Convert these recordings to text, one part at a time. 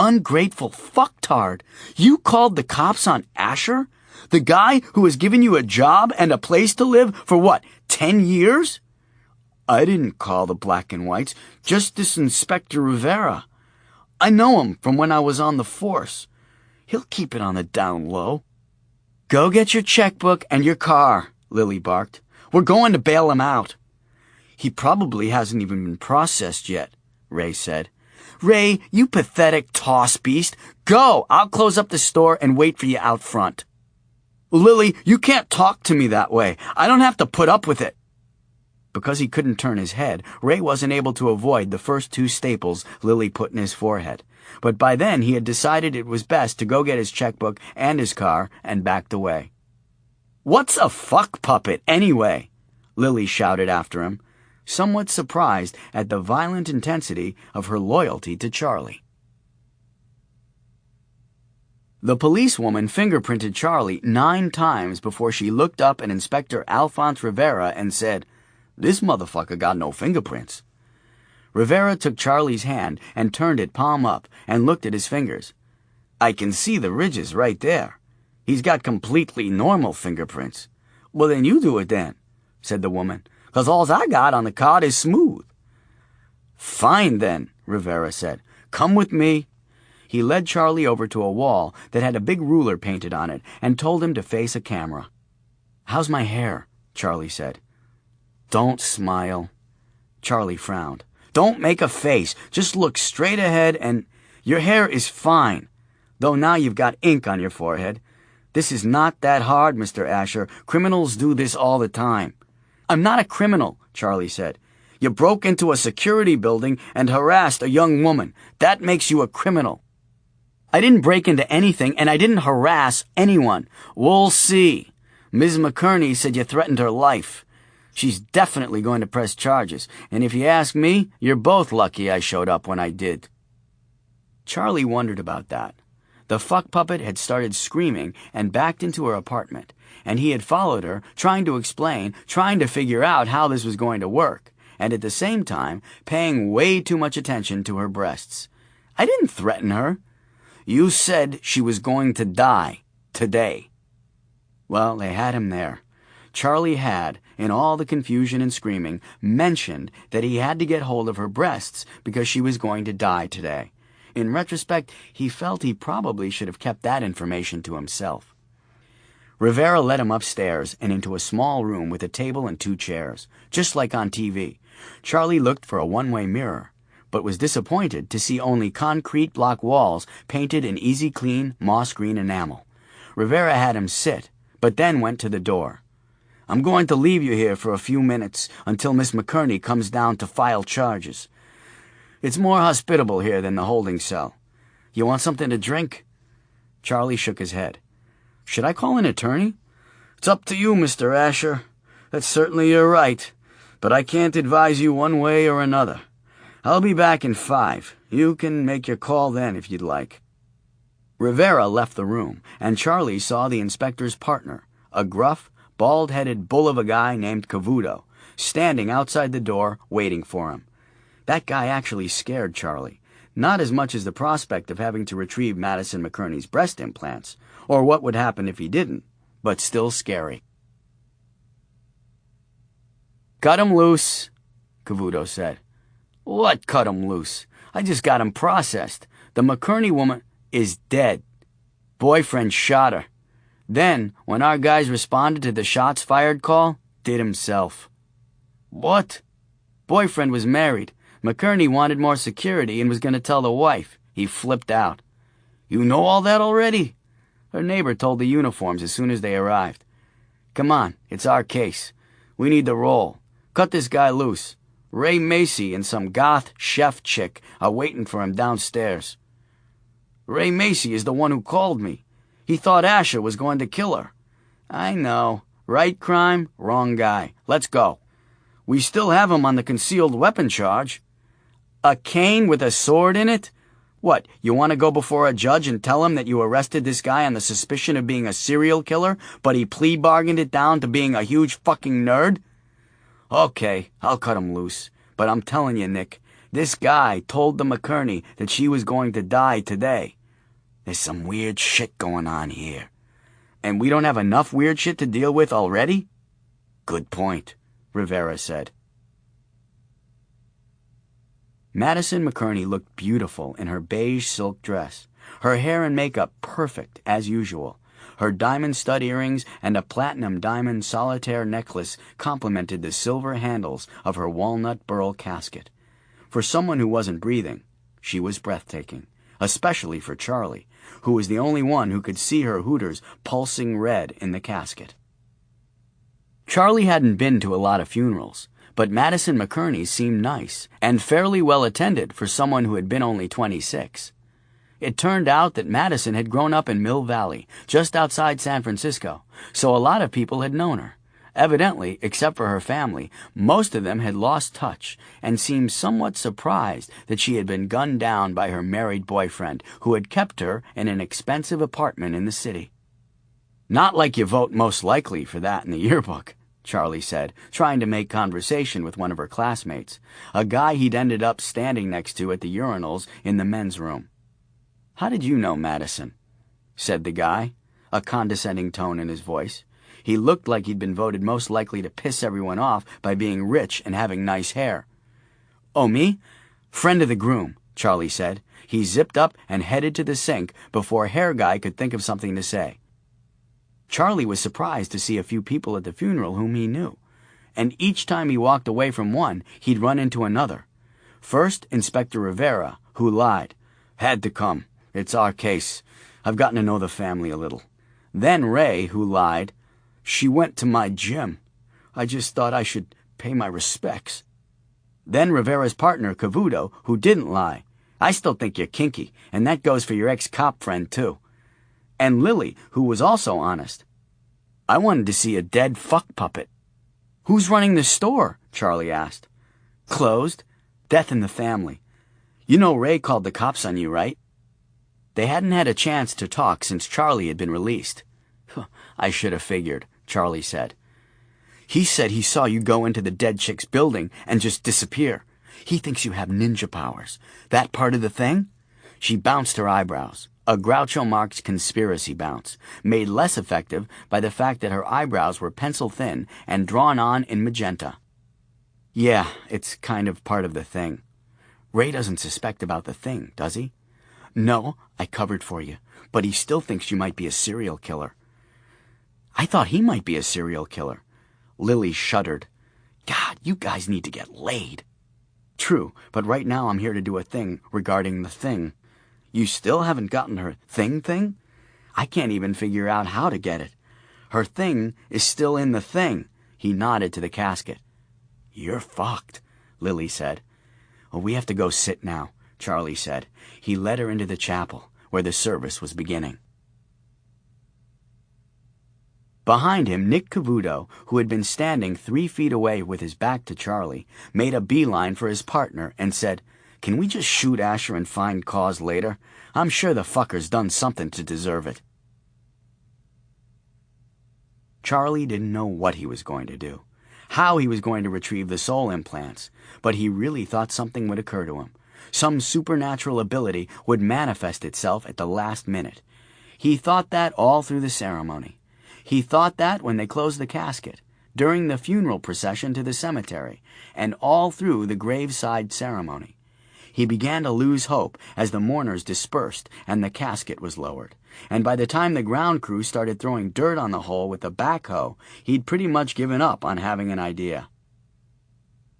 ungrateful fucktard. You called the cops on Asher? The guy who has given you a job and a place to live for what, 10 years? I didn't call the black and whites, just this Inspector Rivera. I know him from when I was on the force. He'll keep it on the down low. Go get your checkbook and your car, Lily barked. We're going to bail him out. He probably hasn't even been processed yet, Ray said. Ray, you pathetic toss beast. Go! I'll close up the store and wait for you out front. Lily, you can't talk to me that way. I don't have to put up with it. Because he couldn't turn his head, Ray wasn't able to avoid the first 2 staples Lily put in his forehead. But by then he had decided it was best to go get his checkbook and his car and backed away. What's a fuck puppet, anyway? Lily shouted after him, somewhat surprised at the violent intensity of her loyalty to Charlie. The policewoman fingerprinted Charlie 9 times before she looked up at Inspector Alphonse Rivera and said, This motherfucker got no fingerprints. Rivera took Charlie's hand and turned it palm up and looked at his fingers. I can see the ridges right there. He's got completely normal fingerprints. Well, then you do it then, said the woman, 'cause all I got on the card is smooth. Fine then, Rivera said. Come with me. He led Charlie over to a wall that had a big ruler painted on it and told him to face a camera. How's my hair? Charlie said. Don't smile. Charlie frowned. Don't make a face. Just look straight ahead and... Your hair is fine, though now you've got ink on your forehead. This is not that hard, Mr. Asher. Criminals do this all the time. I'm not a criminal, Charlie said. You broke into a security building and harassed a young woman. That makes you a criminal. I didn't break into anything, and I didn't harass anyone. We'll see. Ms. McCurney said you threatened her life. She's definitely going to press charges, and if you ask me, you're both lucky I showed up when I did. Charlie wondered about that. The fuck puppet had started screaming and backed into her apartment, and he had followed her, trying to explain, trying to figure out how this was going to work, and at the same time paying way too much attention to her breasts. I didn't threaten her. You said she was going to die today. Well, they had him there. Charlie had, in all the confusion and screaming, mentioned that he had to get hold of her breasts because she was going to die today. In retrospect, he felt he probably should have kept that information to himself. Rivera led him upstairs and into a small room with a table and 2 chairs, just like on TV. Charlie looked for a one-way mirror, but was disappointed to see only concrete block walls painted in easy clean moss green enamel. Rivera had him sit, but then went to the door. I'm going to leave you here for a few minutes until Miss McCurney comes down to file charges. It's more hospitable here than the holding cell. You want something to drink? Charlie shook his head. Should I call an attorney? It's up to you, Mr. Asher. That's certainly your right, but I can't advise you one way or another. I'll be back in 5. You can make your call then if you'd like. Rivera left the room, and Charlie saw the inspector's partner, a gruff, bald-headed bull of a guy named Cavuto, standing outside the door waiting for him. That guy actually scared Charlie, not as much as the prospect of having to retrieve Madison McCurney's breast implants, or what would happen if he didn't, but still scary. Cut him loose, Cavuto said. What cut him loose? I just got him processed. The McCurney woman is dead. Boyfriend shot her. Then, when our guys responded to the shots fired call, did himself. What? Boyfriend was married. McCurney wanted more security and was going to tell the wife. He flipped out. You know all that already? Her neighbor told the uniforms as soon as they arrived. Come on, it's our case. We need to roll. Cut this guy loose. Ray Macy and some goth chef chick are waiting for him downstairs. Ray Macy is the one who called me. He thought Asher was going to kill her. I know. Right crime, wrong guy. Let's go. We still have him on the concealed weapon charge. A cane with a sword in it? What, you want to go before a judge and tell him that you arrested this guy on the suspicion of being a serial killer, but he plea bargained it down to being a huge fucking nerd? Okay, I'll cut him loose. But I'm telling you, Nick, This guy told the McCurney that she was going to die today. There's some weird shit going on here. And we don't have enough weird shit to deal with already? Good point, Rivera said. Madison McCurney looked beautiful in her beige silk dress, her hair and makeup perfect as usual. Her diamond stud earrings and a platinum diamond solitaire necklace complemented the silver handles of her walnut burl casket. For someone who wasn't breathing, she was breathtaking, especially for Charlie, who was the only one who could see her hooters pulsing red in the casket. Charlie hadn't been to a lot of funerals, but Madison McCurney seemed nice and fairly well attended for someone who had been only 26. It turned out that Madison had grown up in Mill Valley, just outside San Francisco, so a lot of people had known her. Evidently, except for her family, most of them had lost touch and seemed somewhat surprised that she had been gunned down by her married boyfriend, who had kept her in an expensive apartment in the city. Not like you vote most likely for that in the yearbook, Charlie said, trying to make conversation with one of her classmates, a guy he'd ended up standing next to at the urinals in the men's room. How did you know Madison? Said the guy, a condescending tone in his voice. He looked like he'd been voted most likely to piss everyone off by being rich and having nice hair. Oh, me? Friend of the groom, Charlie said. He zipped up and headed to the sink before Hair Guy could think of something to say. Charlie was surprised to see a few people at the funeral whom he knew, and each time he walked away from one, he'd run into another. First, Inspector Rivera, who lied. Had to come. It's our case. I've gotten to know the family a little. Then Ray, who lied. She went to my gym. I just thought I should pay my respects. Then Rivera's partner, Cavuto, who didn't lie. I still think you're kinky, and that goes for your ex-cop friend, too. And Lily, who was also honest. I wanted to see a dead fuck puppet. Who's running the store? Charlie asked. Closed. Death in the family. You know Ray called the cops on you, right? They hadn't had a chance to talk since Charlie had been released. I should have figured, Charlie said. He said he saw you go into the dead chick's building and just disappear. He thinks you have ninja powers. That part of the thing? She bounced her eyebrows, a Groucho Marx conspiracy bounce, made less effective by the fact that her eyebrows were pencil-thin and drawn on in magenta. Yeah, it's kind of part of the thing. Ray doesn't suspect about the thing, does he? No, I covered for you, but he still thinks you might be a serial killer. I thought he might be a serial killer. Lily shuddered. God, you guys need to get laid. True, but right now I'm here to do a thing regarding the thing. You still haven't gotten her thing? I can't even figure out how to get it. Her thing is still in the thing. He nodded to the casket. You're fucked, Lily said. Well, we have to go sit now, Charlie said. He led her into the chapel, where the service was beginning. Behind him, Nick Cavuto, who had been standing 3 feet away with his back to Charlie, made a beeline for his partner and said, Can we just shoot Asher and find cause later? I'm sure the fucker's done something to deserve it. Charlie didn't know what he was going to do, how he was going to retrieve the soul implants, but he really thought something would occur to him. Some supernatural ability would manifest itself at the last minute. He thought that all through the ceremony. He thought that when they closed the casket, during the funeral procession to the cemetery, and all through the graveside ceremony. He began to lose hope as the mourners dispersed and the casket was lowered. And by the time the ground crew started throwing dirt on the hole with a backhoe, he'd pretty much given up on having an idea.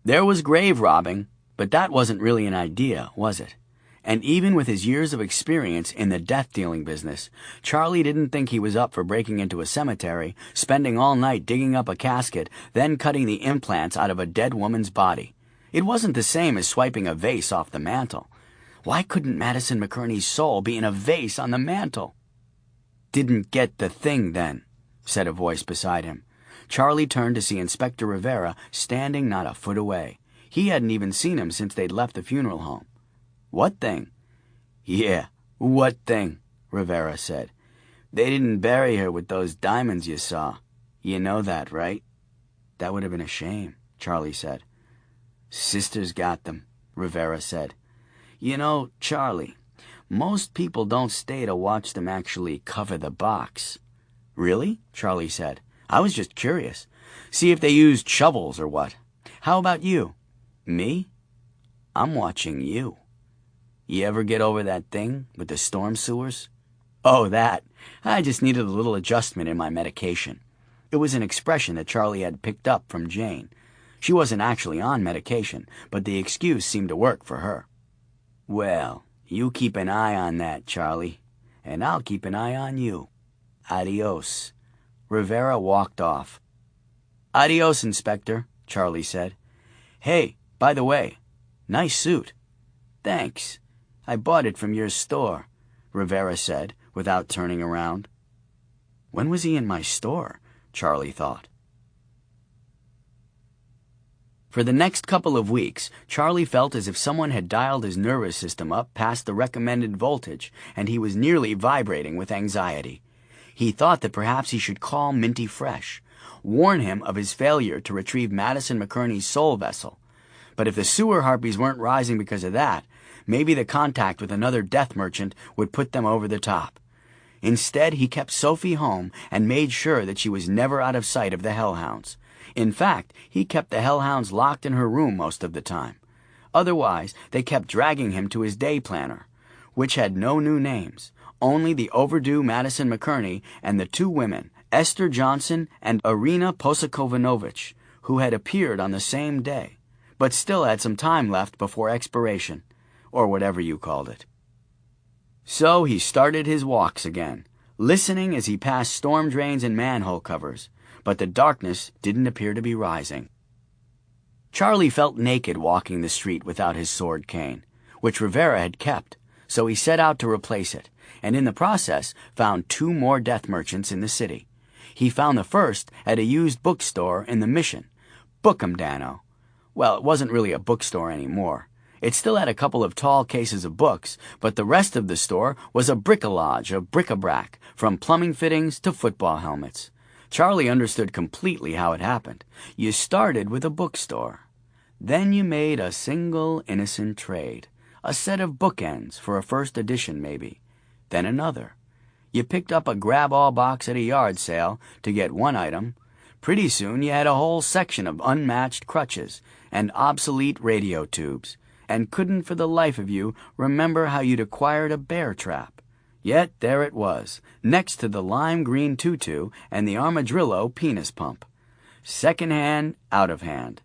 There was grave robbing, but that wasn't really an idea, was it? And even with his years of experience in the death-dealing business, Charlie didn't think he was up for breaking into a cemetery, spending all night digging up a casket, then cutting the implants out of a dead woman's body. It wasn't the same as swiping a vase off the mantel. Why couldn't Madison McCurney's soul be in a vase on the mantel? Didn't get the thing, then, said a voice beside him. Charlie turned to see Inspector Rivera standing not a foot away. He hadn't even seen him since they'd left the funeral home. What thing? Yeah, what thing? Rivera said. They didn't bury her with those diamonds you saw. You know that, right? That would have been a shame, Charlie said. Sister's got them, Rivera said. You know, Charlie, most people don't stay to watch them actually cover the box. Really? Charlie said. I was just curious. See if they used shovels or what. How about you? Me? I'm watching you. You ever get over that thing with the storm sewers? Oh, that. I just needed a little adjustment in my medication. It was an expression that Charlie had picked up from Jane. She wasn't actually on medication, but the excuse seemed to work for her. Well, you keep an eye on that, Charlie, and I'll keep an eye on you. Adios. Rivera walked off. Adios, Inspector, Charlie said. Hey, by the way, nice suit. Thanks. I bought it from your store, Rivera said, without turning around. When was he in my store? Charlie thought. For the next couple of weeks, Charlie felt as if someone had dialed his nervous system up past the recommended voltage, and he was nearly vibrating with anxiety. He thought that perhaps he should call Minty Fresh, warn him of his failure to retrieve Madison McCurney's soul vessel. But if the sewer harpies weren't rising because of that, maybe the contact with another death merchant would put them over the top. Instead, he kept Sophie home and made sure that she was never out of sight of the hellhounds. In fact, he kept the hellhounds locked in her room most of the time. Otherwise, they kept dragging him to his day planner, which had no new names, only the overdue Madison McCurney and the two women, Esther Johnson and Irina Posakovanovich, who had appeared on the same day, but still had some time left before expiration, or whatever you called it. So he started his walks again, listening as he passed storm drains and manhole covers, but the darkness didn't appear to be rising. Charlie felt naked walking the street without his sword cane, which Rivera had kept, so he set out to replace it, and in the process found two more death merchants in the city. He found the first at a used bookstore in the Mission. Book 'em, Dano. Well, it wasn't really a bookstore anymore. It still had a couple of tall cases of books, but the rest of the store was a bricolage of bric-a-brac, from plumbing fittings to football helmets. Charlie understood completely how it happened. You started with a bookstore. Then you made a single innocent trade, a set of bookends for a first edition maybe. Then another. You picked up a grab-all box at a yard sale to get one item. Pretty soon you had a whole section of unmatched crutches and obsolete radio tubes, and couldn't for the life of you remember how you'd acquired a bear trap. Yet there it was, next to the lime green tutu and the armadillo penis pump. Second-hand, out of hand.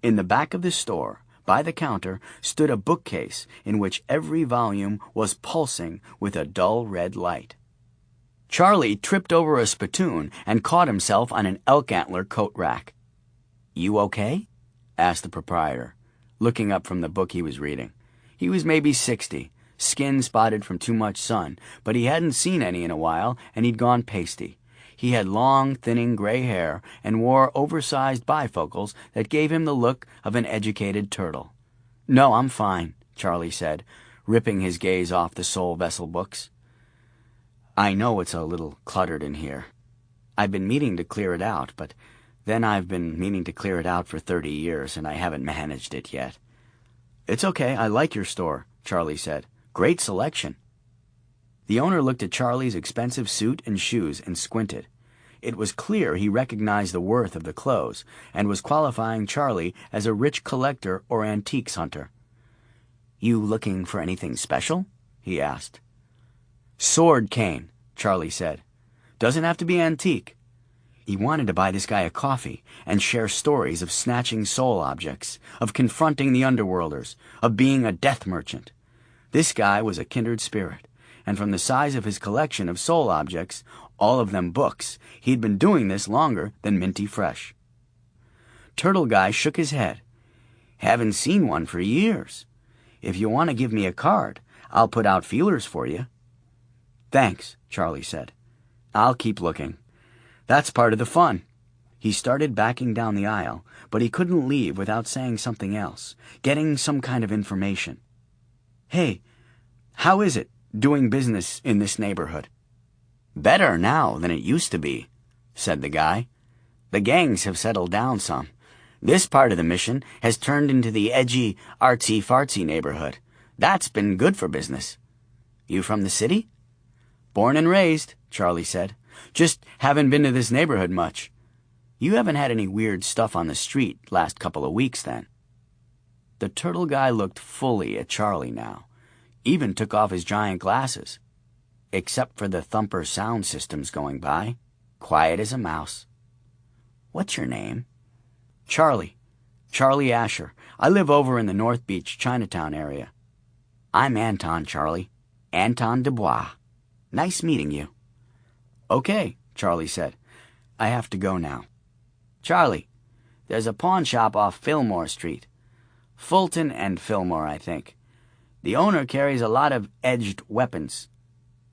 In the back of the store, by the counter, stood a bookcase in which every volume was pulsing with a dull red light. Charlie tripped over a spittoon and caught himself on an elk antler coat rack. "You okay?" asked the proprietor, looking up from the book he was reading. He was maybe 60, skin spotted from too much sun, but he hadn't seen any in a while, and he'd gone pasty. He had long, thinning gray hair and wore oversized bifocals that gave him the look of an educated turtle. "No, I'm fine," Charlie said, ripping his gaze off the soul vessel books. "I know it's a little cluttered in here. I've been meaning to clear it out, but then I've been meaning to clear it out for 30 years, and I haven't managed it yet." "It's okay, I like your store," Charlie said. "Great selection." The owner looked at Charlie's expensive suit and shoes and squinted. It was clear he recognized the worth of the clothes and was qualifying Charlie as a rich collector or antiques hunter. "You looking for anything special?" he asked. "Sword cane," Charlie said. "Doesn't have to be antique." He wanted to buy this guy a coffee and share stories of snatching soul objects, of confronting the underworlders, of being a death merchant. This guy was a kindred spirit, and from the size of his collection of soul objects, all of them books, he'd been doing this longer than Minty Fresh. Turtle Guy shook his head. "Haven't seen one for years. If you want to give me a card, I'll put out feelers for you." "Thanks," Charlie said. "I'll keep looking. That's part of the fun." He started backing down the aisle, but he couldn't leave without saying something else, getting some kind of information. "Hey, how is it, doing business in this neighborhood?" "Better now than it used to be," said the guy. "The gangs have settled down some. This part of the mission has turned into the edgy, artsy-fartsy neighborhood. That's been good for business. You from the city? Born and raised, Charlie said. Just haven't been to this neighborhood much. You haven't had any weird stuff on the street last couple of weeks, then. The turtle guy looked fully at Charlie now, even took off his giant glasses. Except for the thumper sound systems going by, quiet as a mouse. What's your name? Charlie. Charlie Asher. I live over in the North Beach, Chinatown area. I'm Anton, Charlie. Anton Dubois. Nice meeting you. Okay, Charlie said. I have to go now. Charlie, there's a pawn shop off Fillmore Street. Fulton and Fillmore, I think. The owner carries a lot of edged weapons.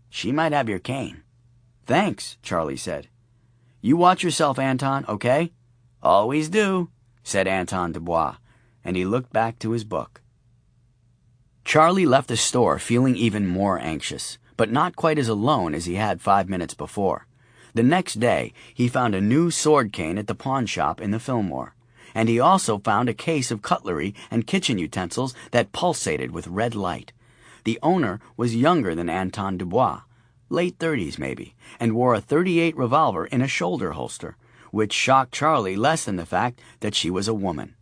She might have your cane. Thanks, Charlie said. You watch yourself, Anton, okay? Always do, said Anton Dubois, and he looked back to his book. Charlie left the store feeling even more anxious, but not quite as alone as he had 5 minutes before. The next day, he found a new sword cane at the pawn shop in the Fillmore, and he also found a case of cutlery and kitchen utensils that pulsated with red light. The owner was younger than Anton Dubois, late 30s maybe, and wore a .38 revolver in a shoulder holster, which shocked Charlie less than the fact that she was a woman.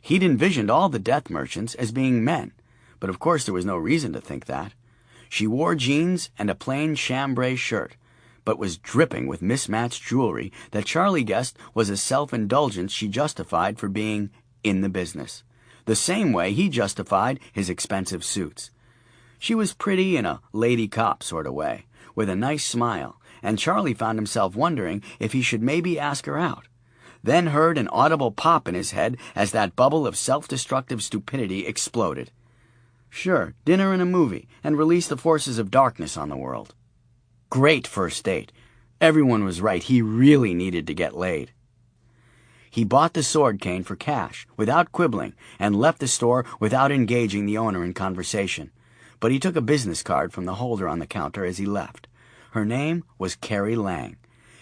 He'd envisioned all the death merchants as being men, but of course there was no reason to think that. She wore jeans and a plain chambray shirt, but was dripping with mismatched jewelry that Charlie guessed was a self-indulgence she justified for being in the business, the same way he justified his expensive suits. She was pretty in a lady cop sort of way, with a nice smile, and Charlie found himself wondering if he should maybe ask her out, then heard an audible pop in his head as that bubble of self-destructive stupidity exploded. Sure, dinner and a movie, and release the forces of darkness on the world. Great first date. Everyone was right, he really needed to get laid. He bought the sword cane for cash, without quibbling, and left the store without engaging the owner in conversation. But he took a business card from the holder on the counter as he left. Her name was Carrie Lang.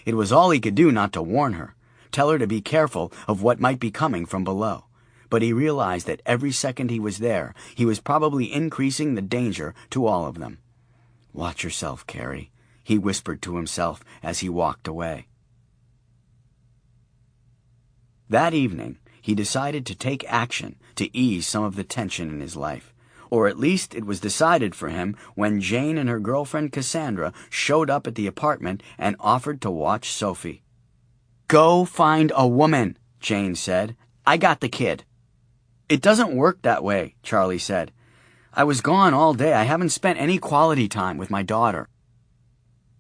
It was all he could do not to warn her, tell her to be careful of what might be coming from below. But he realized that every second he was there, he was probably increasing the danger to all of them. Watch yourself, Carrie, he whispered to himself as he walked away. That evening, he decided to take action to ease some of the tension in his life. Or at least it was decided for him when Jane and her girlfriend Cassandra showed up at the apartment and offered to watch Sophie. Go find a woman, Jane said. I got the kid. It doesn't work that way, Charlie said. I was gone all day. I haven't spent any quality time with my daughter.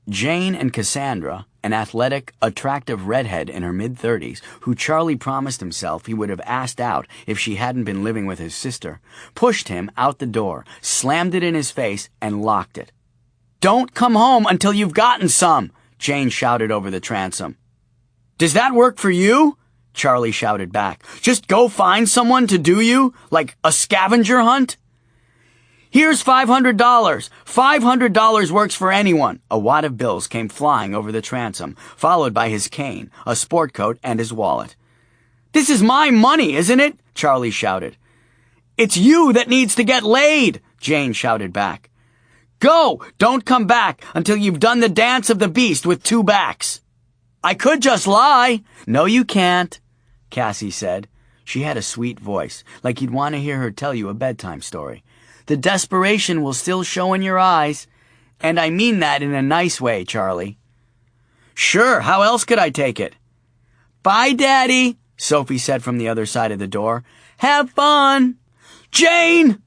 Jane and Cassandra, an athletic, attractive redhead in her mid-30s, who Charlie promised himself he would have asked out if she hadn't been living with his sister, pushed him out the door, slammed it in his face, and locked it. Don't come home until you've gotten some, Jane shouted over the transom. Does that work for you? Charlie shouted back. Just go find someone to do you? Like a scavenger hunt? Here's $500. $500 works for anyone. A wad of bills came flying over the transom, followed by his cane, a sport coat, and his wallet. This is my money, isn't it? Charlie shouted. It's you that needs to get laid, Jane shouted back. Go! Don't come back until you've done the dance of the beast with two backs. I could just lie. No, you can't, Cassie said. She had a sweet voice, like you'd want to hear her tell you a bedtime story. The desperation will still show in your eyes. And I mean that in a nice way, Charlie. Sure, how else could I take it? Bye, Daddy, Sophie said from the other side of the door. Have fun. Jane!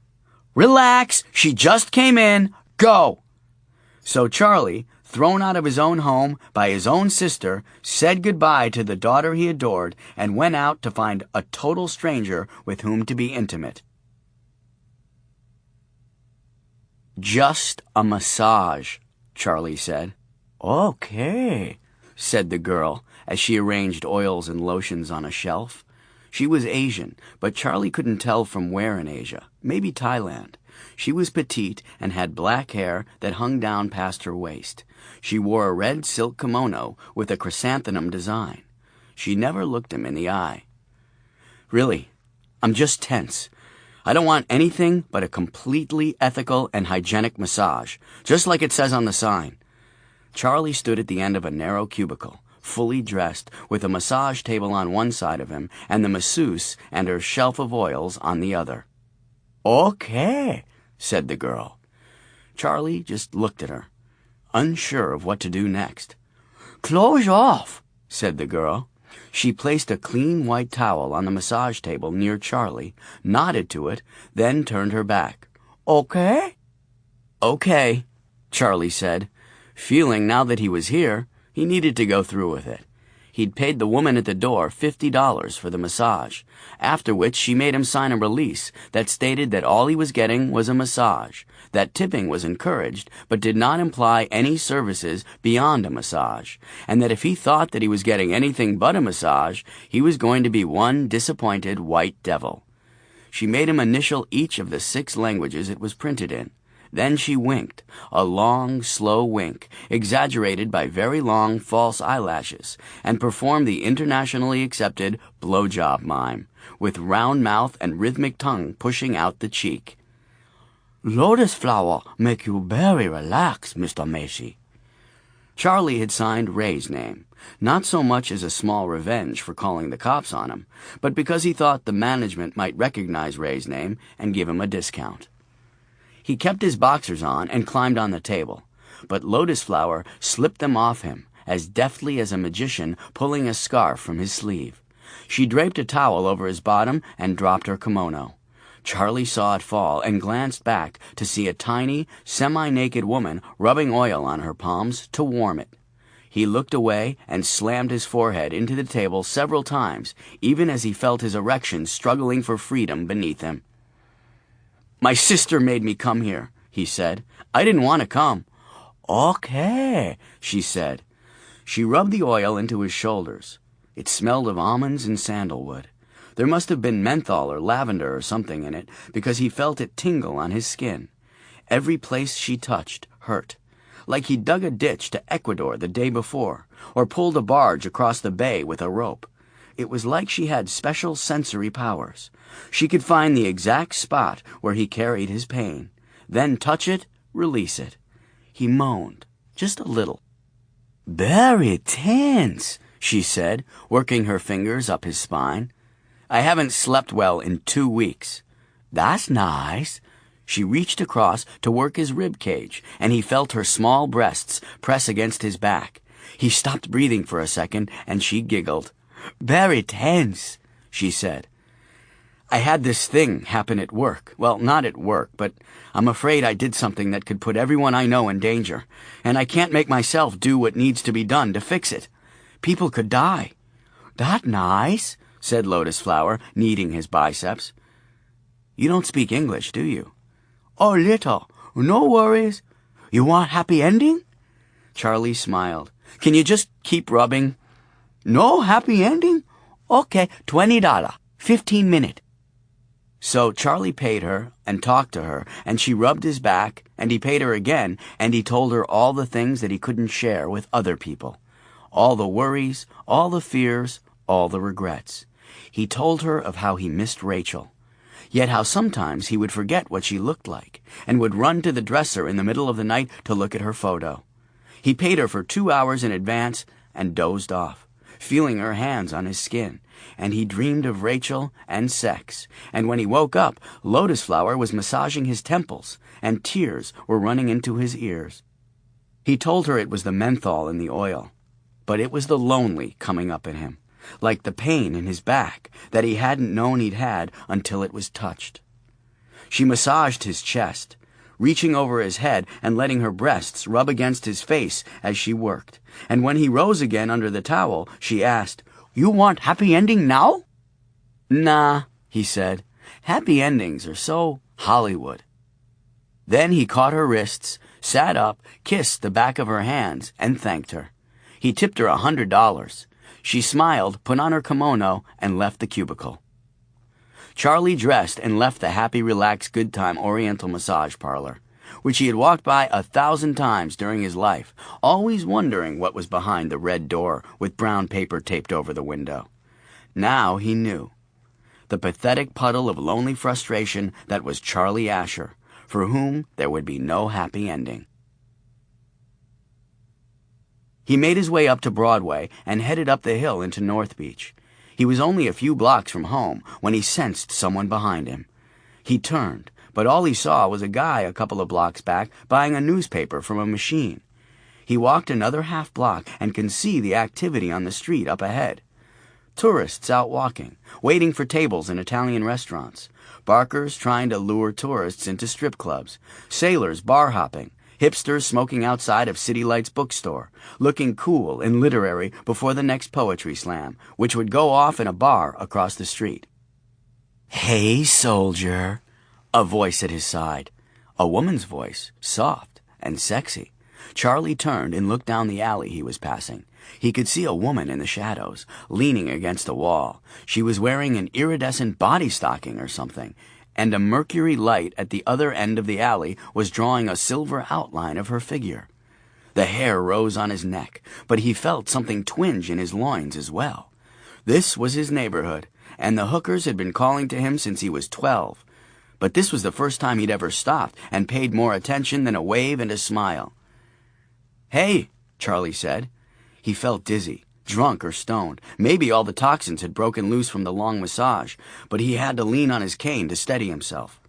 Relax, she just came in. Go! So Charlie, thrown out of his own home by his own sister, said goodbye to the daughter he adored and went out to find a total stranger with whom to be intimate. Just a massage, Charlie said. Okay, said the girl as she arranged oils and lotions on a shelf. She was Asian, but Charlie couldn't tell from where in Asia, maybe Thailand. She was petite and had black hair that hung down past her waist. She wore a red silk kimono with a chrysanthemum design. She never looked him in the eye. Really, I'm just tense. I don't want anything but a completely ethical and hygienic massage, just like it says on the sign. Charlie stood at the end of a narrow cubicle, fully dressed, with a massage table on one side of him and the masseuse and her shelf of oils on the other. "Okay," said the girl. Charlie just looked at her, unsure of what to do next. "Close off," said the girl. She placed a clean white towel on the massage table near Charlie, nodded to it, then turned her back. "Okay?" "Okay," Charlie said, feeling now that he was here, he needed to go through with it. He'd paid the woman at the door $50 for the massage, after which she made him sign a release that stated that all he was getting was a massage, that tipping was encouraged but did not imply any services beyond a massage, and that if he thought that he was getting anything but a massage, he was going to be one disappointed white devil. She made him initial each of the 6 languages it was printed in. Then she winked, a long, slow wink, exaggerated by very long false eyelashes, and performed the internationally accepted blowjob mime, with round mouth and rhythmic tongue pushing out the cheek. "Lotus flower make you very relaxed, Mr. Macy." Charlie had signed Ray's name, not so much as a small revenge for calling the cops on him, but because he thought the management might recognize Ray's name and give him a discount. He kept his boxers on and climbed on the table, but Lotus Flower slipped them off him, as deftly as a magician pulling a scarf from his sleeve. She draped a towel over his bottom and dropped her kimono. Charlie saw it fall and glanced back to see a tiny, semi-naked woman rubbing oil on her palms to warm it. He looked away and slammed his forehead into the table several times, even as he felt his erection struggling for freedom beneath him. "My sister made me come here," he said. "I didn't want to come." "Okay," she said. She rubbed the oil into his shoulders. It smelled of almonds and sandalwood. There must have been menthol or lavender or something in it, because he felt it tingle on his skin. Every place she touched hurt, like he dug a ditch to Ecuador the day before, or pulled a barge across the bay with a rope. It was like she had special sensory powers. She could find the exact spot where he carried his pain, then touch it, release it. He moaned, just a little. "Very tense," she said, working her fingers up his spine. "I haven't slept well in 2 weeks." "That's nice." She reached across to work his rib cage, and he felt her small breasts press against his back. He stopped breathing for a second, and she giggled. "Very tense," she said. "I had this thing happen at work. Well, not at work, but I'm afraid I did something that could put everyone I know in danger, and I can't make myself do what needs to be done to fix it. People could die." "That nice," said Lotus Flower, kneading his biceps. "You don't speak English, do you?" "Oh, little. No worries. You want happy ending?" Charlie smiled. "Can you just keep rubbing?" "No happy ending? Okay, $20, 15 minutes. So Charlie paid her and talked to her, and she rubbed his back, and he paid her again, and he told her all the things that he couldn't share with other people. All the worries, all the fears, all the regrets. He told her of how he missed Rachel, yet how sometimes he would forget what she looked like, and would run to the dresser in the middle of the night to look at her photo. He paid her for 2 hours in advance and dozed off, feeling her hands on his skin, and he dreamed of Rachel and sex, and when he woke up, Lotus Flower was massaging his temples, and tears were running into his ears. He told her it was the menthol in the oil, but it was the lonely coming up in him, like the pain in his back that he hadn't known he'd had until it was touched. She massaged his chest, reaching over his head and letting her breasts rub against his face as she worked, and when he rose again under the towel, she asked, "You want happy ending now?" "Nah," he said. "Happy endings are so Hollywood." Then he caught her wrists, sat up, kissed the back of her hands, and thanked her. He tipped her $100. She smiled, put on her kimono, and left the cubicle. Charlie dressed and left the happy, relaxed, good time Oriental massage parlor, which he had walked by 1,000 times during his life, always wondering what was behind the red door with brown paper taped over the window. Now he knew. the pathetic puddle of lonely frustration that was Charlie Asher, for whom there would be no happy ending. He made his way up to Broadway and headed up the hill into North Beach. He was only a few blocks from home when he sensed someone behind him. He turned, but all he saw was a guy a couple of blocks back buying a newspaper from a machine. He walked another half block and could see the activity on the street up ahead. Tourists out walking, waiting for tables in Italian restaurants, barkers trying to lure tourists into strip clubs, sailors bar hopping, hipsters smoking outside of City Lights bookstore, looking cool and literary before the next poetry slam, which would go off in a bar across the street. "Hey, soldier," a voice at his side. A woman's voice, soft and sexy. Charlie turned and looked down the alley he was passing. He could see a woman in the shadows, leaning against a wall. She was wearing an iridescent body stocking or something, and a mercury light at the other end of the alley was drawing a silver outline of her figure. The hair rose on his neck, but he felt something twinge in his loins as well. This was his neighborhood, and the hookers had been calling to him since he was 12. But this was the first time he'd ever stopped and paid more attention than a wave and a smile. "Hey," Charlie said. He felt dizzy, drunk or stoned. Maybe all the toxins had broken loose from the long massage, but he had to lean on his cane to steady himself.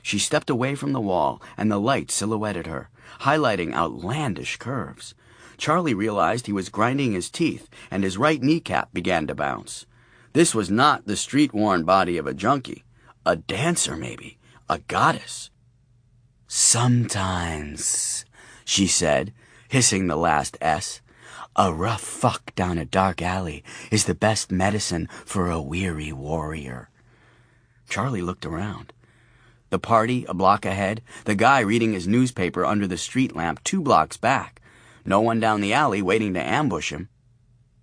She stepped away from the wall, and the light silhouetted her, highlighting outlandish curves. Charlie realized he was grinding his teeth, and his right kneecap began to bounce. This was not the street-worn body of a junkie. A dancer, maybe. A goddess. "Sometimes," she said, hissing the last S. "A rough fuck down a dark alley is the best medicine for a weary warrior." Charlie looked around. The party a block ahead, the guy reading his newspaper under the street lamp 2 blocks back. No one down the alley waiting to ambush him.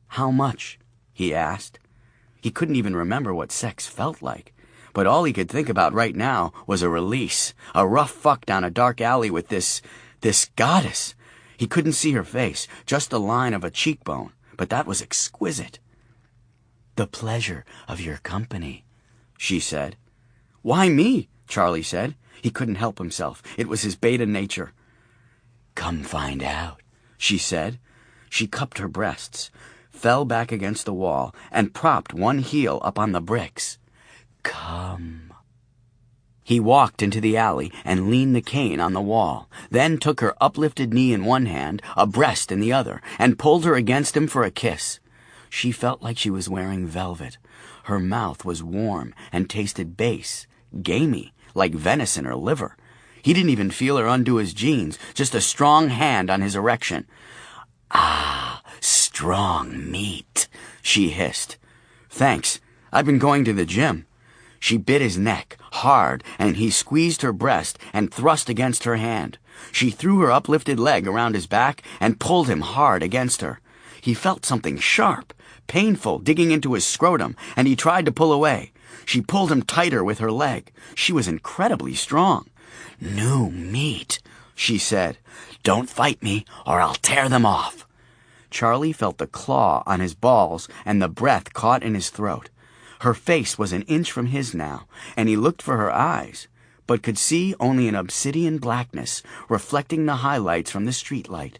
"How much?" he asked. He couldn't even remember what sex felt like, but all he could think about right now was a release, a rough fuck down a dark alley with this goddess. He couldn't see her face, just the line of a cheekbone, but that was exquisite. "The pleasure of your company," she said. "Why me?" Charlie said. He couldn't help himself. It was his beta nature. "Come find out," she said. She cupped her breasts, fell back against the wall, and propped one heel up on the bricks. "Come." He walked into the alley and leaned the cane on the wall, then took her uplifted knee in one hand, a breast in the other, and pulled her against him for a kiss. She felt like she was wearing velvet. Her mouth was warm and tasted base, gamey, like venison or liver. He didn't even feel her undo his jeans, just a strong hand on his erection. "Ah, strong meat," she hissed. "Thanks. I've been going to the gym." She bit his neck, hard, and he squeezed her breast and thrust against her hand. She threw her uplifted leg around his back and pulled him hard against her. He felt something sharp, painful, digging into his scrotum, and he tried to pull away. She pulled him tighter with her leg. She was incredibly strong. "New meat," she said. "Don't fight me, or I'll tear them off." Charlie felt the claw on his balls and the breath caught in his throat. Her face was an inch from his now, and he looked for her eyes, but could see only an obsidian blackness reflecting the highlights from the streetlight.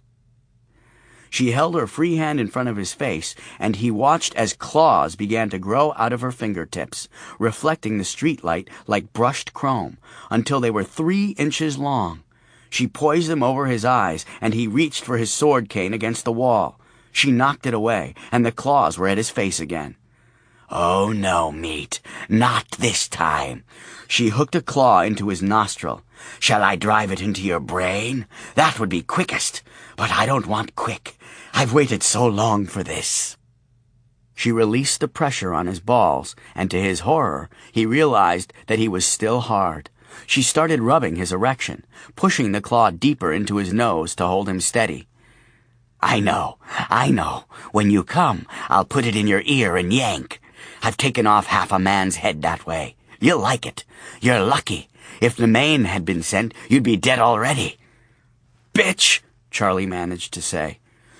She held her free hand in front of his face, and he watched as claws began to grow out of her fingertips, reflecting the streetlight like brushed chrome, until they were 3 inches long. She poised them over his eyes, and he reached for his sword cane against the wall. She knocked it away, and the claws were at his face again. "Oh no, meat, not this time." She hooked a claw into his nostril. "Shall I drive it into your brain? That would be quickest, but I don't want quick. I've waited so long for this." She released the pressure on his balls, and to his horror, he realized that he was still hard. She started rubbing his erection, pushing the claw deeper into his nose to hold him steady. I know. When you come, I'll put it in your ear and yank. I've taken off half a man's head that way. You'll like it. You're lucky. If the main had been sent, you'd be dead already." "Bitch," Charlie managed to say.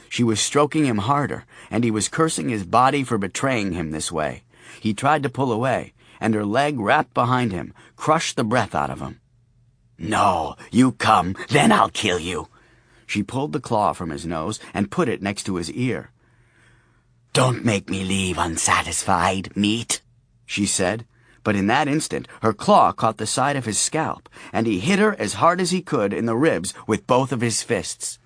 She was stroking him harder, and he was cursing his body for betraying him this way. He tried to pull away, and her leg wrapped behind him, crushed the breath out of him. "No, you come, then I'll kill you." She pulled the claw from his nose and put it next to his ear. "Don't make me leave unsatisfied, meat," she said, but in that instant her claw caught the side of his scalp, and he hit her as hard as he could in the ribs with both of his fists.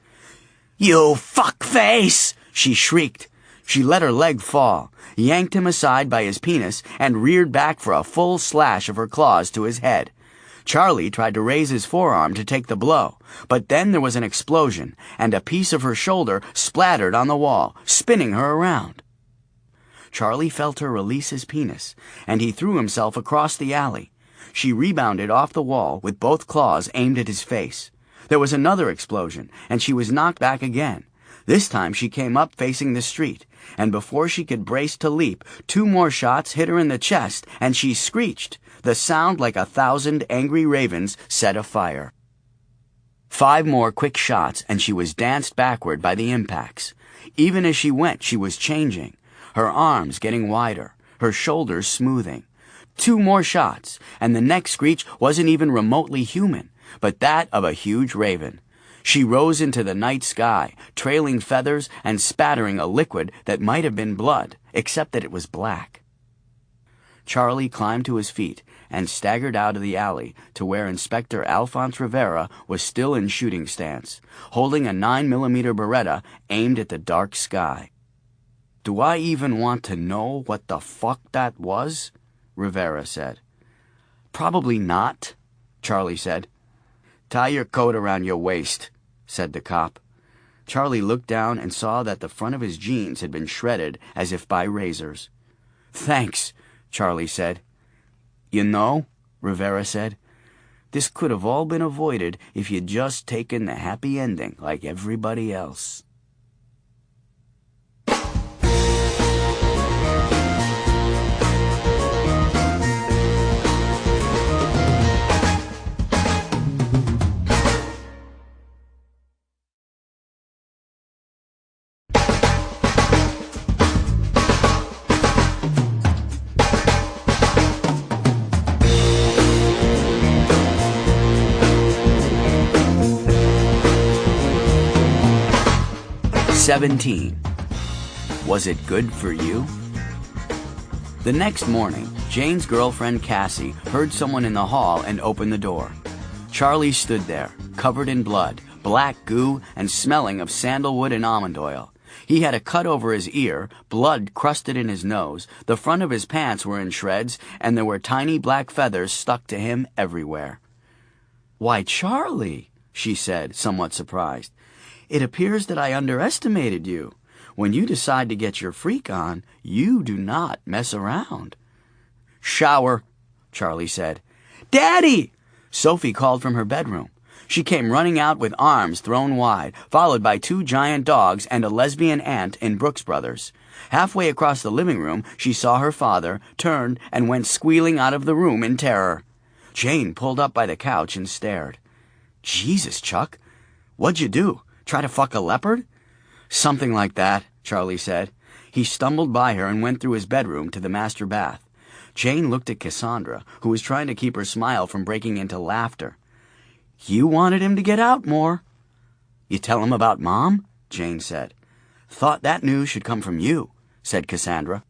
"You fuckface!" she shrieked. She let her leg fall, yanked him aside by his penis, and reared back for a full slash of her claws to his head. Charlie tried to raise his forearm to take the blow, but then there was an explosion, and a piece of her shoulder splattered on the wall, spinning her around. Charlie felt her release his penis, and he threw himself across the alley. She rebounded off the wall with both claws aimed at his face. There was another explosion, and she was knocked back again. This time she came up facing the street, and before she could brace to leap, 2 more shots hit her in the chest, and she screeched, the sound like 1,000 angry ravens set afire. 5 more quick shots, and she was danced backward by the impacts. Even as she went, she was changing, her arms getting wider, her shoulders smoothing. 2 more shots, and the next screech wasn't even remotely human, but that of a huge raven. She rose into the night sky, trailing feathers and spattering a liquid that might have been blood, except that it was black. Charlie climbed to his feet and staggered out of the alley to where Inspector Alphonse Rivera was still in shooting stance, holding a 9mm Beretta aimed at the dark sky. "Do I even want to know what the fuck that was?" Rivera said. "Probably not," Charlie said. "Tie your coat around your waist," said the cop. Charlie looked down and saw that the front of his jeans had been shredded as if by razors. "Thanks," Charlie said. "You know," Rivera said, "this could have all been avoided if you'd just taken the happy ending like everybody else." "17. Was it good for you?" The next morning, Jane's girlfriend Cassie heard someone in the hall and opened the door. Charlie stood there, covered in blood, black goo, and smelling of sandalwood and almond oil. He had a cut over his ear, blood crusted in his nose, the front of his pants were in shreds, and there were tiny black feathers stuck to him everywhere. "Why, Charlie," she said, somewhat surprised. "It appears that I underestimated you. When you decide to get your freak on, you do not mess around." "Shower," Charlie said. "Daddy!" Sophie called from her bedroom. She came running out with arms thrown wide, followed by 2 giant dogs and a lesbian aunt in Brooks Brothers. Halfway across the living room, she saw her father, turned, and went squealing out of the room in terror. Jane pulled up by the couch and stared. "Jesus, Chuck, what'd you do? Try to fuck a leopard?" "Something like that," Charlie said. He stumbled by her and went through his bedroom to the master bath. Jane looked at Cassandra, who was trying to keep her smile from breaking into laughter. "You wanted him to get out more." "You tell him about Mom?" Jane said. "Thought that news should come from you," said Cassandra.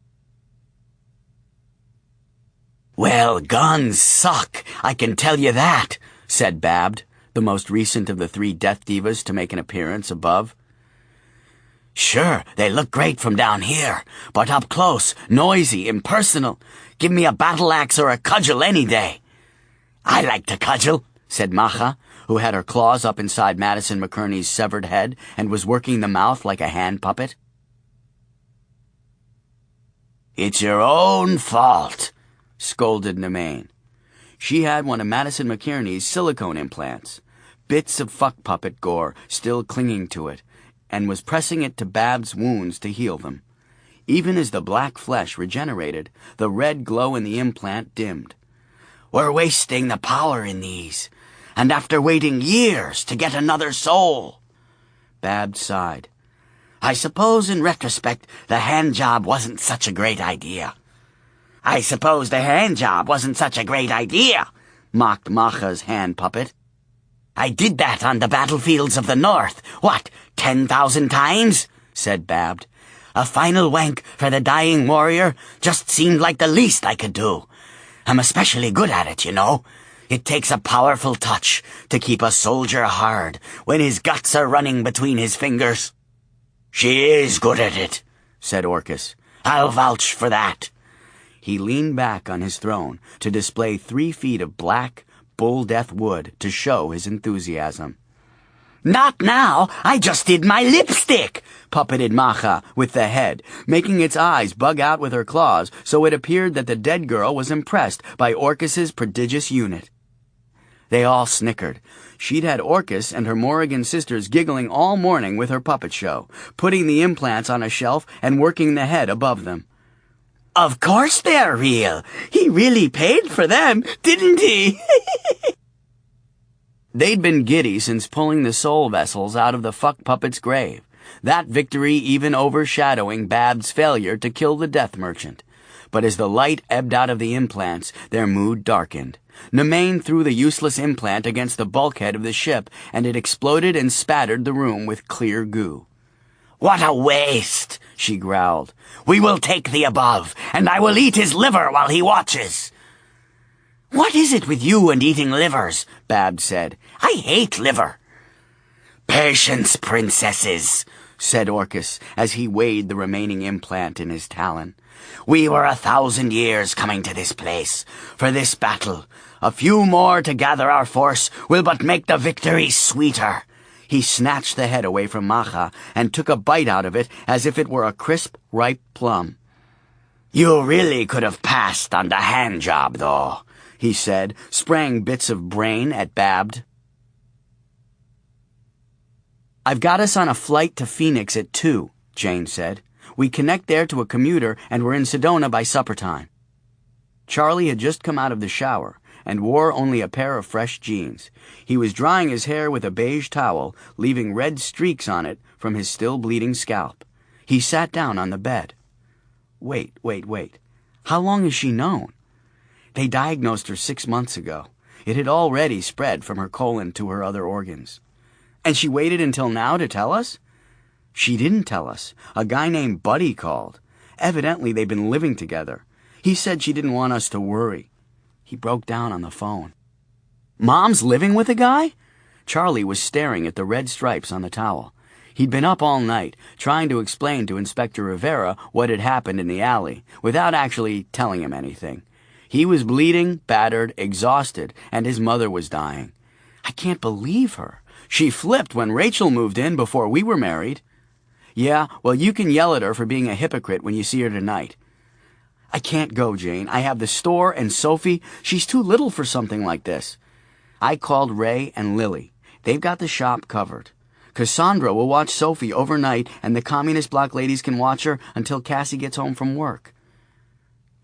"Well, guns suck, I can tell you that," said Babbed, the most recent of the 3 death divas to make an appearance above. "Sure, they look great from down here, but up close, noisy, impersonal. Give me a battle axe or a cudgel any day." "I like to cudgel," said Macha, who had her claws up inside Madison McCurney's severed head and was working the mouth like a hand puppet. "It's your own fault," scolded Nemaine. She had one of Madison McKierney's silicone implants, bits of fuck puppet gore still clinging to it, and was pressing it to Bab's wounds to heal them. Even as the black flesh regenerated, the red glow in the implant dimmed. "We're wasting the power in these, and after waiting years to get another soul." Bab sighed. "I suppose in retrospect the hand job wasn't such a great idea." I suppose the hand job wasn't such a great idea, mocked Macha's hand puppet. I did that on the battlefields of the North, 10,000 times? Said Babbed. A final wank for the dying warrior just seemed like the least I could do. I'm especially good at it, you know. It takes a powerful touch to keep a soldier hard when his guts are running between his fingers. She is good at it, said Orcus. I'll vouch for that. He leaned back on his throne to display 3 feet of black, bull-death wood to show his enthusiasm. Not now! I just did my lipstick! Puppeted Macha with the head, making its eyes bug out with her claws so it appeared that the dead girl was impressed by Orcus's prodigious unit. They all snickered. She'd had Orcus and her Morrigan sisters giggling all morning with her puppet show, putting the implants on a shelf and working the head above them. Of course they're real. He really paid for them, didn't he? They'd been giddy since pulling the soul vessels out of the fuck puppet's grave, that victory even overshadowing Bab's failure to kill the death merchant. But as the light ebbed out of the implants, their mood darkened. Nemain threw the useless implant against the bulkhead of the ship, and it exploded and spattered the room with clear goo. What a waste, she growled. We will take the above, and I will eat his liver while he watches. What is it with you and eating livers? Bab said. I hate liver. Patience, princesses, said Orcus as he weighed the remaining implant in his talon. We were 1,000 years coming to this place, for this battle. A few more to gather our force will but make the victory sweeter. He snatched the head away from Macha and took a bite out of it as if it were a crisp, ripe plum. You really could have passed on the hand job, though, he said, spraying bits of brain at Babbed. I've got us on a flight to Phoenix at 2, Jane said. We connect there to a commuter and we're in Sedona by supper time. Charlie had just come out of the shower and wore only a pair of fresh jeans. He was drying his hair with a beige towel, leaving red streaks on it from his still bleeding scalp. He sat down on the bed. Wait. How long has she known? They diagnosed her 6 months ago. It had already spread from her colon to her other organs. And she waited until now to tell us? She didn't tell us. A guy named Buddy called. Evidently they've been living together. He said she didn't want us to worry. He broke down on the phone. Mom's living with a guy? Charlie was staring at the red stripes on the towel. He'd been up all night, trying to explain to Inspector Rivera what had happened in the alley, without actually telling him anything. He was bleeding, battered, exhausted, and his mother was dying. I can't believe her. She flipped when Rachel moved in before we were married. Yeah, well, you can yell at her for being a hypocrite when you see her tonight. I can't go, Jane. I have the store and Sophie. She's too little for something like this. I called Ray and Lily. They've got the shop covered. Cassandra will watch Sophie overnight, and the communist black ladies can watch her until Cassie gets home from work.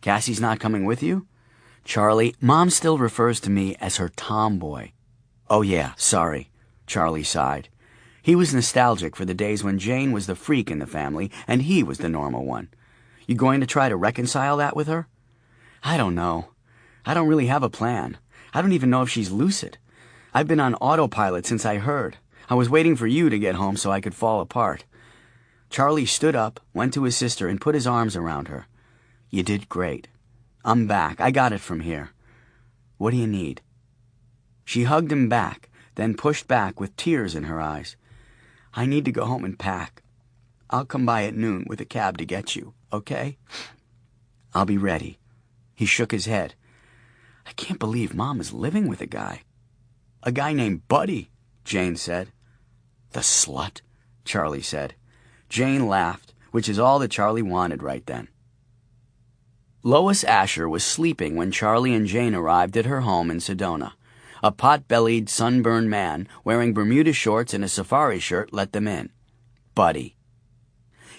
Cassie's not coming with you? Charlie, Mom still refers to me as her tomboy. Oh yeah, sorry, Charlie sighed. He was nostalgic for the days when Jane was the freak in the family and he was the normal one. You going to try to reconcile that with her? I don't know. I don't really have a plan. I don't even know if she's lucid. I've been on autopilot since I heard. I was waiting for you to get home so I could fall apart. Charlie stood up, went to his sister, and put his arms around her. You did great. I'm back. I got it from here. What do you need? She hugged him back, then pushed back with tears in her eyes. I need to go home and pack. I'll come by at noon with a cab to get you, okay? I'll be ready. He shook his head. I can't believe Mom is living with a guy. A guy named Buddy, Jane said. The slut, Charlie said. Jane laughed, which is all that Charlie wanted right then. Lois Asher was sleeping when Charlie and Jane arrived at her home in Sedona. A pot-bellied, sunburned man wearing Bermuda shorts and a safari shirt let them in. Buddy.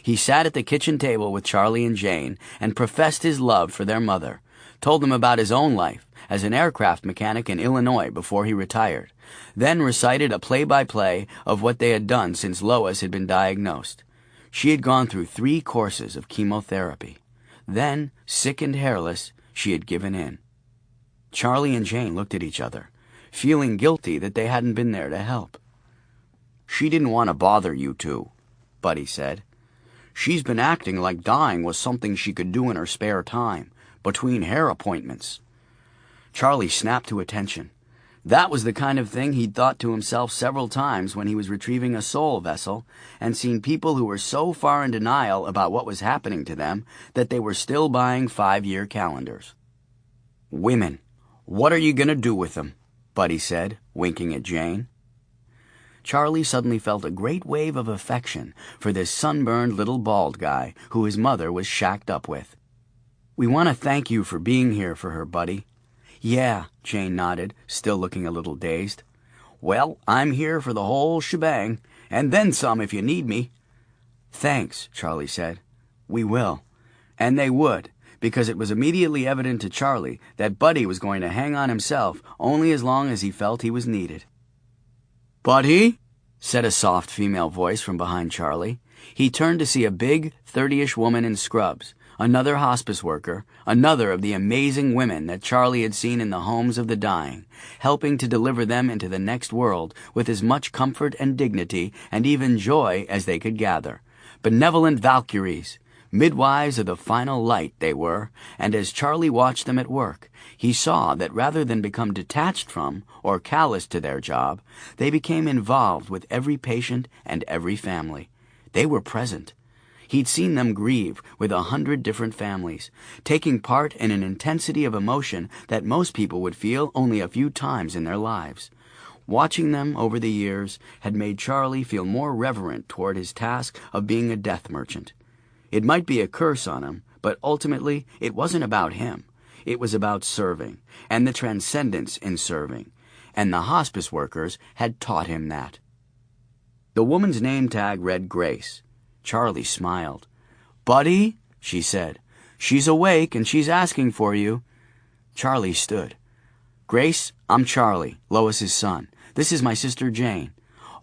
He sat at the kitchen table with Charlie and Jane and professed his love for their mother, told them about his own life as an aircraft mechanic in Illinois before he retired, then recited a play-by-play of what they had done since Lois had been diagnosed. She had gone through 3 courses of chemotherapy. Then, sick and hairless, she had given in. Charlie and Jane looked at each other, feeling guilty that they hadn't been there to help. "She didn't want to bother you two," Buddy said. "She's been acting like dying was something she could do in her spare time, between hair appointments." Charlie snapped to attention. That was the kind of thing he'd thought to himself several times when he was retrieving a soul vessel and seen people who were so far in denial about what was happening to them that they were still buying 5-year calendars. "Women, what are you going to do with them?" Buddy said, winking at Jane. Charlie suddenly felt a great wave of affection for this sunburned little bald guy who his mother was shacked up with. "We want to thank you for being here for her, Buddy." "Yeah," Jane nodded, still looking a little dazed. "Well, I'm here for the whole shebang, and then some if you need me." "Thanks," Charlie said. "We will." And they would, because it was immediately evident to Charlie that Buddy was going to hang on himself only as long as he felt he was needed. "Buddy?" said a soft female voice from behind Charlie. He turned to see a big, 30-ish woman in scrubs, another hospice worker, another of the amazing women that Charlie had seen in the homes of the dying, helping to deliver them into the next world with as much comfort and dignity and even joy as they could gather. Benevolent Valkyries, midwives of the final light they were, and as Charlie watched them at work, he saw that rather than become detached from or callous to their job, they became involved with every patient and every family. They were present. He'd seen them grieve with 100 different families, taking part in an intensity of emotion that most people would feel only a few times in their lives. Watching them over the years had made Charlie feel more reverent toward his task of being a death merchant. It might be a curse on him, but ultimately it wasn't about him. It was about serving, and the transcendence in serving, and the hospice workers had taught him that. The woman's name tag read Grace. Charlie smiled. "Buddy," she said, "she's awake and she's asking for you." Charlie stood. "Grace, I'm Charlie, Lois's son. This is my sister Jane.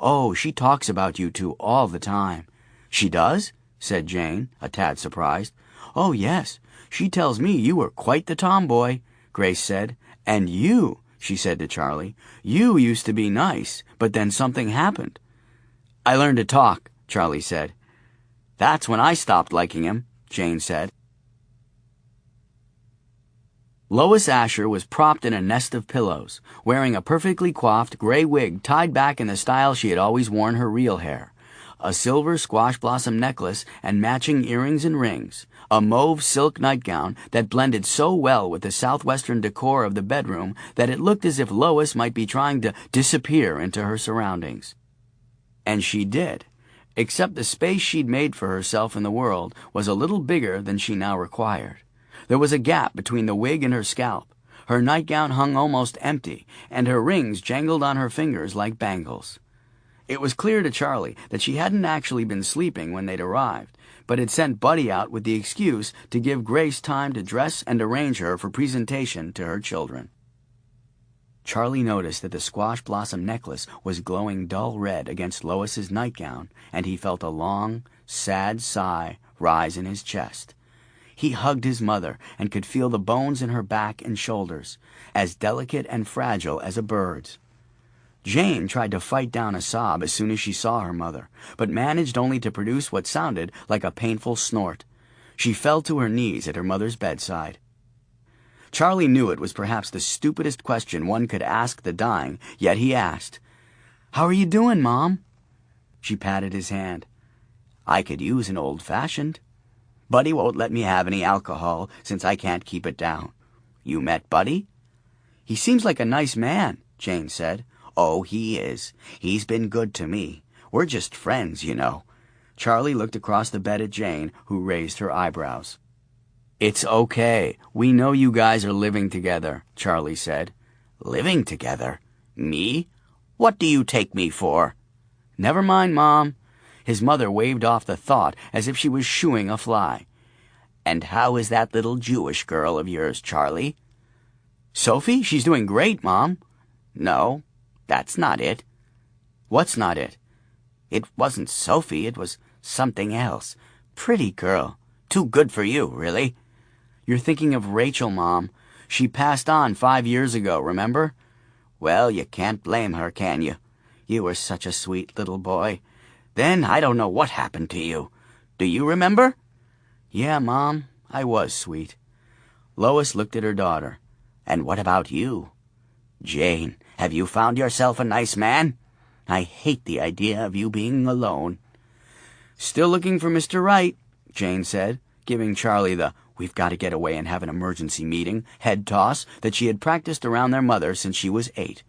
Oh, she talks about you two all the time." "She does?" said Jane, a tad surprised. "Oh, yes. She tells me you were quite the tomboy," Grace said. "And you," she said to Charlie, "you used to be nice, but then something happened." "I learned to talk," Charlie said. "That's when I stopped liking him," Jane said. Lois Asher was propped in a nest of pillows, wearing a perfectly coiffed gray wig tied back in the style she had always worn her real hair, a silver squash blossom necklace and matching earrings and rings, a mauve silk nightgown that blended so well with the southwestern decor of the bedroom that it looked as if Lois might be trying to disappear into her surroundings. And she did. Except the space she'd made for herself in the world was a little bigger than she now required. There was a gap between the wig and her scalp. Her nightgown hung almost empty, and her rings jangled on her fingers like bangles. It was clear to Charlie that she hadn't actually been sleeping when they'd arrived, but had sent Buddy out with the excuse to give Grace time to dress and arrange her for presentation to her children. Charlie noticed that the squash blossom necklace was glowing dull red against Lois's nightgown, and he felt a long, sad sigh rise in his chest. He hugged his mother and could feel the bones in her back and shoulders, as delicate and fragile as a bird's. Jane tried to fight down a sob as soon as she saw her mother, but managed only to produce what sounded like a painful snort. She fell to her knees at her mother's bedside. Charlie knew it was perhaps the stupidest question one could ask the dying, yet he asked, "How are you doing, Mom?" She patted his hand. "I could use an old-fashioned. Buddy won't let me have any alcohol since I can't keep it down. You met Buddy?" "He seems like a nice man," Jane said. "Oh, he is. He's been good to me. We're just friends, you know." Charlie looked across the bed at Jane, who raised her eyebrows. "It's okay. We know you guys are living together," Charlie said. "Living together? Me? What do you take me for?" "Never mind, Mom." His mother waved off the thought as if she was shooing a fly. "And how is that little Jewish girl of yours, Charlie?" "Sophie? She's doing great, Mom." "No, that's not it." "What's not it?" "It wasn't Sophie. It was something else. Pretty girl. Too good for you, really." You're thinking of Rachel, Mom. She passed on 5 years ago, remember? Well, you can't blame her, can you? You were such a sweet little boy. Then I don't know what happened to you. Do you remember? Yeah, Mom, I was sweet. Lois looked at her daughter. And what about you? Jane, have you found yourself a nice man? I hate the idea of you being alone. Still looking for Mr. Right, Jane said, giving Charlie the "we've got to get away and have an emergency meeting" head toss that she had practiced around their mother since she was 8.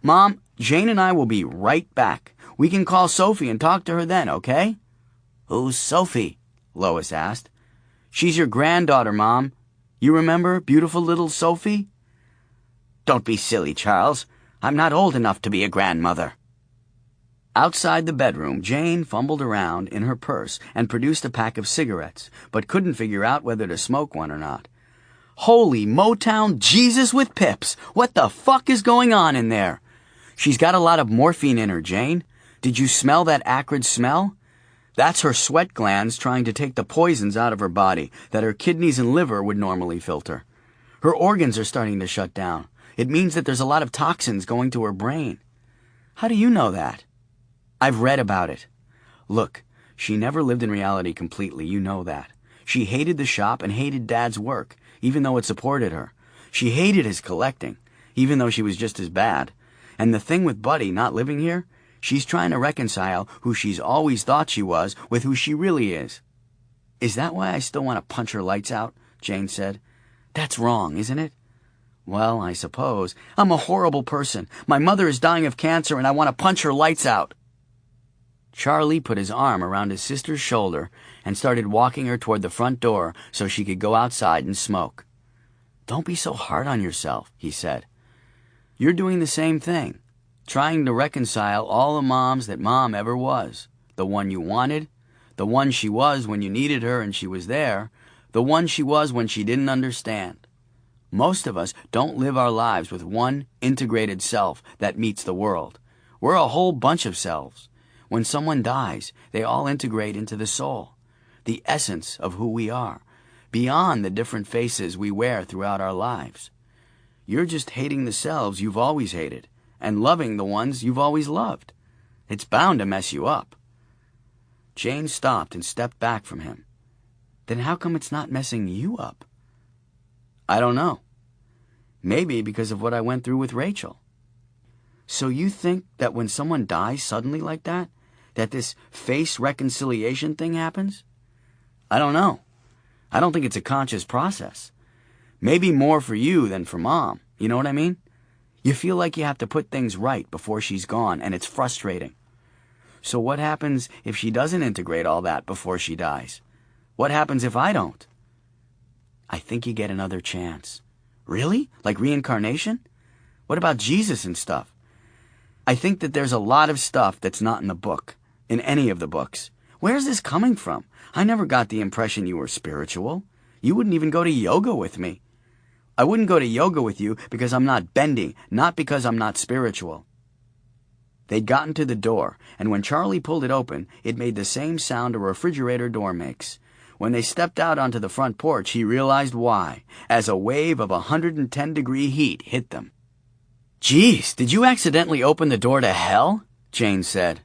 Mom, Jane and I will be right back. We can call Sophie and talk to her then, okay? Who's Sophie? Lois asked. She's your granddaughter, Mom. You remember beautiful little Sophie? Don't be silly, Charles. I'm not old enough to be a grandmother. Outside the bedroom, Jane fumbled around in her purse and produced a pack of cigarettes, but couldn't figure out whether to smoke one or not. Holy Motown Jesus with pips! What the fuck is going on in there? She's got a lot of morphine in her, Jane. Did you smell that acrid smell? That's her sweat glands trying to take the poisons out of her body that her kidneys and liver would normally filter. Her organs are starting to shut down. It means that there's a lot of toxins going to her brain. How do you know that? I've read about it. Look, she never lived in reality completely, you know that. She hated the shop and hated Dad's work, even though it supported her. She hated his collecting, even though she was just as bad. And the thing with Buddy not living here, she's trying to reconcile who she's always thought she was with who she really is. Is that why I still want to punch her lights out? Jane said. That's wrong, isn't it? Well, I suppose. I'm a horrible person. My mother is dying of cancer and I want to punch her lights out. Charlie put his arm around his sister's shoulder and started walking her toward the front door so she could go outside and smoke. Don't be so hard on yourself, he said. You're doing the same thing, trying to reconcile all the moms that Mom ever was. The one you wanted, the one she was when you needed her and she was there, the one she was when she didn't understand. Most of us don't live our lives with one integrated self that meets the world. We're a whole bunch of selves. When someone dies, they all integrate into the soul, the essence of who we are, beyond the different faces we wear throughout our lives. You're just hating the selves you've always hated and loving the ones you've always loved. It's bound to mess you up. Jane stopped and stepped back from him. Then how come it's not messing you up? I don't know. Maybe because of what I went through with Rachel. So you think that when someone dies suddenly like that this face reconciliation thing happens? I don't know. I don't think it's a conscious process. Maybe more for you than for Mom. You know what I mean? You feel like you have to put things right before she's gone, and it's frustrating. So what happens if she doesn't integrate all that before she dies? What happens if I don't? I think you get another chance. Really? Like reincarnation? What about Jesus and stuff? I think that there's a lot of stuff that's not in the book, in any of the books. Where's this coming from? I never got the impression you were spiritual. You wouldn't even go to yoga with me. I wouldn't go to yoga with you because I'm not bending, not because I'm not spiritual. They'd gotten to the door, and when Charlie pulled it open, it made the same sound a refrigerator door makes. When they stepped out onto the front porch, he realized why, as a wave of 110-degree heat hit them. Geez, did you accidentally open the door to hell? Jane said.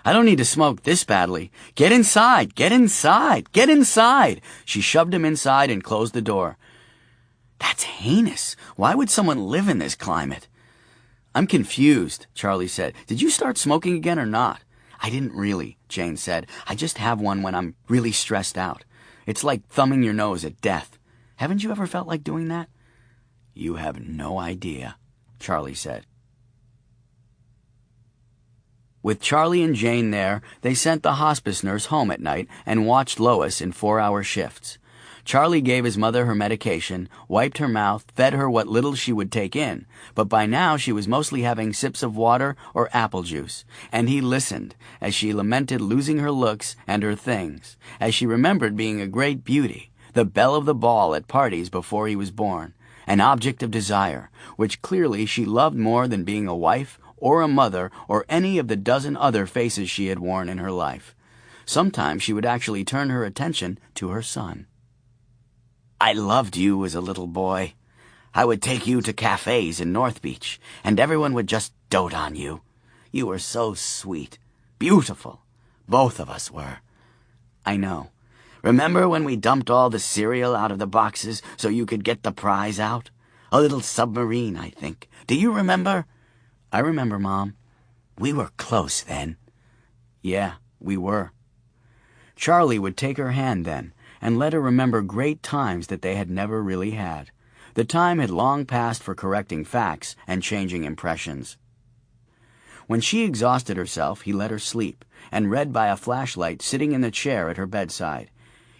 I don't need to smoke this badly. Get inside, get inside, get inside. She shoved him inside and closed the door. That's heinous. Why would someone live in this climate? I'm confused, Charlie said. Did you start smoking again or not? I didn't really, Jane said. I just have one when I'm really stressed out. It's like thumbing your nose at death. Haven't you ever felt like doing that? You have no idea, Charlie said. With Charlie and Jane there, they sent the hospice nurse home at night and watched Lois in 4-hour shifts. Charlie gave his mother her medication, wiped her mouth, fed her what little she would take in, but by now she was mostly having sips of water or apple juice, and he listened as she lamented losing her looks and her things, as she remembered being a great beauty, the belle of the ball at parties before he was born, an object of desire, which clearly she loved more than being a wife or a mother or any of the dozen other faces she had worn in her life. Sometimes she would actually turn her attention to her son. I loved you as a little boy. I would take you to cafes in North Beach, and everyone would just dote on you. You were so sweet. Beautiful. Both of us were. I know. Remember when we dumped all the cereal out of the boxes so you could get the prize out? A little submarine, I think. Do you remember? I remember, Mom. We were close then. Yeah, we were. Charlie would take her hand then, and let her remember great times that they had never really had. The time had long passed for correcting facts and changing impressions. When she exhausted herself, he let her sleep, and read by a flashlight sitting in the chair at her bedside.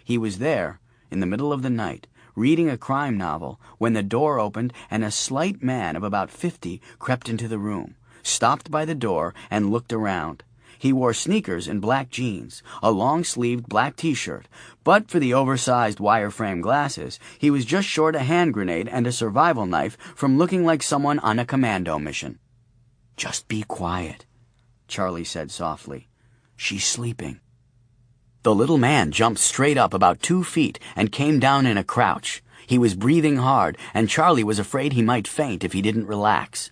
He was there, in the middle of the night, reading a crime novel, when the door opened and a slight man of about 50 crept into the room, stopped by the door, and looked around. He wore sneakers and black jeans, a long-sleeved black T-shirt, but for the oversized wireframe glasses, he was just short a hand grenade and a survival knife from looking like someone on a commando mission. Just be quiet, Charlie said softly. She's sleeping. The little man jumped straight up about 2 feet and came down in a crouch. He was breathing hard, and Charlie was afraid he might faint if he didn't relax.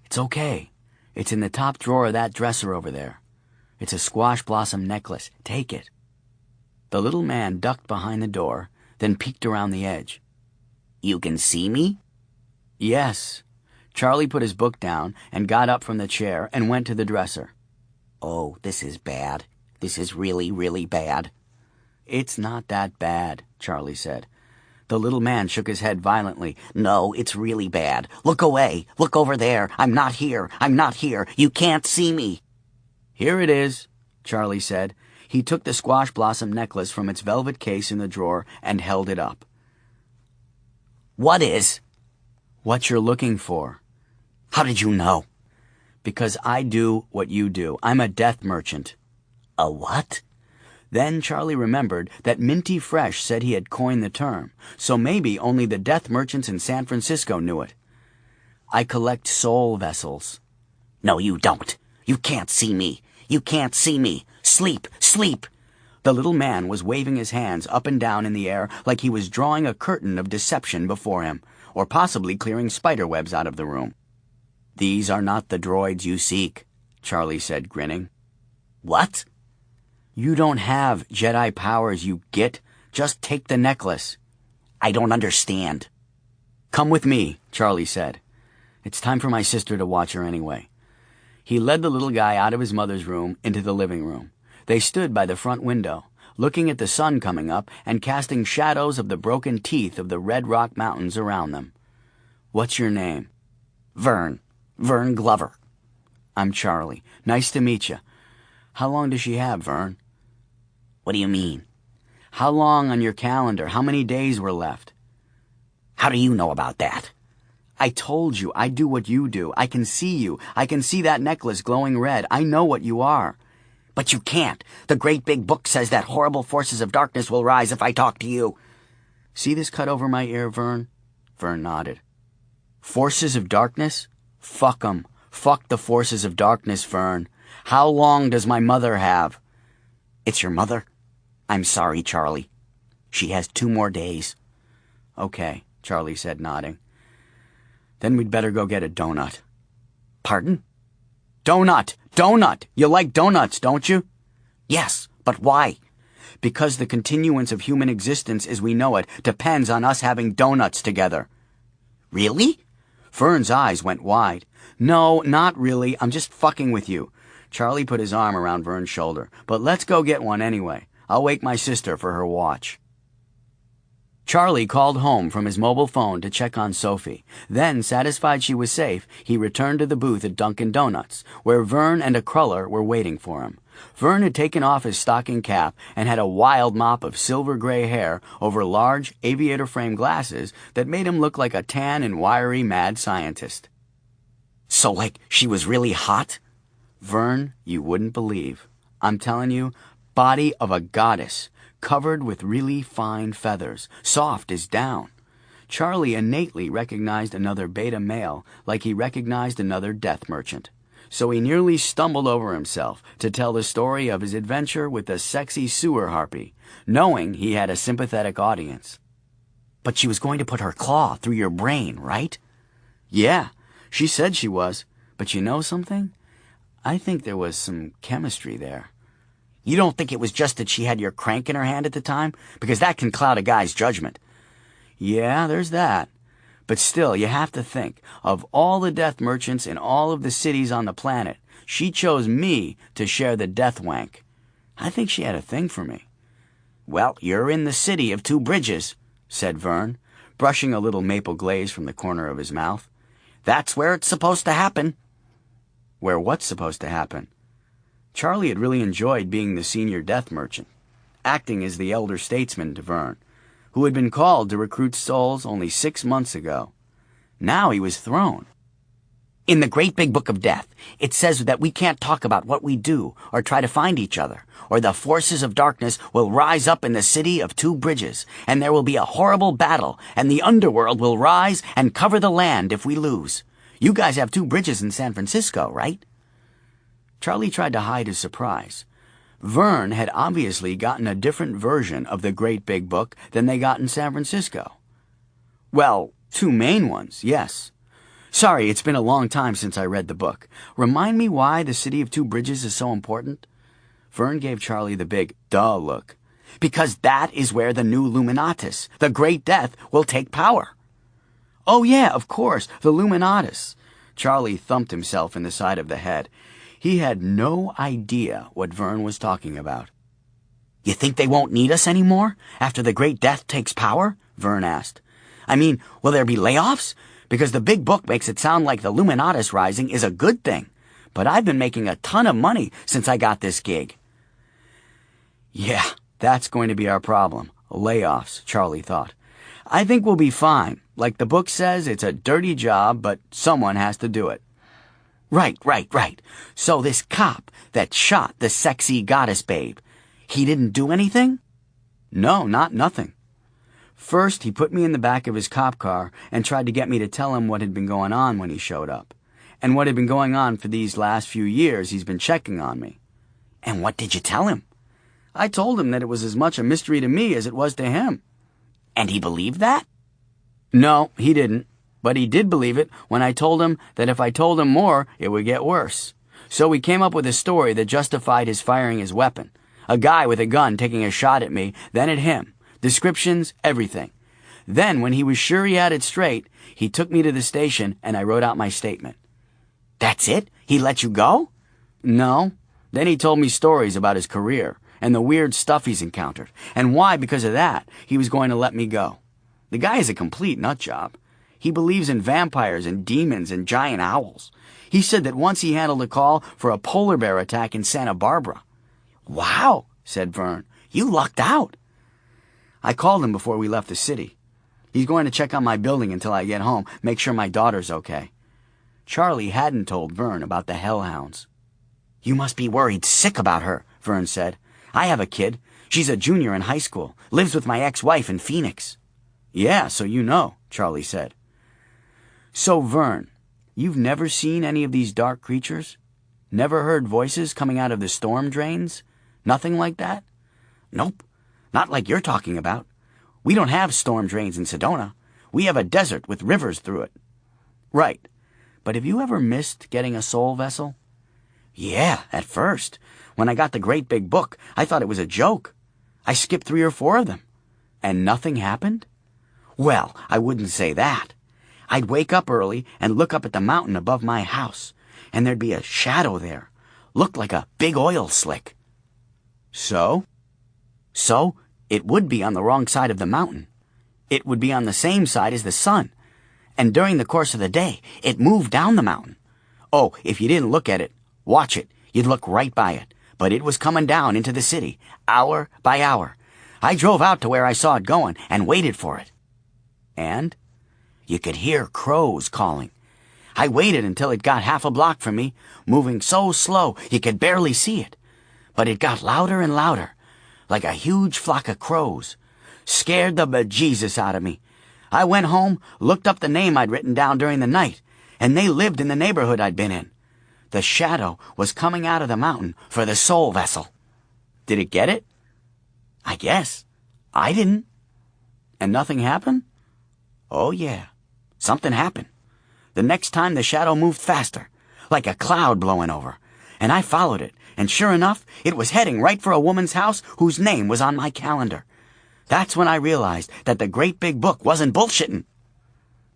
It's okay. It's in the top drawer of that dresser over there. It's a squash blossom necklace. Take it. The little man ducked behind the door, then peeked around the edge. You can see me? Yes. Charlie put his book down and got up from the chair and went to the dresser. Oh, this is bad. This is really, really bad. It's not that bad, Charlie said. The little man shook his head violently. No, it's really bad. Look away. Look over there. I'm not here. I'm not here. You can't see me. Here it is, Charlie said. He took the squash blossom necklace from its velvet case in the drawer and held it up. What is? What you're looking for. How did you know? Because I do what you do. I'm a death merchant. A what? Then Charlie remembered that Minty Fresh said he had coined the term, so maybe only the death merchants in San Francisco knew it. I collect soul vessels. No, you don't. You can't see me. You can't see me. Sleep, sleep. The little man was waving his hands up and down in the air like he was drawing a curtain of deception before him, or possibly clearing spider webs out of the room. These are not the droids you seek, Charlie said, grinning. What? You don't have Jedi powers, you git. Just take the necklace. I don't understand. Come with me, Charlie said. It's time for my sister to watch her anyway. He led the little guy out of his mother's room into the living room. They stood by the front window, looking at the sun coming up and casting shadows of the broken teeth of the Red Rock Mountains around them. What's your name? Vern. Vern Glover. I'm Charlie. Nice to meet you. How long does she have, Vern? What do you mean? How long on your calendar? How many days were left? How do you know about that? I told you, I do what you do. I can see you. I can see that necklace glowing red. I know what you are. But you can't. The great big book says that horrible forces of darkness will rise if I talk to you. See this cut over my ear, Vern? Vern nodded. Forces of darkness? Fuck 'em. Fuck the forces of darkness, Vern. How long does my mother have? It's your mother? I'm sorry, Charlie. She has 2 more days. Okay, Charlie said, nodding. Then we'd better go get a donut. Pardon? Donut! Donut! You like donuts, don't you? Yes, but why? Because the continuance of human existence as we know it depends on us having donuts together. Really? Vern's eyes went wide. No, not really. I'm just fucking with you. Charlie put his arm around Vern's shoulder. But let's go get one anyway. I'll wake my sister for her watch. Charlie called home from his mobile phone to check on Sophie. Then, satisfied she was safe, he returned to the booth at Dunkin' Donuts, where Vern and a cruller were waiting for him. Vern had taken off his stocking cap and had a wild mop of silver-gray hair over large aviator-frame glasses that made him look like a tan and wiry mad scientist. So, like, she was really hot? Vern, you wouldn't believe. I'm telling you, body of a goddess, covered with really fine feathers, soft as down. Charlie innately recognized another beta male like he recognized another death merchant. So he nearly stumbled over himself to tell the story of his adventure with the sexy sewer harpy, knowing he had a sympathetic audience. But she was going to put her claw through your brain, right? Yeah, she said she was. But you know something? I think there was some chemistry there. You don't think it was just that she had your crank in her hand at the time? Because that can cloud a guy's judgment. Yeah, there's that. But still, you have to think, of all the death merchants in all of the cities on the planet, she chose me to share the death wank. I think she had a thing for me. Well, you're in the city of two bridges, said Vern, brushing a little maple glaze from the corner of his mouth. That's where it's supposed to happen. Where what's supposed to happen? Charlie had really enjoyed being the senior death merchant, acting as the elder statesman to Vern, who had been called to recruit souls only 6 months ago. Now he was thrown. In the Great Big Book of Death, it says that we can't talk about what we do or try to find each other, or the forces of darkness will rise up in the city of two bridges, and there will be a horrible battle, and the underworld will rise and cover the land if we lose. You guys have two bridges in San Francisco, right? Charlie tried to hide his surprise. Vern had obviously gotten a different version of the Great Big Book than they got in San Francisco. Well, two main ones, yes. Sorry, it's been a long time since I read the book. Remind me why the City of Two Bridges is so important? Vern gave Charlie the big duh look. Because that is where the new Luminatus, the Great Death, will take power. Oh yeah, of course, the Luminatus. Charlie thumped himself in the side of the head. He had no idea what Vern was talking about. You think they won't need us anymore after the Great Death takes power? Vern asked. I mean, will there be layoffs? Because the big book makes it sound like the Luminatus rising is a good thing. But I've been making a ton of money since I got this gig. Yeah, that's going to be our problem. Layoffs, Charlie thought. I think we'll be fine. Like the book says, it's a dirty job, but someone has to do it. Right. So this cop that shot the sexy goddess babe, he didn't do anything? No, nothing. First, he put me in the back of his cop car and tried to get me to tell him what had been going on when he showed up, and what had been going on for these last few years he's been checking on me. And what did you tell him? I told him that it was as much a mystery to me as it was to him. And he believed that? No, he didn't. But he did believe it when I told him that if I told him more, it would get worse. So we came up with a story that justified his firing his weapon. A guy with a gun taking a shot at me, then at him. Descriptions, everything. Then, when he was sure he had it straight, he took me to the station and I wrote out my statement. That's it? He let you go? No. Then he told me stories about his career and the weird stuff he's encountered, and why, because of that, he was going to let me go. The guy is a complete nutjob. He believes in vampires and demons and giant owls. He said that once he handled a call for a polar bear attack in Santa Barbara. Wow, said Vern. You lucked out. I called him before we left the city. He's going to check on my building until I get home, make sure my daughter's okay. Charlie hadn't told Vern about the hellhounds. You must be worried sick about her, Vern said. I have a kid. She's a junior in high school, lives with my ex-wife in Phoenix. Yeah, so you know, Charlie said. So, Vern, you've never seen any of these dark creatures? Never heard voices coming out of the storm drains? Nothing like that? Nope, not like you're talking about. We don't have storm drains in Sedona. We have a desert with rivers through it. Right, but have you ever missed getting a soul vessel? Yeah, at first. When I got the Great Big Book, I thought it was a joke. I skipped 3 or 4 of them. And nothing happened? Well, I wouldn't say that. I'd wake up early and look up at the mountain above my house, and there'd be a shadow there. Looked like a big oil slick. So? So, it would be on the wrong side of the mountain. It would be on the same side as the sun. And during the course of the day, it moved down the mountain. Oh, if you didn't look at it, watch it. You'd look right by it. But it was coming down into the city, hour by hour. I drove out to where I saw it going and waited for it. And? You could hear crows calling. I waited until it got half a block from me, moving so slow you could barely see it. But it got louder and louder, like a huge flock of crows. Scared the bejesus out of me. I went home, looked up the name I'd written down during the night, and they lived in the neighborhood I'd been in. The shadow was coming out of the mountain for the soul vessel. Did it get it? I guess. I didn't. And nothing happened? Oh, yeah. Something happened. The next time the shadow moved faster, like a cloud blowing over, and I followed it, and sure enough, it was heading right for a woman's house whose name was on my calendar. That's when I realized that the great big book wasn't bullshitting.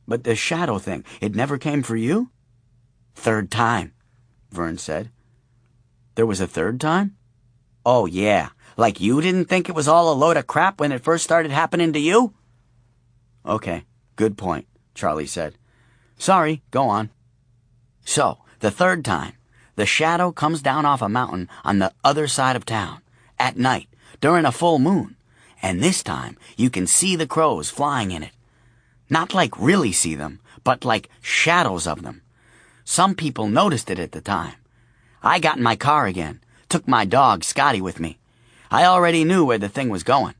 But the shadow thing, it never came for you? Third time, Vern said. There was a third time? Oh, yeah. Like you didn't think it was all a load of crap when it first started happening to you? Okay, good point, Charlie said. Sorry, go on. So, the third time, the shadow comes down off a mountain on the other side of town, at night, during a full moon. And this time, you can see the crows flying in it. Not like really see them, but like shadows of them. Some people noticed it at the time. I got in my car again, took my dog, Scotty, with me. I already knew where the thing was going.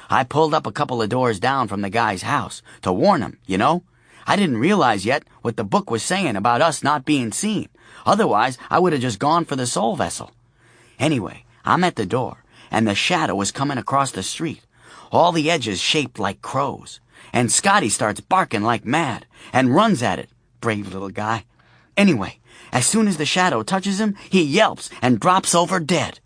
I pulled up a couple of doors down from the guy's house to warn him, you know? I didn't realize yet what the book was saying about us not being seen. Otherwise, I would have just gone for the soul vessel. Anyway, I'm at the door, and the shadow was coming across the street, all the edges shaped like crows. And Scotty starts barking like mad and runs at it. Brave little guy. Anyway, as soon as the shadow touches him, he yelps and drops over dead.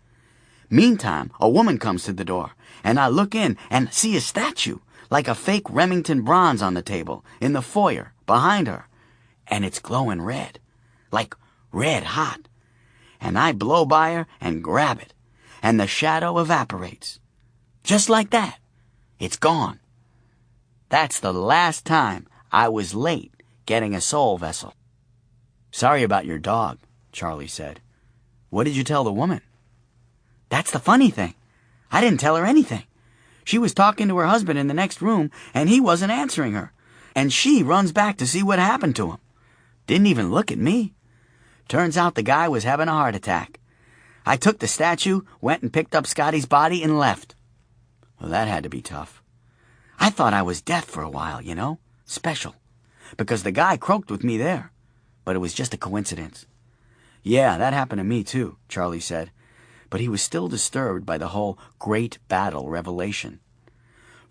Meantime, a woman comes to the door, and I look in and see a statue, like a fake Remington bronze on the table, in the foyer, behind her. And it's glowing red, like red hot. And I blow by her and grab it, and the shadow evaporates. Just like that. It's gone. That's the last time I was late getting a soul vessel. Sorry about your dog, Charlie said. What did you tell the woman? That's the funny thing. I didn't tell her anything. She was talking to her husband in the next room, and he wasn't answering her. And she runs back to see what happened to him. Didn't even look at me. Turns out the guy was having a heart attack. I took the statue, went and picked up Scotty's body, and left. Well, that had to be tough. I thought I was death for a while, you know? Special. Because the guy croaked with me there. But it was just a coincidence. Yeah, that happened to me too, Charlie said. But he was still disturbed by the whole great battle revelation.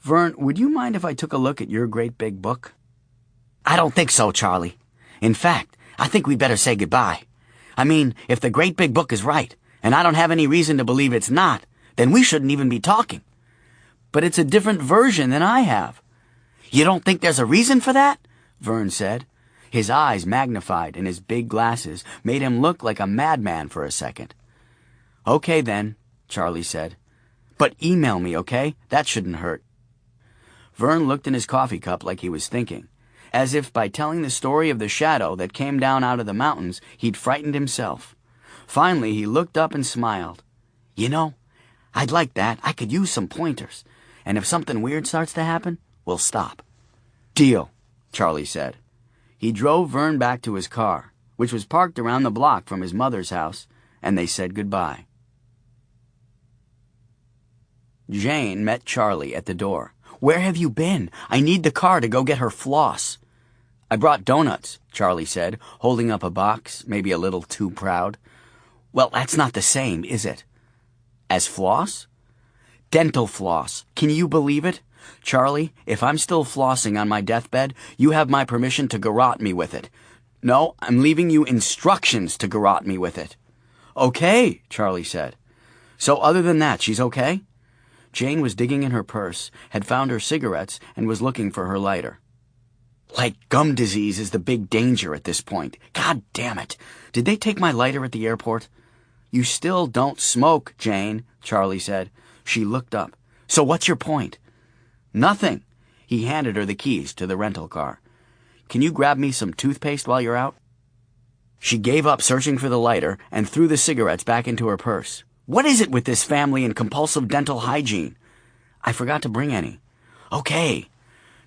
Vern, would you mind if I took a look at your great big book? I don't think so, Charlie. In fact, I think we'd better say goodbye. I mean, if the great big book is right, and I don't have any reason to believe it's not, then we shouldn't even be talking. But it's a different version than I have. You don't think there's a reason for that? Vern said. His eyes magnified and his big glasses made him look like a madman for a second. Okay then, Charlie said. But email me, okay? That shouldn't hurt. Vern looked in his coffee cup like he was thinking, as if by telling the story of the shadow that came down out of the mountains, he'd frightened himself. Finally, he looked up and smiled. You know, I'd like that. I could use some pointers. And if something weird starts to happen, we'll stop. Deal, Charlie said. He drove Vern back to his car, which was parked around the block from his mother's house, and they said goodbye. Jane met Charlie at the door. Where have you been? I need the car to go get her floss. I brought donuts, Charlie said, holding up a box, maybe a little too proud. Well, that's not the same, is it? As floss? Dental floss. Can you believe it? Charlie, if I'm still flossing on my deathbed, you have my permission to garrote me with it. No, I'm leaving you instructions to garrote me with it. Okay, Charlie said. So other than that, she's okay? Jane was digging in her purse, had found her cigarettes, and was looking for her lighter. Like gum disease is the big danger at this point. God damn it. Did they take my lighter at the airport? You still don't smoke, Jane, Charlie said. She looked up. So what's your point? Nothing. He handed her the keys to the rental car. Can you grab me some toothpaste while you're out? She gave up searching for the lighter and threw the cigarettes back into her purse. What is it with this family and compulsive dental hygiene? I forgot to bring any. Okay.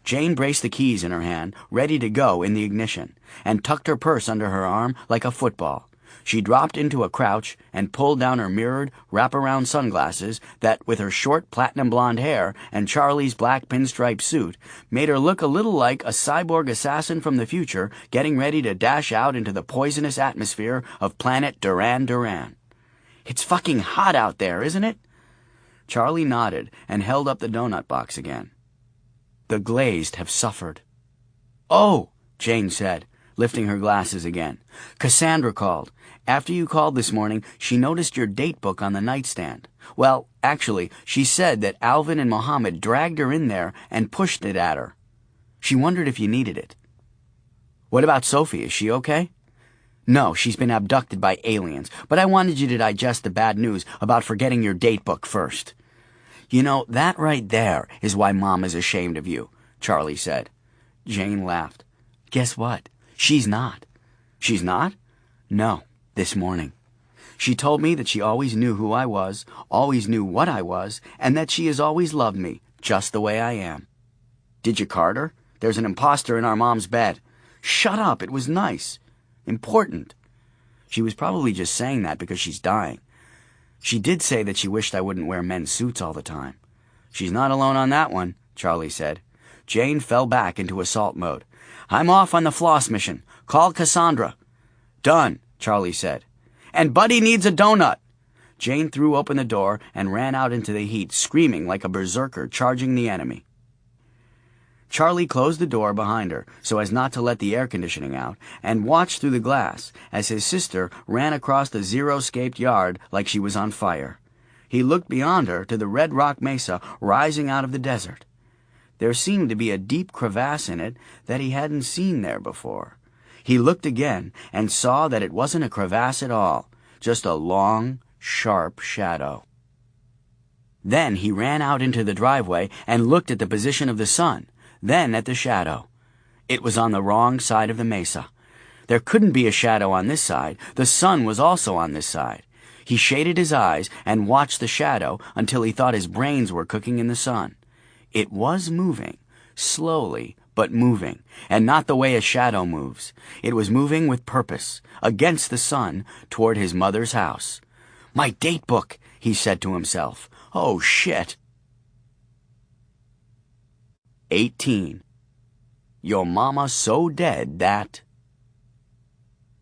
Jane braced the keys in her hand, ready to go in the ignition, and tucked her purse under her arm like a football. She dropped into a crouch and pulled down her mirrored, wraparound sunglasses that, with her short platinum blonde hair and Charlie's black pinstripe suit, made her look a little like a cyborg assassin from the future getting ready to dash out into the poisonous atmosphere of planet Duran Duran. It's fucking hot out there, isn't it? Charlie nodded and held up the donut box again. The glazed have suffered. "Oh," Jane said, lifting her glasses again. "Cassandra called. After you called this morning, she noticed your date book on the nightstand. Well, actually, she said that Alvin and Mohammed dragged her in there and pushed it at her. She wondered if you needed it." "What about Sophie? Is she okay?" "No, she's been abducted by aliens, but I wanted you to digest the bad news about forgetting your date book first." "You know, that right there is why Mom is ashamed of you," Charlie said. Jane laughed. "Guess what? She's not." "She's not?" "No, this morning. She told me that she always knew who I was, always knew what I was, and that she has always loved me, just the way I am." "Did you card her? There's an imposter in our Mom's bed." "Shut up, it was nice. Important." "She was probably just saying that because she's dying. She did say that she wished I wouldn't wear men's suits all the time." "She's not alone on that one," Charlie said. Jane fell back into assault mode. "I'm off on the floss mission. Call Cassandra." "Done," Charlie said. "And Buddy needs a donut." Jane threw open the door and ran out into the heat, screaming like a berserker charging the enemy. Charlie closed the door behind her so as not to let the air conditioning out and watched through the glass as his sister ran across the zero-scaped yard like she was on fire. He looked beyond her to the red rock mesa rising out of the desert. There seemed to be a deep crevasse in it that he hadn't seen there before. He looked again and saw that it wasn't a crevasse at all, just a long, sharp shadow. Then he ran out into the driveway and looked at the position of the sun, then at the shadow. It was on the wrong side of the mesa. There couldn't be a shadow on this side. The sun was also on this side. He shaded his eyes and watched the shadow until he thought his brains were cooking in the sun. It was moving, slowly but moving, and not the way a shadow moves. It was moving with purpose, against the sun, toward his mother's house. "My date book," he said to himself. "Oh, shit." 18. Your Mama So Dead That...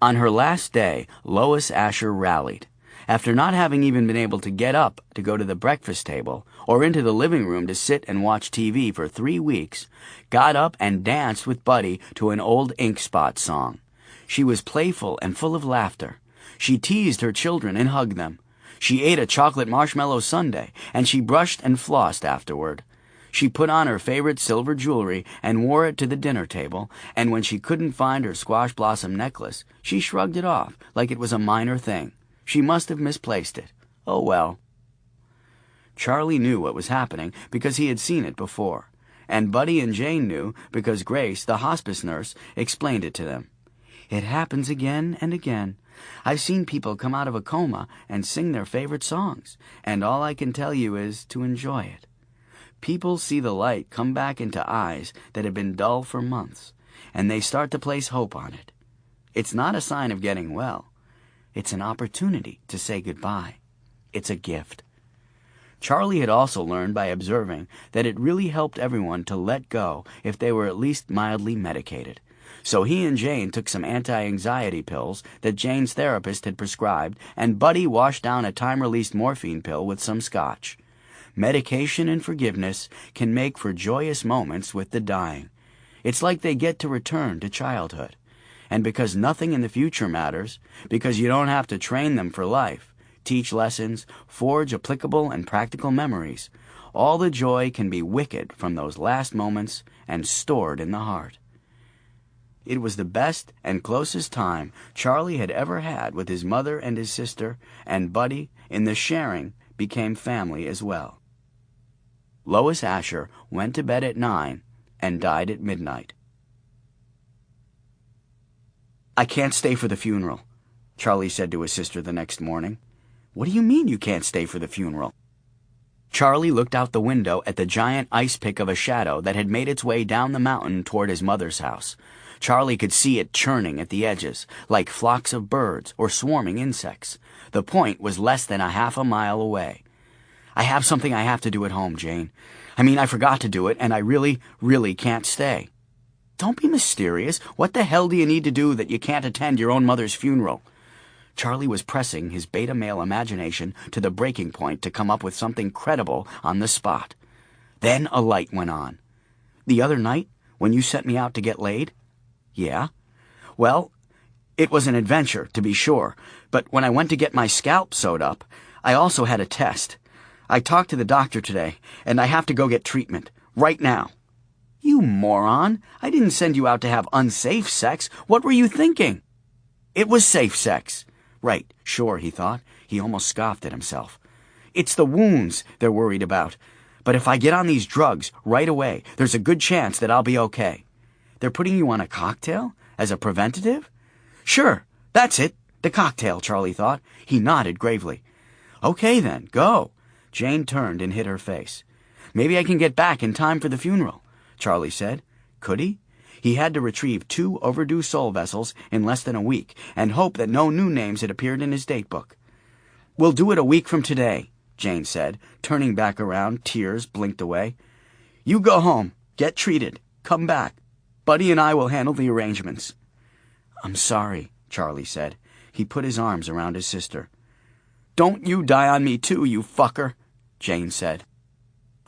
On her last day, Lois Asher rallied. After not having even been able to get up to go to the breakfast table or into the living room to sit and watch TV for 3 weeks, got up and danced with Buddy to an old Ink Spot song. She was playful and full of laughter. She teased her children and hugged them. She ate a chocolate marshmallow sundae, and she brushed and flossed afterward. She put on her favorite silver jewelry and wore it to the dinner table, and when she couldn't find her squash blossom necklace, she shrugged it off like it was a minor thing. She must have misplaced it. Oh well. Charlie knew what was happening because he had seen it before, and Buddy and Jane knew because Grace, the hospice nurse, explained it to them. "It happens again and again. I've seen people come out of a coma and sing their favorite songs, and all I can tell you is to enjoy it. People see the light come back into eyes that have been dull for months, and they start to place hope on it. It's not a sign of getting well. It's an opportunity to say goodbye. It's a gift." Charlie had also learned by observing that it really helped everyone to let go if they were at least mildly medicated. So he and Jane took some anti-anxiety pills that Jane's therapist had prescribed, and Buddy washed down a time-released morphine pill with some scotch. Medication and forgiveness can make for joyous moments with the dying. It's like they get to return to childhood. And because nothing in the future matters, because you don't have to train them for life, teach lessons, forge applicable and practical memories, all the joy can be wicked from those last moments and stored in the heart. It was the best and closest time Charlie had ever had with his mother and his sister, and Buddy, in the sharing, became family as well. Lois Asher went to bed at 9 and died at midnight. "I can't stay for the funeral," Charlie said to his sister the next morning. "What do you mean you can't stay for the funeral?" Charlie looked out the window at the giant ice pick of a shadow that had made its way down the mountain toward his mother's house. Charlie could see it churning at the edges, like flocks of birds or swarming insects. The point was less than a half a mile away. "I have something I have to do at home, Jane. I forgot to do it, and I really, really can't stay." "Don't be mysterious. What the hell do you need to do that you can't attend your own mother's funeral?" Charlie was pressing his beta male imagination to the breaking point to come up with something credible on the spot. Then a light went on. "The other night, When you sent me out to get laid? Yeah. Well, it was an adventure, to be sure, but when I went to get my scalp sewed up, I also had a test. I talked to the doctor today, and I have to go get treatment. Right now. You moron! I didn't send you out to have unsafe sex. What were you thinking? It was safe sex. Right, sure, he thought. He almost scoffed at himself. It's the wounds they're worried about. But if I get on these drugs right away, there's a good chance that I'll be okay. They're putting you on a cocktail? As a preventative? Sure, that's it. The cocktail, Charlie thought. He nodded gravely. Okay then, go. Jane turned and hid her face. Maybe I can get back in time for the funeral, Charlie said. Could he? He had to retrieve 2 overdue soul vessels in less than a week and hope that no new names had appeared in his date book. We'll do it a week from today, Jane said, turning back around. Tears blinked away. You go home, get treated, come back. Buddy and I will handle the arrangements. I'm sorry, Charlie said. He put his arms around his sister. Don't you die on me too, you fucker, Jane said.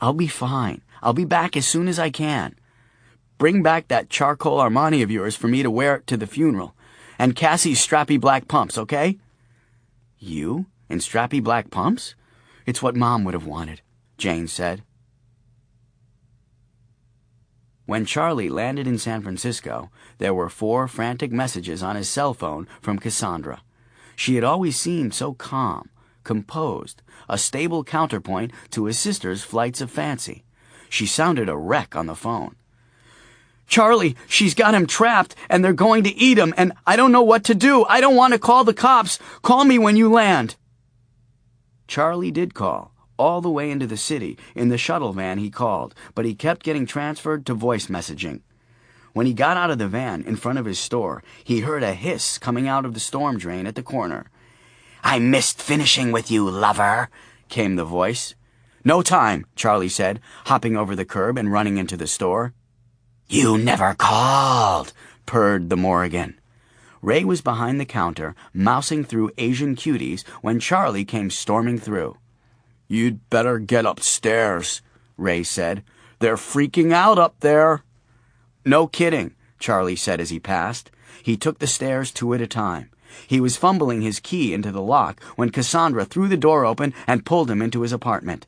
I'll be fine. I'll be back as soon as I can. Bring back that charcoal Armani of yours for me to wear to the funeral. And Cassie's strappy black pumps, okay? You? In strappy black pumps? It's what Mom would have wanted, Jane said. When Charlie landed in San Francisco, there were 4 frantic messages on his cell phone from Cassandra. She had always seemed so calm, composed, a stable counterpoint to his sister's flights of fancy. She sounded a wreck on the phone. Charlie, she's got him trapped, and they're going to eat him, and I don't know what to do. I don't want to call the cops. Call me when you land. Charlie did call, all the way into the city, in the shuttle van he called, but he kept getting transferred to voice messaging. When he got out of the van in front of his store, he heard a hiss coming out of the storm drain at the corner. I missed finishing with you, lover, came the voice. No time, Charlie said, hopping over the curb and running into the store. You never called, purred the Morrigan. Ray was behind the counter, mousing through Asian cuties when Charlie came storming through. You'd better get upstairs, Ray said. They're freaking out up there. No kidding, Charlie said as he passed. He took the stairs 2 at a time. He was fumbling his key into the lock when Cassandra threw the door open and pulled him into his apartment.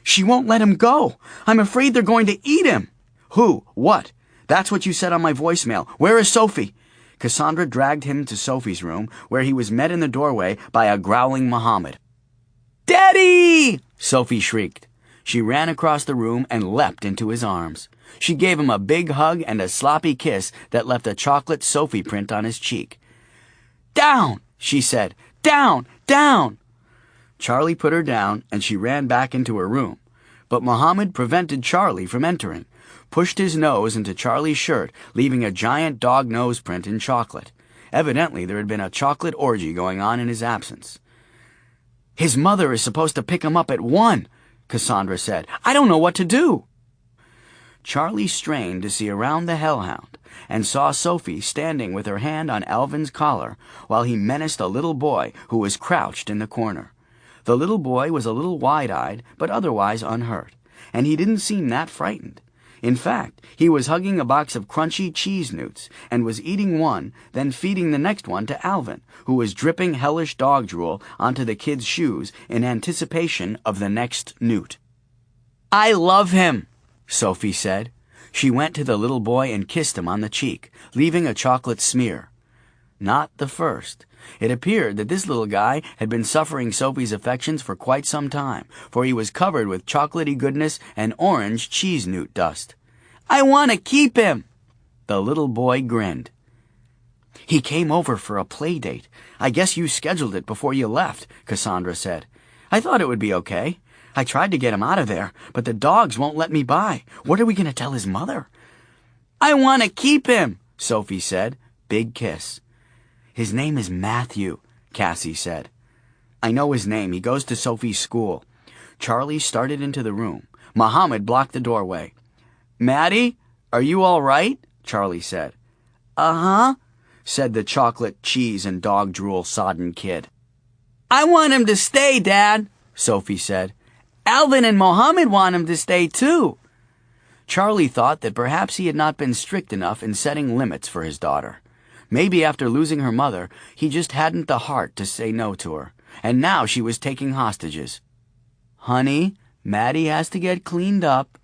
She won't let him go. I'm afraid they're going to eat him. Who? What? That's what you said on my voicemail. Where is Sophie? Cassandra dragged him to Sophie's room, where he was met in the doorway by a growling Mohammed. Daddy! Sophie shrieked. She ran across the room and leapt into his arms. She gave him a big hug and a sloppy kiss that left a chocolate Sophie print on his cheek. Down, she said. Down, down. Charlie put her down, and she ran back into her room. But Mohammed prevented Charlie from entering, pushed his nose into Charlie's shirt, leaving a giant dog nose print in chocolate. Evidently, there had been a chocolate orgy going on in his absence. His mother is supposed to pick him up at 1, Cassandra said. I don't know what to do. Charlie strained to see around the hellhound and saw Sophie standing with her hand on Alvin's collar while he menaced a little boy who was crouched in the corner. The little boy was a little wide-eyed, but otherwise unhurt, and he didn't seem that frightened. In fact, he was hugging a box of crunchy cheese newts and was eating one, then feeding the next one to Alvin, who was dripping hellish dog drool onto the kid's shoes in anticipation of the next newt. I love him, Sophie said. She went to the little boy and kissed him on the cheek, leaving a chocolate smear. Not the first. It appeared that this little guy had been suffering Sophie's affections for quite some time, for he was covered with chocolatey goodness and orange cheese newt dust. I want to keep him. The little boy grinned. He came over for a play date. I guess you scheduled it before you left, Cassandra said. I thought it would be okay. I tried to get him out of there, but the dogs won't let me by. What are we going to tell his mother? I want to keep him, Sophie said. Big kiss. His name is Matthew, Cassie said. I know his name. He goes to Sophie's school. Charlie started into the room. Mohammed blocked the doorway. Maddie, are you all right? Charlie said. Uh-huh, said the chocolate, cheese, and dog drool sodden kid. I want him to stay, Dad, Sophie said. Alvin and Mohammed want him to stay, too. Charlie thought that perhaps he had not been strict enough in setting limits for his daughter. Maybe after losing her mother, he just hadn't the heart to say no to her, and now she was taking hostages. "Honey, Maddie has to get cleaned up.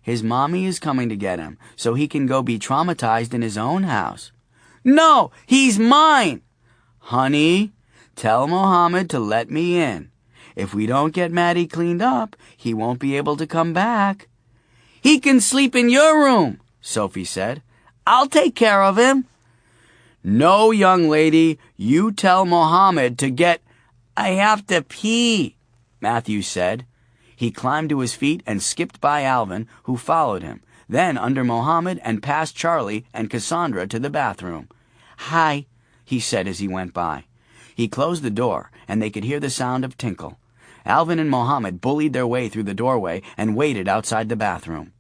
His mommy is coming to get him, so he can go be traumatized in his own house." "No, he's mine!" "Honey, tell Mohammed to let me in. If we don't get Maddie cleaned up, he won't be able to come back." "He can sleep in your room," Sophie said. "I'll take care of him." "No, young lady, you tell Mohammed to get—" "I have to pee," Matthew said. He climbed to his feet and skipped by Alvin, who followed him, then under Mohammed and past Charlie and Cassandra to the bathroom. "Hi," he said as he went by. He closed the door, and they could hear the sound of tinkle. Alvin and Mohammed bullied their way through the doorway and waited outside the bathroom.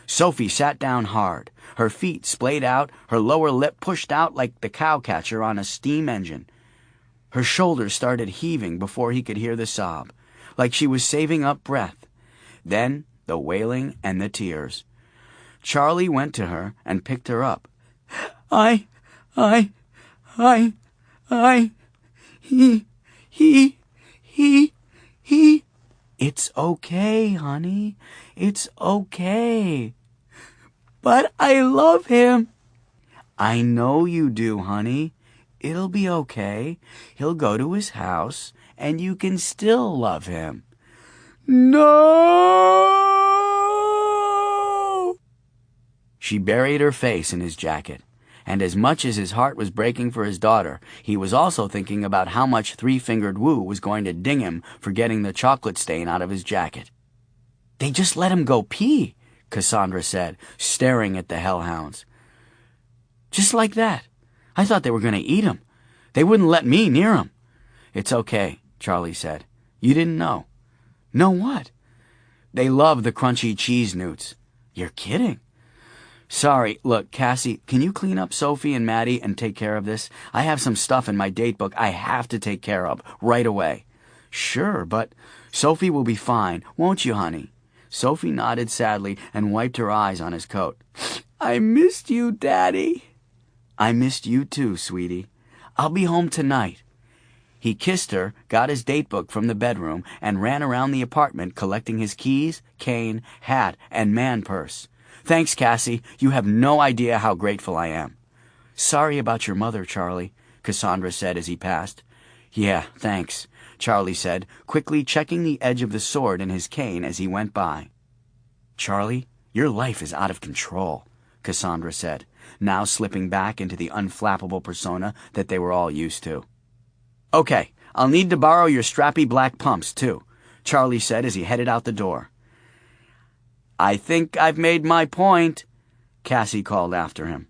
Sophie sat down hard, her feet splayed out, her lower lip pushed out like the cowcatcher on a steam engine. Her shoulders started heaving before he could hear the sob, like she was saving up breath. Then the wailing and the tears. Charlie went to her and picked her up. I, he. "It's okay, honey. It's okay." "But I love him." "I know you do, honey. It'll be okay. He'll go to his house, and you can still love him." "No!" She buried her face in his jacket, and as much as his heart was breaking for his daughter, he was also thinking about how much Three-Fingered Woo was going to ding him for getting the chocolate stain out of his jacket. "They just let him go pee," Cassandra said, staring at the hellhounds. "Just like that. I thought they were going to eat him. They wouldn't let me near him." "It's okay," Charlie said. "You didn't know." "Know what?" "They love the crunchy cheese newts." "You're kidding." "Sorry, look, Cassie, can you clean up Sophie and Maddie and take care of this? I have some stuff in my date book I have to take care of right away." "Sure, but Sophie will be fine, won't you, honey?" Sophie nodded sadly and wiped her eyes on his coat. "I missed you, Daddy." "I missed you too, sweetie. I'll be home tonight." He kissed her, got his date book from the bedroom, and ran around the apartment collecting his keys, cane, hat, and man purse. "Thanks, Cassie. You have no idea how grateful I am." "Sorry about your mother, Charlie," Cassandra said as he passed. "Yeah, thanks," Charlie said, quickly checking the edge of the sword in his cane as he went by. "Charlie, your life is out of control," Cassandra said, now slipping back into the unflappable persona that they were all used to. "Okay, I'll need to borrow your strappy black pumps, too," Charlie said as he headed out the door. "I think I've made my point," Cassie called after him.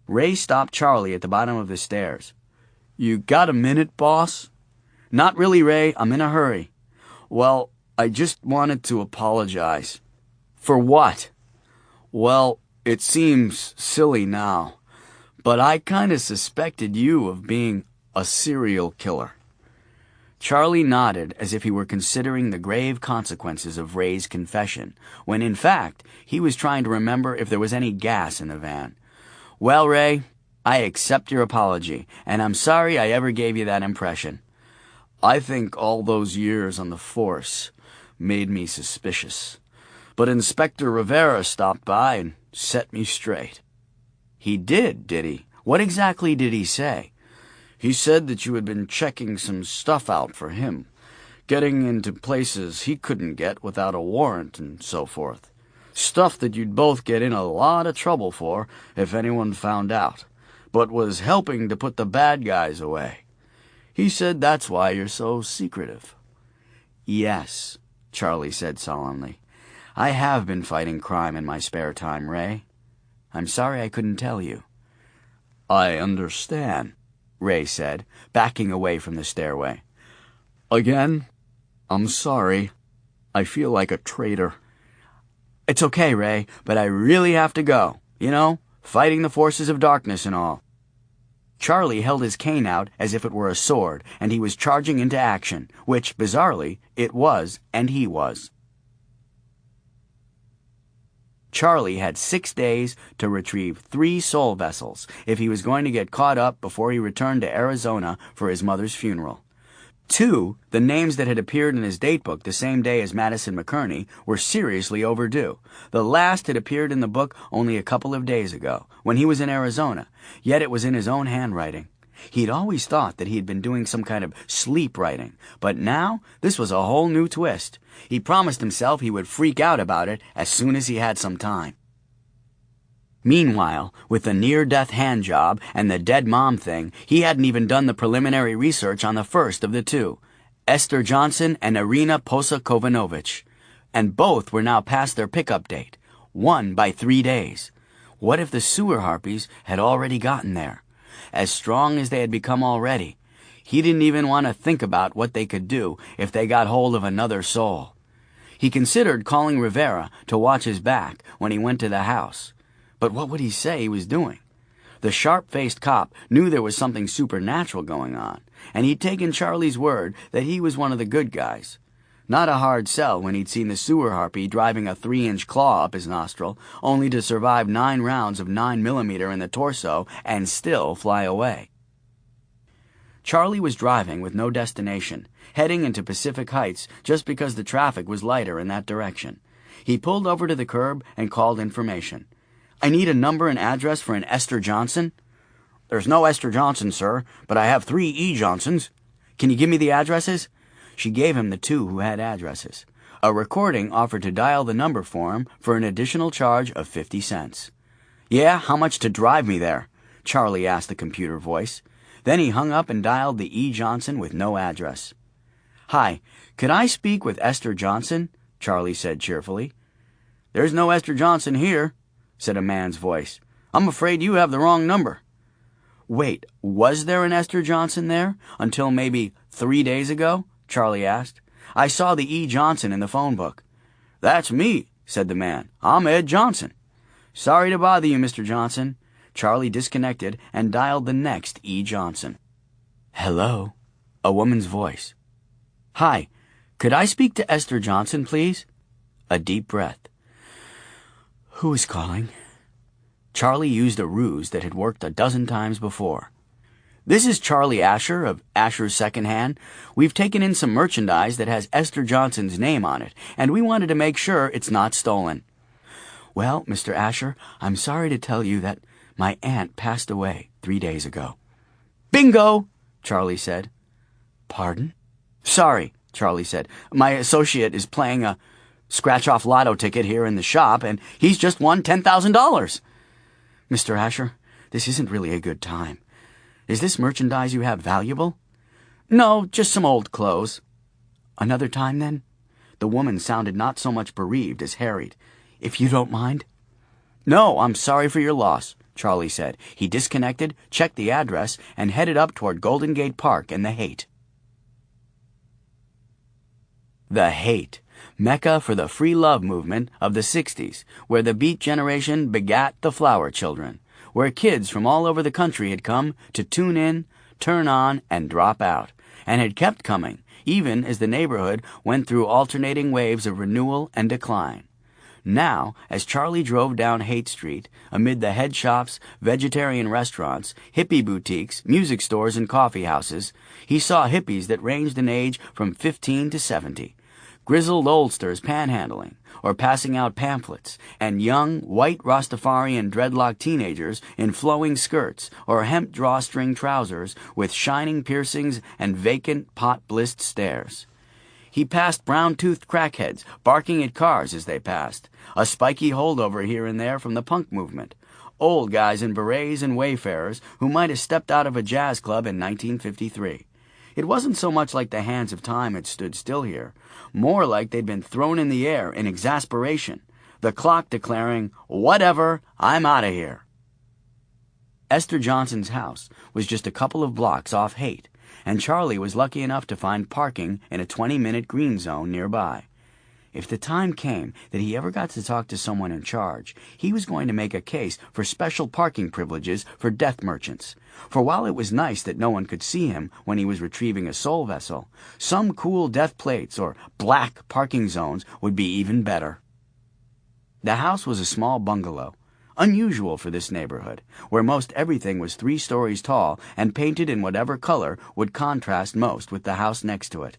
Ray stopped Charlie at the bottom of the stairs. "You got a minute, boss?" "Not really, Ray. I'm in a hurry." "Well, I just wanted to apologize." "For what?" "Well, it seems silly now, but I kind of suspected you of being a serial killer." Charlie nodded as if he were considering the grave consequences of Ray's confession, when in fact he was trying to remember if there was any gas in the van. "Well, Ray, I accept your apology, and I'm sorry I ever gave you that impression. I think all those years on the force made me suspicious. But Inspector Rivera stopped by and set me straight." "He did he? What exactly did he say?" "He said that you had been checking some stuff out for him, getting into places he couldn't get without a warrant and so forth. Stuff that you'd both get in a lot of trouble for if anyone found out, but was helping to put the bad guys away. He said that's why you're so secretive." "Yes," Charlie said solemnly. "I have been fighting crime in my spare time, Ray. I'm sorry I couldn't tell you." "I understand," Ray said, backing away from the stairway. "Again, I'm sorry. I feel like a traitor." "It's okay, Ray, but I really have to go. You know, fighting the forces of darkness and all." Charlie held his cane out as if it were a sword, and he was charging into action, which, bizarrely, it was, and he was. Charlie had 6 days to retrieve 3 soul vessels if he was going to get caught up before he returned to Arizona for his mother's funeral. 2, the names that had appeared in his datebook the same day as Madison McCurney, were seriously overdue. The last had appeared in the book only a couple of days ago, when he was in Arizona, yet it was in his own handwriting. He'd always thought that he had been doing some kind of sleep writing, but now this was a whole new twist. He promised himself he would freak out about it as soon as he had some time. Meanwhile, with the near-death hand job and the dead mom thing, he hadn't even done the preliminary research on the first of the 2, Esther Johnson and Irina Posa-Kovanovich. And both were now past their pickup date, one by 3 days. What if the sewer harpies had already gotten there? As strong as they had become already, he didn't even want to think about what they could do if they got hold of another soul. He considered calling Rivera to watch his back when he went to the house. But what would he say he was doing? The sharp-faced cop knew there was something supernatural going on, and he'd taken Charlie's word that he was one of the good guys. Not a hard sell when he'd seen the sewer harpy driving a 3-inch claw up his nostril, only to survive 9 rounds of 9mm in the torso and still fly away. Charlie was driving with no destination, heading into Pacific Heights just because the traffic was lighter in that direction. He pulled over to the curb and called information. "I need a number and address for an Esther Johnson." "There's no Esther Johnson, sir, but I have 3 E. Johnsons." "Can you give me the addresses?" She gave him the 2 who had addresses. A recording offered to dial the number for him for an additional charge of 50 cents. "Yeah, how much to drive me there?" Charlie asked the computer voice. Then he hung up and dialed the E. Johnson with no address. "Hi, could I speak with Esther Johnson?" Charlie said cheerfully. "There's no Esther Johnson here," said a man's voice. "I'm afraid you have the wrong number." "Wait, was there an Esther Johnson there until maybe 3 days ago?" Charlie asked. "I saw the E. Johnson in the phone book." "That's me," said the man. "I'm Ed Johnson." "Sorry to bother you, Mr. Johnson." Charlie disconnected and dialed the next E. Johnson. "Hello," a woman's voice. "Hi, could I speak to Esther Johnson, please?" A deep breath. "Who is calling?" Charlie used a ruse that had worked a dozen times before. "This is Charlie Asher of Asher's Secondhand. We've taken in some merchandise that has Esther Johnson's name on it, and we wanted to make sure it's not stolen." "Well, Mr. Asher, I'm sorry to tell you that my aunt passed away 3 days ago." "Bingo!" Charlie said. "Pardon?" "Sorry," Charlie said. "My associate is playing a scratch-off lotto ticket here in the shop, and he's just won $10,000. "Mr. Asher, this isn't really a good time. Is this merchandise you have valuable?" "No, just some old clothes." "Another time, then?" The woman sounded not so much bereaved as harried. "If you don't mind?" "No, I'm sorry for your loss," Charlie said. He disconnected, checked the address, and headed up toward Golden Gate Park and the Haight. The Haight, Mecca for the free love movement of the 60s, where the Beat Generation begat the Flower Children, where kids from all over the country had come to tune in, turn on, and drop out, and had kept coming, even as the neighborhood went through alternating waves of renewal and decline. Now, as Charlie drove down Haight Street, amid the head shops, vegetarian restaurants, hippie boutiques, music stores, and coffee houses, he saw hippies that ranged in age from 15 to 70, grizzled oldsters panhandling or passing out pamphlets, and young, white Rastafarian dreadlock teenagers in flowing skirts or hemp drawstring trousers with shining piercings and vacant, pot-blissed stares. He passed brown-toothed crackheads barking at cars as they passed, a spiky holdover here and there from the punk movement, old guys in berets and wayfarers who might have stepped out of a jazz club in 1953. It wasn't so much like the hands of time had stood still here, more like they'd been thrown in the air in exasperation, the clock declaring, "Whatever, I'm out of here." Esther Johnson's house was just a couple of blocks off Haight, and Charlie was lucky enough to find parking in a 20-minute green zone nearby. If the time came that he ever got to talk to someone in charge, he was going to make a case for special parking privileges for death merchants. For while it was nice that no one could see him when he was retrieving a soul vessel, some cool death plates or black parking zones would be even better. The house was a small bungalow, unusual for this neighborhood, where most everything was 3 stories tall and painted in whatever color would contrast most with the house next to it.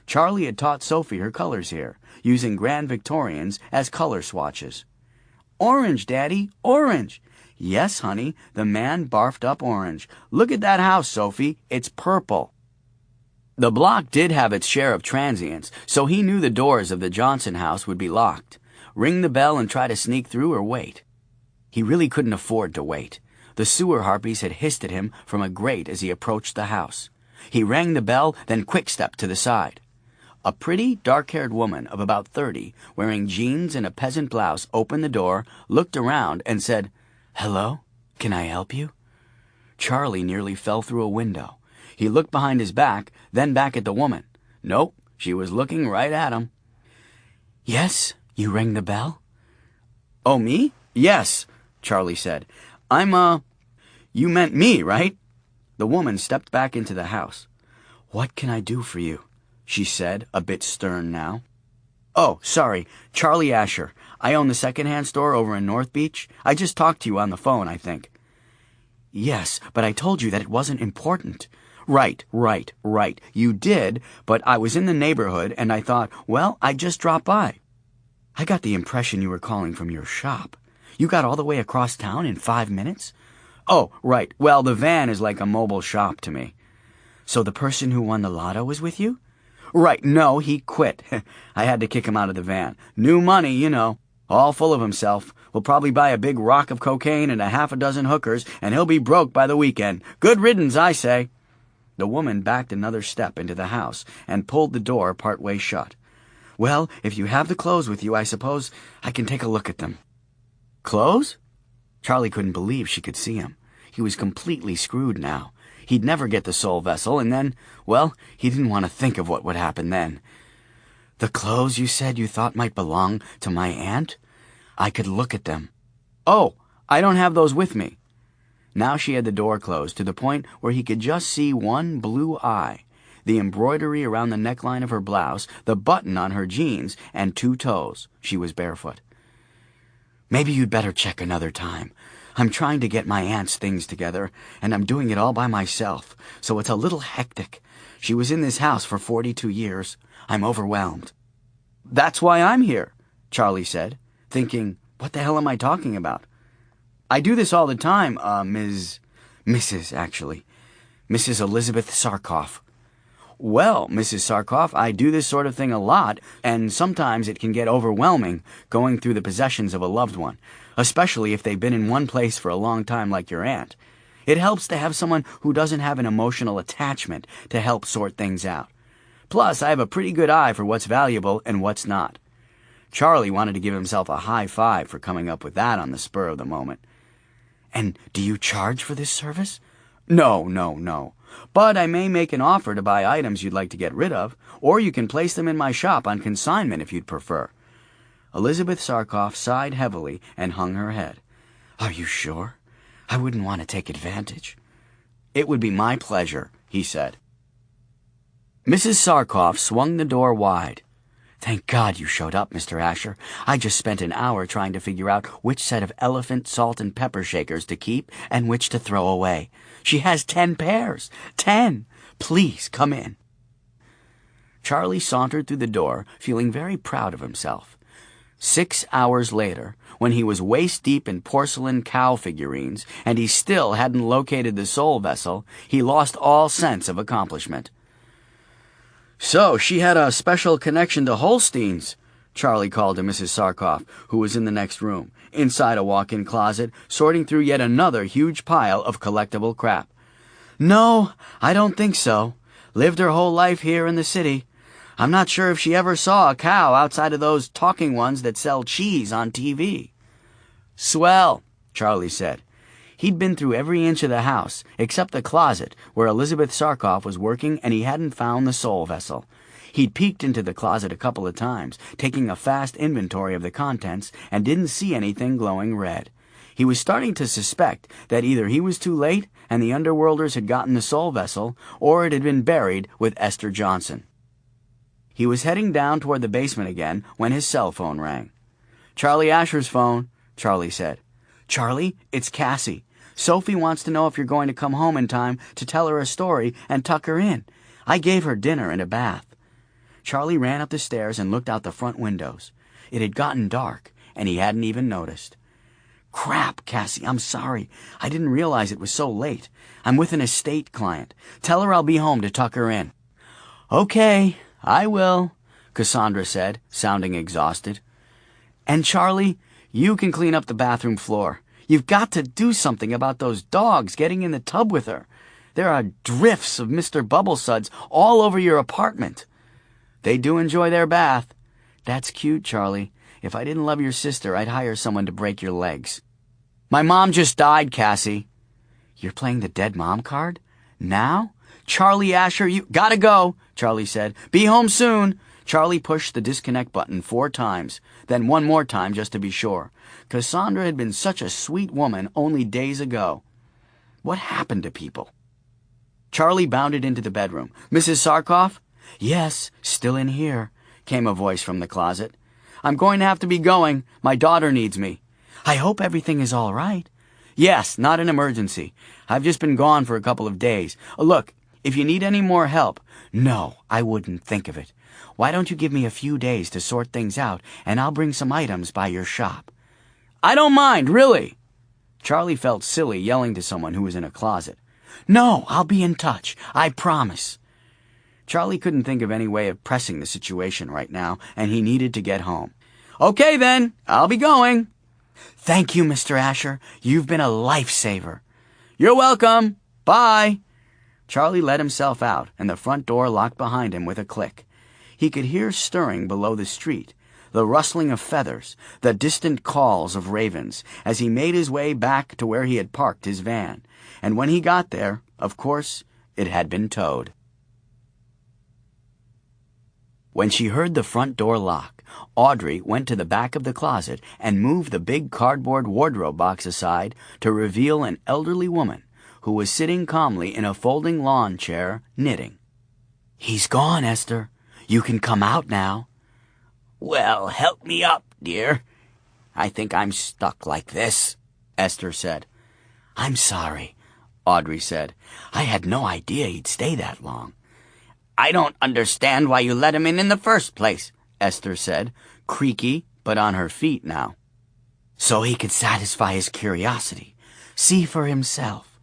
Charlie had taught Sophie her colors here, using Grand Victorians as color swatches. "Orange, Daddy, orange!" "Yes, honey," the man barfed up orange. "Look at that house, Sophie, it's purple." The block did have its share of transients, so he knew the doors of the Johnson house would be locked. Ring the bell and try to sneak through or wait. He really couldn't afford to wait. The sewer harpies had hissed at him from a grate as he approached the house. He rang the bell, then quick-stepped to the side. A pretty, dark-haired woman of about 30, wearing jeans and a peasant blouse, opened the door, looked around, and said, "Hello, can I help you?" Charlie nearly fell through a window. He looked behind his back, then back at the woman. Nope, she was looking right at him. "Yes, you rang the bell?" "Oh, me? Yes," Charlie said. You meant me, right?" The woman stepped back into the house. "What can I do for you?" she said, a bit stern now. "Oh, sorry, Charlie Asher. I own the secondhand store over in North Beach. I just talked to you on the phone, I think." "Yes, but I told you that it wasn't important." Right. You did, but I was in the neighborhood and I thought, well, I'd just drop by." "I got the impression you were calling from your shop. You got all the way across town in 5 minutes?" "Oh, right. Well, the van is like a mobile shop to me." "So the person who won the lotto was with you?" "Right, no, he quit. I had to kick him out of the van. New money, you know. All full of himself. Will probably buy a big rock of cocaine and a half a dozen hookers, and he'll be broke by the weekend. Good riddance, I say." The woman backed another step into the house and pulled the door partway shut. "Well, if you have the clothes with you, I suppose I can take a look at them." "Clothes?" Charlie couldn't believe she could see him. He was completely screwed now. He'd never get the soul vessel, and then, well, he didn't want to think of what would happen then. "The clothes you said you thought might belong to my aunt? I could look at them." "Oh, I don't have those with me." Now she had the door closed to the point where he could just see one blue eye, the embroidery around the neckline of her blouse, the button on her jeans, and 2 toes. She was barefoot. "Maybe you'd better check another time. I'm trying to get my aunt's things together, and I'm doing it all by myself, so it's a little hectic. She was in this house for 42 years. I'm overwhelmed." "That's why I'm here," Charlie said, thinking, what the hell am I talking about? "I do this all the time, Mrs. actually. Mrs. Elizabeth Sarkoff." "Well, Mrs. Sarkoff, I do this sort of thing a lot, and sometimes it can get overwhelming going through the possessions of a loved one, especially if they've been in one place for a long time like your aunt. It helps to have someone who doesn't have an emotional attachment to help sort things out. Plus, I have a pretty good eye for what's valuable and what's not." Charlie wanted to give himself a high five for coming up with that on the spur of the moment. "And do you charge for this service?" No. But I may make an offer to buy items you'd like to get rid of, or you can place them in my shop on consignment if you'd prefer." Elizabeth Sarkoff sighed heavily and hung her head. "Are you sure? I wouldn't want to take advantage." "It would be my pleasure," he said. Mrs. Sarkoff swung the door wide. "Thank God you showed up, Mr. Asher. I just spent an hour trying to figure out which set of elephant salt and pepper shakers to keep and which to throw away. She has 10 pairs. 10! Please, come in." Charlie sauntered through the door, feeling very proud of himself. 6 hours later, when he was waist-deep in porcelain cow figurines, and he still hadn't located the soul vessel, he lost all sense of accomplishment. "So she had a special connection to Holsteins," Charlie called to Mrs. Sarkoff, who was in the next room, inside a walk-in closet, sorting through yet another huge pile of collectible crap. "No, I don't think so. Lived her whole life here in the city. I'm not sure if she ever saw a cow outside of those talking ones that sell cheese on TV." "Swell," Charlie said. He'd been through every inch of the house, except the closet where Elizabeth Sarkoff was working, and he hadn't found the soul vessel. He'd peeked into the closet a couple of times, taking a fast inventory of the contents, and didn't see anything glowing red. He was starting to suspect that either he was too late and the underworlders had gotten the soul vessel, or it had been buried with Esther Johnson. He was heading down toward the basement again when his cell phone rang. Charlie Asher's phone, Charlie said. Charlie, it's Cassie. Sophie wants to know if you're going to come home in time to tell her a story and tuck her in. I gave her dinner and a bath. Charlie ran up the stairs and looked out the front windows. It had gotten dark, and he hadn't even noticed. Crap, Cassie, I'm sorry. I didn't realize it was so late. I'm with an estate client. Tell her I'll be home to tuck her in. Okay, I will, Cassandra said, sounding exhausted. And Charlie, you can clean up the bathroom floor. You've got to do something about those dogs getting in the tub with her. There are drifts of Mr. Bubblesuds all over your apartment. They do enjoy their bath. That's cute, Charlie. If I didn't love your sister, I'd hire someone to break your legs. My mom just died, Cassie. You're playing the dead mom card? Now? Charlie Asher, you gotta go, Charlie said. Be home soon. Charlie pushed the disconnect button 4 times, then one more time just to be sure. Cassandra had been such a sweet woman only days ago. What happened to people? Charlie bounded into the bedroom. Mrs. Sarkoff? Yes, still in here, came a voice from the closet. I'm going to have to be going. My daughter needs me. I hope everything is all right. Yes, not an emergency. I've just been gone for a couple of days. Look, if you need any more help. No, I wouldn't think of it. Why don't you give me a few days to sort things out, and I'll bring some items by your shop. I don't mind, really. Charlie felt silly yelling to someone who was in a closet. No, I'll be in touch. I promise. Charlie couldn't think of any way of pressing the situation right now, and he needed to get home. Okay, then. I'll be going. Thank you, Mr. Asher. You've been a lifesaver. You're welcome. Bye. Charlie let himself out, and the front door locked behind him with a click. He could hear stirring below the street, the rustling of feathers, the distant calls of ravens, as he made his way back to where he had parked his van. And when he got there, of course, it had been towed. When she heard the front door lock, Audrey went to the back of the closet and moved the big cardboard wardrobe box aside to reveal an elderly woman who was sitting calmly in a folding lawn chair, knitting. He's gone, Esther. You can come out now. Well, help me up, dear. I think I'm stuck like this, Esther said. I'm sorry, Audrey said. I had no idea he'd stay that long. I don't understand why you let him in the first place, Esther said, creaky but on her feet now. So he could satisfy his curiosity, see for himself.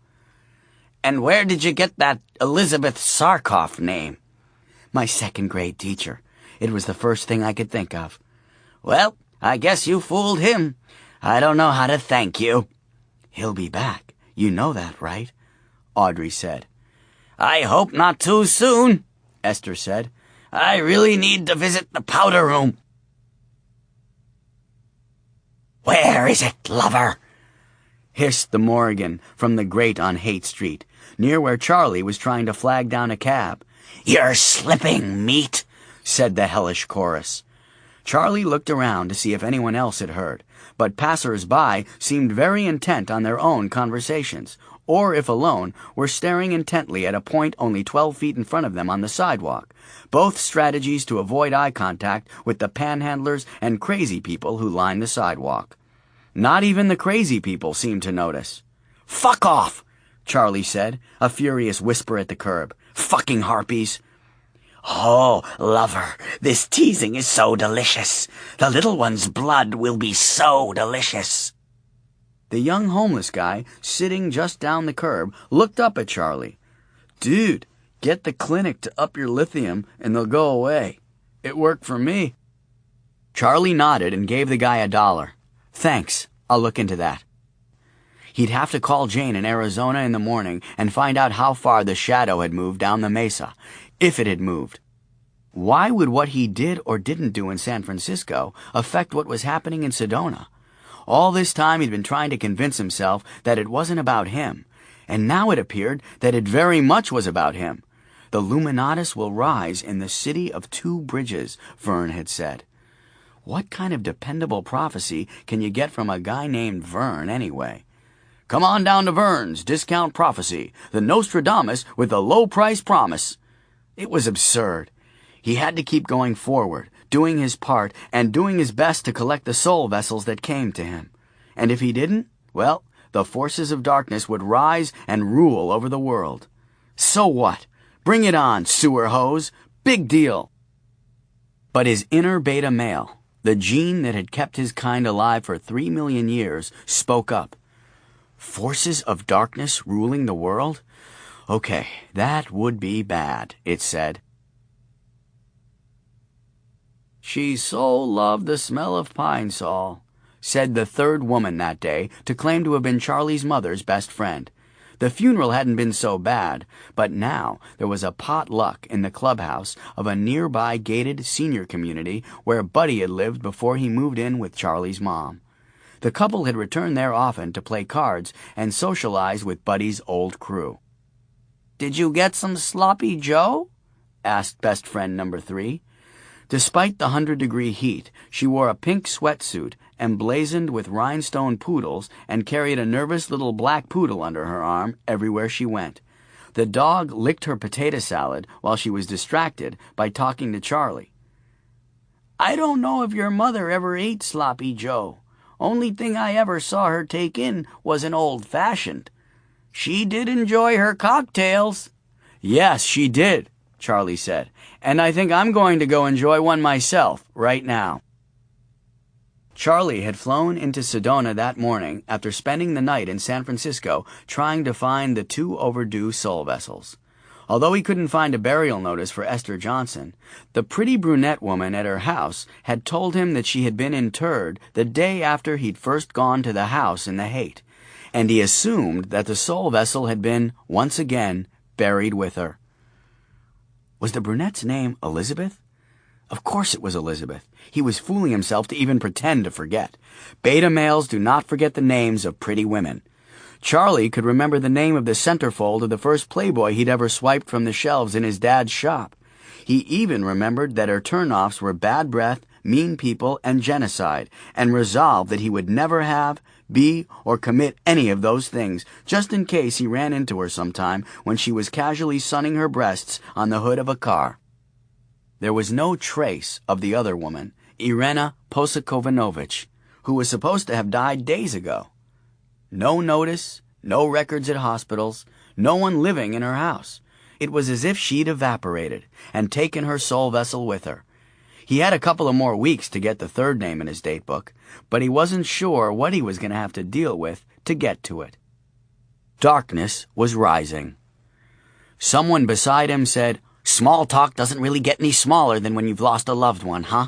And where did you get that Elizabeth Sarkoff name? My second-grade teacher. It was the first thing I could think of. Well, I guess you fooled him. I don't know how to thank you. He'll be back. You know that, right? Audrey said. I hope not too soon, Esther said. I really need to visit the powder room. Where is it, lover? Hissed the Morrigan from the grate on Haight Street, near where Charlie was trying to flag down a cab. You're slipping, meat, said the hellish chorus. Charlie looked around to see if anyone else had heard, but passers-by seemed very intent on their own conversations, or, if alone, were staring intently at a point only 12 feet in front of them on the sidewalk, both strategies to avoid eye contact with the panhandlers and crazy people who lined the sidewalk. Not even the crazy people seemed to notice. Fuck off, Charlie said, a furious whisper at the curb. Fucking harpies. Oh, lover, this teasing is so delicious. The little one's blood will be so delicious. The young homeless guy, sitting just down the curb, looked up at Charlie. Dude, get the clinic to up your lithium and they'll go away. It worked for me. Charlie nodded and gave the guy $1. Thanks, I'll look into that. He'd have to call Jane in Arizona in the morning and find out how far the shadow had moved down the mesa, if it had moved. Why would what he did or didn't do in San Francisco affect what was happening in Sedona? All this time he'd been trying to convince himself that it wasn't about him, and now it appeared that it very much was about him. The Luminatus will rise in the city of 2 bridges, Vern had said. What kind of dependable prophecy can you get from a guy named Vern, anyway? Come on down to Vern's Discount Prophecy, the Nostradamus with the low-price promise. It was absurd. He had to keep going forward, doing his part and doing his best to collect the soul vessels that came to him. And if he didn't, well, the forces of darkness would rise and rule over the world. So what? Bring it on, sewer hose. Big deal. But his inner beta male, the gene that had kept his kind alive for 3 million years, spoke up. Forces of darkness ruling the world? Okay, that would be bad, it said. She so loved the smell of pine sol, said the third woman that day to claim to have been Charlie's mother's best friend. The funeral hadn't been so bad, but now there was a potluck in the clubhouse of a nearby gated senior community where Buddy had lived before he moved in with Charlie's mom. The couple had returned there often to play cards and socialize with Buddy's old crew. "Did you get some sloppy Joe?" asked best friend number 3. Despite the 100-degree heat, she wore a pink sweatsuit emblazoned with rhinestone poodles and carried a nervous little black poodle under her arm everywhere she went. The dog licked her potato salad while she was distracted by talking to Charlie. "I don't know if your mother ever ate sloppy Joe. Only thing I ever saw her take in was an old-fashioned. She did enjoy her cocktails." "Yes, she did," Charlie said, "and I think I'm going to go enjoy one myself right now." Charlie had flown into Sedona that morning after spending the night in San Francisco trying to find the 2 overdue soul vessels. Although he couldn't find a burial notice for Esther Johnson, the pretty brunette woman at her house had told him that she had been interred the day after he'd first gone to the house in the Haight, and he assumed that the soul vessel had been, once again, buried with her. Was the brunette's name Elizabeth? Of course it was Elizabeth. He was fooling himself to even pretend to forget. Beta males do not forget the names of pretty women. Charlie could remember the name of the centerfold of the first Playboy he'd ever swiped from the shelves in his dad's shop. He even remembered that her turnoffs were bad breath, mean people, and genocide, and resolved that he would never have, be, or commit any of those things, just in case he ran into her sometime when she was casually sunning her breasts on the hood of a car. There was no trace of the other woman, Irena Posikovanovich, who was supposed to have died days ago. No notice, no records at hospitals, no one living in her house. It was as if she'd evaporated and taken her soul vessel with her. He had a couple of more weeks to get the third name in his date book, but he wasn't sure what he was going to have to deal with to get to it. Darkness was rising. Someone beside him said, "Small talk doesn't really get any smaller than when you've lost a loved one, huh?"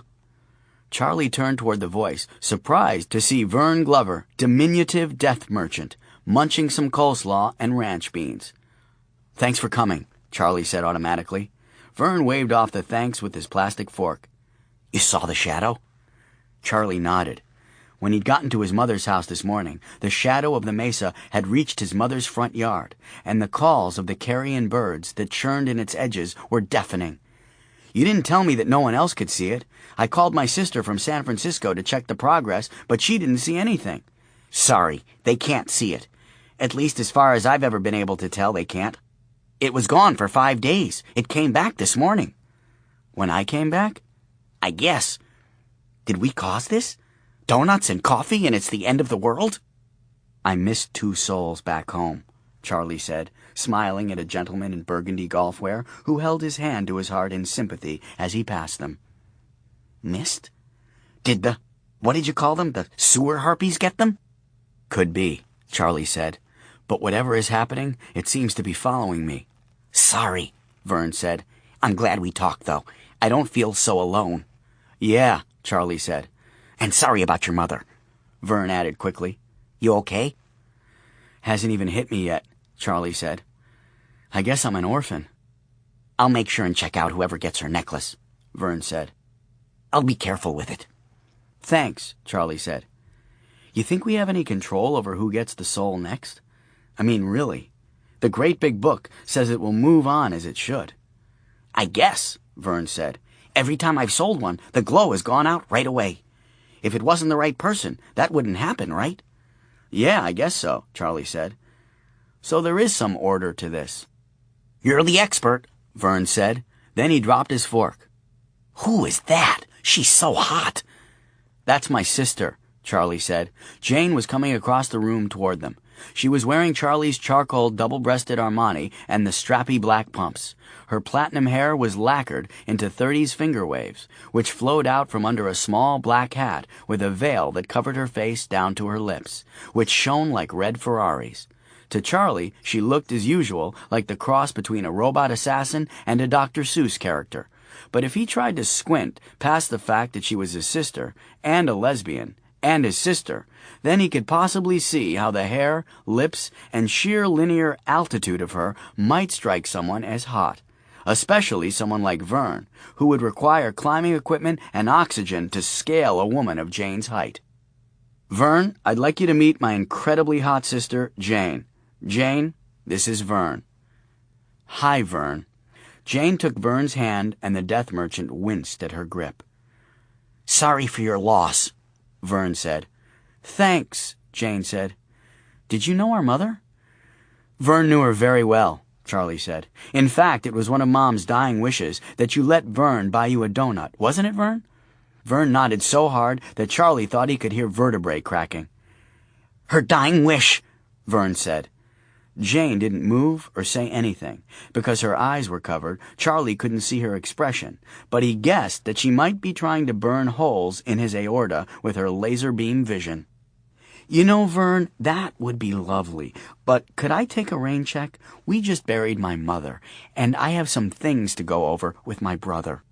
Charlie turned toward the voice, surprised to see Vern Glover, diminutive death merchant, munching some coleslaw and ranch beans. "Thanks for coming," Charlie said automatically. Vern waved off the thanks with his plastic fork. "You saw the shadow?" Charlie nodded. When he'd gotten to his mother's house this morning, the shadow of the mesa had reached his mother's front yard, and the calls of the carrion birds that churned in its edges were deafening. "You didn't tell me that no one else could see it. I called my sister from San Francisco to check the progress, but she didn't see anything." "Sorry, they can't see it. At least as far as I've ever been able to tell, they can't. It was gone for 5 days. It came back this morning." "When I came back?" "I guess. Did we cause this? Donuts and coffee and it's the end of the world?" "I missed 2 souls back home," Charlie said, smiling at a gentleman in burgundy golfwear who held his hand to his heart in sympathy as he passed them. "Missed? What did you call them, the sewer harpies get them?" "Could be," Charlie said. "But whatever is happening, it seems to be following me." "Sorry," Vern said. "I'm glad we talked, though. I don't feel so alone." "Yeah," Charlie said. "And sorry about your mother," Vern added quickly. "You okay?" "Hasn't even hit me yet," Charlie said. "I guess I'm an orphan." "I'll make sure and check out whoever gets her necklace," Vern said. "I'll be careful with it." "Thanks," Charlie said. "You think we have any control over who gets the soul next? I mean, really. The great big book says it will move on as it should." "I guess," Vern said. "Every time I've sold one, the glow has gone out right away. If it wasn't the right person, that wouldn't happen, right?" "Yeah, I guess so," Charlie said. "So there is some order to this." "You're the expert," Vern said. Then he dropped his fork. "Who is that? She's so hot. That's my sister, Charlie said. Jane was coming across the room toward them. She was wearing Charlie's charcoal double-breasted Armani and the strappy black pumps. Her platinum hair was lacquered into 30s finger waves, which flowed out from under a small black hat with a veil that covered her face down to her lips, which shone like red Ferraris. To Charlie, she looked as usual like the cross between a robot assassin and a Dr. Seuss character. But if he tried to squint past the fact that she was his sister, and a lesbian, and his sister, then he could possibly see how the hair, lips, and sheer linear altitude of her might strike someone as hot, especially someone like Vern, who would require climbing equipment and oxygen to scale a woman of Jane's height. Vern, I'd like you to meet my incredibly hot sister, Jane. Jane, this is Vern. Hi, Vern. Jane took Vern's hand, and the death merchant winced at her grip. Sorry for your loss, Vern said. Thanks, Jane said. Did you know our mother? Vern knew her very well, Charlie said. In fact, it was one of Mom's dying wishes that you let Vern buy you a donut, wasn't it, Vern? Vern nodded so hard that Charlie thought he could hear vertebrae cracking. Her dying wish, Vern said. Jane didn't move or say anything. Because her eyes were covered, Charlie couldn't see her expression, but he guessed that she might be trying to burn holes in his aorta with her laser beam vision. You know, Vern, that would be lovely, but could I take a rain check? We just buried my mother, and I have some things to go over with my brother.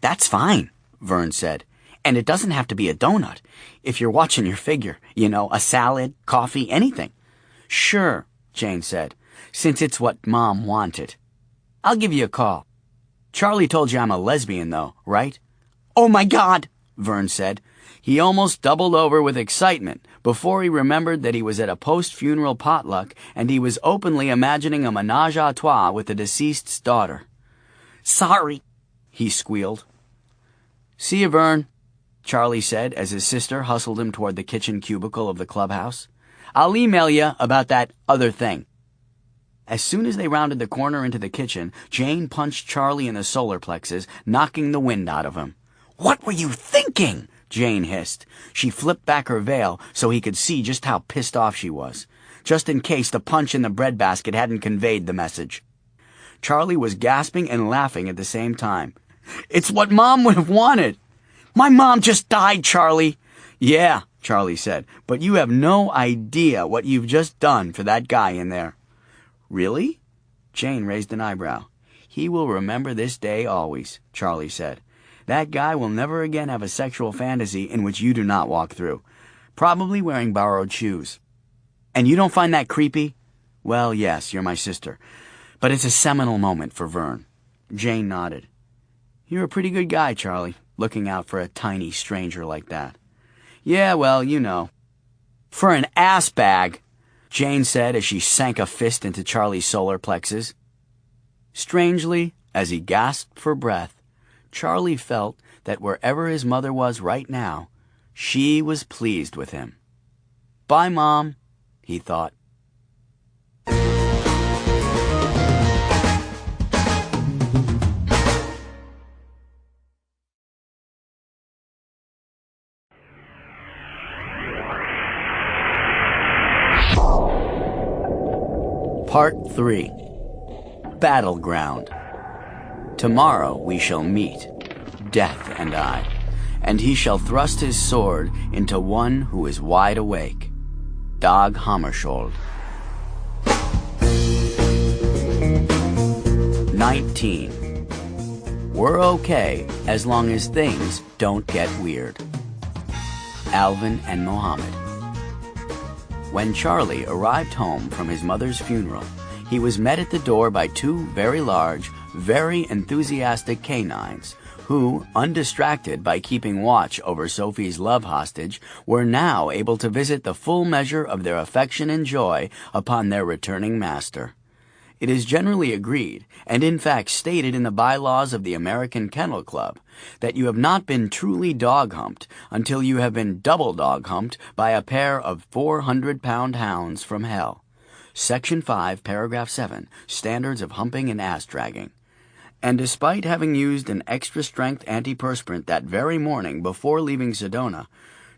That's fine, Vern said, and it doesn't have to be a donut. If you're watching your figure, you know, a salad, coffee, anything. Sure, Jane said, since it's what Mom wanted. I'll give you a call. Charlie told you I'm a lesbian, though, right? Oh, my God, Vern said. He almost doubled over with excitement before he remembered that he was at a post-funeral potluck and he was openly imagining a menage a trois with the deceased's daughter. Sorry, he squealed. See you, Vern, Charlie said as his sister hustled him toward the kitchen cubicle of the clubhouse. I'll email you about that other thing. As soon as they rounded the corner into the kitchen, Jane punched Charlie in the solar plexus, knocking the wind out of him. What were you thinking? Jane hissed. She flipped back her veil so he could see just how pissed off she was, just in case the punch in the breadbasket hadn't conveyed the message. Charlie was gasping and laughing at the same time. It's what Mom would have wanted. My mom just died, Charlie. Yeah, Charlie said, but you have no idea what you've just done for that guy in there. Really? Jane raised an eyebrow. He will remember this day always, Charlie said. That guy will never again have a sexual fantasy in which you do not walk through. Probably wearing borrowed shoes. And you don't find that creepy? Well, yes, you're my sister. But it's a seminal moment for Vern. Jane nodded. You're a pretty good guy, Charlie, looking out for a tiny stranger like that. Yeah, well, you know. For an ass bag, Jane said as she sank a fist into Charlie's solar plexus. Strangely, as he gasped for breath, Charlie felt that wherever his mother was right now, she was pleased with him. Bye, Mom, he thought. Part 3. Battleground. Tomorrow we shall meet, Death and I, and he shall thrust his sword into one who is wide awake. Dag Hammarskjöld. 19. We're okay as long as things don't get weird. Alvin and Mohammed. When Charlie arrived home from his mother's funeral, he was met at the door by two very large, very enthusiastic canines who, undistracted by keeping watch over Sophie's love hostage, were now able to visit the full measure of their affection and joy upon their returning master. It is generally agreed, and in fact stated in the bylaws of the American Kennel Club, that you have not been truly dog-humped until you have been double dog-humped by a pair of 400-pound hounds from hell. Section 5, Paragraph 7, Standards of Humping and Ass-Dragging. And despite having used an extra-strength antiperspirant that very morning before leaving Sedona,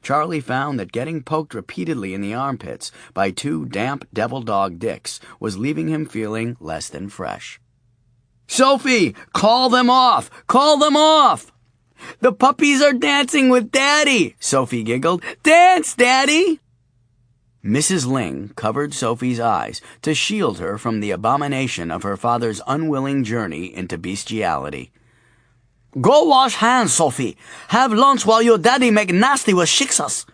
Charlie found that getting poked repeatedly in the armpits by two damp devil dog dicks was leaving him feeling less than fresh. "Sophie, call them off! Call them off!" "The puppies are dancing with Daddy," Sophie giggled. "Dance, Daddy!" Mrs. Ling covered Sophie's eyes to shield her from the abomination of her father's unwilling journey into bestiality. "Go wash hands, Sophie. Have lunch while your daddy make nasty with shiksas."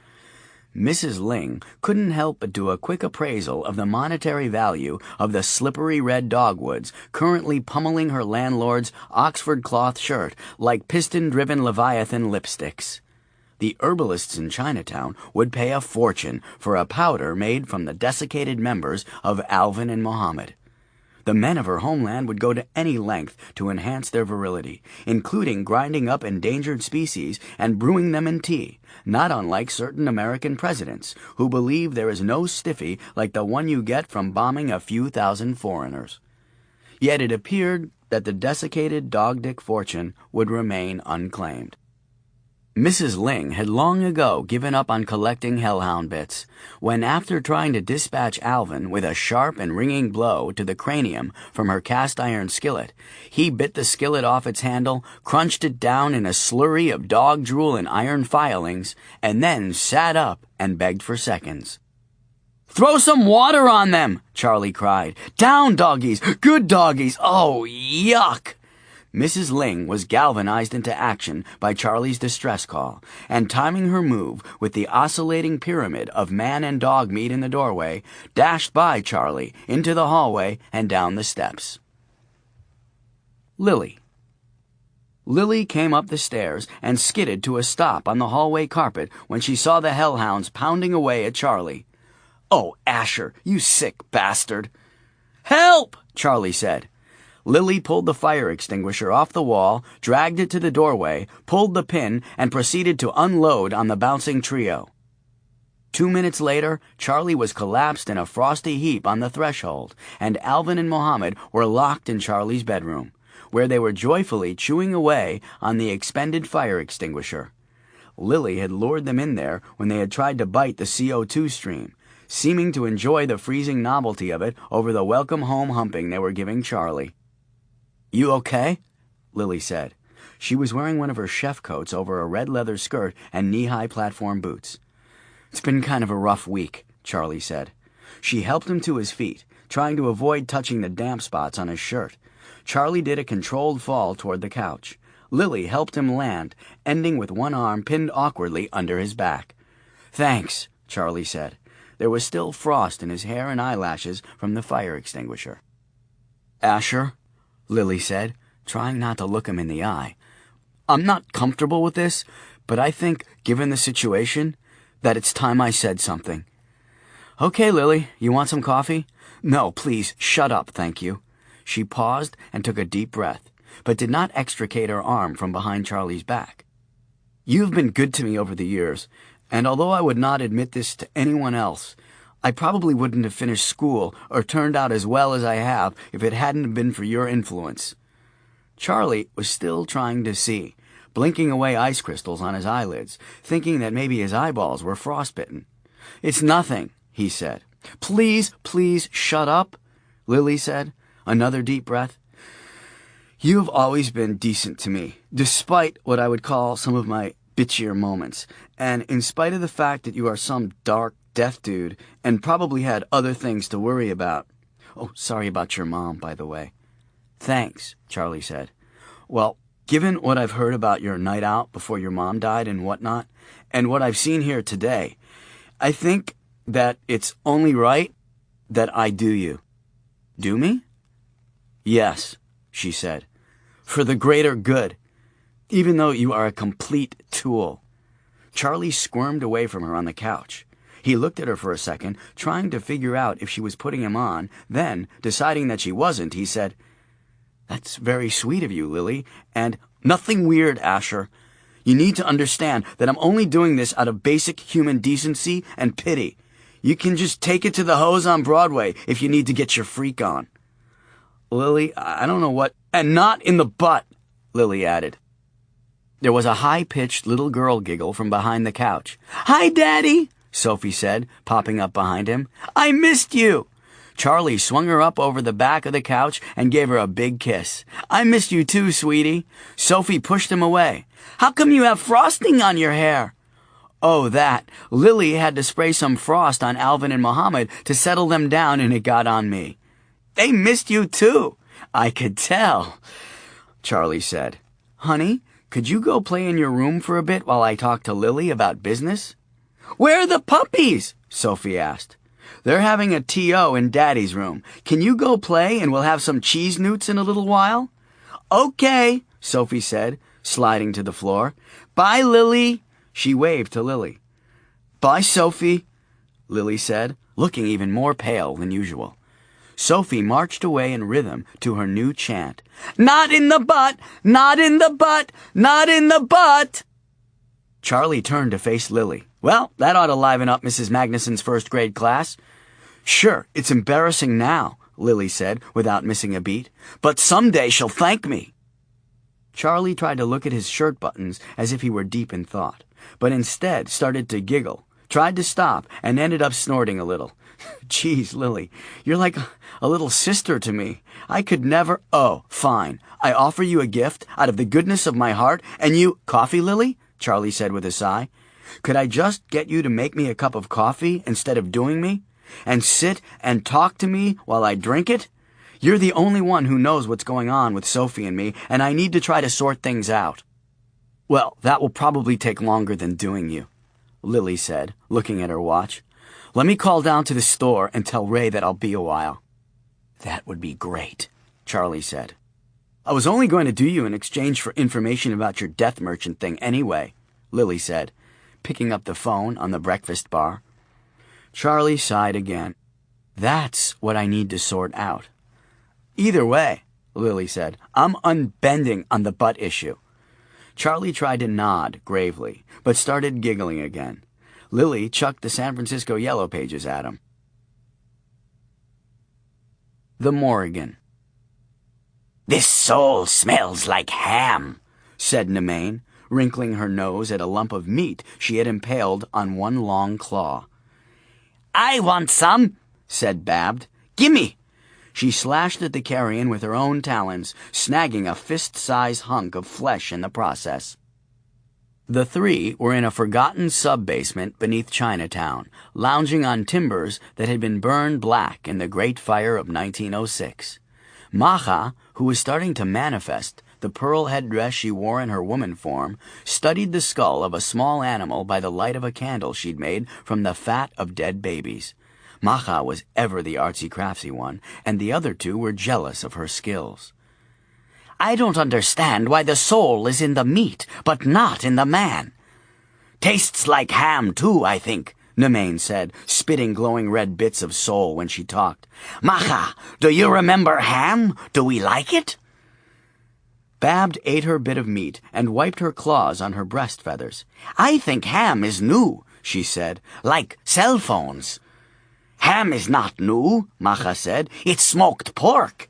Mrs. Ling couldn't help but do a quick appraisal of the monetary value of the slippery red dogwoods currently pummeling her landlord's Oxford cloth shirt like piston-driven Leviathan lipsticks. The herbalists in Chinatown would pay a fortune for a powder made from the desiccated members of Alvin and Mohammed. The men of her homeland would go to any length to enhance their virility, including grinding up endangered species and brewing them in tea, not unlike certain American presidents who believe there is no stiffy like the one you get from bombing a few thousand foreigners. Yet it appeared that the desiccated dog-dick fortune would remain unclaimed. Mrs. Ling had long ago given up on collecting hellhound bits, when after trying to dispatch Alvin with a sharp and ringing blow to the cranium from her cast-iron skillet, he bit the skillet off its handle, crunched it down in a slurry of dog drool and iron filings, and then sat up and begged for seconds. "Throw some water on them!" Charlie cried. "Down, doggies! Good doggies! Oh, yuck!" Mrs. Ling was galvanized into action by Charlie's distress call, and timing her move with the oscillating pyramid of man and dog meat in the doorway, dashed by Charlie into the hallway and down the steps. Lily. Lily came up the stairs and skidded to a stop on the hallway carpet when she saw the hellhounds pounding away at Charlie. "Oh, Asher, you sick bastard!" "Help!" Charlie said. Lily pulled the fire extinguisher off the wall, dragged it to the doorway, pulled the pin, and proceeded to unload on the bouncing trio. 2 minutes later, Charlie was collapsed in a frosty heap on the threshold, and Alvin and Mohammed were locked in Charlie's bedroom, where they were joyfully chewing away on the expended fire extinguisher. Lily had lured them in there when they had tried to bite the CO2 stream, seeming to enjoy the freezing novelty of it over the welcome home humping they were giving Charlie. "You okay?" Lily said. She was wearing one of her chef coats over a red leather skirt and knee-high platform boots. "It's been kind of a rough week," Charlie said. She helped him to his feet, trying to avoid touching the damp spots on his shirt. Charlie did a controlled fall toward the couch. Lily helped him land, ending with one arm pinned awkwardly under his back. "Thanks," Charlie said. There was still frost in his hair and eyelashes from the fire extinguisher. "Asher," Lily said, trying not to look him in the eye, "I'm not comfortable with this, but I think, given the situation, that it's time I said something." "Okay, Lily, you want some coffee?" "No, please, shut up, thank you." She paused and took a deep breath, but did not extricate her arm from behind Charlie's back. "You've been good to me over the years, and although I would not admit this to anyone else, I probably wouldn't have finished school or turned out as well as I have if it hadn't been for your influence." Charlie was still trying to see, blinking away ice crystals on his eyelids, thinking that maybe his eyeballs were frostbitten. "It's nothing," he said. "Please, please shut up," Lily said. Another deep breath. "You've always been decent to me, despite what I would call some of my bitchier moments, and in spite of the fact that you are some dark, deaf dude and probably had other things to worry about. Oh, sorry about your mom, by the way." "Thanks," Charlie said. "Well, given what I've heard about your night out before your mom died and whatnot, and what I've seen here today, I think that it's only right that I do you." "Do me?" "Yes," she said. "For the greater good, even though you are a complete tool." Charlie squirmed away from her on the couch. He looked at her for a second, trying to figure out if she was putting him on. Then, deciding that she wasn't, he said, "That's very sweet of you, Lily, and nothing weird, Asher. You need to understand that I'm only doing this out of basic human decency and pity. You can just take it to the hose on Broadway if you need to get your freak on." Lily, I don't know what... And not in the butt, Lily added. There was a high-pitched little girl giggle from behind the couch. "Hi, Daddy," Sophie said, popping up behind him. "I missed you." Charlie swung her up over the back of the couch and gave her a big kiss. "I missed you too, sweetie." Sophie pushed him away. "How come you have frosting on your hair?" "Oh, that. Lily had to spray some frost on Alvin and Mohammed to settle them down, and it got on me." "They missed you too." "I could tell," Charlie said. "Honey, could you go play in your room for a bit while I talk to Lily about business?" "Where are the puppies?" Sophie asked. "They're having a T.O. in Daddy's room. Can you go play and we'll have some cheese newts in a little while?" "Okay," Sophie said, sliding to the floor. "Bye, Lily." She waved to Lily. "Bye, Sophie," Lily said, looking even more pale than usual. Sophie marched away in rhythm to her new chant. "Not in the butt! Not in the butt! Not in the butt!" Charlie turned to face Lily. "Well, that ought to liven up Mrs. Magnuson's first-grade class." "Sure, it's embarrassing now," Lily said, without missing a beat. "But someday she'll thank me." Charlie tried to look at his shirt buttons as if he were deep in thought, but instead started to giggle, tried to stop, and ended up snorting a little. "Geez, Lily, you're like a little sister to me. I could never—" "Oh, fine. I offer you a gift out of the goodness of my heart, and you—" "Coffee, Lily?" Charlie said with a sigh. "Could I just get you to make me a cup of coffee instead of doing me? And sit and talk to me while I drink it? You're the only one who knows what's going on with Sophie and me, and I need to try to sort things out." "Well, that will probably take longer than doing you," Lily said, looking at her watch. "Let me call down to the store and tell Ray that I'll be a while." "That would be great," Charlie said. "I was only going to do you in exchange for information about your death merchant thing anyway," Lily said, picking up the phone on the breakfast bar. Charlie sighed again. "That's what I need to sort out." "Either way," Lily said, "I'm unbending on the butt issue." Charlie tried to nod gravely, but started giggling again. Lily chucked the San Francisco Yellow Pages at him. The Morrigan. "This sole smells like ham," said Nemain, wrinkling her nose at a lump of meat she had impaled on one long claw. "I want some," said Babbed. "Gimme." She slashed at the carrion with her own talons, snagging a fist-sized hunk of flesh in the process. The three were in a forgotten sub-basement beneath Chinatown, lounging on timbers that had been burned black in the Great Fire of 1906. Macha, who was starting to manifest, the pearl headdress she wore in her woman form, studied the skull of a small animal by the light of a candle she'd made from the fat of dead babies. Macha was ever the artsy-craftsy one, and the other two were jealous of her skills. "I don't understand why the soul is in the meat, but not in the man." "Tastes like ham, too, I think," Nemain said, spitting glowing red bits of soul when she talked. "Macha, do you remember ham? Do we like it?" Babbed ate her bit of meat and wiped her claws on her breast feathers. "I think ham is new," she said, "like cell phones." "Ham is not new," Macha said. "It's smoked pork."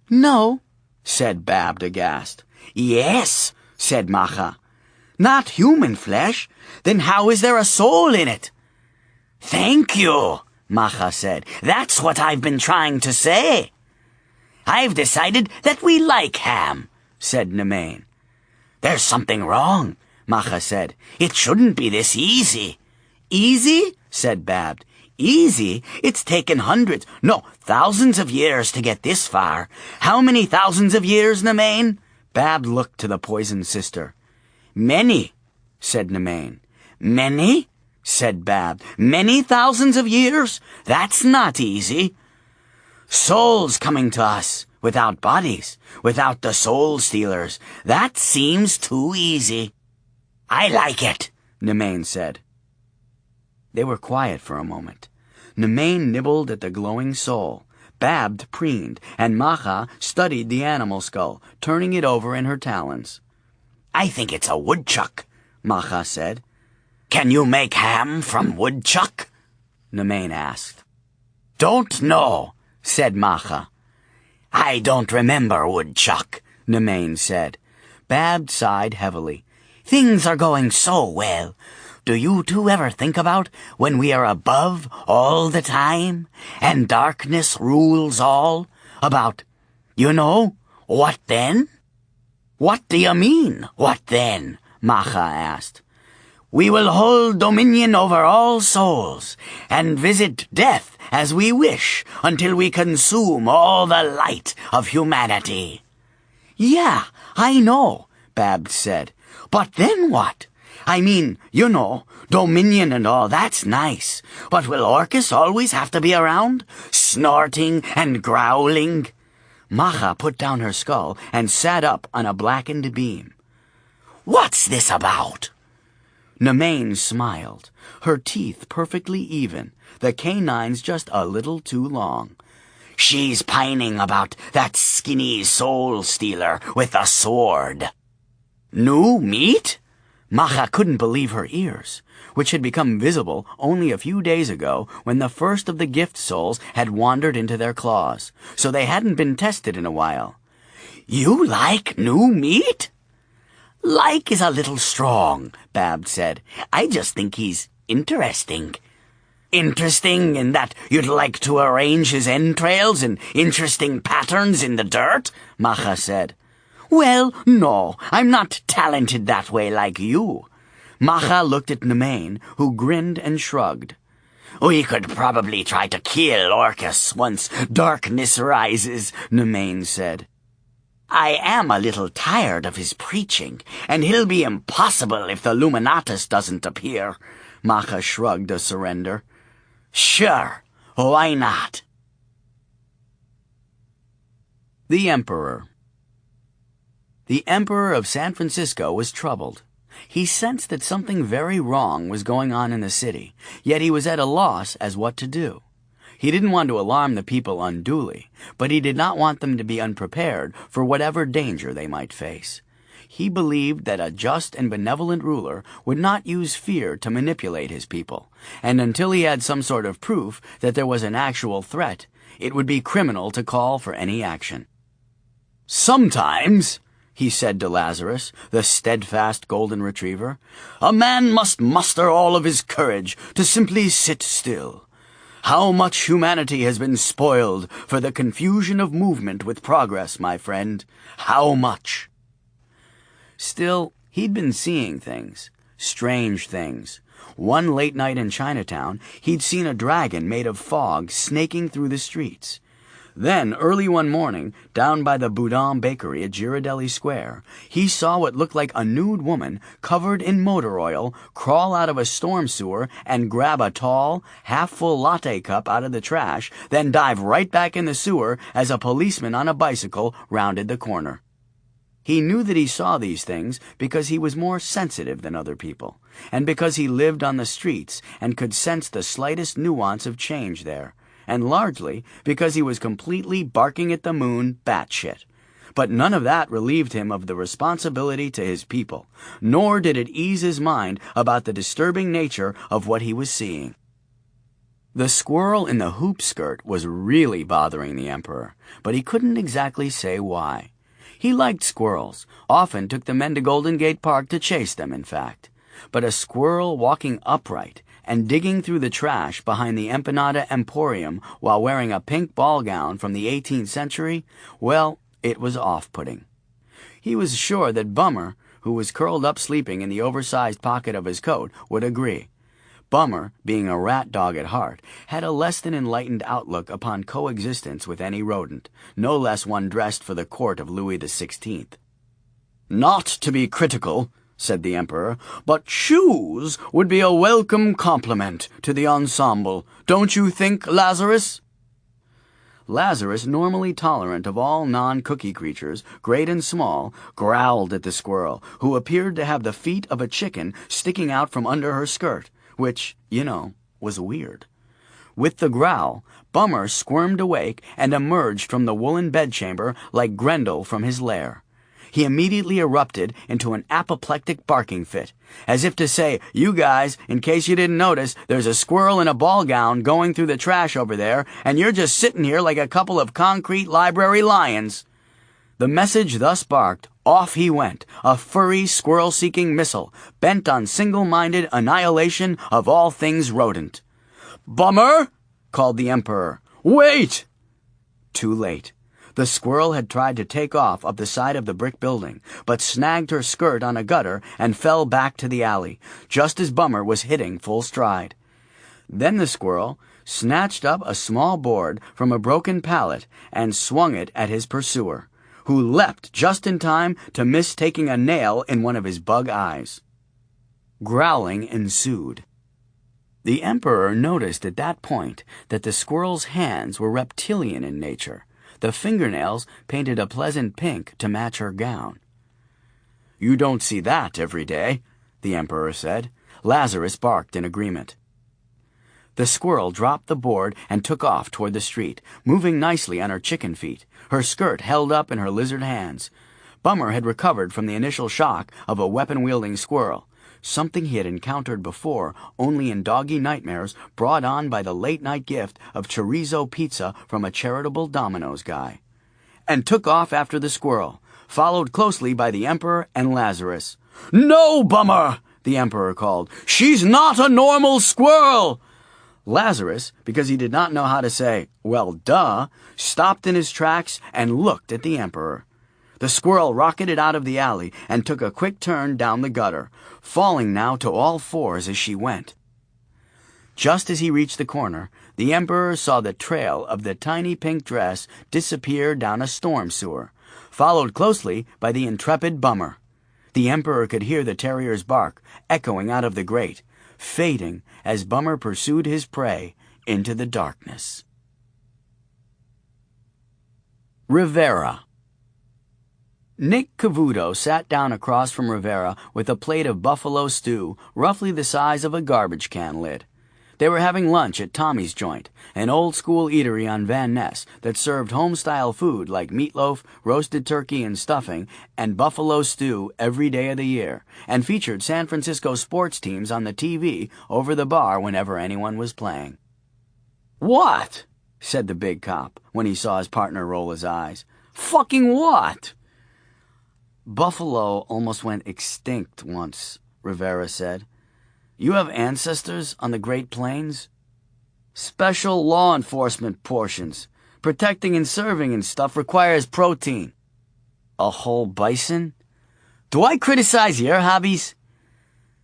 "No," said Babbed aghast. "Yes," said Macha. "Not human flesh? Then how is there a soul in it?" "Thank you," Macha said. "That's what I've been trying to say." "I've decided that we like ham," said Nemain. "There's something wrong," Macha said. "It shouldn't be this easy." "Easy?" said Babbed. "Easy? It's taken hundreds, no, thousands of years to get this far. How many thousands of years, Nemain?" Babbed looked to the poisoned sister. "Many," said Nemain. "Many?" said Babbed. "Many thousands of years? That's not easy." "Souls coming to us, without bodies, without the soul stealers. That seems too easy." "I like it," Nemain said. They were quiet for a moment. Nemain nibbled at the glowing soul. Babbed preened, and Macha studied the animal skull, turning it over in her talons. "I think it's a woodchuck," Macha said. "Can you make ham from woodchuck?" Nemain asked. "Don't know," said Macha. I don't remember, Woodchuck, Nemain said. Bab sighed heavily. Things are going so well. Do you two ever think about when we are above all the time, and darkness rules all? About, what then? What do you mean, what then? Macha asked. We will hold dominion over all souls, and visit death as we wish until we consume all the light of humanity. Yeah, I know, Babs said. But then what? I mean, dominion and all, that's nice. But will Orcus always have to be around, snorting and growling? Macha put down her skull and sat up on a blackened beam. What's this about? Nemain smiled, her teeth perfectly even, the canines just a little too long. She's pining about that skinny soul-stealer with a sword. New meat? Macha couldn't believe her ears, which had become visible only a few days ago when the first of the gift souls had wandered into their claws, so they hadn't been tested in a while. You like new meat? Like is a little strong, Babs said. I just think he's interesting. Interesting in that you'd like to arrange his entrails in interesting patterns in the dirt? Macha said. Well, no, I'm not talented that way like you. Macha looked at Nemain, who grinned and shrugged. We could probably try to kill Orcus once darkness rises, Nemain said. I am a little tired of his preaching, and he'll be impossible if the Luminatus doesn't appear. Macha shrugged a surrender. Sure, why not? The Emperor. The Emperor of San Francisco was troubled. He sensed that something very wrong was going on in the city, yet he was at a loss as what to do. He didn't want to alarm the people unduly, but he did not want them to be unprepared for whatever danger they might face. He believed that a just and benevolent ruler would not use fear to manipulate his people, and until he had some sort of proof that there was an actual threat, it would be criminal to call for any action. Sometimes, he said to Lazarus, the steadfast golden retriever, a man must muster all of his courage to simply sit still. How much humanity has been spoiled for the confusion of movement with progress, my friend. How much? Still, he'd been seeing things, strange things. One late night in Chinatown, he'd seen a dragon made of fog snaking through the streets. Then, early one morning, down by the Boudin bakery at Ghirardelli Square, he saw what looked like a nude woman covered in motor oil crawl out of a storm sewer and grab a tall, half-full latte cup out of the trash, then dive right back in the sewer as a policeman on a bicycle rounded the corner. He knew that he saw these things because he was more sensitive than other people, and because he lived on the streets and could sense the slightest nuance of change there, and largely because he was completely barking at the moon batshit. But none of that relieved him of the responsibility to his people, nor did it ease his mind about the disturbing nature of what he was seeing. The squirrel in the hoop skirt was really bothering the Emperor, but he couldn't exactly say why. He liked squirrels, often took the men to Golden Gate Park to chase them, in fact. But a squirrel walking upright and digging through the trash behind the Empanada Emporium while wearing a pink ball gown from the 18th century, well, it was off-putting. He was sure that Bummer, who was curled up sleeping in the oversized pocket of his coat, would agree. Bummer, being a rat dog at heart, had a less than enlightened outlook upon coexistence with any rodent, no less one dressed for the court of Louis XVI. Not to be critical, said the Emperor, but shoes would be a welcome compliment to the ensemble. Don't you think, Lazarus? Lazarus, normally tolerant of all non-cookie creatures, great and small, growled at the squirrel, who appeared to have the feet of a chicken sticking out from under her skirt, which, was weird. With the growl, Bummer squirmed awake and emerged from the woolen bedchamber like Grendel from his lair. He immediately erupted into an apoplectic barking fit, as if to say, "You guys, in case you didn't notice, there's a squirrel in a ball gown going through the trash over there, and you're just sitting here like a couple of concrete library lions." The message thus barked, off he went, a furry, squirrel-seeking missile, bent on single-minded annihilation of all things rodent. "Bummer!" called the Emperor. "Wait!" Too late. The squirrel had tried to take off up the side of the brick building, but snagged her skirt on a gutter and fell back to the alley, just as Bummer was hitting full stride. Then the squirrel snatched up a small board from a broken pallet and swung it at his pursuer, who leapt just in time to miss taking a nail in one of his bug eyes. Growling ensued. The Emperor noticed at that point that the squirrel's hands were reptilian in nature, the fingernails painted a pleasant pink to match her gown. "You don't see that every day," the Emperor said. Lazarus barked in agreement. The squirrel dropped the board and took off toward the street, moving nicely on her chicken feet, her skirt held up in her lizard hands. Bummer had recovered from the initial shock of a weapon-wielding squirrel, something he had encountered before only in doggy nightmares brought on by the late-night gift of chorizo pizza from a charitable Domino's guy, and took off after the squirrel, followed closely by the Emperor and Lazarus. "No, Bummer!" the Emperor called. "She's not a normal squirrel!" Lazarus, because he did not know how to say, "Well, duh," stopped in his tracks and looked at the Emperor. The squirrel rocketed out of the alley and took a quick turn down the gutter, falling now to all fours as she went. Just as he reached the corner, the Emperor saw the trail of the tiny pink dress disappear down a storm sewer, followed closely by the intrepid Bummer. The Emperor could hear the terrier's bark echoing out of the grate, fading as Bummer pursued his prey into the darkness. Rivera. Nick Cavuto sat down across from Rivera with a plate of buffalo stew roughly the size of a garbage can lid. They were having lunch at Tommy's Joint, an old-school eatery on Van Ness that served home-style food like meatloaf, roasted turkey and stuffing, and buffalo stew every day of the year, and featured San Francisco sports teams on the TV over the bar whenever anyone was playing. "What?" said the big cop when he saw his partner roll his eyes. "Fucking what?" "Buffalo almost went extinct once," Rivera said. "You have ancestors on the Great Plains?" "Special law enforcement portions. Protecting and serving and stuff requires protein." "A whole bison?" "Do I criticize your hobbies?"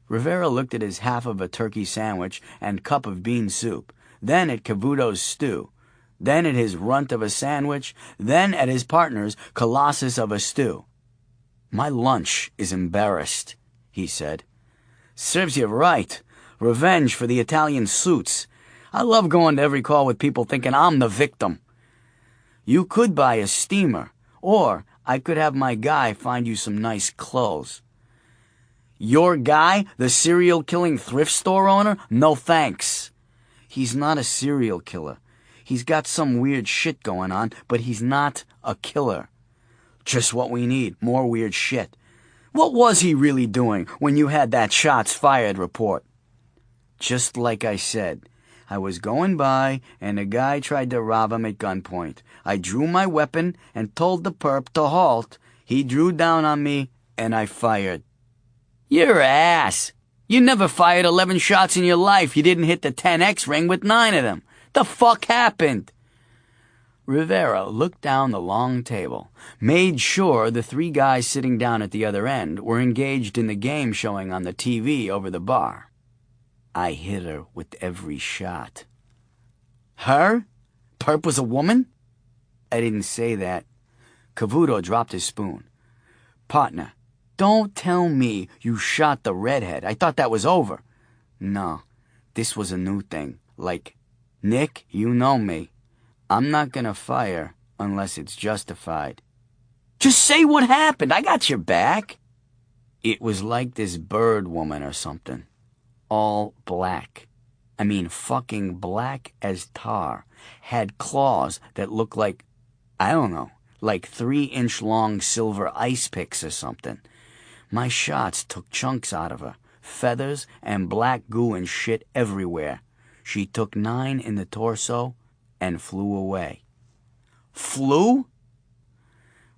Rivera looked at his half of a turkey sandwich and cup of bean soup, then at Cavuto's stew, then at his runt of a sandwich, then at his partner's colossus of a stew. "My lunch is embarrassed," he said. "Serves you right. Revenge for the Italian suits. I love going to every call with people thinking I'm the victim." "You could buy a steamer, or I could have my guy find you some nice clothes." "Your guy, the serial-killing thrift store owner? No thanks." "He's not a serial killer. He's got some weird shit going on, but he's not a killer." "Just what we need, more weird shit. What was he really doing when you had that shots fired report?" "Just like I said. I was going by, and a guy tried to rob him at gunpoint. I drew my weapon and told the perp to halt. He drew down on me, and I fired." "Your ass! You never fired 11 shots in your life. You didn't hit the 10X ring with 9 of them. The fuck happened?" Rivera looked down the long table, made sure the 3 guys sitting down at the other end were engaged in the game showing on the TV over the bar. "I hit her with every shot." "Her? Perp was a woman?" "I didn't say that." Cavuto dropped his spoon. "Partner, don't tell me you shot the redhead. I thought that was over." "No, this was a new thing. Like, Nick, you know me. I'm not gonna fire unless it's justified." "Just say what happened. I got your back." "It was like this bird woman or something. All black. I mean fucking black as tar. Had claws that looked like, I don't know, like 3-inch long silver ice picks or something. My shots took chunks out of her, feathers and black goo and shit everywhere. She took 9 in the torso and flew away. Flew?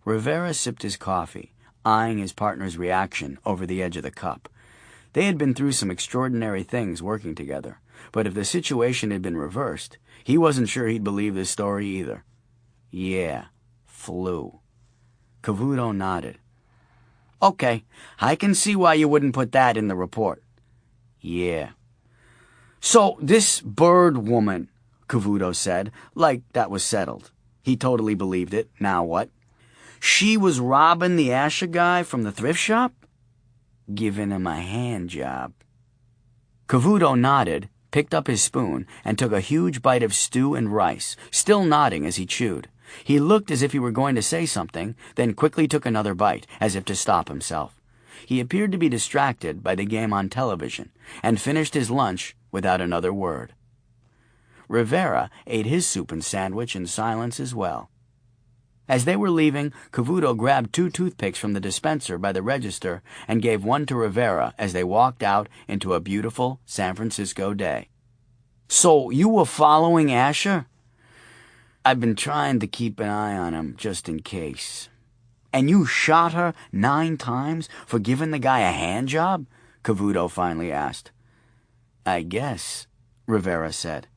Rivera sipped his coffee, eyeing his partner's reaction over the edge of the cup. They had been through some extraordinary things working together, but if the situation had been reversed, he wasn't sure he'd believe this story either. Yeah, flew. Cavuto nodded. Okay, I can see why you wouldn't put that in the report. Yeah. So, this bird woman, Cavuto said, like that was settled. He totally believed it. Now what? She was robbing the Asher guy from the thrift shop? Giving him a hand job. Cavuto nodded, picked up his spoon, and took a huge bite of stew and rice, still nodding as he chewed. He looked as if he were going to say something, then quickly took another bite, as if to stop himself. He appeared to be distracted by the game on television, and finished his lunch without another word. Rivera ate his soup and sandwich in silence as well. As they were leaving, Cavuto grabbed 2 toothpicks from the dispenser by the register and gave one to Rivera as they walked out into a beautiful San Francisco day. So, you were following Asher? I've been trying to keep an eye on him, just in case. And you shot her 9 times for giving the guy a hand job? Cavuto finally asked. I guess, Rivera said.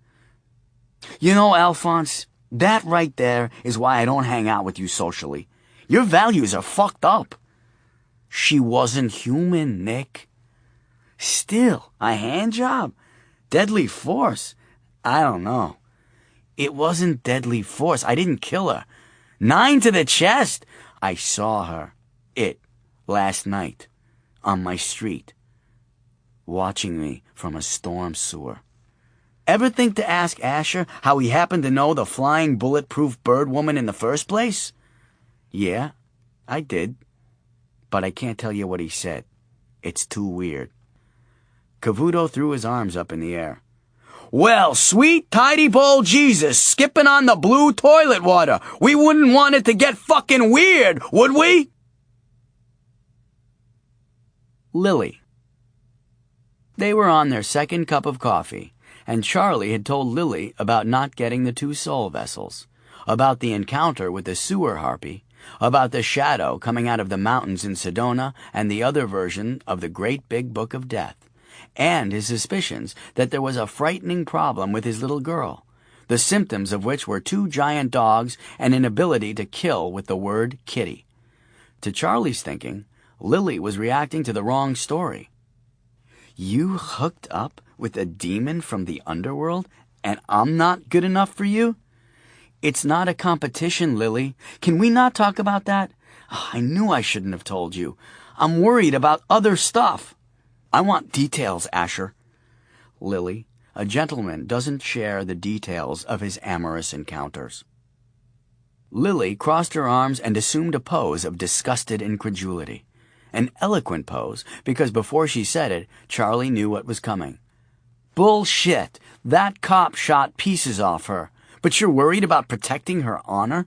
You know, Alphonse, that right there is why I don't hang out with you socially. Your values are fucked up. She wasn't human, Nick. Still, a hand job? Deadly force? I don't know. It wasn't deadly force. I didn't kill her. 9 to the chest. I saw her, last night, on my street, watching me from a storm sewer. Ever think to ask Asher how he happened to know the flying bulletproof bird woman in the first place? Yeah, I did. But I can't tell you what he said. It's too weird. Cavuto threw his arms up in the air. Well, sweet tidy bowl Jesus, skipping on the blue toilet water. We wouldn't want it to get fucking weird, would we? Lily. They were on their second cup of coffee, and Charlie had told Lily about not getting the 2 soul vessels, about the encounter with the sewer harpy, about the shadow coming out of the mountains in Sedona and the other version of the Great Big Book of Death, and his suspicions that there was a frightening problem with his little girl, the symptoms of which were 2 giant dogs and an ability to kill with the word kitty. To Charlie's thinking, Lily was reacting to the wrong story. You hooked up with a demon from the underworld, and I'm not good enough for you? It's not a competition, Lily. Can we not talk about that? Oh, I knew I shouldn't have told you. I'm worried about other stuff. I want details, Asher. Lily, a gentleman doesn't share the details of his amorous encounters. Lily crossed her arms and assumed a pose of disgusted incredulity. An eloquent pose, because before she said it, Charlie knew what was coming. Bullshit! That cop shot pieces off her. But you're worried about protecting her honor?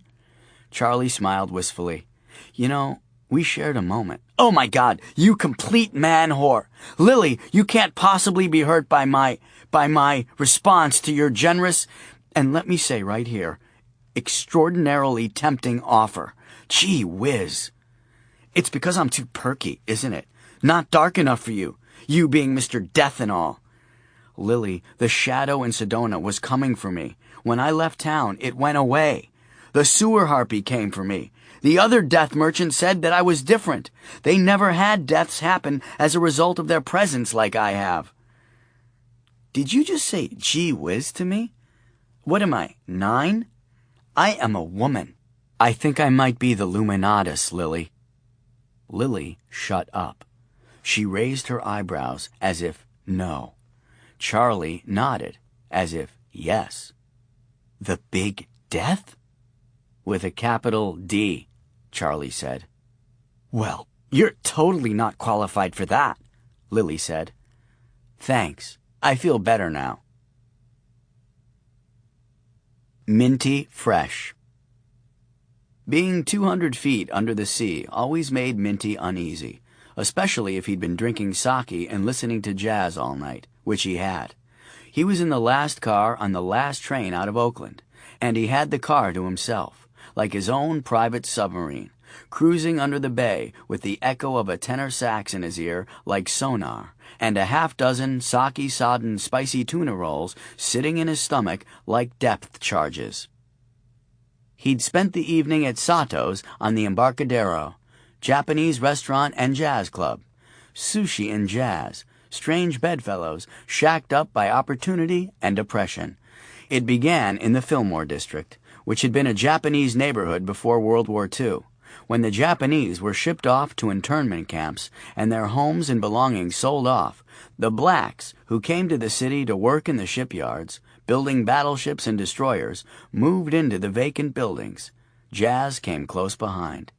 Charlie smiled wistfully. You know, we shared a moment. Oh my God, you complete man whore. Lily, you can't possibly be hurt by my response to your generous, and let me say right here, extraordinarily tempting offer. Gee whiz. It's because I'm too perky, isn't it? Not dark enough for you. You being Mr. Death and all. Lily, the shadow in Sedona was coming for me. When I left town, it went away. The sewer harpy came for me. The other death merchant said that I was different. They never had deaths happen as a result of their presence like I have. Did you just say gee whiz to me? What am I, 9? I am a woman. I think I might be the Luminatus, Lily. Lily shut up. She raised her eyebrows as if no. Charlie nodded as if yes. The Big Death? With a capital D, Charlie said. Well, you're totally not qualified for that, Lily said. Thanks. I feel better now. Minty fresh. Being 200 feet under the sea always made Minty uneasy, especially if he'd been drinking sake and listening to jazz all night, which he had. He was in the last car on the last train out of Oakland, and he had the car to himself, like his own private submarine, cruising under the bay with the echo of a tenor sax in his ear like sonar, and a half-dozen sake-sodden spicy tuna rolls sitting in his stomach like depth charges. He'd spent the evening at Sato's on the Embarcadero, Japanese restaurant and jazz club, sushi and jazz, strange bedfellows shacked up by opportunity and oppression. It began in the Fillmore district, which had been a Japanese neighborhood before World War II, when the Japanese were shipped off to internment camps and their homes and belongings sold off. The blacks, who came to the city to work in the shipyards, building battleships and destroyers, moved into the vacant buildings. Jazz came close behind.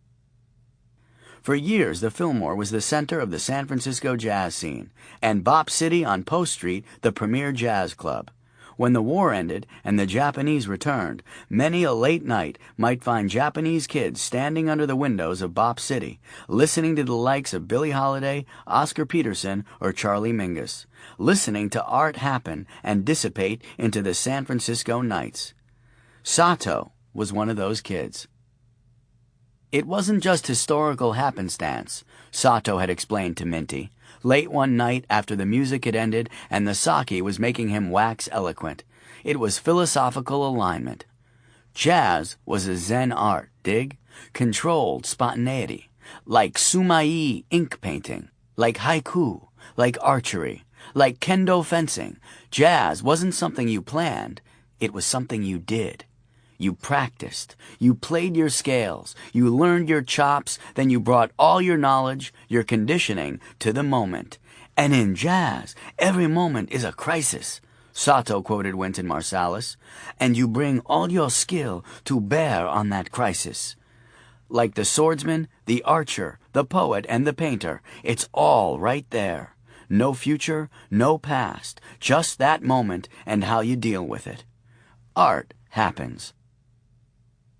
For years, the Fillmore was the center of the San Francisco jazz scene, and Bop City on Post Street the premier jazz club. When the war ended and the Japanese returned, many a late night might find Japanese kids standing under the windows of Bop City, listening to the likes of Billie Holiday, Oscar Peterson, or Charlie Mingus, listening to art happen and dissipate into the San Francisco nights. Sato was one of those kids. It wasn't just historical happenstance, Sato had explained to Minty, late one night after the music had ended and the sake was making him wax eloquent. It was philosophical alignment. Jazz was a Zen art, dig? Controlled spontaneity, like sumai ink painting, like haiku, like archery, like kendo fencing. Jazz wasn't something you planned, it was something you did. You practiced, you played your scales, you learned your chops, then you brought all your knowledge, your conditioning, to the moment. And in jazz, every moment is a crisis, Sato quoted Wynton Marsalis, and you bring all your skill to bear on that crisis. Like the swordsman, the archer, the poet, and the painter, it's all right there. No future, no past, just that moment and how you deal with it. Art happens.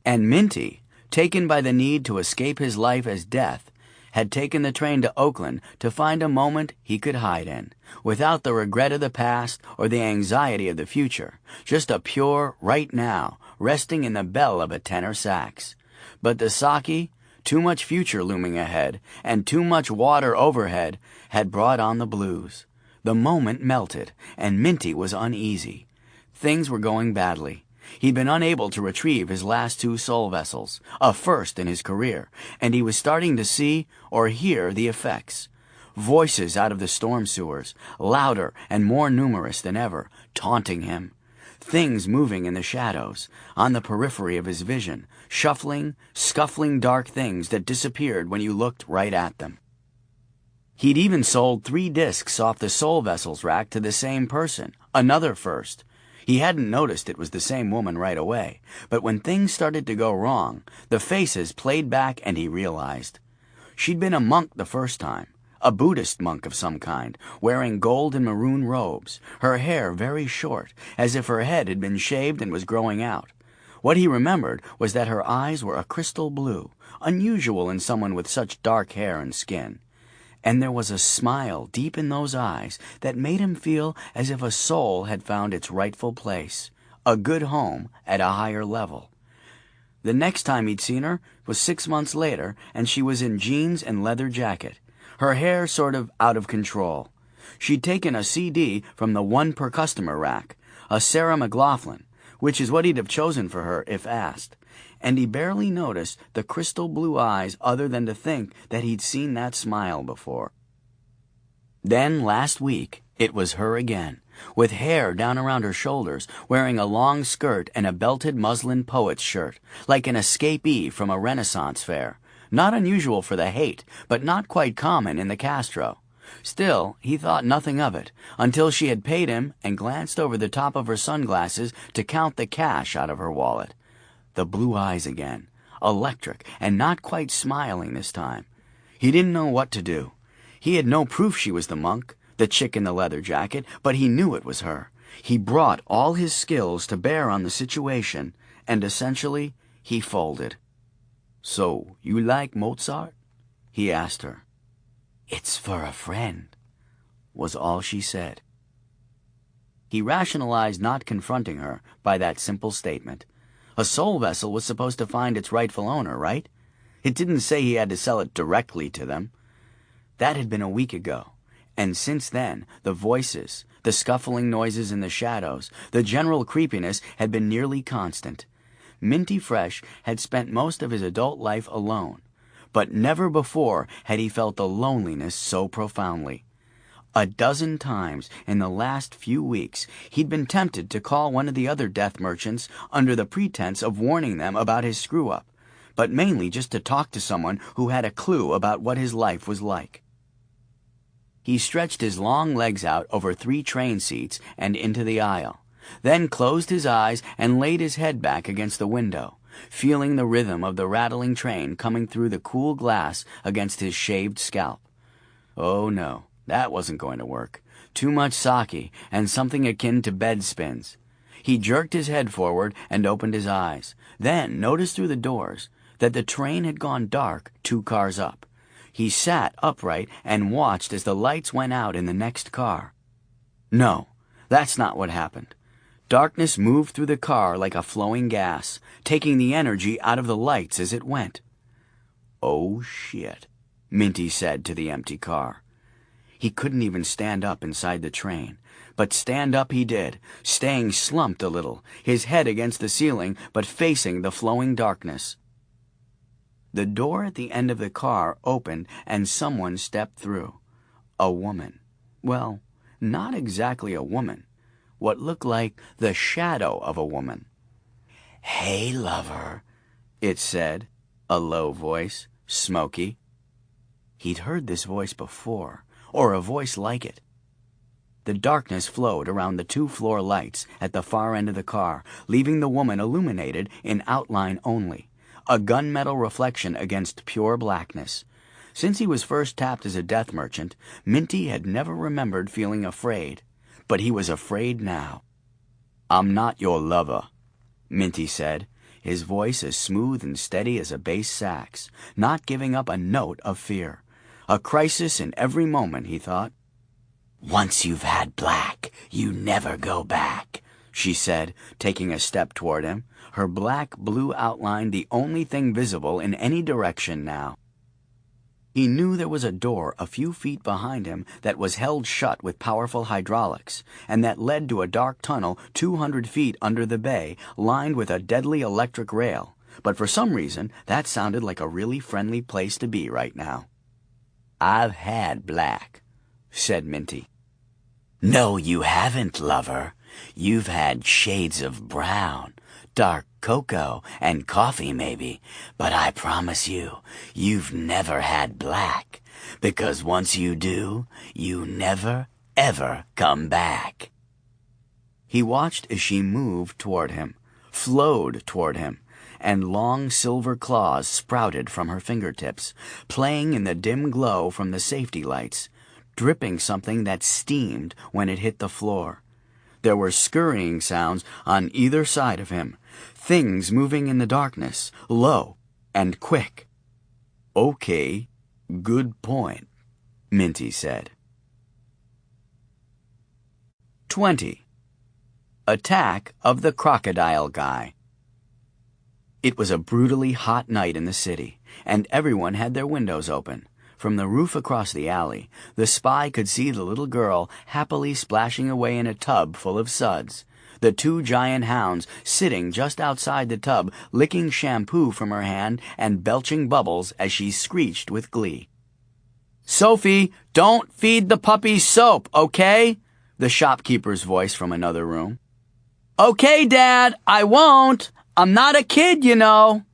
And Minty, taken by the need to escape his life as death, had taken the train to Oakland to find a moment he could hide in, without the regret of the past or the anxiety of the future, just a pure right now, resting in the bell of a tenor sax. But the sake, too much future looming ahead, and too much water overhead, had brought on the blues. The moment melted, and Minty was uneasy. Things were going badly. He'd been unable to retrieve his last 2 soul vessels, a first in his career, and he was starting to see or hear the effects. Voices out of the storm sewers, louder and more numerous than ever, taunting him. Things moving in the shadows, on the periphery of his vision, shuffling, scuffling dark things that disappeared when you looked right at them. He'd even sold 3 discs off the soul vessels rack to the same person, another first. He hadn't noticed it was the same woman right away, but when things started to go wrong, the faces played back and he realized. She'd been a monk the first time, a Buddhist monk of some kind, wearing gold and maroon robes, her hair very short, as if her head had been shaved and was growing out. What he remembered was that her eyes were a crystal blue, unusual in someone with such dark hair and skin. And there was a smile deep in those eyes that made him feel as if a soul had found its rightful place, a good home at a higher level. The next time he'd seen her was 6 months later, and she was in jeans and leather jacket, her hair sort of out of control. She'd taken a CD from the one per customer rack, a Sarah McLachlan, which is what he'd have chosen for her if asked. And he barely noticed the crystal blue eyes other than to think that he'd seen that smile before. Then, last week, it was her again, with hair down around her shoulders, wearing a long skirt and a belted muslin poet's shirt, like an escapee from a Renaissance fair. Not unusual for the Haight, but not quite common in the Castro. Still, he thought nothing of it, until she had paid him and glanced over the top of her sunglasses to count the cash out of her wallet. The blue eyes again, electric and not quite smiling this time. He didn't know what to do. He had no proof she was the monk, the chick in the leather jacket, but he knew it was her. He brought all his skills to bear on the situation, and essentially, he folded. "So, you like Mozart?" he asked her. "It's for a friend," was all she said. He rationalized not confronting her by that simple statement. A soul vessel was supposed to find its rightful owner, right? It didn't say he had to sell it directly to them. That had been a week ago, and since then, the voices, the scuffling noises in the shadows, the general creepiness had been nearly constant. Minty Fresh had spent most of his adult life alone, but never before had he felt the loneliness so profoundly. A dozen times in the last few weeks, he'd been tempted to call one of the other death merchants under the pretense of warning them about his screw-up, but mainly just to talk to someone who had a clue about what his life was like. He stretched his long legs out over 3 train seats and into the aisle, then closed his eyes and laid his head back against the window, feeling the rhythm of the rattling train coming through the cool glass against his shaved scalp. Oh no, that wasn't going to work. Too much sake and something akin to bed spins. He jerked his head forward and opened his eyes, then noticed through the doors that the train had gone dark 2 cars up. He sat upright and watched as the lights went out in the next car. No, that's not what happened. Darkness moved through the car like a flowing gas, taking the energy out of the lights as it went. "Oh, shit," Minty said to the empty car. He couldn't even stand up inside the train, but stand up he did, staying slumped a little, his head against the ceiling but facing the flowing darkness. The door at the end of the car opened and someone stepped through. A woman. Well, not exactly a woman. What looked like the shadow of a woman. "Hey, lover," it said, a low voice, smoky. He'd heard this voice before, or a voice like it. The darkness flowed around the 2 floor lights at the far end of the car, leaving the woman illuminated in outline only, a gunmetal reflection against pure blackness. Since he was first tapped as a death merchant, Minty had never remembered feeling afraid, but he was afraid now. "I'm not your lover," Minty said, his voice as smooth and steady as a bass sax, not giving up a note of fear. A crisis in every moment, he thought. "Once you've had black, you never go back," she said, taking a step toward him, her black-blue outline the only thing visible in any direction now. He knew there was a door a few feet behind him that was held shut with powerful hydraulics, and that led to a dark tunnel 200 feet under the bay, lined with a deadly electric rail. But for some reason, that sounded like a really friendly place to be right now. "I've had black," said Minty. "No, you haven't, lover. You've had shades of brown, dark cocoa, and coffee maybe, but I promise you, you've never had black, because once you do, you never, ever come back." He watched as she moved toward him, flowed toward him, and long silver claws sprouted from her fingertips, playing in the dim glow from the safety lights, dripping something that steamed when it hit the floor. There were scurrying sounds on either side of him, things moving in the darkness, low and quick. "Okay, good point," Minty said. 20. Attack of the Crocodile Guy. It was a brutally hot night in the city, and everyone had their windows open. From the roof across the alley, the spy could see the little girl happily splashing away in a tub full of suds, the 2 giant hounds sitting just outside the tub, licking shampoo from her hand and belching bubbles as she screeched with glee. "Sophie, don't feed the puppies soap, okay?" the shopkeeper's voice from another room. "Okay, Dad, I won't. I'm not a kid, you know,"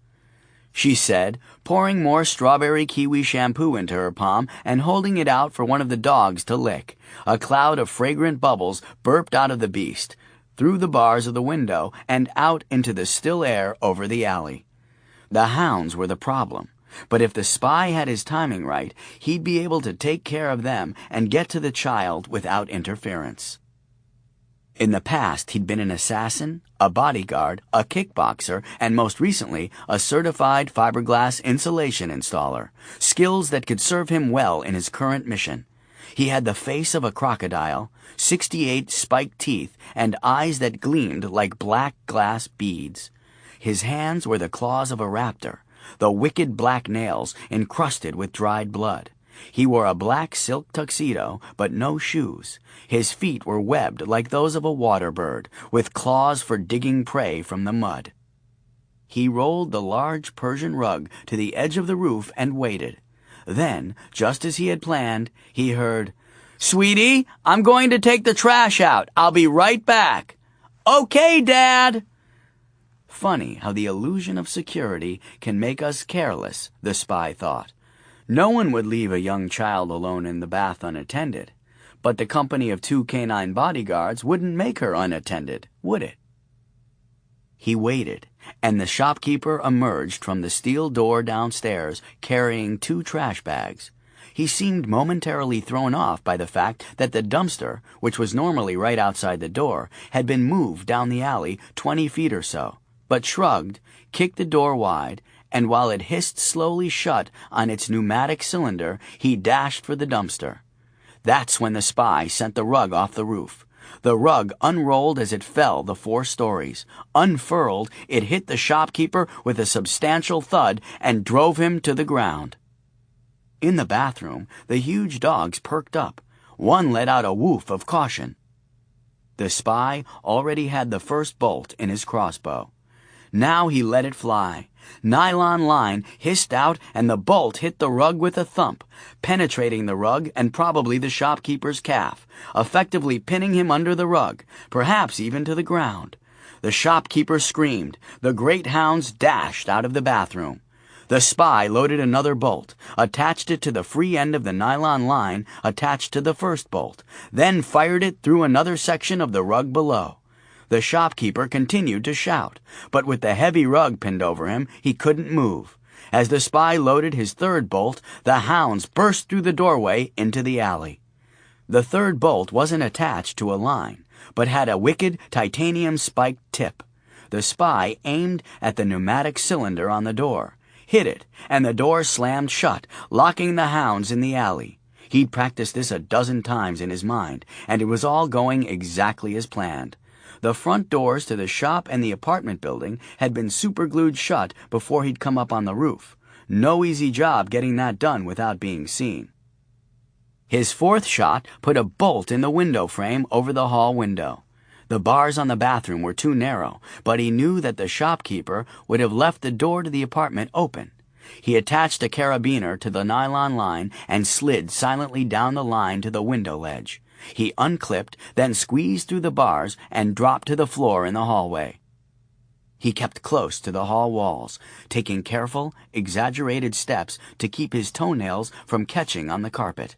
she said, pouring more strawberry kiwi shampoo into her palm and holding it out for one of the dogs to lick. A cloud of fragrant bubbles burped out of the beast, through the bars of the window and out into the still air over the alley. The hounds were the problem, but if the spy had his timing right, he'd be able to take care of them and get to the child without interference. In the past, he'd been an assassin, a bodyguard, a kickboxer, and most recently, a certified fiberglass insulation installer, skills that could serve him well in his current mission. He had the face of a crocodile, 68 spiked teeth, and eyes that gleamed like black glass beads. His hands were the claws of a raptor, the wicked black nails encrusted with dried blood. He wore a black silk tuxedo, but no shoes. His feet were webbed like those of a water bird, with claws for digging prey from the mud. He rolled the large Persian rug to the edge of the roof and waited. Then, just as he had planned, he heard, "Sweetie, I'm going to take the trash out. I'll be right back." "Okay, Dad." Funny how the illusion of security can make us careless, the spy thought. No one would leave a young child alone in the bath unattended, but the company of 2 canine bodyguards wouldn't make her unattended, would it? He waited, and the shopkeeper emerged from the steel door downstairs carrying 2 trash bags. He seemed momentarily thrown off by the fact that the dumpster, which was normally right outside the door, had been moved down the alley 20 feet or so, but shrugged, kicked the door wide, and while it hissed slowly shut on its pneumatic cylinder, he dashed for the dumpster. That's when the spy sent the rug off the roof. The rug unrolled as it fell the 4 stories. Unfurled, it hit the shopkeeper with a substantial thud and drove him to the ground. In the bathroom, the huge dogs perked up. One let out a woof of caution. The spy already had the first bolt in his crossbow. Now he let it fly. Nylon line hissed out and the bolt hit the rug with a thump, penetrating the rug and probably the shopkeeper's calf, effectively pinning him under the rug, perhaps even to the ground. The shopkeeper screamed. The great hounds dashed out of the bathroom. The spy loaded another bolt, attached it to the free end of the nylon line attached to the first bolt, then fired it through another section of the rug below. The shopkeeper continued to shout, but with the heavy rug pinned over him, he couldn't move. As the spy loaded his third bolt, the hounds burst through the doorway into the alley. The third bolt wasn't attached to a line, but had a wicked titanium-spiked tip. The spy aimed at the pneumatic cylinder on the door, hit it, and the door slammed shut, locking the hounds in the alley. He'd practiced this a dozen times in his mind, and it was all going exactly as planned. The front doors to the shop and the apartment building had been superglued shut before he'd come up on the roof. No easy job getting that done without being seen. His 4th shot put a bolt in the window frame over the hall window. The bars on the bathroom were too narrow, but he knew that the shopkeeper would have left the door to the apartment open. He attached a carabiner to the nylon line and slid silently down the line to the window ledge. He unclipped, then squeezed through the bars and dropped to the floor in the hallway. He kept close to the hall walls, taking careful, exaggerated steps to keep his toenails from catching on the carpet.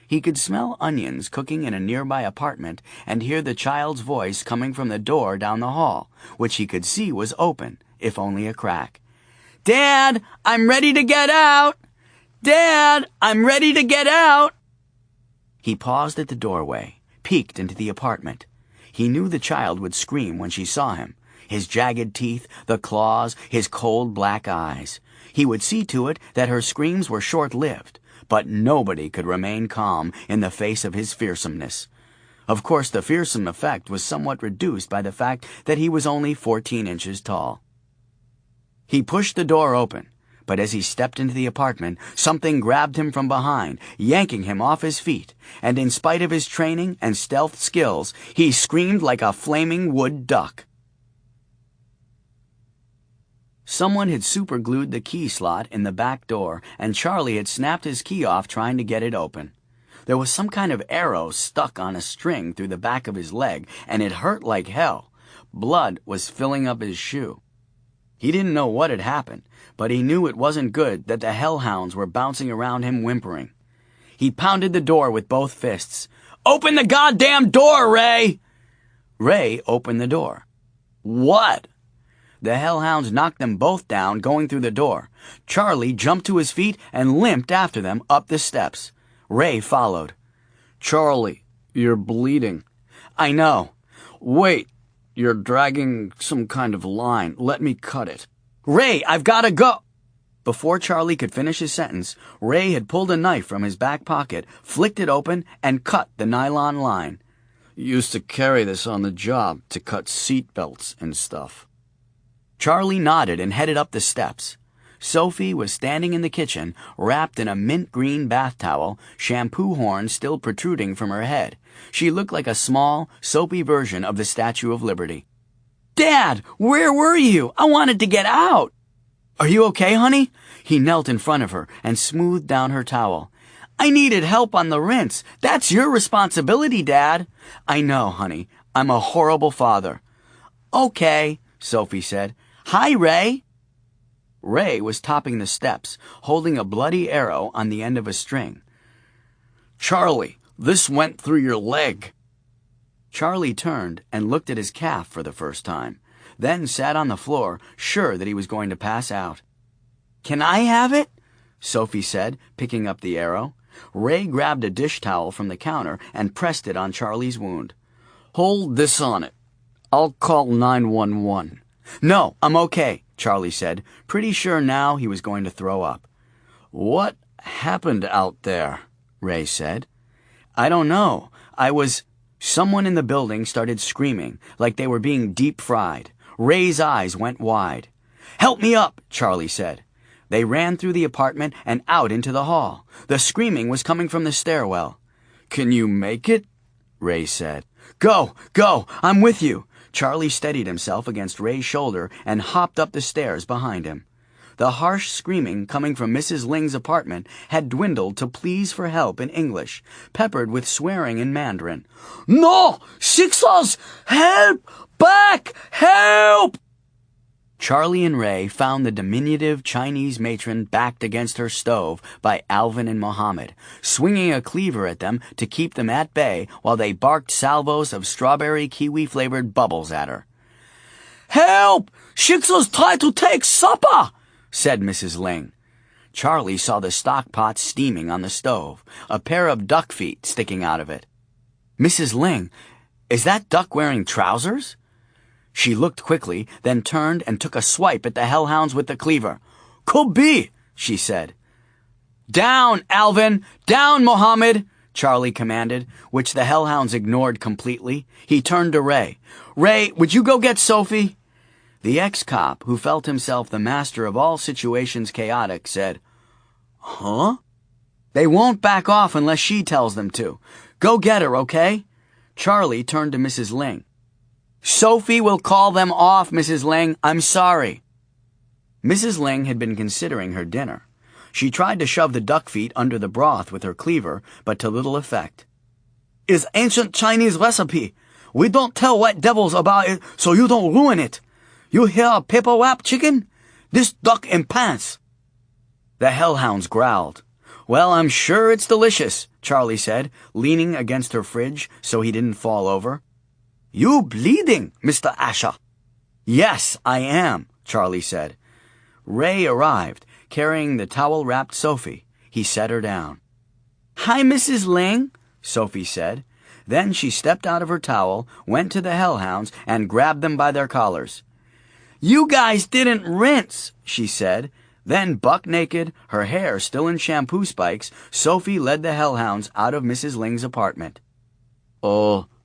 He could smell onions cooking in a nearby apartment and hear the child's voice coming from the door down the hall, which he could see was open, if only a crack. "Dad, I'm ready to get out! Dad, I'm ready to get out!" He paused at the doorway, peeked into the apartment. He knew the child would scream when she saw him. His jagged teeth, the claws, his cold black eyes. He would see to it that her screams were short-lived, but nobody could remain calm in the face of his fearsomeness. Of course, the fearsome effect was somewhat reduced by the fact that he was only 14 inches tall. He pushed the door open, but as he stepped into the apartment, something grabbed him from behind, yanking him off his feet, and in spite of his training and stealth skills, he screamed like a flaming wood duck. Someone had superglued the key slot in the back door, and Charlie had snapped his key off trying to get it open. There was some kind of arrow stuck on a string through the back of his leg, and it hurt like hell. Blood was filling up his shoe. He didn't know what had happened, but he knew it wasn't good that the hellhounds were bouncing around him whimpering. He pounded the door with both fists. "Open the goddamn door, Ray!" Ray opened the door. "What?" The hellhounds knocked them both down going through the door. Charlie jumped to his feet and limped after them up the steps. Ray followed. "Charlie, you're bleeding." "I know. Wait, you're dragging some kind of line. Let me cut it. Ray, I've gotta go! Before Charlie could finish his sentence, Ray had pulled a knife from his back pocket, flicked it open, and cut the nylon line. Used to carry this on the job to cut seat belts and stuff. Charlie nodded and headed up the steps. Sophie was standing in the kitchen, wrapped in a mint green bath towel, shampoo horn still protruding from her head. She looked like a small, soapy version of the Statue of Liberty. Dad, where were you? I wanted to get out. Are you okay, honey? He knelt in front of her and smoothed down her towel. I needed help on the rinse. That's your responsibility, Dad. I know, honey. I'm a horrible father. Okay, Sophie said. Hi, Ray. Ray was topping the steps, holding a bloody arrow on the end of a string. Charlie, this went through your leg. Charlie turned and looked at his calf for the first time, then sat on the floor, sure that he was going to pass out. Can I have it? Sophie said, picking up the arrow. Ray grabbed a dish towel from the counter and pressed it on Charlie's wound. Hold this on it. I'll call 911. No, I'm okay, Charlie said, pretty sure now he was going to throw up. What happened out there? Ray said. I don't know. Someone in the building started screaming, like they were being deep fried. Ray's eyes went wide. Help me up, Charlie said. They ran through the apartment and out into the hall. The screaming was coming from the stairwell. Can you make it? Ray said. Go, I'm with you. Charlie steadied himself against Ray's shoulder and hopped up the stairs behind him. The harsh screaming coming from Mrs. Ling's apartment had dwindled to pleas for help in English, peppered with swearing in Mandarin. No! Sixers! Help! Back! Help! Charlie and Ray found the diminutive Chinese matron backed against her stove by Alvin and Mohammed, swinging a cleaver at them to keep them at bay while they barked salvos of strawberry kiwi-flavored bubbles at her. Help! Sixers tried to take supper! Said Mrs. Ling. Charlie saw the stock pot steaming on the stove, a pair of duck feet sticking out of it. Mrs. Ling, is that duck wearing trousers? She looked quickly, then turned and took a swipe at the hellhounds with the cleaver. Could be, she said. Down, Alvin! Down, Mohammed! Charlie commanded, which the hellhounds ignored completely. He turned to Ray. Ray, would you go get Sophie? The ex-cop, who felt himself the master of all situations chaotic, said, Huh? They won't back off unless she tells them to. Go get her, okay? Charlie turned to Mrs. Ling. Sophie will call them off, Mrs. Ling. I'm sorry. Mrs. Ling had been considering her dinner. She tried to shove the duck feet under the broth with her cleaver, but to little effect. It's ancient Chinese recipe. We don't tell white devils about it so you don't ruin it. You hear a paper wrap chicken? This duck in pants. The hellhounds growled. Well, I'm sure it's delicious, Charlie said, leaning against her fridge so he didn't fall over. You bleeding, Mr. Asher? Yes, I am, Charlie said. Ray arrived, carrying the towel-wrapped Sophie. He set her down. Hi, Mrs. Ling, Sophie said. Then she stepped out of her towel, went to the hellhounds, and grabbed them by their collars. You guys didn't rinse, she said. Then, buck naked, her hair still in shampoo spikes, Sophie led the hellhounds out of Mrs. Ling's apartment.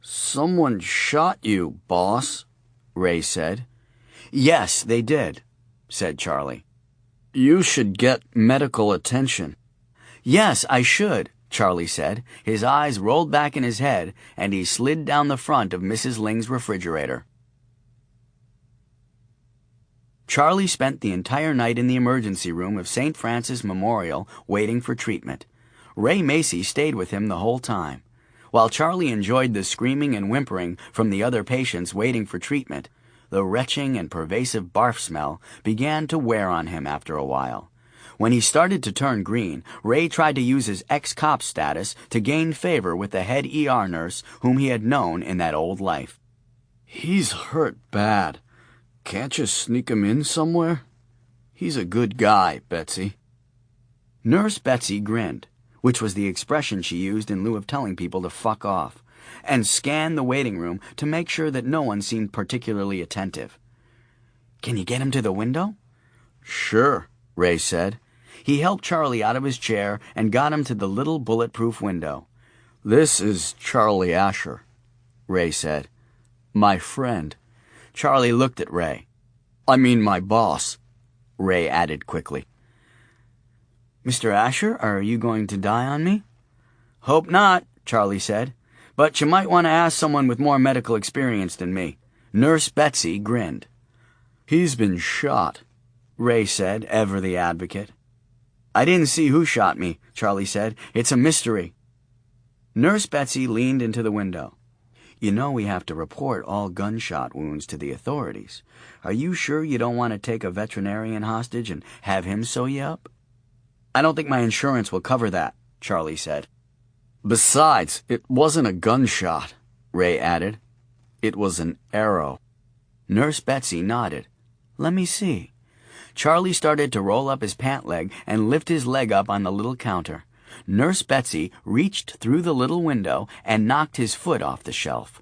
Someone shot you, boss, Ray said. Yes, they did, said Charlie. You should get medical attention. Yes, I should, Charlie said. His eyes rolled back in his head, and he slid down the front of Mrs. Ling's refrigerator. Charlie spent the entire night in the emergency room of St. Francis Memorial waiting for treatment. Ray Macy stayed with him the whole time. While Charlie enjoyed the screaming and whimpering from the other patients waiting for treatment, the retching and pervasive barf smell began to wear on him after a while. When he started to turn green, Ray tried to use his ex-cop status to gain favor with the head ER nurse whom he had known in that old life. He's hurt bad. Can't you sneak him in somewhere? He's a good guy, Betsy. Nurse Betsy grinned, which was the expression she used in lieu of telling people to fuck off. and scanned the waiting room to make sure that no one seemed particularly attentive. "Can you get him to the window?" "Sure," Ray said. He helped Charlie out of his chair and got him to the little bulletproof window. "This is Charlie Asher," Ray said. "My friend." Charlie looked at Ray. "I mean my boss," Ray added quickly. "Mr. Asher, are you going to die on me?" "Hope not," Charlie said. "But you might want to ask someone with more medical experience than me." Nurse Betsy grinned. "He's been shot," Ray said, ever the advocate. "I didn't see who shot me," Charlie said. "It's a mystery." Nurse Betsy leaned into the window. "You know we have to report all gunshot wounds to the authorities. Are you sure you don't want to take a veterinarian hostage and have him sew you up?" "I don't think my insurance will cover that," Charlie said. "Besides, it wasn't a gunshot," Ray added. "It was an arrow." Nurse Betsy nodded. "Let me see." Charlie started to roll up his pant leg and lift his leg up on the little counter. Nurse Betsy reached through the little window and knocked his foot off the shelf.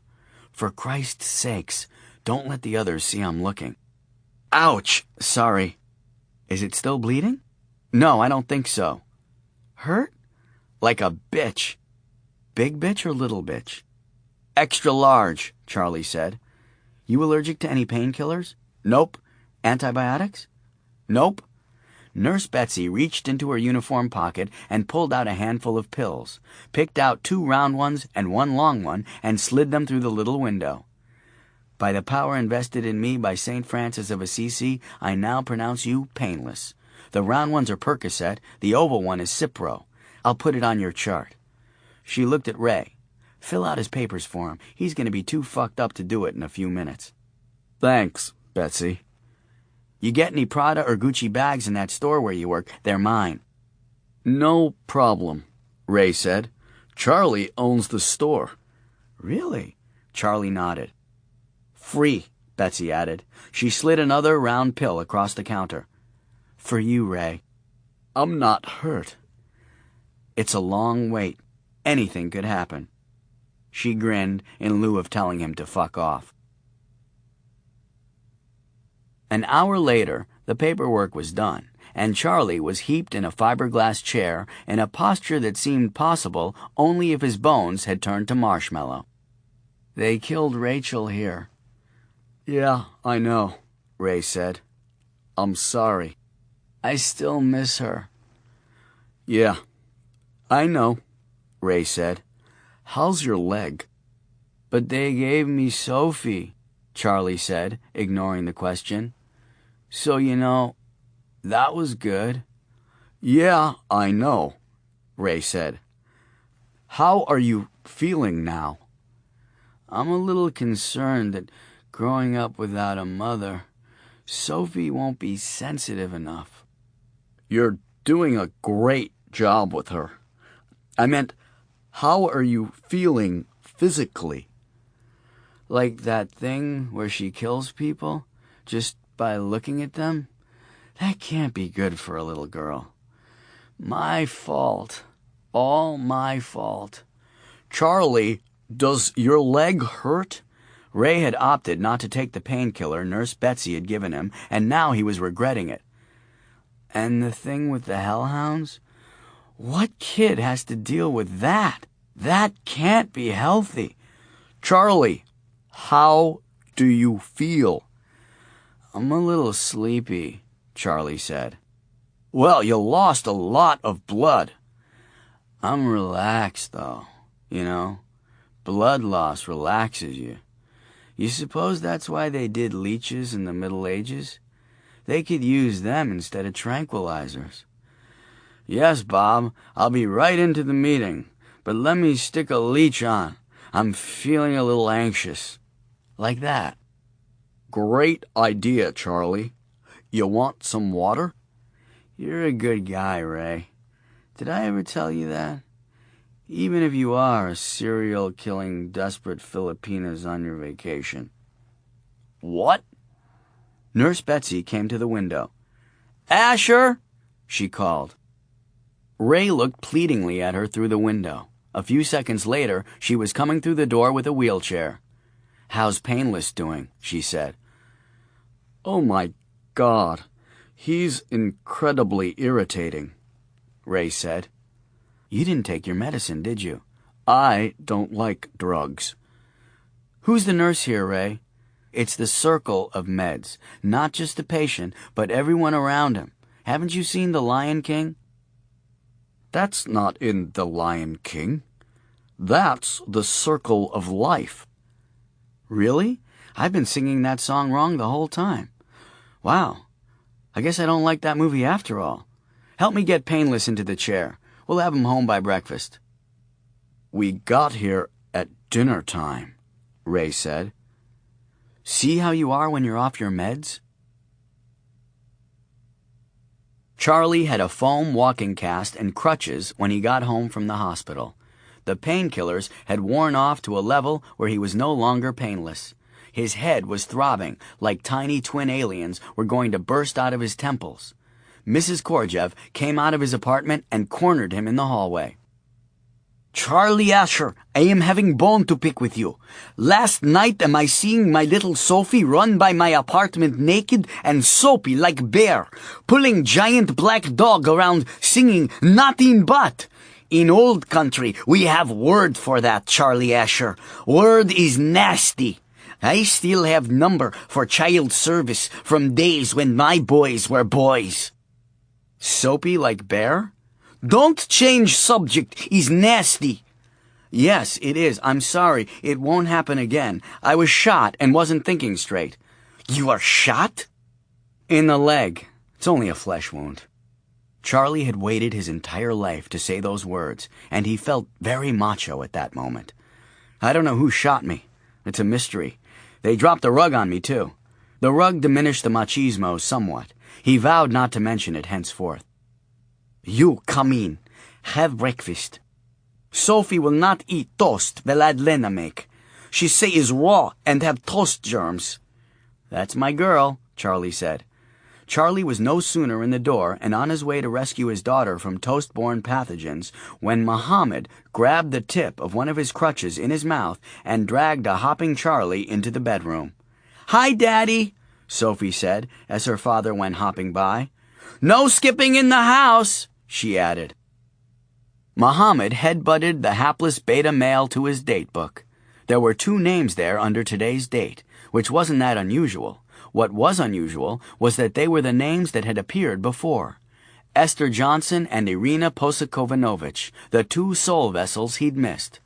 "For Christ's sakes, don't let the others see I'm looking." "Ouch! Sorry." "Is it still bleeding?" "No, I don't think so." "Hurt?" "Like a bitch." "Big bitch or little bitch?" "Extra large," Charlie said. "You allergic to any painkillers?" "Nope." "Antibiotics?" "Nope." Nurse Betsy reached into her uniform pocket and pulled out a handful of pills, picked out 2 round ones and 1 long one, and slid them through the little window. "By the power invested in me by St. Francis of Assisi, I now pronounce you painless. The round ones are Percocet, the oval one is Cipro. I'll put it on your chart." She looked at Ray. "Fill out his papers for him. He's going to be too fucked up to do it in a few minutes." "Thanks, Betsy." "You get any Prada or Gucci bags in that store where you work, they're mine." "No problem," Ray said. "Charlie owns the store." "Really?" Charlie nodded. "Free," Betsy added. She slid another round pill across the counter. "For you, Ray." "I'm not hurt." "It's a long wait. Anything could happen." She grinned in lieu of telling him to fuck off. An hour later, the paperwork was done, and Charlie was heaped in a fiberglass chair in a posture that seemed possible only if his bones had turned to marshmallow. "They killed Rachel here." "Yeah, I know," Ray said. "I'm sorry." "I still miss her." "Yeah, I know," Ray said. "How's your leg?" "But they gave me Sophie," Charlie said, ignoring the question. "So, that was good." "Yeah, I know," Ray said. "How are you feeling now?" "I'm a little concerned that growing up without a mother, Sophie won't be sensitive enough." "You're doing a great job with her. I meant, how are you feeling physically?" "Like that thing where she kills people just by looking at them? That can't be good for a little girl. My fault. All my fault." "Charlie, does your leg hurt?" Ray had opted not to take the painkiller Nurse Betsy had given him, and now he was regretting it. "And the thing with the hellhounds? What kid has to deal with that? That can't be healthy." "Charlie, how do you feel?" "I'm a little sleepy," Charlie said. "Well, you lost a lot of blood." "I'm relaxed, though. Blood loss relaxes you. You suppose that's why they did leeches in the Middle Ages? They could use them instead of tranquilizers." "Yes, Bob, I'll be right into the meeting, but let me stick a leech on. I'm feeling a little anxious." "Like that." "Great idea, Charlie. You want some water?" "You're a good guy, Ray. Did I ever tell you that? Even if you are a serial-killing, desperate Filipinas on your vacation." "What?" Nurse Betsy came to the window. "Asher!" she called. Ray looked pleadingly at her through the window. A few seconds later, she was coming through the door with a wheelchair. "How's Painless doing?" she said. "Oh my God, he's incredibly irritating," Ray said. "You didn't take your medicine, did you?" "I don't like drugs." "Who's the nurse here, Ray?" "It's the circle of meds, not just the patient, but everyone around him. Haven't you seen The Lion King?" "That's not in The Lion King. That's the circle of life." "Really? I've been singing that song wrong the whole time. Wow. I guess I don't like that movie after all. Help me get Painless into the chair. We'll have him home by breakfast." "We got here at dinner time," Ray said. "See how you are when you're off your meds?" Charlie had a foam walking cast and crutches when he got home from the hospital. The painkillers had worn off to a level where he was no longer painless. His head was throbbing like tiny twin aliens were going to burst out of his temples. Mrs. Korjev came out of his apartment and cornered him in the hallway. "Charlie Asher, I am having bone to pick with you. Last night am I seeing my little Sophie run by my apartment naked and soapy like bear, pulling giant black dog around singing nothing but. In old country, we have word for that, Charlie Asher. Word is nasty. I still have number for child service from days when my boys were boys." "Soapy like bear?" "Don't change subject. Is nasty." "Yes, it is. I'm sorry. It won't happen again. I was shot and wasn't thinking straight." "You are shot?" "In the leg. It's only a flesh wound." Charlie had waited his entire life to say those words, and he felt very macho at that moment. "I don't know who shot me. It's a mystery. They dropped the rug on me, too." The rug diminished the machismo somewhat. He vowed not to mention it henceforth. "You come in. Have breakfast. Sophie will not eat toast Veladlena make. She say is raw and have toast germs." "That's my girl," Charlie said. Charlie was no sooner in the door and on his way to rescue his daughter from toast-borne pathogens when Muhammad grabbed the tip of one of his crutches in his mouth and dragged a hopping Charlie into the bedroom. "Hi, Daddy," Sophie said as her father went hopping by. "No skipping in the house," she added. Muhammad headbutted the hapless beta male to his date book. There were 2 names there under today's date, which wasn't that unusual. What was unusual was that they were the names that had appeared before. Esther Johnson and Irina Posakovanovich, the 2 soul vessels he'd missed.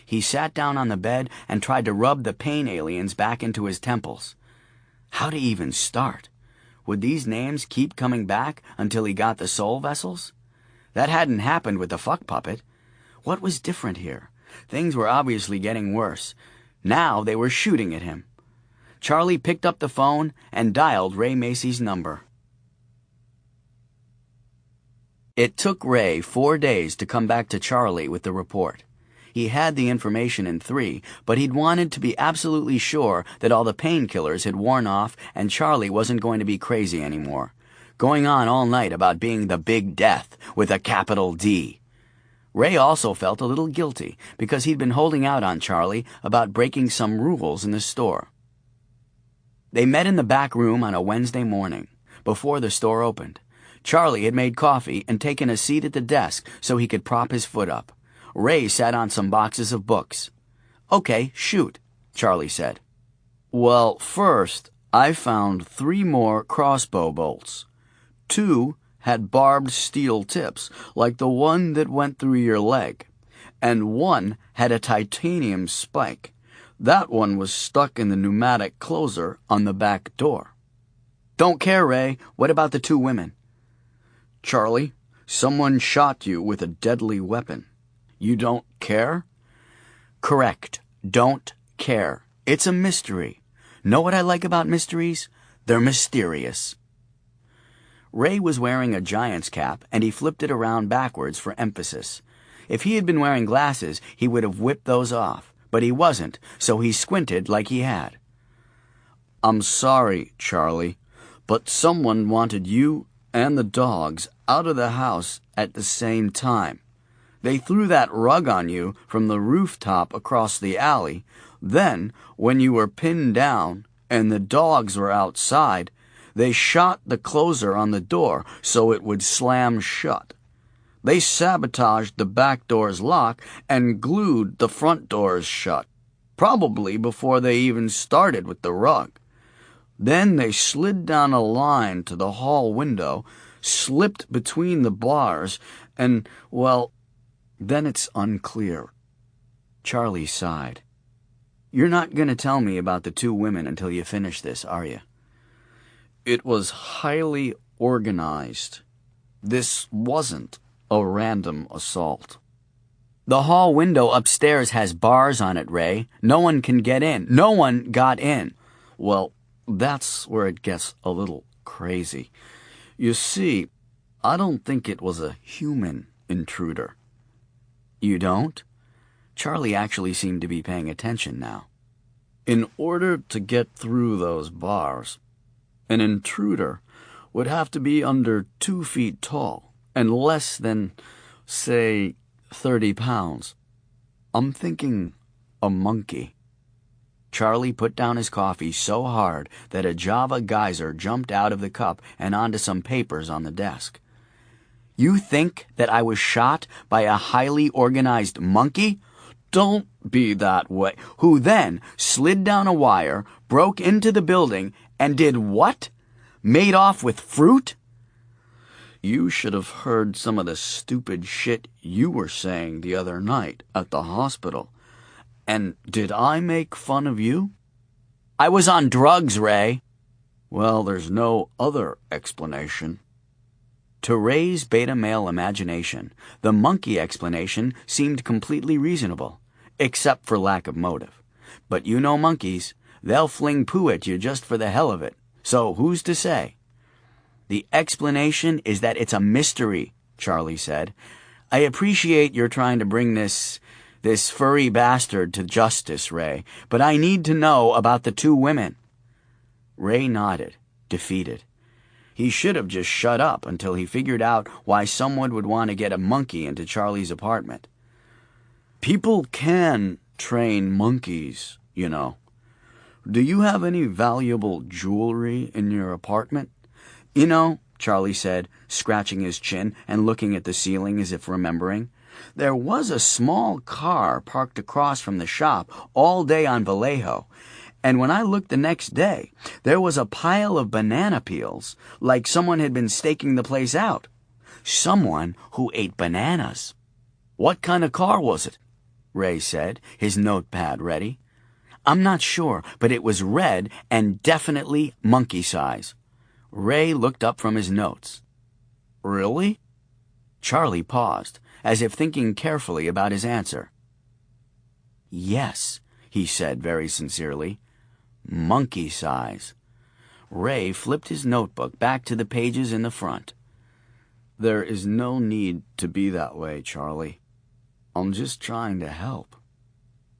He sat down on the bed and tried to rub the pain aliens back into his temples. How to even start? Would these names keep coming back until he got the soul vessels? That hadn't happened with the fuck puppet. What was different here? Things were obviously getting worse. Now they were shooting at him. Charlie picked up the phone and dialed Ray Macy's number. It took Ray 4 days to come back to Charlie with the report. He had the information in 3, but he'd wanted to be absolutely sure that all the painkillers had worn off and Charlie wasn't going to be crazy anymore, going on all night about being the Big Death with a capital D. Ray also felt a little guilty because he'd been holding out on Charlie about breaking some rules in the store. They met in the back room on a Wednesday morning, before the store opened. Charlie had made coffee and taken a seat at the desk so he could prop his foot up. Ray sat on some boxes of books. "Okay, shoot," Charlie said. "Well, first, I found 3 more crossbow bolts. 2 had barbed steel tips, like the one that went through your leg, and 1 had a titanium spike. That one was stuck in the pneumatic closer on the back door." "Don't care, Ray. What about the 2 women?" "Charlie, someone shot you with a deadly weapon. You don't care?" "Correct. Don't care. It's a mystery. Know what I like about mysteries? They're mysterious." Ray was wearing a giant's cap, and he flipped it around backwards for emphasis. If he had been wearing glasses, he would have whipped those off, but he wasn't, so he squinted like he had. "I'm sorry, Charlie, but someone wanted you and the dogs out of the house at the same time. They threw that rug on you from the rooftop across the alley. Then, when you were pinned down and the dogs were outside, they shot the closer on the door so it would slam shut. They sabotaged the back door's lock and glued the front doors shut, probably before they even started with the rug. Then they slid down a line to the hall window, slipped between the bars, and, well, then it's unclear. Charlie sighed. You're not going to tell me about the two women until you finish this, are you? It was highly organized. This wasn't a random assault. The hall window upstairs has bars on it, Ray. No one can get in. No one got in. Well, that's where it gets a little crazy. You see, I don't think it was a human intruder. You don't? Charlie actually seemed to be paying attention now. In order to get through those bars, an intruder would have to be under 2 feet tall and less than, say, 30 pounds. I'm thinking a monkey. Charlie put down his coffee so hard that a Java geyser jumped out of the cup and onto some papers on the desk. You think that I was shot by a highly organized monkey? Don't be that way. Who then slid down a wire, broke into the building, and did what? Made off with fruit? You should have heard some of the stupid shit you were saying the other night at the hospital. And did I make fun of you? I was on drugs, Ray. Well, there's no other explanation. To Ray's beta male imagination, the monkey explanation seemed completely reasonable, except for lack of motive. But you know monkeys, they'll fling poo at you just for the hell of it. So who's to say? The explanation is that it's a mystery, Charlie said. I appreciate you're trying to bring this furry bastard to justice, Ray, but I need to know about the two women. Ray nodded, defeated. He should have just shut up until he figured out why someone would want to get a monkey into Charlie's apartment. People can train monkeys, you know. Do you have any valuable jewelry in your apartment? You know, Charlie said, scratching his chin and looking at the ceiling as if remembering. There was a small car parked across from the shop all day on Vallejo, and when I looked the next day, there was a pile of banana peels, like someone had been staking the place out. Someone who ate bananas. What kind of car was it? Ray said, his notepad ready. I'm not sure, but it was red and definitely monkey size. Ray looked up from his notes. Really? Charlie paused, as if thinking carefully about his answer. Yes, he said very sincerely. Monkey size. Ray flipped his notebook back to the pages in the front. There is no need to be that way, Charlie. I'm just trying to help.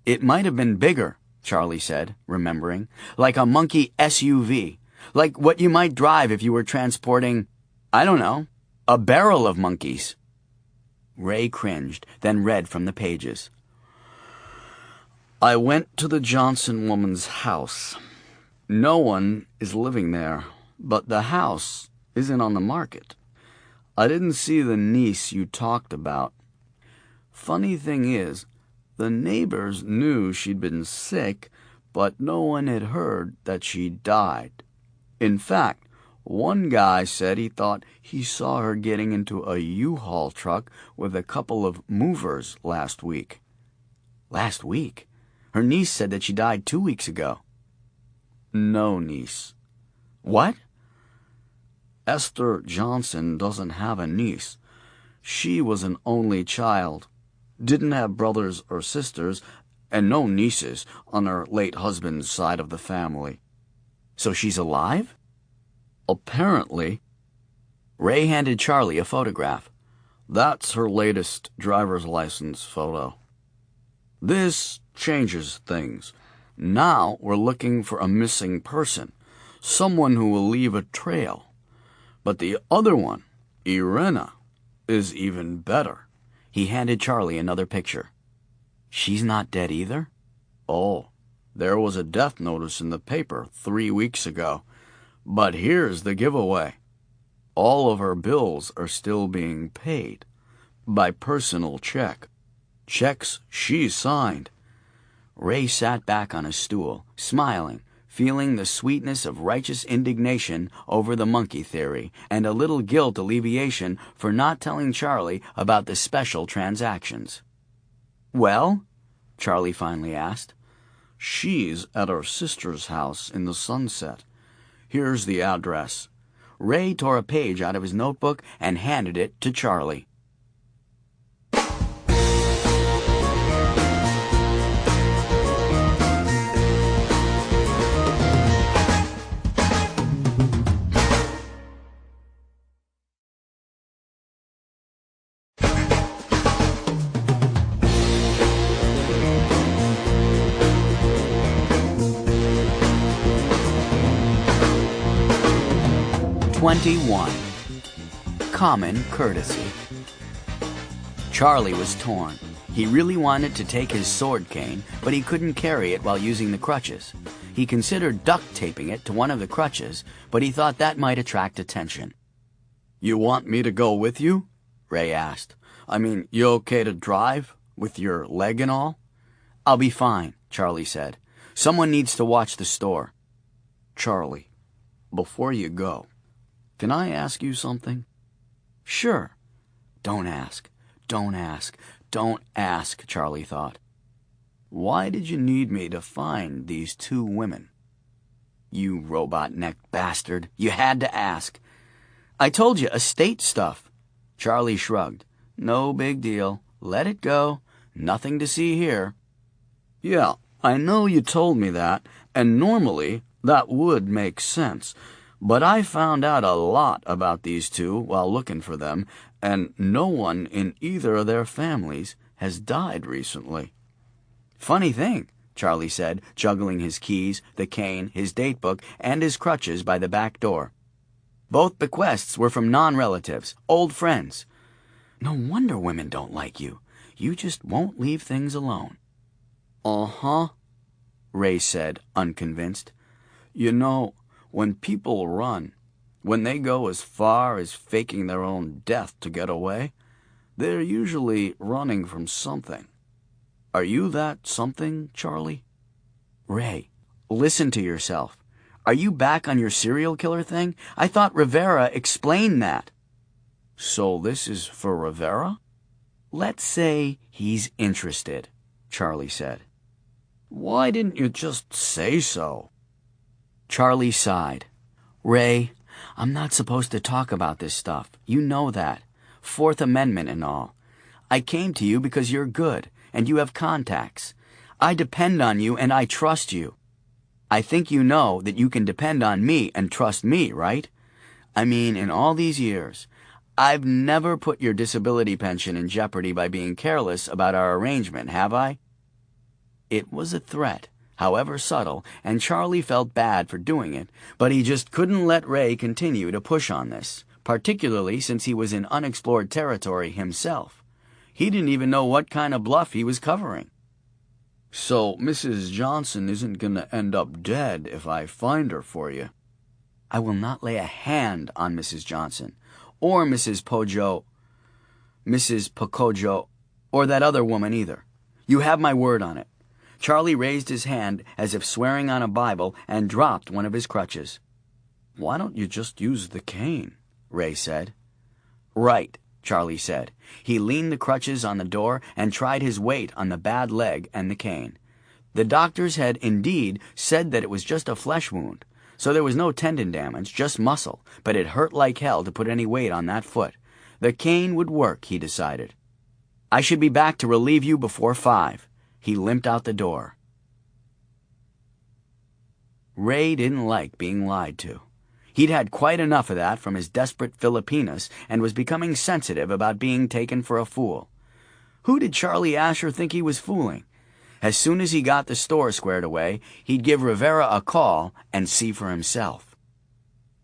It might have been bigger, Charlie said, remembering, like a monkey SUV, like what you might drive if you were transporting, I don't know, a barrel of monkeys. Ray cringed, then read from the pages. I went to the Johnson woman's house. No one is living there, but the house isn't on the market. I didn't see the niece you talked about. Funny thing is, the neighbors knew she'd been sick, but no one had heard that she died. In fact, one guy said he thought he saw her getting into a U-Haul truck with a couple of movers last week. Last week? Her niece said that she died 2 weeks ago. No niece. What? Esther Johnson doesn't have a niece. She was an only child. Didn't have brothers or sisters, and no nieces on her late husband's side of the family. So she's alive? Apparently. Ray handed Charlie a photograph. That's her latest driver's license photo. This changes things. Now we're looking for a missing person, someone who will leave a trail. But the other one, Irena, is even better. He handed Charlie another picture. She's not dead either? Oh, there was a death notice in the paper 3 weeks ago. But here's the giveaway. All of her bills are still being paid by personal check. Checks she signed. Ray sat back on his stool, smiling, feeling the sweetness of righteous indignation over the monkey theory and a little guilt alleviation for not telling Charlie about the special transactions. "Well?" Charlie finally asked. She's at her sister's house in the Sunset. Here's the address. Ray tore a page out of his notebook and handed it to Charlie. Common courtesy. Charlie was torn. He really wanted to take his sword cane, but he couldn't carry it while using the crutches. He considered duct taping it to one of the crutches, but he thought that might attract attention. You want me to go with you? Ray asked. I mean, you okay to drive, with your leg and all? I'll be fine, Charlie said. Someone needs to watch the store. Charlie, before you go, can I ask you something? Sure. Don't ask. Don't ask. Don't ask, Charlie thought. Why did you need me to find these 2 women? You robot-necked bastard. You had to ask. I told you, estate stuff. Charlie shrugged. No big deal. Let it go. Nothing to see here. Yeah, I know you told me that, and normally that would make sense. But I found out a lot about these 2 while looking for them, and no one in either of their families has died recently. Funny thing, Charlie said, juggling his keys, the cane, his datebook, and his crutches by the back door. Both bequests were from non-relatives, old friends. No wonder women don't like you. You just won't leave things alone. Uh-huh, Ray said, unconvinced. You know, when people run, when they go as far as faking their own death to get away, they're usually running from something. Are you that something, Charlie? Ray, listen to yourself. Are you back on your serial killer thing? I thought Rivera explained that. So this is for Rivera? Let's say he's interested, Charlie said. Why didn't you just say so? Charlie sighed. Ray, I'm not supposed to talk about this stuff. You know that. Fourth Amendment and all. I came to you because you're good, and you have contacts. I depend on you, and I trust you. I think you know that you can depend on me and trust me, right? I mean, in all these years, I've never put your disability pension in jeopardy by being careless about our arrangement, have I? It was a threat, however subtle, and Charlie felt bad for doing it, but he just couldn't let Ray continue to push on this, particularly since he was in unexplored territory himself. He didn't even know what kind of bluff he was covering. So Mrs. Johnson isn't going to end up dead if I find her for you? I will not lay a hand on Mrs. Johnson, or Mrs. Pocojo, or that other woman either. You have my word on it. Charlie raised his hand as if swearing on a Bible and dropped one of his crutches. Why don't you just use the cane? Ray said. Right, Charlie said. He leaned the crutches on the door and tried his weight on the bad leg and the cane. The doctors had indeed said that it was just a flesh wound, so there was no tendon damage, just muscle, but it hurt like hell to put any weight on that foot. The cane would work, he decided. I should be back to relieve you before 5. He limped out the door. Ray didn't like being lied to. He'd had quite enough of that from his desperate Filipinas and was becoming sensitive about being taken for a fool. Who did Charlie Asher think he was fooling? As soon as he got the store squared away, he'd give Rivera a call and see for himself.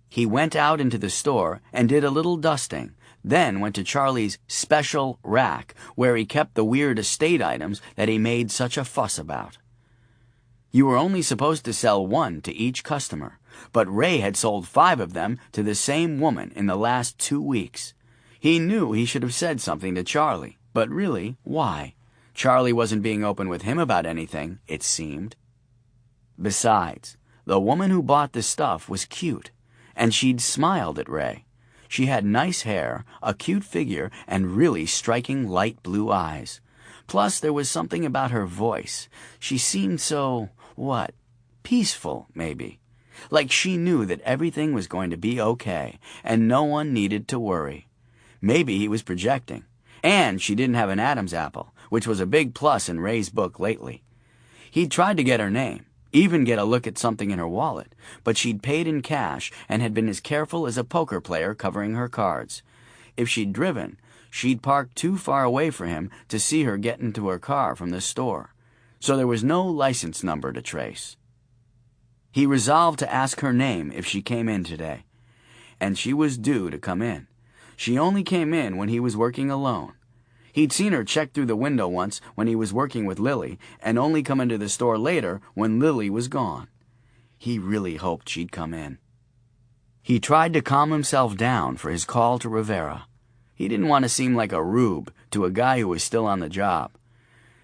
He went out into the store and did a little dusting, then went to Charlie's special rack, where he kept the weird estate items that he made such a fuss about. You were only supposed to sell one to each customer, but Ray had sold 5 of them to the same woman in the last 2 weeks. He knew he should have said something to Charlie, but really, why? Charlie wasn't being open with him about anything, it seemed. Besides, the woman who bought the stuff was cute, and she'd smiled at Ray. She had nice hair, a cute figure, and really striking light blue eyes. Plus, there was something about her voice. She seemed so, peaceful, maybe. Like she knew that everything was going to be okay, and no one needed to worry. Maybe he was projecting. And she didn't have an Adam's apple, which was a big plus in Ray's book lately. He'd tried to get her name, even get a look at something in her wallet, but she'd paid in cash and had been as careful as a poker player covering her cards. If she'd driven, she'd parked too far away for him to see her get into her car from the store, so there was no license number to trace. He resolved to ask her name if she came in today, and she was due to come in. She only came in when he was working alone. He'd seen her check through the window once when he was working with Lily, and only come into the store later when Lily was gone. He really hoped she'd come in. He tried to calm himself down for his call to Rivera. He didn't want to seem like a rube to a guy who was still on the job.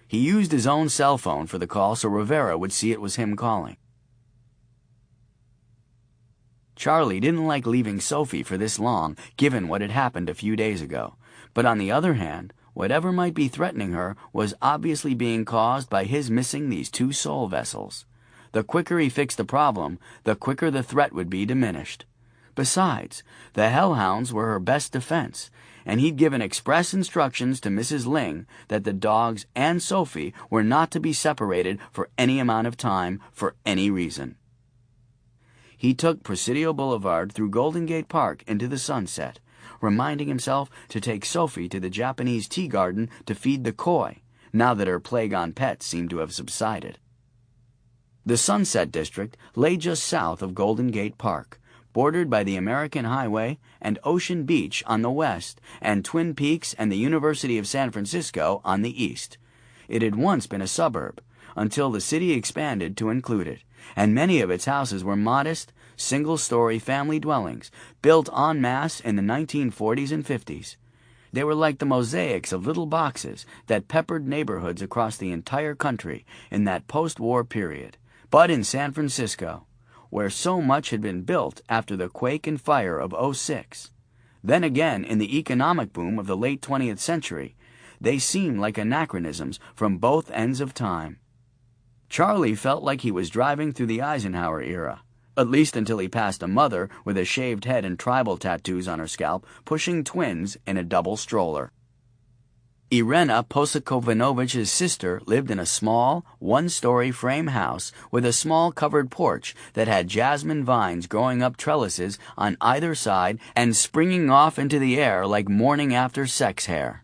He used his own cell phone for the call so Rivera would see it was him calling. Charlie didn't like leaving Sophie for this long, given what had happened a few days ago. But on the other hand, whatever might be threatening her was obviously being caused by his missing these 2 soul vessels. The quicker he fixed the problem, the quicker the threat would be diminished. Besides, the hellhounds were her best defense, and he'd given express instructions to Mrs. Ling that the dogs and Sophie were not to be separated for any amount of time for any reason. He took Presidio Boulevard through Golden Gate Park into the sunset, reminding himself to take Sophie to the Japanese tea garden to feed the koi, now that her plague on pets seemed to have subsided. The Sunset District lay just south of Golden Gate Park, bordered by the American Highway and Ocean Beach on the west, and Twin Peaks and the University of San Francisco on the east. It had once been a suburb, until the city expanded to include it, and many of its houses were modest, single-story family dwellings built en masse in the 1940s and 50s. They were like the mosaics of little boxes that peppered neighborhoods across the entire country in that post-war period, but in San Francisco, where so much had been built after the quake and fire of '06. Then again, in the economic boom of the late 20th century, they seemed like anachronisms from both ends of time. Charlie felt like he was driving through the Eisenhower era, at least until he passed a mother with a shaved head and tribal tattoos on her scalp pushing twins in a double stroller. Irena Posikovinovic's sister lived in a small, 1-story frame house with a small covered porch that had jasmine vines growing up trellises on either side and springing off into the air like morning-after-sex hair.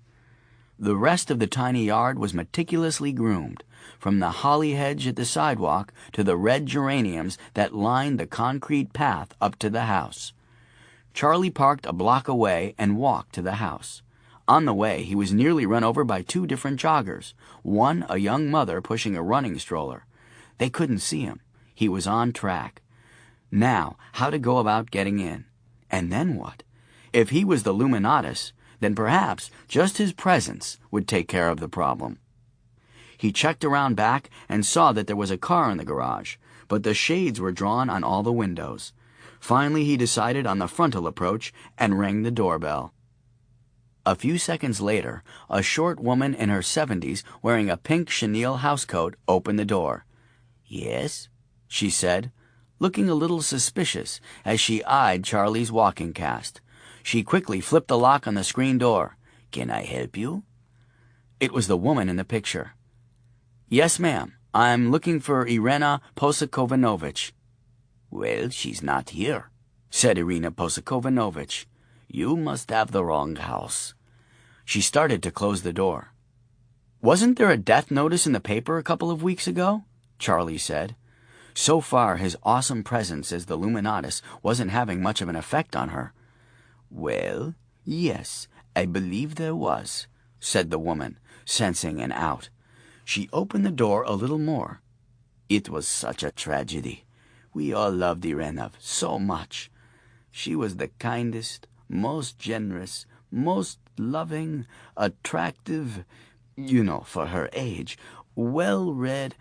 The rest of the tiny yard was meticulously groomed, from the holly hedge at the sidewalk to the red geraniums that lined the concrete path up to the house. Charlie parked a block away and walked to the house. On the way, he was nearly run over by 2 different joggers, one a young mother pushing a running stroller. They couldn't see him. He was on track. Now, how to go about getting in? And then what? If he was the Luminatus, then perhaps just his presence would take care of the problem. He checked around back and saw that there was a car in the garage, but the shades were drawn on all the windows. Finally, he decided on the frontal approach and rang the doorbell. A few seconds later, a short woman in her 70s wearing a pink chenille housecoat opened the door. "Yes?" she said, looking a little suspicious as she eyed Charlie's walking cast. She quickly flipped the lock on the screen door. "Can I help you?" It was the woman in the picture. "Yes, ma'am. I'm looking for Irena Posikovinovich." "Well, she's not here," said Irina Posikovinovich. "You must have the wrong house." She started to close the door. "Wasn't there a death notice in the paper a couple of weeks ago?" Charlie said. So far, his awesome presence as the Luminatus wasn't having much of an effect on her. Well, Yes, I believe there was, said the woman, sensing an out. She opened the door a little more. It was such a tragedy. We all loved Irena so much. She was the kindest, most generous, most loving, attractive, for her age, well-read,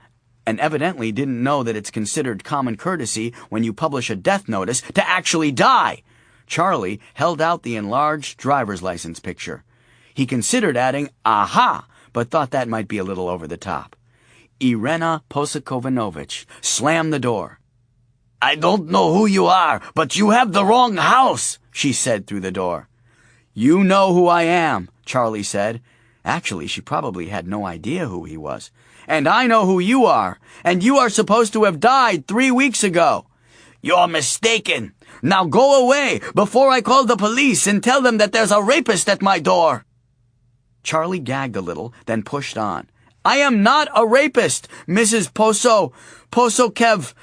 and evidently didn't know that it's considered common courtesy when you publish a death notice to actually die. Charlie held out the enlarged driver's license picture. He considered adding, aha, but thought that might be a little over the top. Irena Posakovanovich slammed the door. I don't know who you are, but you have the wrong house, she said through the door. You know who I am, Charlie said. Actually, she probably had no idea who he was. And I know who you are, and you are supposed to have died 3 weeks ago. You're mistaken. Now go away before I call the police and tell them that there's a rapist at my door. Charlie gagged a little, then pushed on. I am not a rapist, Mrs. Posokev.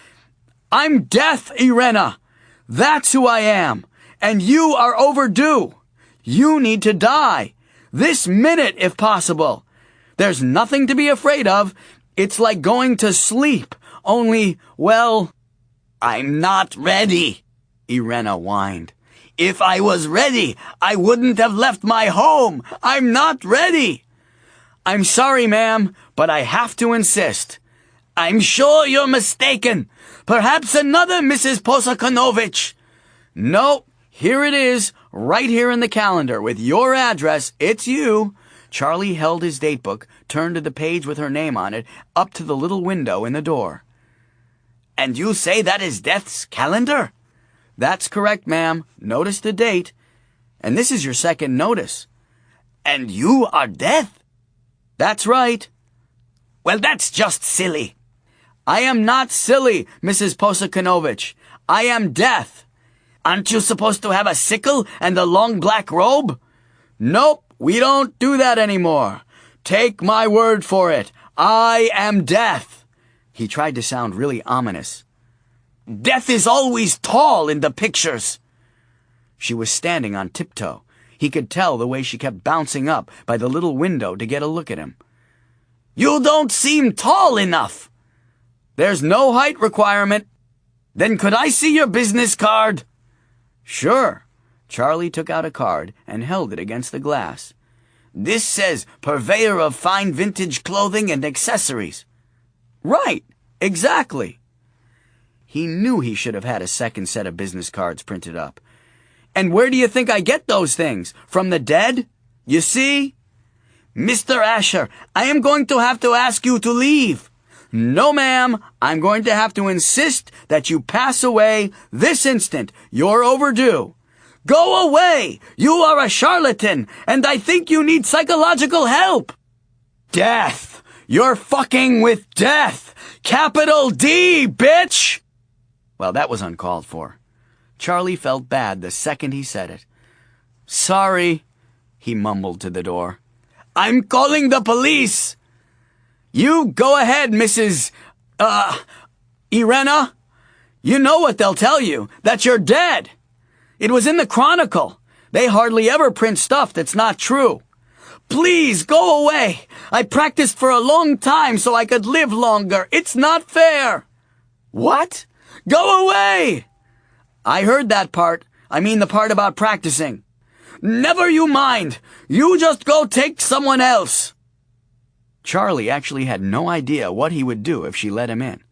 I'm Death, Irena. That's who I am. And you are overdue. You need to die. This minute, if possible. There's nothing to be afraid of. It's like going to sleep. Only, well, I'm not ready, Irena whined. If I was ready, I wouldn't have left my home. I'm not ready. I'm sorry, ma'am, but I have to insist. I'm sure you're mistaken. Perhaps another Mrs. Posakanovich. No, here it is, right here in the calendar, with your address. It's you. Charlie held his datebook, turned to the page with her name on it, up to the little window in the door. And you say that is Death's calendar? That's correct, ma'am. Notice the date. And this is your second notice. And you are Death? That's right. Well, that's just silly. I am not silly, Mrs. Posakanovich. I am Death. Aren't you supposed to have a sickle and a long black robe? Nope, we don't do that anymore. Take my word for it. I am Death. He tried to sound really ominous. Death is always tall in the pictures. She was standing on tiptoe. He could tell the way she kept bouncing up by the little window to get a look at him. You don't seem tall enough. There's no height requirement. Then could I see your business card? Sure. Charlie took out a card and held it against the glass. This says purveyor of fine vintage clothing and accessories. Right, exactly. He knew he should have had a second set of business cards printed up. And where do you think I get those things? From the dead? You see? Mr. Asher, I am going to have to ask you to leave. No, ma'am, I'm going to have to insist that you pass away this instant. You're overdue. Go away! You are a charlatan, and I think you need psychological help. Death! You're fucking with Death! Capital D, bitch! Well, that was uncalled for. Charlie felt bad the second he said it. Sorry, he mumbled to the door. I'm calling the police! You go ahead, Mrs. Irena. You know what they'll tell you, that you're dead. It was in the Chronicle. They hardly ever print stuff that's not true. Please, go away. I practiced for a long time so I could live longer. It's not fair. What? Go away! I heard that part. I mean the part about practicing. Never you mind. You just go take someone else. Charlie actually had no idea what he would do if she let him in.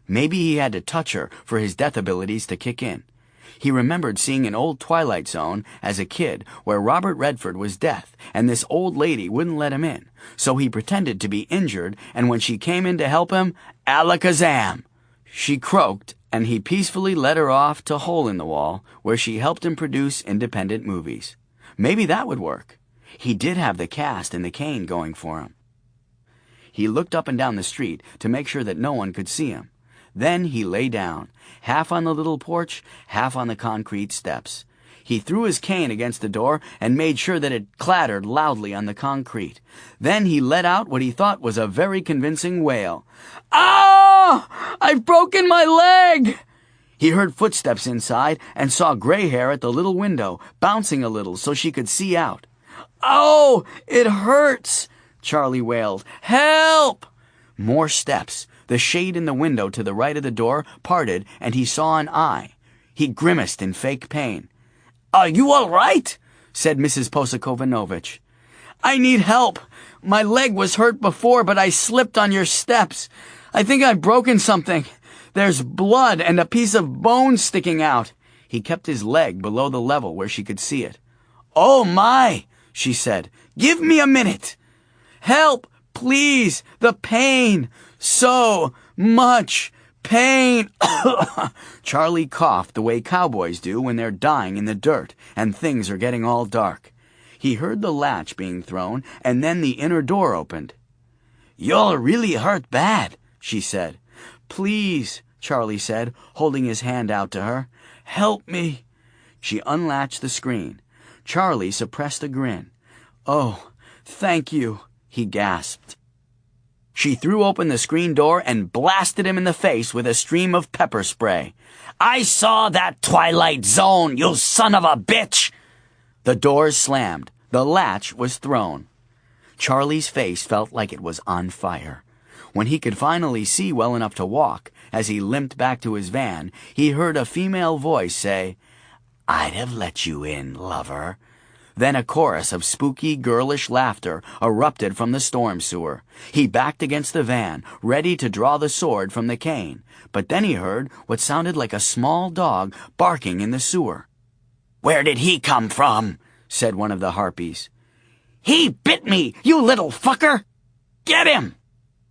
Maybe he had to touch her for his death abilities to kick in. He remembered seeing an old Twilight Zone as a kid where Robert Redford was Death, and this old lady wouldn't let him in. So he pretended to be injured, and when she came in to help him, alakazam! She croaked, and he peacefully led her off to Hole in the Wall, where she helped him produce independent movies. Maybe that would work. He did have the cast and the cane going for him. He looked up and down the street to make sure that no one could see him. Then he lay down, half on the little porch, half on the concrete steps. He threw his cane against the door and made sure that it clattered loudly on the concrete. Then he let out what he thought was a very convincing wail. Ah! I've broken my leg! He heard footsteps inside and saw gray hair at the little window, bouncing a little so she could see out. "Oh, it hurts!" Charlie wailed. "Help!" More steps. The shade in the window to the right of the door parted, and he saw an eye. He grimaced in fake pain. "Are you all right?" said Mrs. Posakovanovich. "I need help. My leg was hurt before, but I slipped on your steps. I think I've broken something. There's blood and a piece of bone sticking out." He kept his leg below the level where she could see it. "Oh my," she said. "Give me a minute. Help, please. The pain. So much pain." Charlie coughed the way cowboys do when they're dying in the dirt and things are getting all dark. He heard the latch being thrown, and then the inner door opened. "You're really hurt bad," she said. "Please," Charlie said, holding his hand out to her. "Help me." She unlatched the screen. Charlie suppressed a grin. "Oh, thank you," he gasped. She threw open the screen door and blasted him in the face with a stream of pepper spray. "I saw that Twilight Zone, you son of a bitch!" The doors slammed. The latch was thrown. Charlie's face felt like it was on fire. When he could finally see well enough to walk, as he limped back to his van, he heard a female voice say, "I'd have let you in, lover." Then a chorus of spooky, girlish laughter erupted from the storm sewer. He backed against the van, ready to draw the sword from the cane, but then he heard what sounded like a small dog barking in the sewer. "Where did he come from?" said one of the harpies. "He bit me, you little fucker! Get him!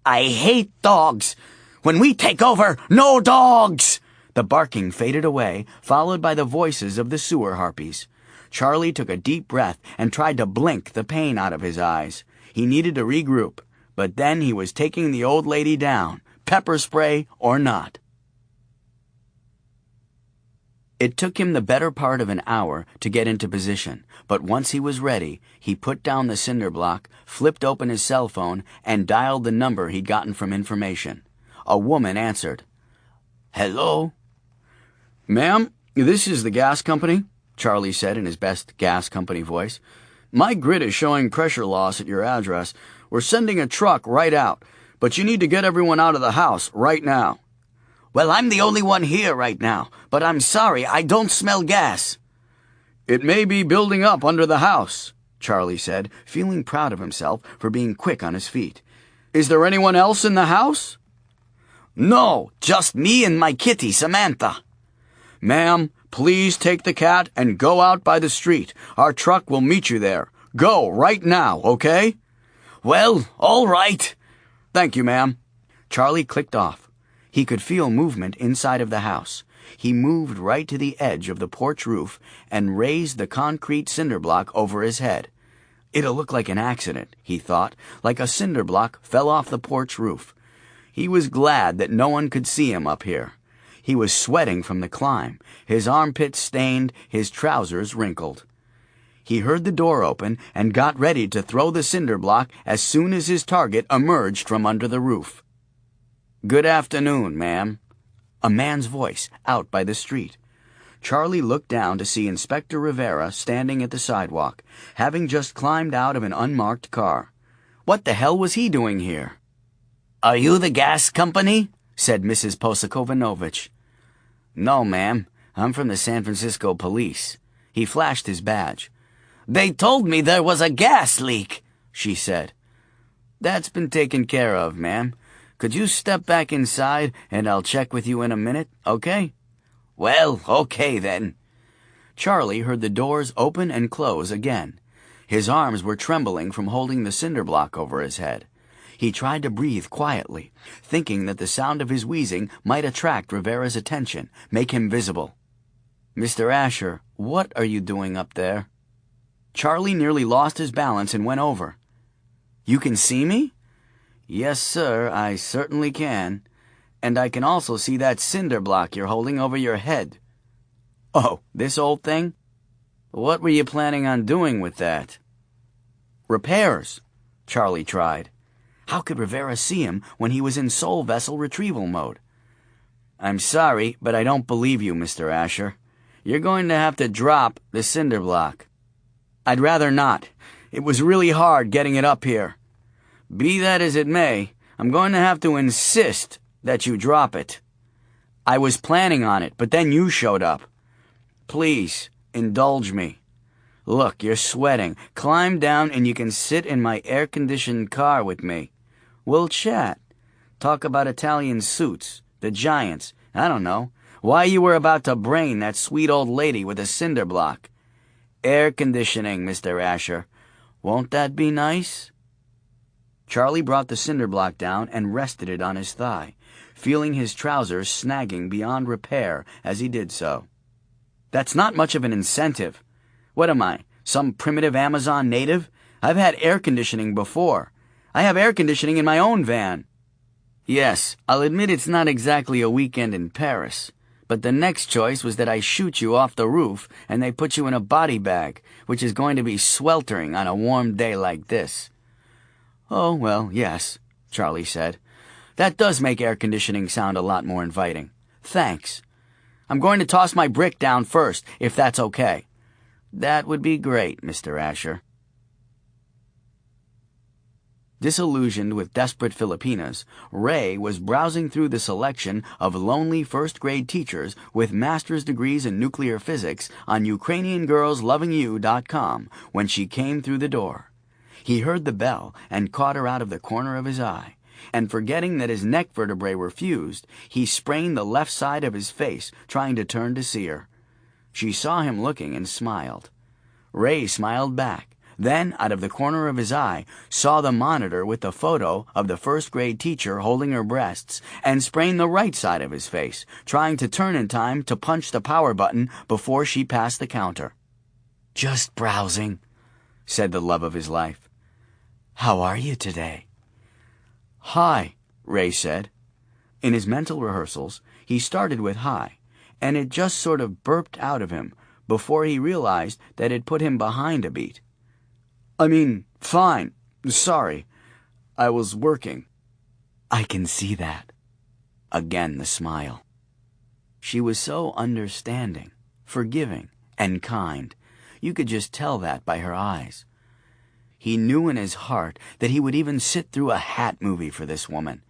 I hate dogs. When we take over, no dogs!" The barking faded away, followed by the voices of the sewer harpies. Charlie took a deep breath and tried to blink the pain out of his eyes. He needed to regroup, but then he was taking the old lady down, pepper spray or not. It took him the better part of an hour to get into position, but once he was ready, he put down the cinder block, flipped open his cell phone, and dialed the number he'd gotten from information. A woman answered. "Hello?" "Ma'am, this is the gas company," Charlie said in his best gas company voice. "My grid is showing pressure loss at your address. We're sending a truck right out, but you need to get everyone out of the house right now." "Well, I'm the only one here right now, but I'm sorry, I don't smell gas." "It may be building up under the house," Charlie said, feeling proud of himself for being quick on his feet. "Is there anyone else in the house?" "No, just me and my kitty, Samantha." "Ma'am, please take the cat and go out by the street. Our truck will meet you there. Go right now, okay?" "Well, all right." "Thank you, ma'am." Charlie clicked off. He could feel movement inside of the house. He moved right to the edge of the porch roof and raised the concrete cinder block over his head. It'll look like an accident, he thought, like a cinder block fell off the porch roof. He was glad that no one could see him up here. He was sweating from the climb, his armpits stained, his trousers wrinkled. He heard the door open and got ready to throw the cinder block as soon as his target emerged from under the roof. "Good afternoon, ma'am." A man's voice out by the street. Charlie looked down to see Inspector Rivera standing at the sidewalk, having just climbed out of an unmarked car. What the hell was he doing here? "Are you the gas company?" said Mrs. Posakovanovich. "No, ma'am. I'm from the San Francisco police." He flashed his badge. "They told me there was a gas leak," she said. "That's been taken care of, ma'am. Could you step back inside and I'll check with you in a minute, okay?" "Well, okay then." Charlie heard the doors open and close again. His arms were trembling from holding the cinder block over his head. He tried to breathe quietly, thinking that the sound of his wheezing might attract Rivera's attention, make him visible. "Mr. Asher, what are you doing up there?" Charlie nearly lost his balance and went over. "You can see me?" "Yes, sir, I certainly can. And I can also see that cinder block you're holding over your head." "Oh, this old thing? What were you planning on doing with that?" "Repairs," Charlie tried. How could Rivera see him when he was in soul vessel retrieval mode? I'm sorry, but I don't believe you, Mr. Asher. You're going to have to drop the cinder block. I'd rather not. It was really hard getting it up here. Be that as it may, I'm going to have to insist that you drop it. I was planning on it, but then you showed up. Please, indulge me. Look, you're sweating. Climb down and you can sit in my air-conditioned car with me. We'll chat. Talk about Italian suits, the Giants, I don't know, why you were about to brain that sweet old lady with a cinder block. Air conditioning, Mr. Asher. Won't that be nice? Charlie brought the cinder block down and rested it on his thigh, feeling his trousers snagging beyond repair as he did so. That's not much of an incentive. What am I, some primitive Amazon native? I've had air conditioning before. I have air conditioning in my own van. Yes, I'll admit it's not exactly a weekend in Paris, but the next choice was that I shoot you off the roof and they put you in a body bag, which is going to be sweltering on a warm day like this. Oh, well, yes, Charlie said. That does make air conditioning sound a lot more inviting. Thanks. I'm going to toss my brick down first, if that's okay. That would be great, Mr. Asher. Disillusioned with desperate Filipinas, Ray was browsing through the selection of lonely first-grade teachers with master's degrees in nuclear physics on UkrainianGirlsLovingYou.com when she came through the door. He heard the bell and caught her out of the corner of his eye, and forgetting that his neck vertebrae were fused, he sprained the left side of his face trying to turn to see her. She saw him looking and smiled. Ray smiled back. Then, out of the corner of his eye, saw the monitor with the photo of the first-grade teacher holding her breasts and sprained the right side of his face, trying to turn in time to punch the power button before she passed the counter. "Just browsing," said the love of his life. "How are you today?" "Hi," Ray said. In his mental rehearsals, he started with hi, and it just sort of burped out of him before he realized that it put him behind a beat. "I mean, fine. Sorry. I was working." "I can see that." Again the smile. She was so understanding, forgiving, and kind. You could just tell that by her eyes. He knew in his heart that he would even sit through a Hat movie for this woman.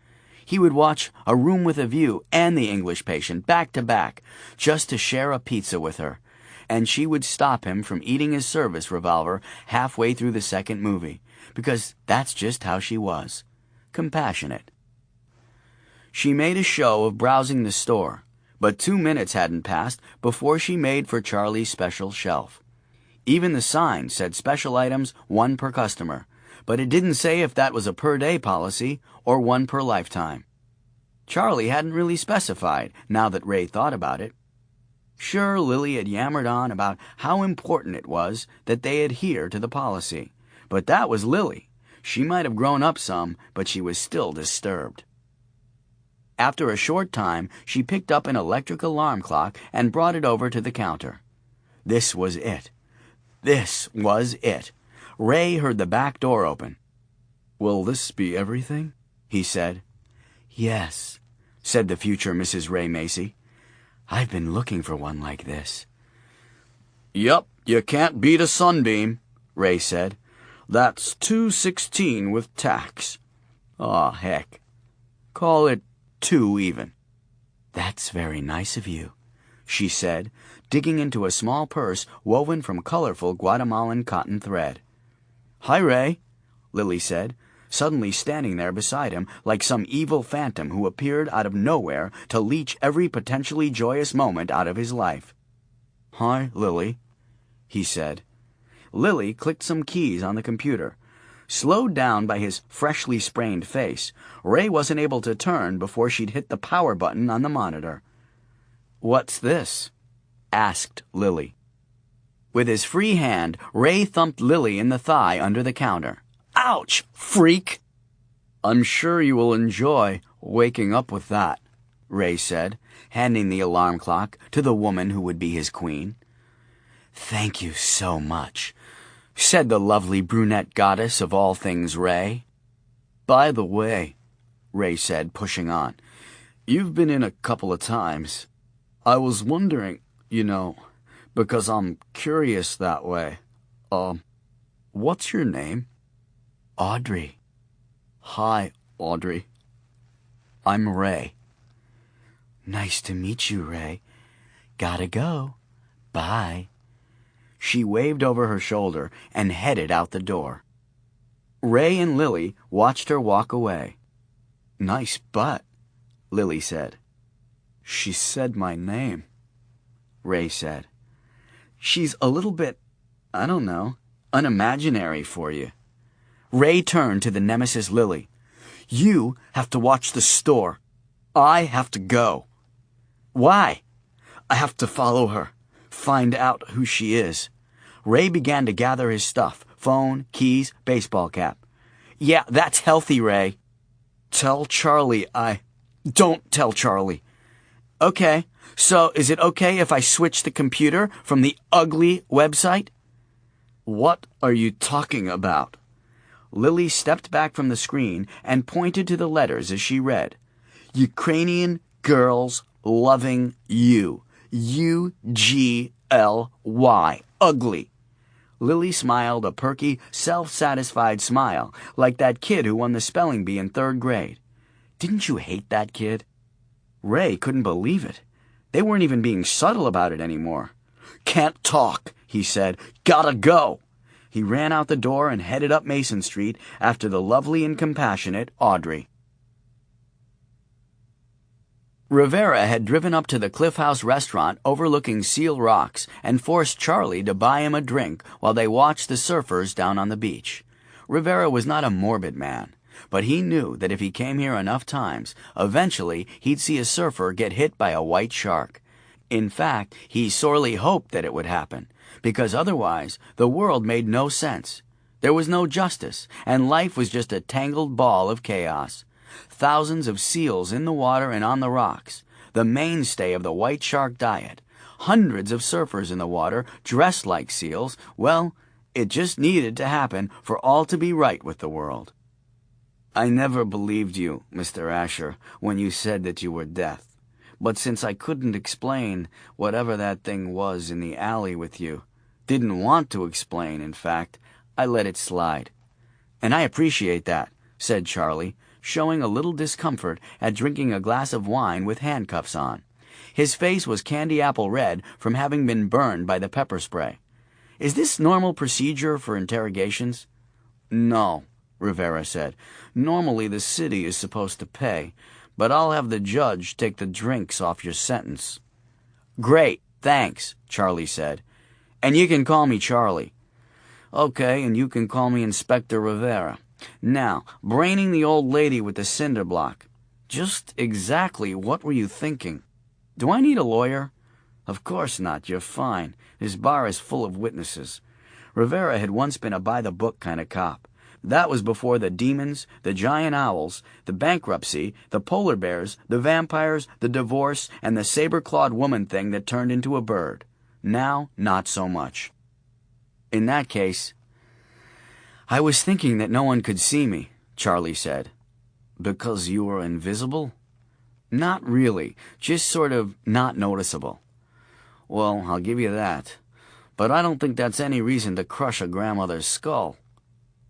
He would watch A Room with a View and The English Patient back to back just to share a pizza with her. And she would stop him from eating his service revolver halfway through the second movie, because that's just how she was. Compassionate. She made a show of browsing the store, but 2 minutes hadn't passed before she made for Charlie's special shelf. Even the sign said special items, 1 per customer, but it didn't say if that was a per-day policy or 1 per lifetime. Charlie hadn't really specified, now that Ray thought about it. Sure, Lily had yammered on about how important it was that they adhere to the policy, but that was Lily. She might have grown up some, but she was still disturbed. After a short time, she picked up an electric alarm clock and brought it over to the counter. This was it. This was it. Ray heard the back door open. "Will this be everything?" he said. "Yes," said the future Mrs. Ray Macy. "I've been looking for one like this." "Yup, you can't beat a sunbeam," Ray said. "That's $2.16 with tax." "Aw, heck. Call it 2 even." "That's very nice of you," she said, digging into a small purse woven from colorful Guatemalan cotton thread. "Hi, Ray," Lily said, suddenly standing there beside him like some evil phantom who appeared out of nowhere to leech every potentially joyous moment out of his life. "Hi, Lily," he said. Lily clicked some keys on the computer. Slowed down by his freshly sprained face, Ray wasn't able to turn before she'd hit the power button on the monitor. "What's this?" asked Lily. With his free hand, Ray thumped Lily in the thigh under the counter. "Ouch, freak!" "I'm sure you will enjoy waking up with that," Ray said, handing the alarm clock to the woman who would be his queen. "Thank you so much," said the lovely brunette goddess of all things Ray. "By the way," Ray said, pushing on, You've been in a couple of times. I was wondering, because I'm curious that way. What's your name? Audrey. Hi, Audrey. I'm Ray. Nice to meet you, Ray. Gotta go. Bye. She waved over her shoulder and headed out the door. Ray and Lily watched her walk away. Nice butt, Lily said. She said my name, Ray said. She's a little bit, unimaginary for you. Ray turned to the nemesis Lily. You have to watch the store. I have to go. Why? I have to follow her, find out who she is. Ray began to gather his stuff, phone, keys, baseball cap. Yeah, that's healthy, Ray. Tell Charlie Don't tell Charlie. Okay, so is it okay if I switch the computer from the ugly website? What are you talking about? Lily stepped back from the screen and pointed to the letters as she read. Ukrainian girls loving you. UGLY. Ugly. Lily smiled a perky, self-satisfied smile, like that kid who won the spelling bee in 3rd grade. Didn't you hate that kid? Ray couldn't believe it. They weren't even being subtle about it anymore. Can't talk, he said. Gotta go. He ran out the door and headed up Mason Street after the lovely and compassionate Audrey. Rivera had driven up to the Cliff House restaurant overlooking Seal Rocks and forced Charlie to buy him a drink while they watched the surfers down on the beach. Rivera was not a morbid man, but he knew that if he came here enough times, eventually he'd see a surfer get hit by a white shark. In fact, he sorely hoped that it would happen, because otherwise the world made no sense. There was no justice, and life was just a tangled ball of chaos. Thousands of seals in the water and on the rocks, the mainstay of the white shark diet. Hundreds of surfers in the water dressed like seals. Well, it just needed to happen for all to be right with the world. I never believed you, Mr. Asher, when you said that you were death. But since I couldn't explain whatever that thing was in the alley with you, didn't want to explain, in fact, I let it slide. And I appreciate that, said Charlie, showing a little discomfort at drinking a glass of wine with handcuffs on. His face was candy apple red from having been burned by the pepper spray. Is this normal procedure for interrogations? No, Rivera said. Normally the city is supposed to pay, but I'll have the judge take the drinks off your sentence. Great, thanks, Charlie said. And you can call me Charlie. Okay, and you can call me Inspector Rivera. Now, braining the old lady with the cinder block. Just exactly what were you thinking? Do I need a lawyer? Of course not, you're fine. This bar is full of witnesses. Rivera had once been a by-the-book kind of cop. That was before the demons, the giant owls, the bankruptcy, the polar bears, the vampires, the divorce, and the saber-clawed woman thing that turned into a bird. Now, not so much. In that case, I was thinking that no one could see me, Charlie said. Because you were invisible? Not really, just sort of not noticeable. Well, I'll give you that. But I don't think that's any reason to crush a grandmother's skull.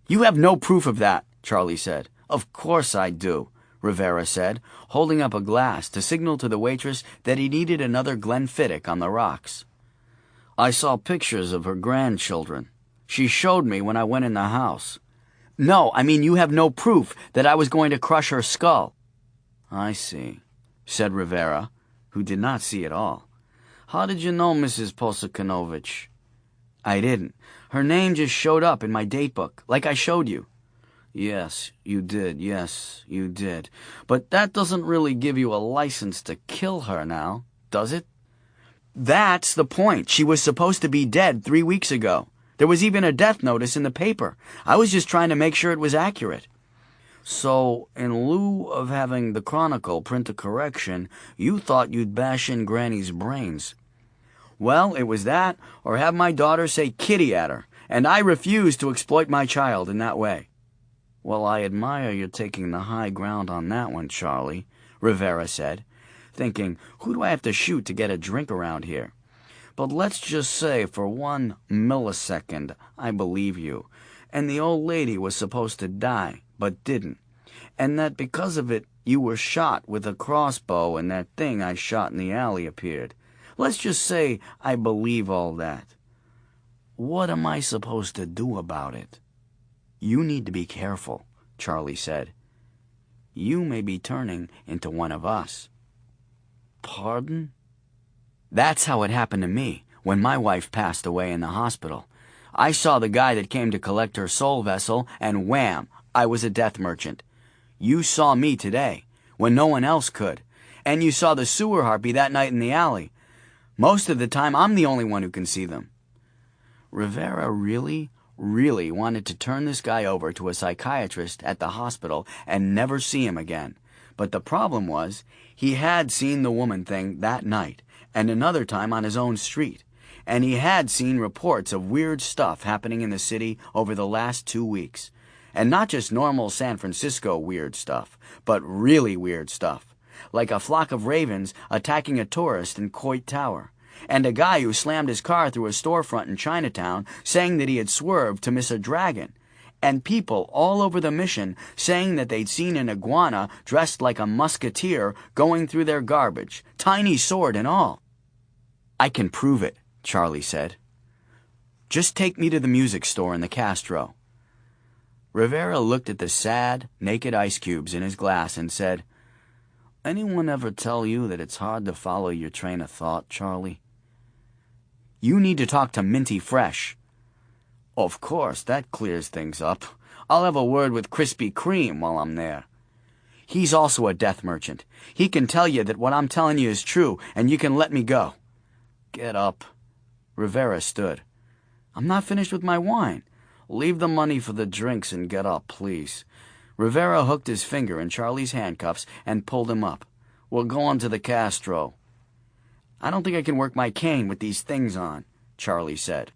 You have no proof of that, Charlie said. Of course I do, Rivera said, holding up a glass to signal to the waitress that he needed another Glenfiddich on the rocks. I saw pictures of her grandchildren. She showed me when I went in the house. No, I mean you have no proof that I was going to crush her skull. I see, said Rivera, who did not see at all. How did you know Mrs. Posakanovich? I didn't. Her name just showed up in my date book, like I showed you. Yes, you did. But that doesn't really give you a license to kill her now, does it? That's the point. She was supposed to be dead 3 weeks ago. There was even a death notice in the paper. I was just trying to make sure it was accurate. So, in lieu of having the Chronicle print a correction, you thought you'd bash in Granny's brains. Well, it was that, or have my daughter say kitty at her, and I refuse to exploit my child in that way. Well, I admire your taking the high ground on that one, Charlie, Rivera said, thinking, who do I have to shoot to get a drink around here? But let's just say for 1 millisecond I believe you, and the old lady was supposed to die, but didn't, and that because of it you were shot with a crossbow and that thing I shot in the alley appeared. Let's just say I believe all that. What am I supposed to do about it? You need to be careful, Charlie said. You may be turning into one of us. Pardon? That's how it happened to me when my wife passed away in the hospital. I saw the guy that came to collect her soul vessel, and wham, I was a death merchant. You saw me today, when no one else could, and you saw the sewer harpy that night in the alley. Most of the time, I'm the only one who can see them. Rivera really wanted to turn this guy over to a psychiatrist at the hospital and never see him again. But the problem was, he had seen the woman thing that night, and another time on his own street, and he had seen reports of weird stuff happening in the city over the last 2 weeks. And not just normal San Francisco weird stuff, but really weird stuff, like a flock of ravens attacking a tourist in Coit Tower, and a guy who slammed his car through a storefront in Chinatown saying that he had swerved to miss a dragon, and people all over the Mission saying that they'd seen an iguana dressed like a musketeer going through their garbage, tiny sword and all. I can prove it, Charlie said. Just take me to the music store in the Castro. Rivera looked at the sad, naked ice cubes in his glass and said, Anyone ever tell you that it's hard to follow your train of thought, Charlie? You need to talk to Minty Fresh. Of course, that clears things up. I'll have a word with Krispy Kreme while I'm there. He's also a death merchant. He can tell you that what I'm telling you is true, and you can let me go. Get up. Rivera stood. I'm not finished with my wine. Leave the money for the drinks and get up, please. Rivera hooked his finger in Charlie's handcuffs and pulled him up. We're going to the Castro. I don't think I can work my cane with these things on, Charlie said.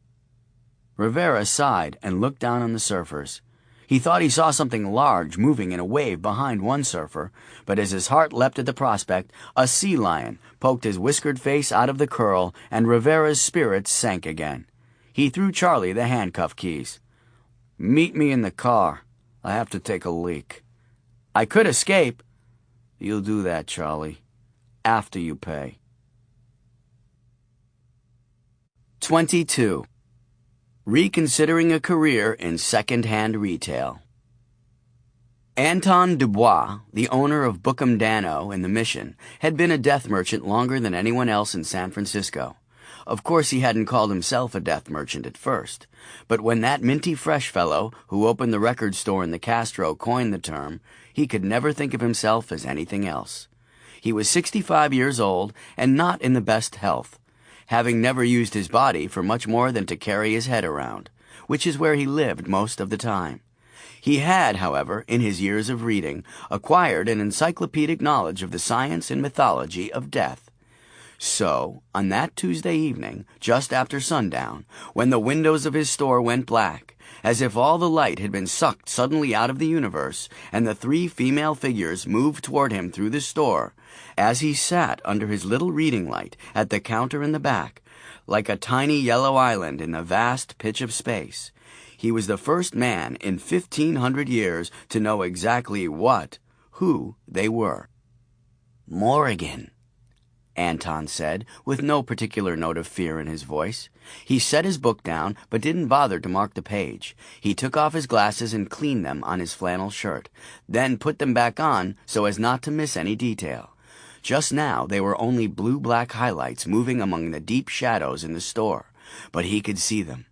Rivera sighed and looked down on the surfers. He thought he saw something large moving in a wave behind one surfer, but as his heart leapt at the prospect, a sea lion poked his whiskered face out of the curl, and Rivera's spirits sank again. He threw Charlie the handcuff keys. Meet me in the car. I have to take a leak. I could escape. You'll do that, Charlie. After you pay. 22. Reconsidering a career in second-hand retail. Anton Dubois, the owner of Bookham Dano in the Mission, had been a death merchant longer than anyone else in San Francisco. Of course, he hadn't called himself a death merchant at first, but when that Minty Fresh fellow who opened the record store in the Castro coined the term, he could never think of himself as anything else. He was 65 years old and not in the best health, having never used his body for much more than to carry his head around, which is where he lived most of the time. He had, however, in his years of reading, acquired an encyclopedic knowledge of the science and mythology of death. So, on that Tuesday evening, just after sundown, when the windows of his store went black, as if all the light had been sucked suddenly out of the universe, and the 3 female figures moved toward him through the store, as he sat under his little reading light at the counter in the back, like a tiny yellow island in the vast pitch of space, he was the first man in 1,500 years to know exactly who they were. Morrigan, Anton said, with no particular note of fear in his voice. He set his book down, but didn't bother to mark the page. He took off his glasses and cleaned them on his flannel shirt, then put them back on so as not to miss any detail. Just now they were only blue-black highlights moving among the deep shadows in the store, but he could see them.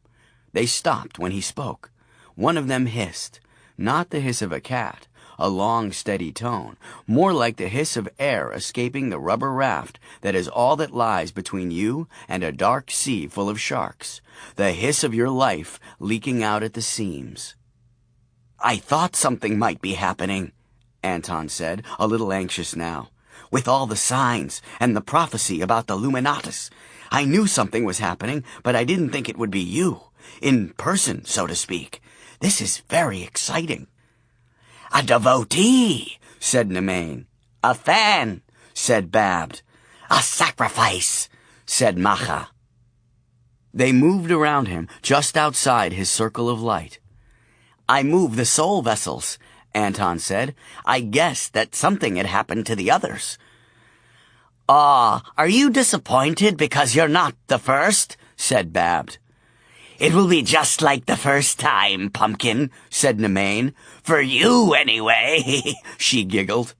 They stopped when he spoke. One of them hissed, not the hiss of a cat, a long, steady tone, more like the hiss of air escaping the rubber raft that is all that lies between you and a dark sea full of sharks, the hiss of your life leaking out at the seams. I thought something might be happening, Anton said, a little anxious now. With all the signs and the prophecy about the Luminatus, I knew something was happening, but I didn't think it would be you, in person, so to speak. This is very exciting. A devotee, said Nemain. A fan, said Babbed. A sacrifice, said Macha. They moved around him, just outside his circle of light. I move the soul vessels, Anton said. I guessed that something had happened to the others. Are you disappointed because you're not the first? Said Babbed. It will be just like the first time, Pumpkin, said Nemain. For you, anyway, she giggled.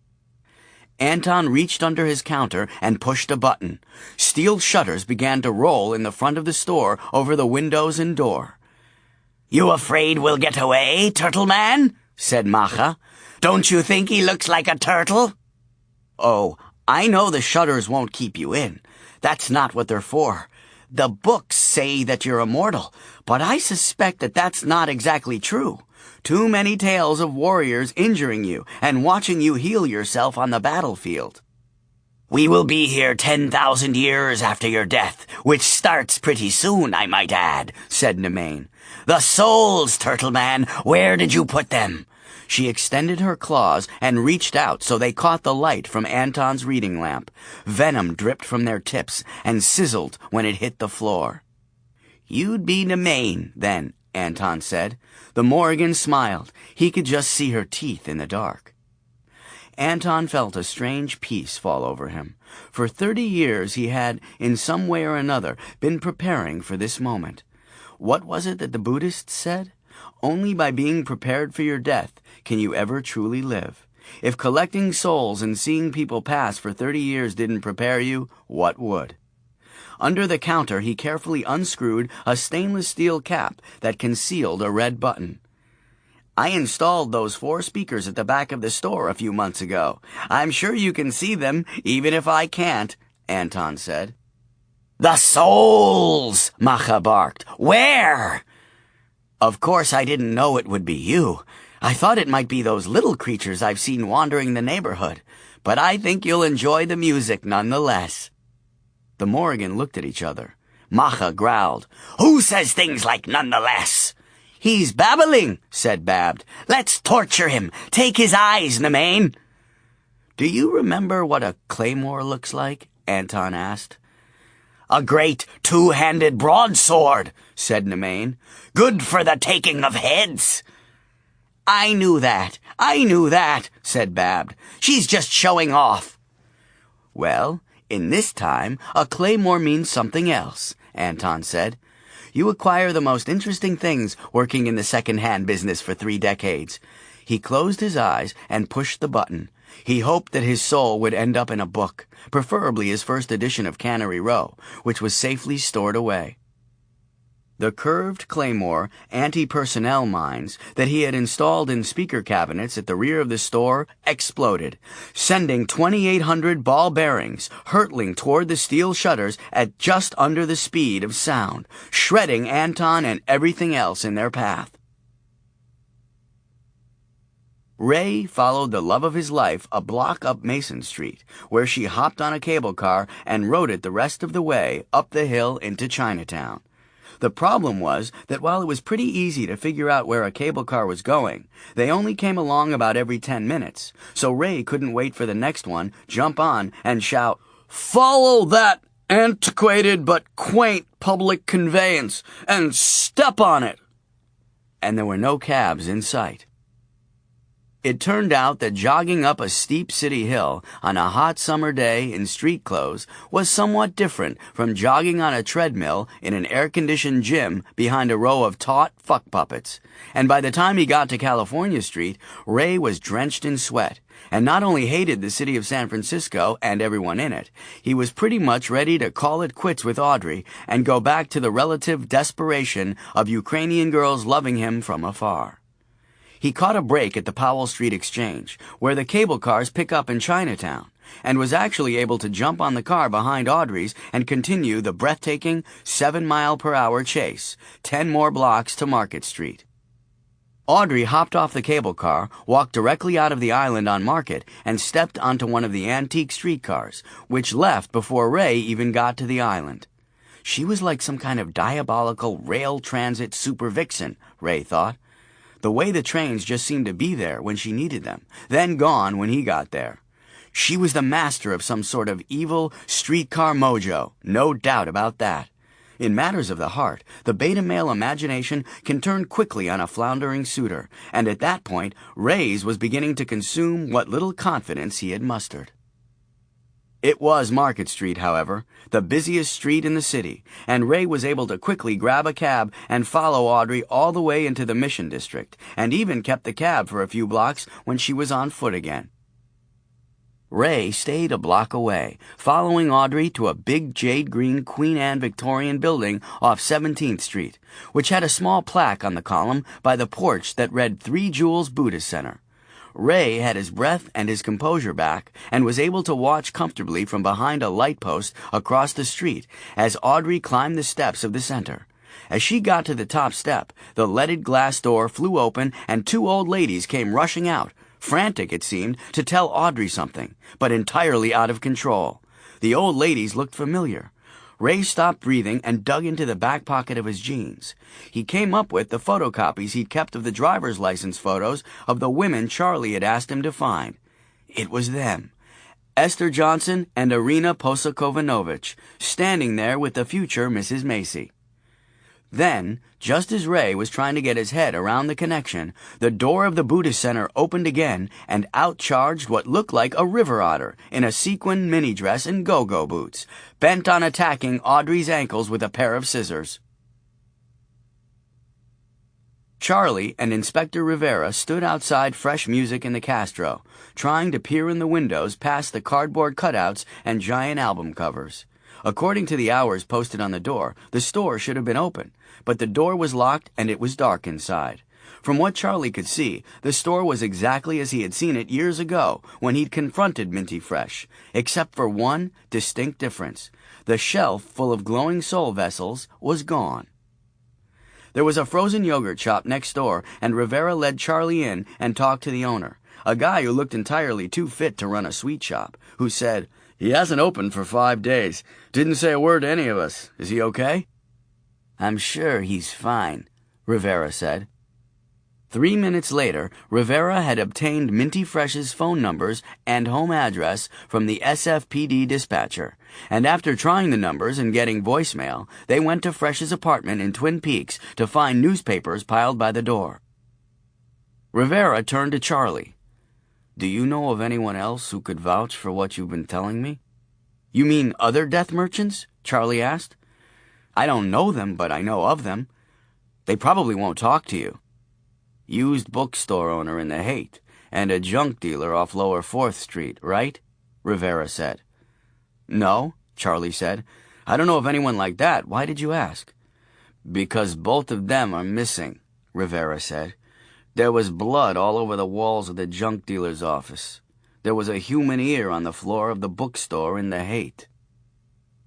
Anton reached under his counter and pushed a button. Steel shutters began to roll in the front of the store over the windows and door. You afraid we'll get away, Turtle Man? Said Macha. Don't you think he looks like a turtle? Oh, I know the shutters won't keep you in. That's not what they're for. The books say that you're immortal, but I suspect that that's not exactly true. Too many tales of warriors injuring you and watching you heal yourself on the battlefield. We will be here 10,000 years after your death, which starts pretty soon, I might add, said Nemain. The souls, Turtle Man, where did you put them? She extended her claws and reached out so they caught the light from Anton's reading lamp. Venom dripped from their tips and sizzled when it hit the floor. You'd be Nemain, then, Anton said. The Morrigan smiled. He could just see her teeth in the dark. Anton felt a strange peace fall over him. For 30 years he had, in some way or another, been preparing for this moment. What was it that the Buddhists said? Only by being prepared for your death can you ever truly live. If collecting souls and seeing people pass for 30 years didn't prepare you, what would? Under the counter, he carefully unscrewed a stainless steel cap that concealed a red button. I installed those 4 speakers at the back of the store a few months ago. I'm sure you can see them, even if I can't, Anton said. The souls, Macha barked. Where? Of course I didn't know it would be you. I thought it might be those little creatures I've seen wandering the neighborhood, but I think you'll enjoy the music nonetheless. The Morrigan looked at each other. Macha growled. Who says things like nonetheless? He's babbling, said Babbed. Let's torture him. Take his eyes, Nemain. Do you remember what a claymore looks like? Anton asked. A great 2-handed broadsword, said Nemain. Good for the taking of heads. I knew that, said Babbed. She's just showing off. Well, in this time, a claymore means something else, Anton said. You acquire the most interesting things working in the second-hand business for 3 decades. He closed his eyes and pushed the button. He hoped that his soul would end up in a book, preferably his first edition of Cannery Row, which was safely stored away. The curved claymore anti-personnel mines that he had installed in speaker cabinets at the rear of the store exploded, sending 2,800 ball bearings hurtling toward the steel shutters at just under the speed of sound, shredding Anton and everything else in their path. Ray followed the love of his life a block up Mason Street, where she hopped on a cable car and rode it the rest of the way up the hill into Chinatown. The problem was that while it was pretty easy to figure out where a cable car was going, they only came along about every 10 minutes, so Ray couldn't wait for the next one, jump on, and shout, "Follow that antiquated but quaint public conveyance and step on it!" And there were no cabs in sight. It turned out that jogging up a steep city hill on a hot summer day in street clothes was somewhat different from jogging on a treadmill in an air-conditioned gym behind a row of taut fuck puppets. And by the time he got to California Street, Ray was drenched in sweat, and not only hated the city of San Francisco and everyone in it, he was pretty much ready to call it quits with Audrey and go back to the relative desperation of Ukrainian girls loving him from afar. He caught a break at the Powell Street Exchange, where the cable cars pick up in Chinatown, and was actually able to jump on the car behind Audrey's and continue the breathtaking 7-mile-per-hour chase, 10 more blocks to Market Street. Audrey hopped off the cable car, walked directly out of the island on Market, and stepped onto one of the antique streetcars, which left before Ray even got to the island. She was like some kind of diabolical rail transit super vixen, Ray thought. The way the trains just seemed to be there when she needed them, then gone when he got there. She was the master of some sort of evil streetcar mojo, no doubt about that. In matters of the heart, the beta male imagination can turn quickly on a floundering suitor, and at that point, Ray's was beginning to consume what little confidence he had mustered. It was Market Street, however, the busiest street in the city, and Ray was able to quickly grab a cab and follow Audrey all the way into the Mission District, and even kept the cab for a few blocks when she was on foot again. Ray stayed a block away, following Audrey to a big jade-green Queen Anne Victorian building off 17th Street, which had a small plaque on the column by the porch that read 3 Jewels Buddhist Center. Ray had his breath and his composure back and was able to watch comfortably from behind a light post across the street as Audrey climbed the steps of the center. As she got to the top step, the leaded glass door flew open and 2 old ladies came rushing out, frantic, it seemed, to tell Audrey something, but entirely out of control. The old ladies looked familiar. Ray stopped breathing and dug into the back pocket of his jeans. He came up with the photocopies he'd kept of the driver's license photos of the women Charlie had asked him to find. It was them. Esther Johnson and Irina Posokovanovich, standing there with the future Mrs. Macy. Then, just as Ray was trying to get his head around the connection, the door of the Buddhist Center opened again, and out charged what looked like a river otter in a sequin mini dress and go-go boots, bent on attacking Audrey's ankles with a pair of scissors. Charlie and Inspector Rivera stood outside Fresh Music in the Castro, trying to peer in the windows past the cardboard cutouts and giant album covers. According to the hours posted on the door, the store should have been open, but the door was locked and it was dark inside. From what Charlie could see, the store was exactly as he had seen it years ago when he'd confronted Minty Fresh, except for one distinct difference. The shelf full of glowing soul vessels was gone. There was a frozen yogurt shop next door, and Rivera led Charlie in and talked to the owner, a guy who looked entirely too fit to run a sweet shop, who said, "He hasn't opened for 5 days. Didn't say a word to any of us. Is he okay?" "I'm sure he's fine," Rivera said. 3 minutes later, Rivera had obtained Minty Fresh's phone numbers and home address from the SFPD dispatcher, and after trying the numbers and getting voicemail, they went to Fresh's apartment in Twin Peaks to find newspapers piled by the door. Rivera turned to Charlie. "Do you know of anyone else who could vouch for what you've been telling me?" "You mean other death merchants?" Charlie asked. "I don't know them, but I know of them. They probably won't talk to you." "Used bookstore owner in the Haight, and a junk dealer off Lower 4th Street, right?" Rivera said. "No," Charlie said. "I don't know of anyone like that. Why did you ask?" "Because both of them are missing," Rivera said. "There was blood all over the walls of the junk dealer's office. There was a human ear on the floor of the bookstore in the Haight."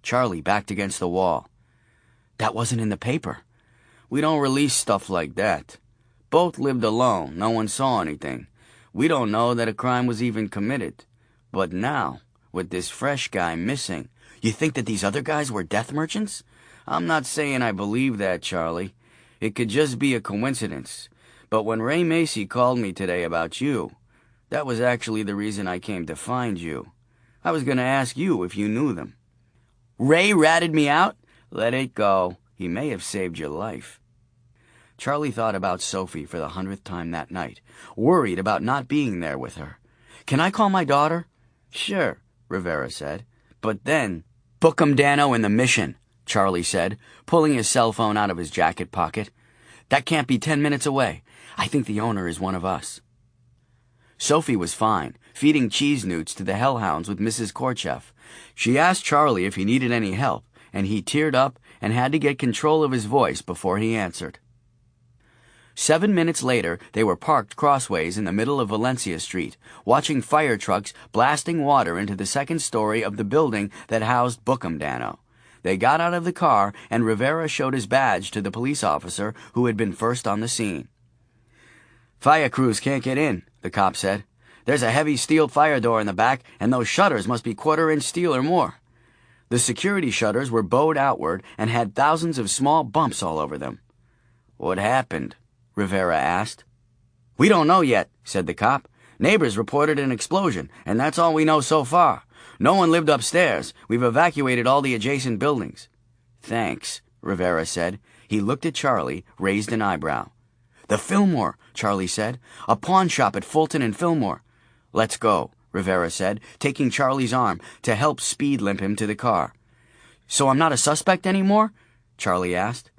Charlie backed against the wall. "That wasn't in the paper." "We don't release stuff like that. Both lived alone. No one saw anything. We don't know that a crime was even committed. But now, with this Fresh guy missing..." "You think that these other guys were death merchants?" "I'm not saying I believe that, Charlie. It could just be a coincidence. But when Ray Macy called me today about you, that was actually the reason I came to find you. I was going to ask you if you knew them." "Ray ratted me out?" "Let it go. He may have saved your life." Charlie thought about Sophie for the 100th time that night, worried about not being there with her. "Can I call my daughter?" "Sure," Rivera said. "But then..." "Book 'em Dano in the Mission," Charlie said, pulling his cell phone out of his jacket pocket. "That can't be 10 minutes away. I think the owner is one of us." Sophie was fine, feeding cheese newts to the hellhounds with Mrs. Korcheff. She asked Charlie if he needed any help, and he teared up and had to get control of his voice before he answered. 7 minutes later, they were parked crossways in the middle of Valencia Street, watching fire trucks blasting water into the second story of the building that housed Bookham Dano. They got out of the car, and Rivera showed his badge to the police officer who had been first on the scene. "Fire crews can't get in," the cop said. "There's a heavy steel fire door in the back, and those shutters must be 1/4-inch steel or more." The security shutters were bowed outward and had thousands of small bumps all over them. "What happened?" Rivera asked. "We don't know yet," said the cop. Neighbors reported an explosion, and that's all we know so far. No one lived upstairs. We've evacuated all the adjacent buildings." "Thanks," Rivera said. He looked at Charlie, raised an eyebrow. "The Fillmore," Charlie said. "A pawn shop at Fulton and Fillmore." "Let's go," Rivera said, taking Charlie's arm to help speed limp him to the car. "So I'm not a suspect anymore?" Charlie asked.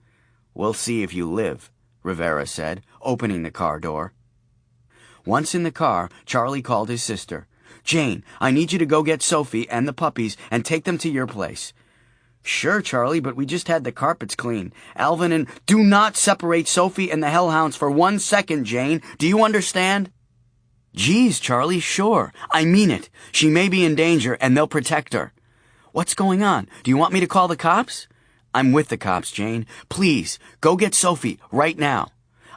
"We'll see if you live," Rivera said, opening the car door. Once in the car, Charlie called his sister. "Jane, I need you to go get Sophie and the puppies and take them to your place." "Sure, Charlie, but we just had the carpets cleaned. Alvin and—" "Do not separate Sophie and the hellhounds for 1 second, Jane. Do you understand?" "Geez, Charlie, sure. I mean it. She may be in danger, and they'll protect her." "What's going on? Do you want me to call the cops?" "I'm with the cops, Jane. Please, go get Sophie right now."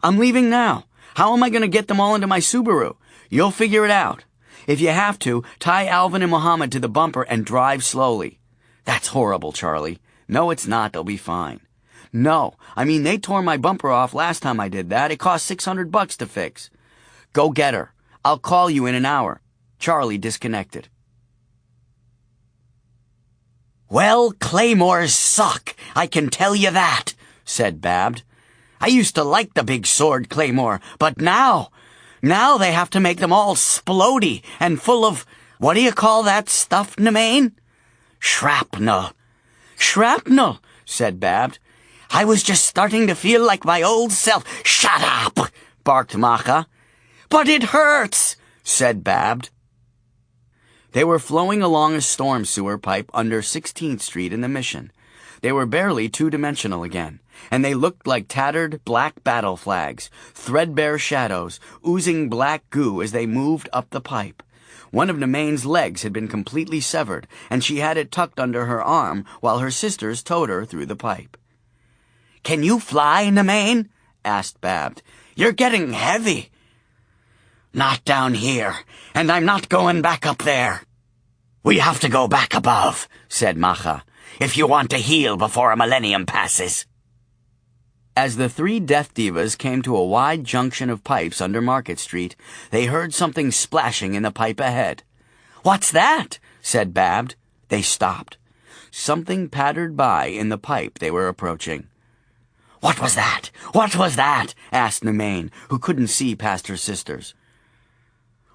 "I'm leaving now. How am I going to get them all into my Subaru?" "You'll figure it out. If you have to, tie Alvin and Muhammad to the bumper and drive slowly." "That's horrible, Charlie." "No, it's not. They'll be fine." "No, I mean, they tore my bumper off last time I did that. It cost $600 to fix." "Go get her. I'll call you in an hour." Charlie disconnected. "Well, claymores suck, I can tell you that," said Babbed. "I used to like the big sword claymore, but now they have to make them all splody and full of, what do you call that stuff, Nemain?" "Shrapnel." "Shrapnel," said Babbed. "I was just starting to feel like my old self." "Shut up," barked Macha. "But it hurts," said Babbed. They were flowing along a storm sewer pipe under 16th Street in the Mission. They were barely two-dimensional again, and they looked like tattered black battle flags, threadbare shadows, oozing black goo as they moved up the pipe. One of Nemain's legs had been completely severed, and she had it tucked under her arm while her sisters towed her through the pipe. "Can you fly, Nemain?" asked Babbed. "You're getting heavy." "Not down here, and I'm not going back up there." "We have to go back above," said Macha, "if you want to heal before a millennium passes." As the three death divas came to a wide junction of pipes under Market Street, they heard something splashing in the pipe ahead. "What's that?" said Babbed. They stopped. Something pattered by in the pipe they were approaching. "What was that? What was that?" asked Nemain, who couldn't see past her sisters.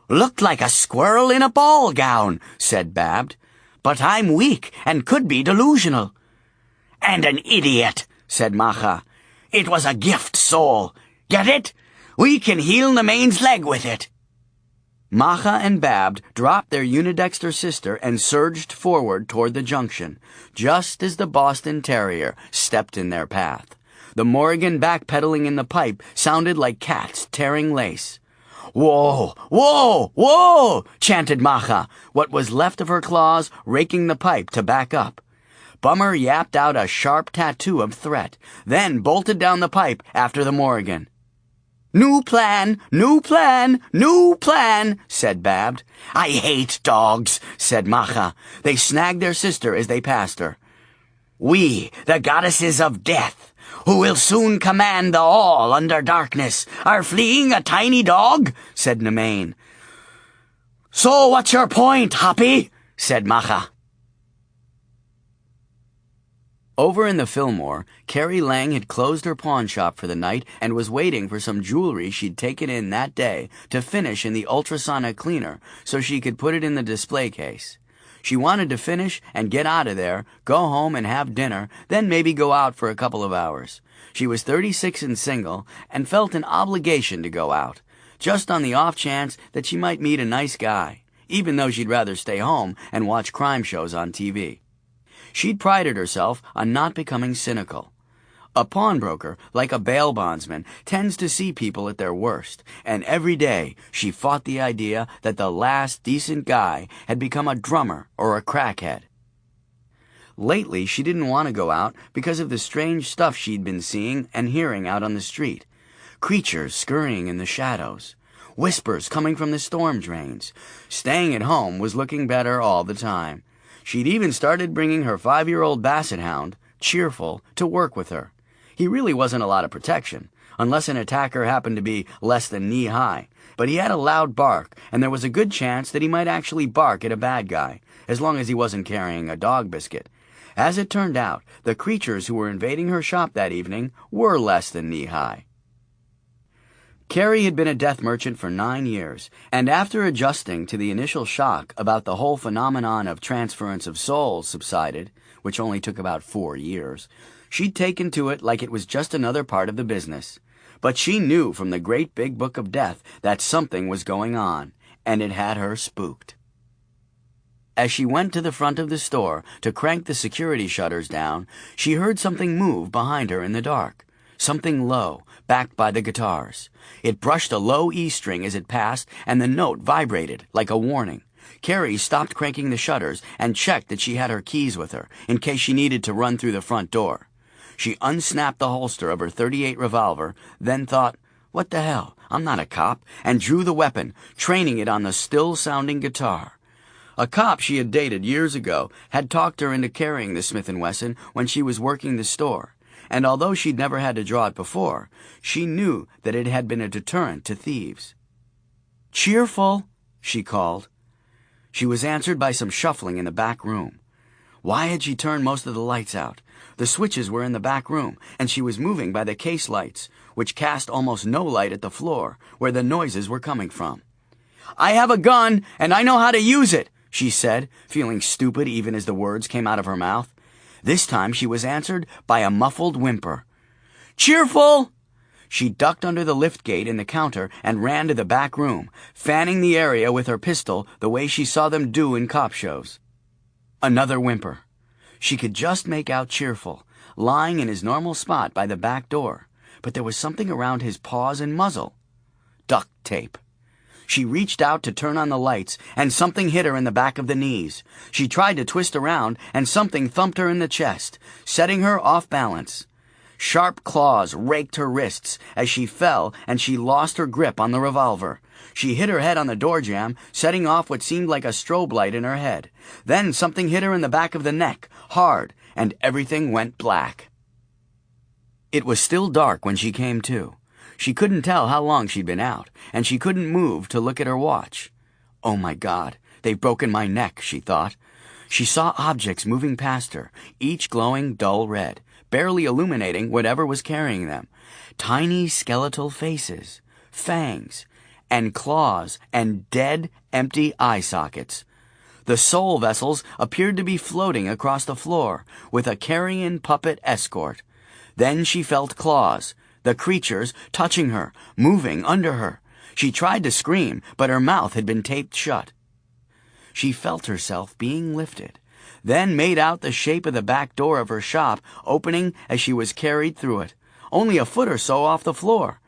"Looked like a squirrel in a ball gown," said Babbed. "But I'm weak and could be delusional." "And an idiot," said Macha. "It was a gift soul. Get it? We can heal Nemain's leg with it." Macha and Babbed dropped their unidexter sister and surged forward toward the junction, just as the Boston Terrier stepped in their path. The Morrigan backpedaling in the pipe sounded like cats tearing lace. "Whoa, whoa, whoa!" chanted Macha, what was left of her claws raking the pipe to back up. Bummer yapped out a sharp tattoo of threat, then bolted down the pipe after the Morrigan. "New plan, new plan, new plan," said Babbed. "I hate dogs," said Macha. They snagged their sister as they passed her. "We, the goddesses of death, who will soon command the all under darkness, are fleeing a tiny dog," said Nemain. "So what's your point, Hoppy?" said Macha. Over in the Fillmore, Carrie Lang had closed her pawn shop for the night and was waiting for some jewelry she'd taken in that day to finish in the ultrasonic cleaner so she could put it in the display case. She wanted to finish and get out of there, go home and have dinner, then maybe go out for a couple of hours. She was 36 and single and felt an obligation to go out, just on the off chance that she might meet a nice guy, even though she'd rather stay home and watch crime shows on TV. She'd prided herself on not becoming cynical. A pawnbroker, like a bail bondsman, tends to see people at their worst, and every day she fought the idea that the last decent guy had become a drummer or a crackhead. Lately, she didn't want to go out because of the strange stuff she'd been seeing and hearing out on the street. Creatures scurrying in the shadows. Whispers coming from the storm drains. Staying at home was looking better all the time. She'd even started bringing her 5-year-old basset hound, Cheerful, to work with her. He really wasn't a lot of protection, unless an attacker happened to be less than knee-high. But he had a loud bark, and there was a good chance that he might actually bark at a bad guy, as long as he wasn't carrying a dog biscuit. As it turned out, the creatures who were invading her shop that evening were less than knee-high. Carrie had been a death merchant for 9 years, and after adjusting to the initial shock about the whole phenomenon of transference of souls subsided, which only took about 4 years, she'd taken to it like it was just another part of the business. But she knew from the great big book of death that something was going on, and it had her spooked. As she went to the front of the store to crank the security shutters down, she heard something move behind her in the dark. Something low, backed by the guitars. It brushed a low E string as it passed, and the note vibrated like a warning. Carrie stopped cranking the shutters and checked that she had her keys with her, in case she needed to run through the front door. She unsnapped the holster of her .38 revolver, then thought, "What the hell? I'm not a cop," and drew the weapon, training it on the still-sounding guitar. A cop she had dated years ago had talked her into carrying the Smith & Wesson when she was working the store, and although she'd never had to draw it before, she knew that it had been a deterrent to thieves. "Cheerful," she called. She was answered by some shuffling in the back room. Why had she turned most of the lights out? The switches were in the back room, and she was moving by the case lights, which cast almost no light at the floor, where the noises were coming from. "I have a gun, and I know how to use it," she said, feeling stupid even as the words came out of her mouth. This time she was answered by a muffled whimper. "Cheerful!" She ducked under the lift gate in the counter and ran to the back room, fanning the area with her pistol the way she saw them do in cop shows. Another whimper. She could just make out Cheerful, lying in his normal spot by the back door, but there was something around his paws and muzzle. Duct tape. She reached out to turn on the lights, and something hit her in the back of the knees. She tried to twist around, and something thumped her in the chest, setting her off balance. Sharp claws raked her wrists as she fell, and she lost her grip on the revolver. She hit her head on the door jamb, setting off what seemed like a strobe light in her head. Then something hit her in the back of the neck, hard, and everything went black. It was still dark when she came to. She couldn't tell how long she'd been out, and she couldn't move to look at her watch. "Oh my God, they've broken my neck," she thought. She saw objects moving past her, each glowing dull red, barely illuminating whatever was carrying them. Tiny skeletal faces, fangs, and claws, and dead, empty eye sockets. The soul vessels appeared to be floating across the floor, with a carrion puppet escort. Then she felt claws, the creatures touching her, moving under her. She tried to scream, but her mouth had been taped shut. She felt herself being lifted, then made out the shape of the back door of her shop opening as she was carried through it, only a foot or so off the floor.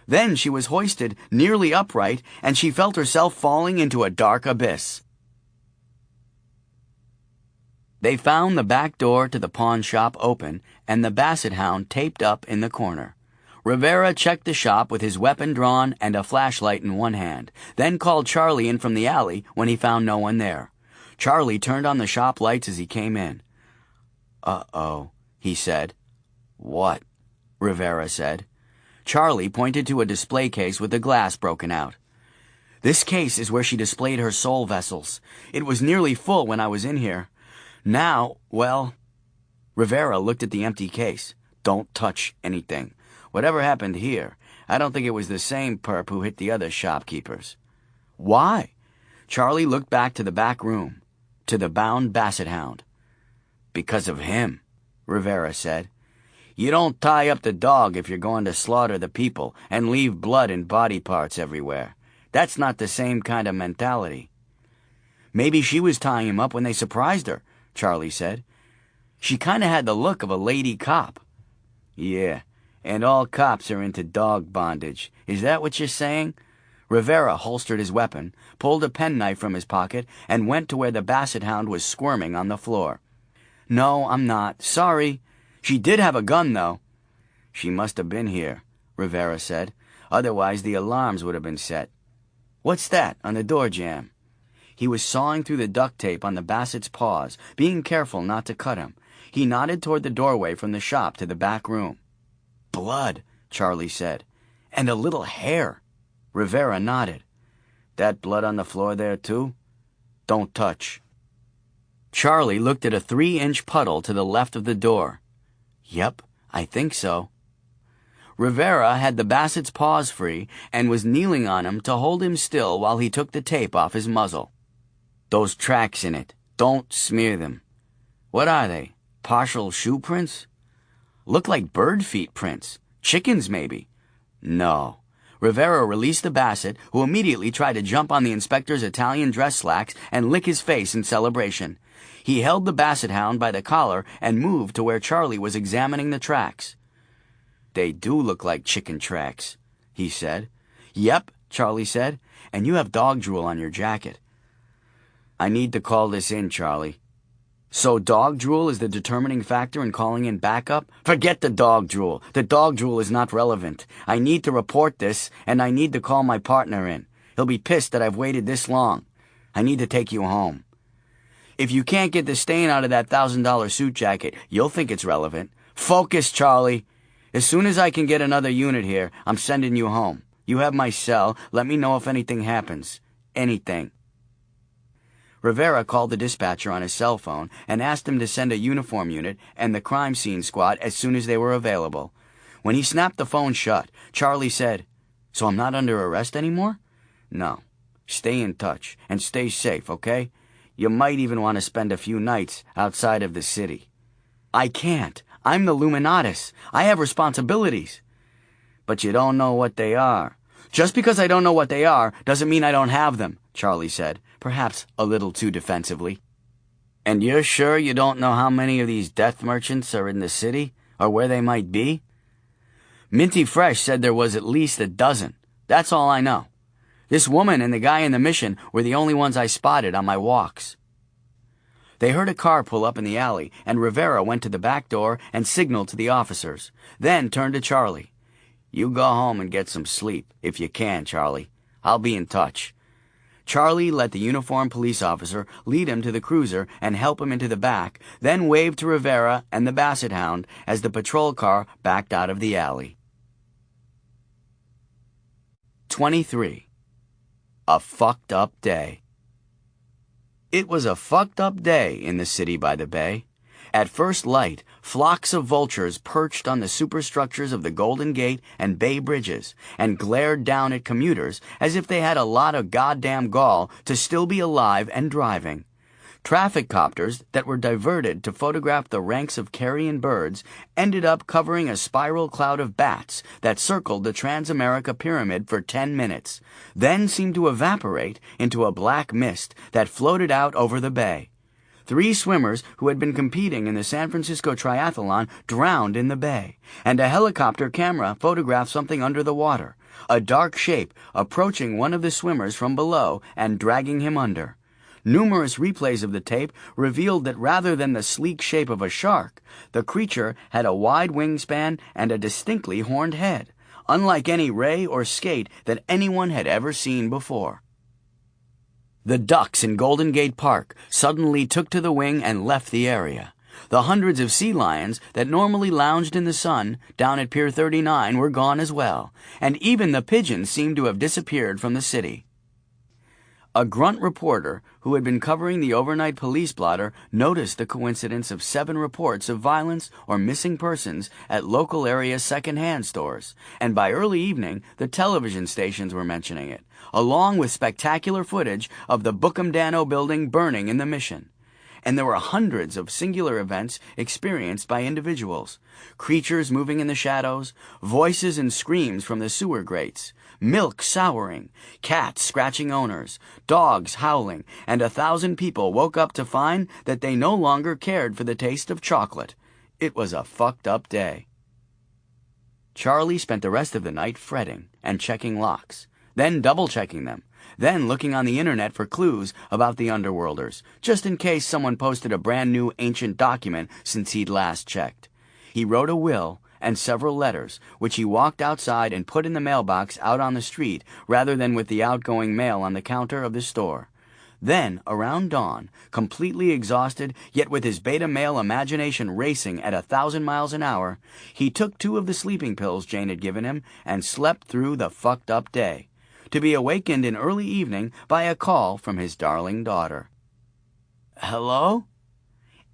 Then she was hoisted nearly upright, and she felt herself falling into a dark abyss. They found the back door to the pawn shop open and the basset hound taped up in the corner. Rivera checked the shop with his weapon drawn and a flashlight in one hand, then called Charlie in from the alley when he found no one there. Charlie turned on the shop lights as he came in. "Uh-oh," he said. "What?" Rivera said. Charlie pointed to a display case with the glass broken out. "This case is where she displayed her soul vessels. It was nearly full when I was in here. Now, well..." Rivera looked at the empty case. "Don't touch anything. Whatever happened here, I don't think it was the same perp who hit the other shopkeepers." "Why?" Charlie looked back to the back room, to the bound basset hound. "Because of him," Rivera said. "You don't tie up the dog if you're going to slaughter the people and leave blood and body parts everywhere. That's not the same kind of mentality." "Maybe she was tying him up when they surprised her," Charlie said. "She kinda had the look of a lady cop." "Yeah, and all cops are into dog bondage. Is that what you're saying?" Rivera holstered his weapon, pulled a penknife from his pocket, and went to where the basset hound was squirming on the floor. "No, I'm not. Sorry. She did have a gun, though." "She must have been here," Rivera said. "Otherwise the alarms would have been set. What's that on the door jamb?" He was sawing through the duct tape on the basset's paws, being careful not to cut him. He nodded toward the doorway from the shop to the back room. blood, Charlie said. And a little hair. Rivera nodded. That blood on the floor there, too? Don't touch. Charlie looked at a 3-inch puddle to the left of the door. Yep, I think so. Rivera had the Bassett's paws free and was kneeling on him to hold him still while he took the tape off his muzzle. Those tracks in it, don't smear them. What are they? Partial shoe prints? Look like bird feet prints. Chickens, maybe. No. Rivera released the Bassett, who immediately tried to jump on the inspector's Italian dress slacks and lick his face in celebration. He held the Basset hound by the collar and moved to where Charlie was examining the tracks. They do look like chicken tracks, he said. Yep, Charlie said, and you have dog drool on your jacket. I need to call this in, Charlie. So dog drool is the determining factor in calling in backup? Forget the dog drool. The dog drool is not relevant. I need to report this, and I need to call my partner in. He'll be pissed that I've waited this long. I need to take you home. If you can't get the stain out of that $1,000 suit jacket, you'll think it's relevant. Focus, Charlie. As soon as I can get another unit here, I'm sending you home. You have my cell. Let me know if anything happens. Anything. Rivera called the dispatcher on his cell phone and asked him to send a uniform unit and the crime scene squad as soon as they were available. When he snapped the phone shut, Charlie said, So I'm not under arrest anymore? No. Stay in touch and stay safe, okay? You might even want to spend a few nights outside of the city. I can't. I'm the Luminatus. I have responsibilities. But you don't know what they are. Just because I don't know what they are doesn't mean I don't have them, Charlie said, perhaps a little too defensively. And you're sure you don't know how many of these death merchants are in the city, or where they might be? Minty Fresh said there was at least a dozen. That's all I know. This woman and the guy in the Mission were the only ones I spotted on my walks. They heard a car pull up in the alley, and Rivera went to the back door and signaled to the officers, then turned to Charlie. You go home and get some sleep, if you can, Charlie. I'll be in touch. Charlie let the uniformed police officer lead him to the cruiser and help him into the back, then waved to Rivera and the Basset hound as the patrol car backed out of the alley. 23. A fucked up day. It was a fucked up day in the city by the bay. At first light, flocks of vultures perched on the superstructures of the Golden Gate and Bay Bridges and glared down at commuters as if they had a lot of goddamn gall to still be alive and driving. Traffic copters that were diverted to photograph the ranks of carrion birds ended up covering a spiral cloud of bats that circled the Transamerica Pyramid for 10 minutes, then seemed to evaporate into a black mist that floated out over the bay. 3 swimmers who had been competing in the San Francisco Triathlon drowned in the bay, and a helicopter camera photographed something under the water, a dark shape approaching one of the swimmers from below and dragging him under. Numerous replays of the tape revealed that rather than the sleek shape of a shark, the creature had a wide wingspan and a distinctly horned head, unlike any ray or skate that anyone had ever seen before. The ducks in Golden Gate Park suddenly took to the wing and left the area. The hundreds of sea lions that normally lounged in the sun down at Pier 39 were gone as well, and even the pigeons seemed to have disappeared from the city. A grunt reporter who had been covering the overnight police blotter noticed the coincidence of 7 reports of violence or missing persons at local area second-hand stores, and by early evening the television stations were mentioning it, along with spectacular footage of the Bookham Dano building burning in the Mission. And there were hundreds of singular events experienced by individuals. Creatures moving in the shadows, voices and screams from the sewer grates, milk souring, cats scratching owners, dogs howling, and 1,000 people woke up to find that they no longer cared for the taste of chocolate. It was a fucked up day. Charlie spent the rest of the night fretting and checking locks, then double-checking them, then looking on the internet for clues about the underworlders, just in case someone posted a brand new ancient document since he'd last checked. He wrote a will and several letters, which he walked outside and put in the mailbox out on the street rather than with the outgoing mail on the counter of the store. Then, around dawn, completely exhausted, yet with his beta male imagination racing at 1,000 miles an hour, he took 2 of the sleeping pills Jane had given him and slept through the fucked up day, to be awakened in early evening by a call from his darling daughter. "Hello?"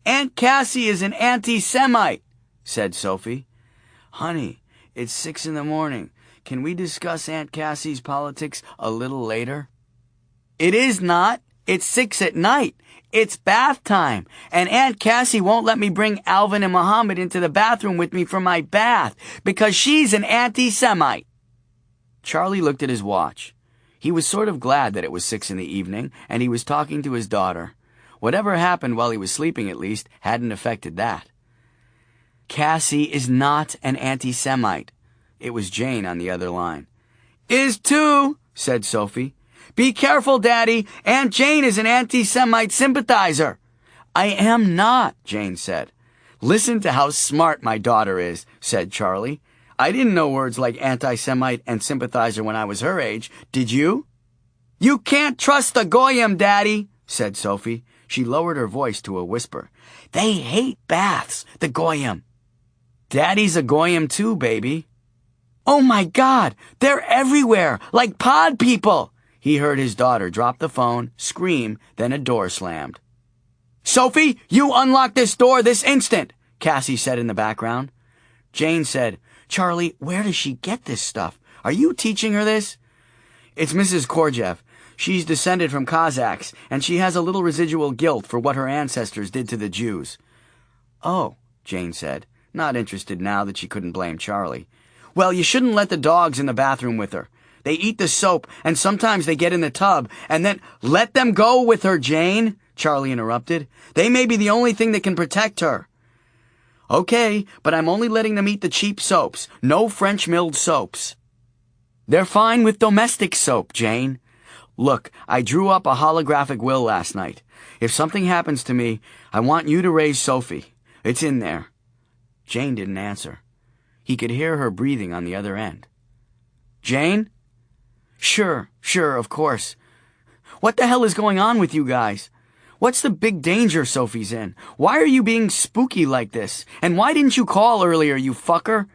"Aunt Cassie is an anti-Semite," said Sophie. "Honey, it's 6 in the morning. Can we discuss Aunt Cassie's politics a little later?" "It is not. It's 6 at night. It's bath time, and Aunt Cassie won't let me bring Alvin and Muhammad into the bathroom with me for my bath because she's an anti-Semite." Charlie looked at his watch. He was sort of glad that it was 6 in the evening, and he was talking to his daughter. Whatever happened while he was sleeping, at least, hadn't affected that. "Cassie is not an anti-Semite." It was Jane on the other line. "Is too," said Sophie. "Be careful, Daddy. Aunt Jane is an anti-Semite sympathizer." "I am not," Jane said. "Listen to how smart my daughter is," said Charlie. "I didn't know words like anti-Semite and sympathizer when I was her age. Did you?" "You can't trust the Goyim, Daddy," said Sophie. She lowered her voice to a whisper. "They hate baths, the Goyim." "Daddy's a Goyim too, baby." "Oh my God, they're everywhere, like pod people." He heard his daughter drop the phone, scream, then a door slammed. "Sophie, you unlock this door this instant," Cassie said in the background. Jane said, "Charlie, where does she get this stuff? Are you teaching her this?" "It's Mrs. Korjev. She's descended from Cossacks, and she has a little residual guilt for what her ancestors did to the Jews." "Oh," Jane said, not interested now that she couldn't blame Charlie. "Well, you shouldn't let the dogs in the bathroom with her. They eat the soap, and sometimes they get in the tub, and then—" "Let them go with her, Jane," Charlie interrupted. "They may be the only thing that can protect her." "Okay, but I'm only letting them eat the cheap soaps. No French-milled soaps." "They're fine with domestic soap, Jane. Look, I drew up a holographic will last night. If something happens to me, I want you to raise Sophie. It's in there." Jane didn't answer. He could hear her breathing on the other end. "Jane?" Sure, of course. What the hell is going on with you guys? What's the big danger Sophie's in? Why are you being spooky like this? And why didn't you call earlier, you fucker?"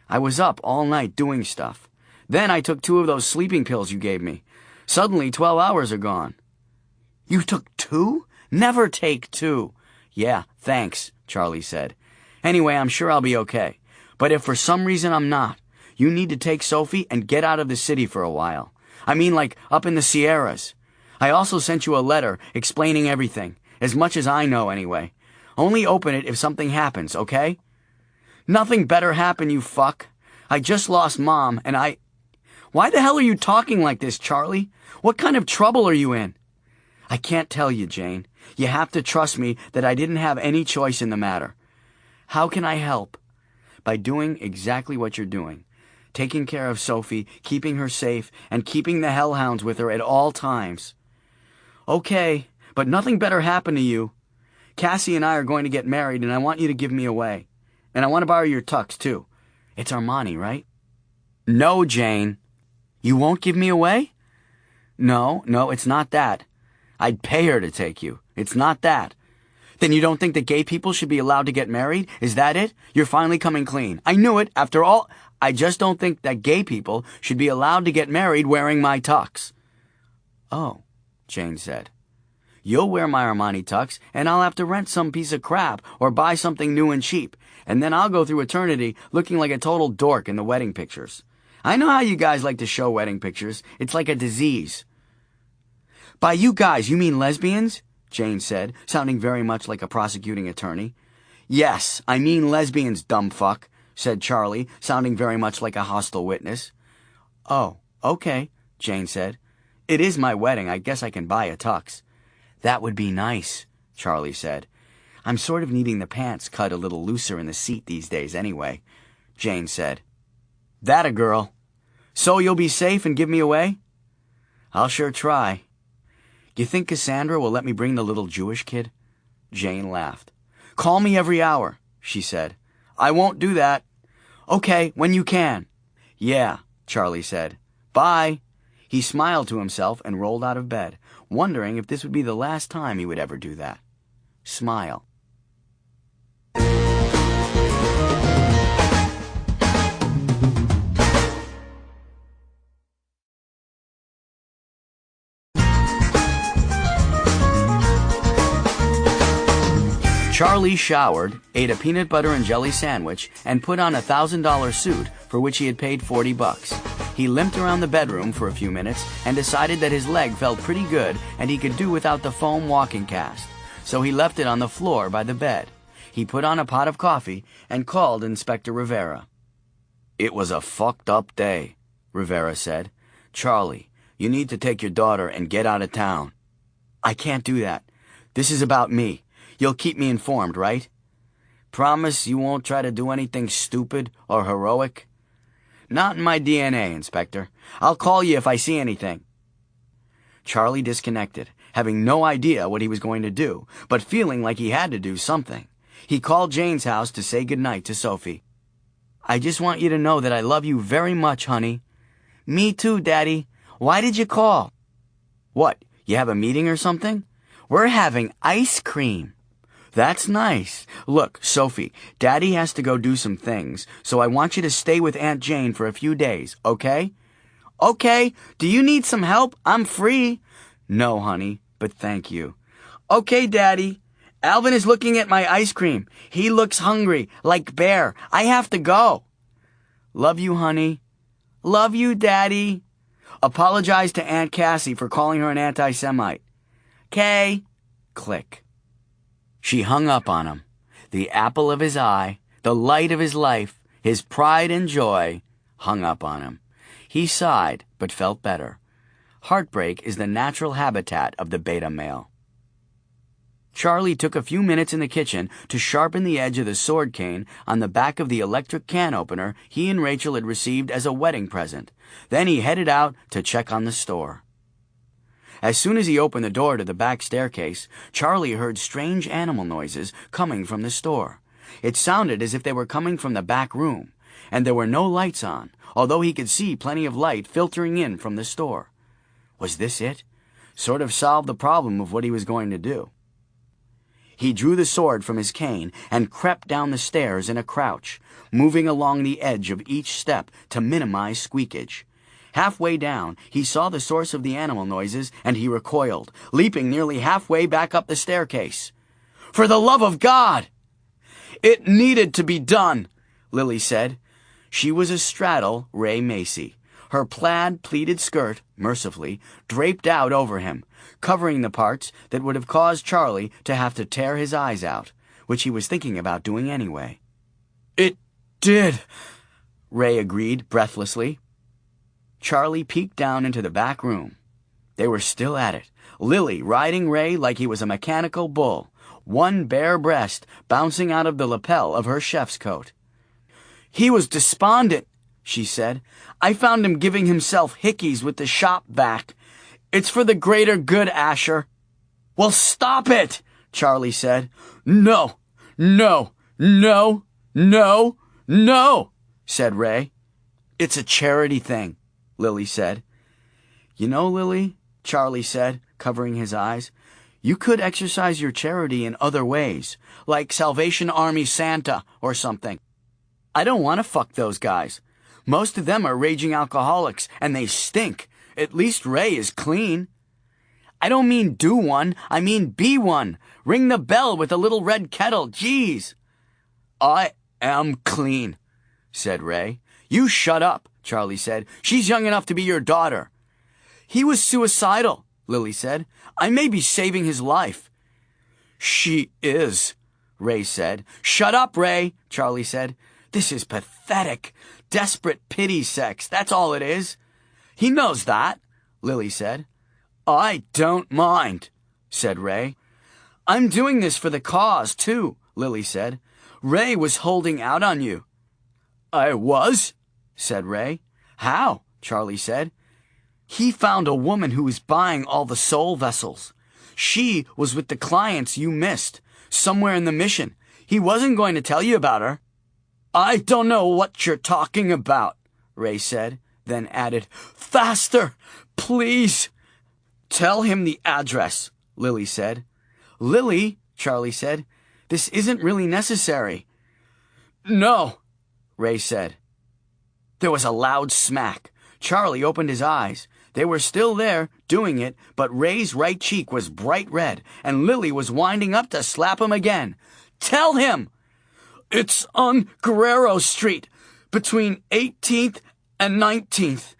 "I was up all night doing stuff. Then I took 2 of those sleeping pills you gave me. Suddenly 12 hours are gone." "You took 2? Never take 2. "Yeah, thanks," Charlie said. "Anyway, I'm sure I'll be okay. But if for some reason I'm not, you need to take Sophie and get out of the city for a while. I mean, like, up in the Sierras. I also sent you a letter explaining everything, as much as I know anyway. Only open it if something happens, okay?" "Nothing better happen, you fuck. I just lost Mom, and I—" "Why the hell are you talking like this, Charlie? What kind of trouble are you in?" "I can't tell you, Jane. You have to trust me that I didn't have any choice in the matter." "How can I help?" "By doing exactly what you're doing. Taking care of Sophie, keeping her safe, and keeping the hellhounds with her at all times." "Okay, but nothing better happened to you. Cassie and I are going to get married, and I want you to give me away. And I want to borrow your tux, too. It's Armani, right?" "No, Jane." "You won't give me away?" No, it's not that. I'd pay her to take you. It's not that." "Then you don't think that gay people should be allowed to get married? Is that it? You're finally coming clean. I knew it, after all. I just don't think that gay people should be allowed to get married wearing my tux." "Oh," Jane said. "You'll wear my Armani tux, and I'll have to rent some piece of crap or buy something new and cheap, and then I'll go through eternity looking like a total dork in the wedding pictures. I know how you guys like to show wedding pictures. It's like a disease." "By you guys, you mean lesbians?" Jane said, sounding very much like a prosecuting attorney. "Yes, I mean lesbians, dumb fuck," said Charlie, sounding very much like a hostile witness. "Oh, okay," Jane said. "It is my wedding. I guess I can buy a tux." "That would be nice," Charlie said. "I'm sort of needing the pants cut a little looser in the seat these days anyway," Jane said. "That a girl. So you'll be safe and give me away?" "I'll sure try." "You think Cassandra will let me bring the little Jewish kid?" Jane laughed. "Call me every hour," she said. "I won't do that." "Okay, when you can." "Yeah," Charlie said. "Bye." He smiled to himself and rolled out of bed. wondering if this would be the last time he would ever do that. Smile. Charlie showered, ate a peanut butter and jelly sandwich, and put on a $1,000 suit for which he had paid $40. He limped around the bedroom for a few minutes and decided that his leg felt pretty good and he could do without the foam walking cast. So he left it on the floor by the bed. He put on a pot of coffee and called Inspector Rivera. "It was a fucked up day," Rivera said. "Charlie, you need to take your daughter and get out of town." "I can't do that. This is about me. You'll keep me informed, right?" "Promise you won't try to do anything stupid or heroic?" "Not in my DNA, Inspector. I'll call you if I see anything." Charlie disconnected, having no idea what he was going to do, but feeling like he had to do something. He called Jane's house to say goodnight to Sophie. "I just want you to know that I love you very much, honey." "Me too, Daddy. Why did you call?" "What, you have a meeting or something?" "We're having ice cream." "That's nice. Look, Sophie, Daddy has to go do some things, so I want you to stay with Aunt Jane for a few days, okay?" "Okay. Do you need some help? I'm free." "No, honey, but thank you." "Okay, Daddy. Alvin is looking at my ice cream. He looks hungry, like Bear. I have to go." "Love you, honey." "Love you, Daddy." "Apologize to Aunt Cassie for calling her an anti-Semite." "'Kay." Click. She hung up on him. The apple of his eye, the light of his life, his pride and joy, hung up on him. He sighed, but felt better. Heartbreak is the natural habitat of the beta male. Charlie took a few minutes in the kitchen to sharpen the edge of the sword cane on the back of the electric can opener he and Rachel had received as a wedding present. Then he headed out to check on the store. As soon as he opened the door to the back staircase, Charlie heard strange animal noises coming from the store. It sounded as if they were coming from the back room, and there were no lights on, although he could see plenty of light filtering in from the store. Was this it? Sort of solved the problem of what he was going to do. He drew the sword from his cane and crept down the stairs in a crouch, moving along the edge of each step to minimize squeakage. Halfway down, he saw the source of the animal noises, and he recoiled, leaping nearly halfway back up the staircase. "For the love of God!" "It needed to be done," Lily said. She was astraddle Ray Macy, her plaid pleated skirt, mercifully, draped out over him, covering the parts that would have caused Charlie to have to tear his eyes out, which he was thinking about doing anyway. "It did," Ray agreed breathlessly. Charlie peeked down into the back room. They were still at it, Lily riding Ray like he was a mechanical bull, one bare breast bouncing out of the lapel of her chef's coat. "He was despondent," she said. "I found him giving himself hickeys with the shop vac. It's for the greater good, Asher." "Well, stop it," Charlie said. "No, no, no, no, no," said Ray. "It's a charity thing," Lily said. "You know, Lily," Charlie said, covering his eyes, "you could exercise your charity in other ways, like Salvation Army Santa or something. I don't want to fuck those guys. Most of them are raging alcoholics, and they stink. At least Ray is clean." "I don't mean do one, I mean be one. Ring the bell with a little red kettle, geez." "I am clean," said Ray. "You shut up," Charlie said. "She's young enough to be your daughter." "He was suicidal," Lily said. "I may be saving his life." "She is," Ray said. "Shut up, Ray," Charlie said. "This is pathetic. Desperate pity sex, that's all it is." "He knows that," Lily said. "I don't mind," said Ray. "I'm doing this for the cause, too," Lily said. "Ray was holding out on you." "I was?" said Ray. "How?" Charlie said. "He found a woman who was buying all the soul vessels. She was with the clients you missed, somewhere in the mission. He wasn't going to tell you about her." "I don't know what you're talking about," Ray said, then added, "Faster, please." Tell him the address, Lily said. Lily, Charlie said, this isn't really necessary. No, Ray said. There was a loud smack. Charlie opened his eyes. They were still there, doing it, but Ray's right cheek was bright red, and Lily was winding up to slap him again. Tell him! It's on Guerrero Street, between 18th and 19th.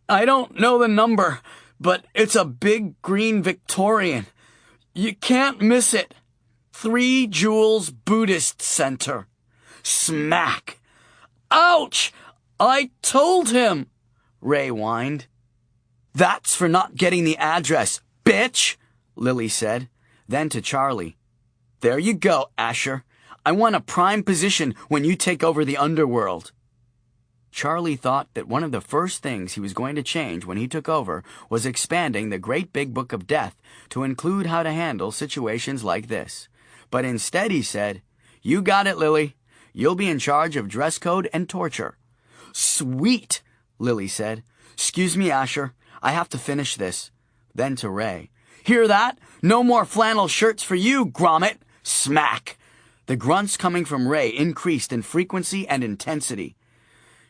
I don't know the number, but it's a big green Victorian. You can't miss it. 3 Jewels Buddhist Center. Smack. Ouch! I told him, Ray whined. That's for not getting the address, bitch, Lily said. Then to Charlie, there you go, Asher. I want a prime position when you take over the underworld. Charlie thought that one of the first things he was going to change when he took over was expanding the great big book of death to include how to handle situations like this. But instead he said, You got it, Lily. You'll be in charge of dress code and torture. Sweet, Lily said. Excuse me, Asher. I have to finish this. Then to Ray. Hear that? No more flannel shirts for you, Grommet. Smack. The grunts coming from Ray increased in frequency and intensity.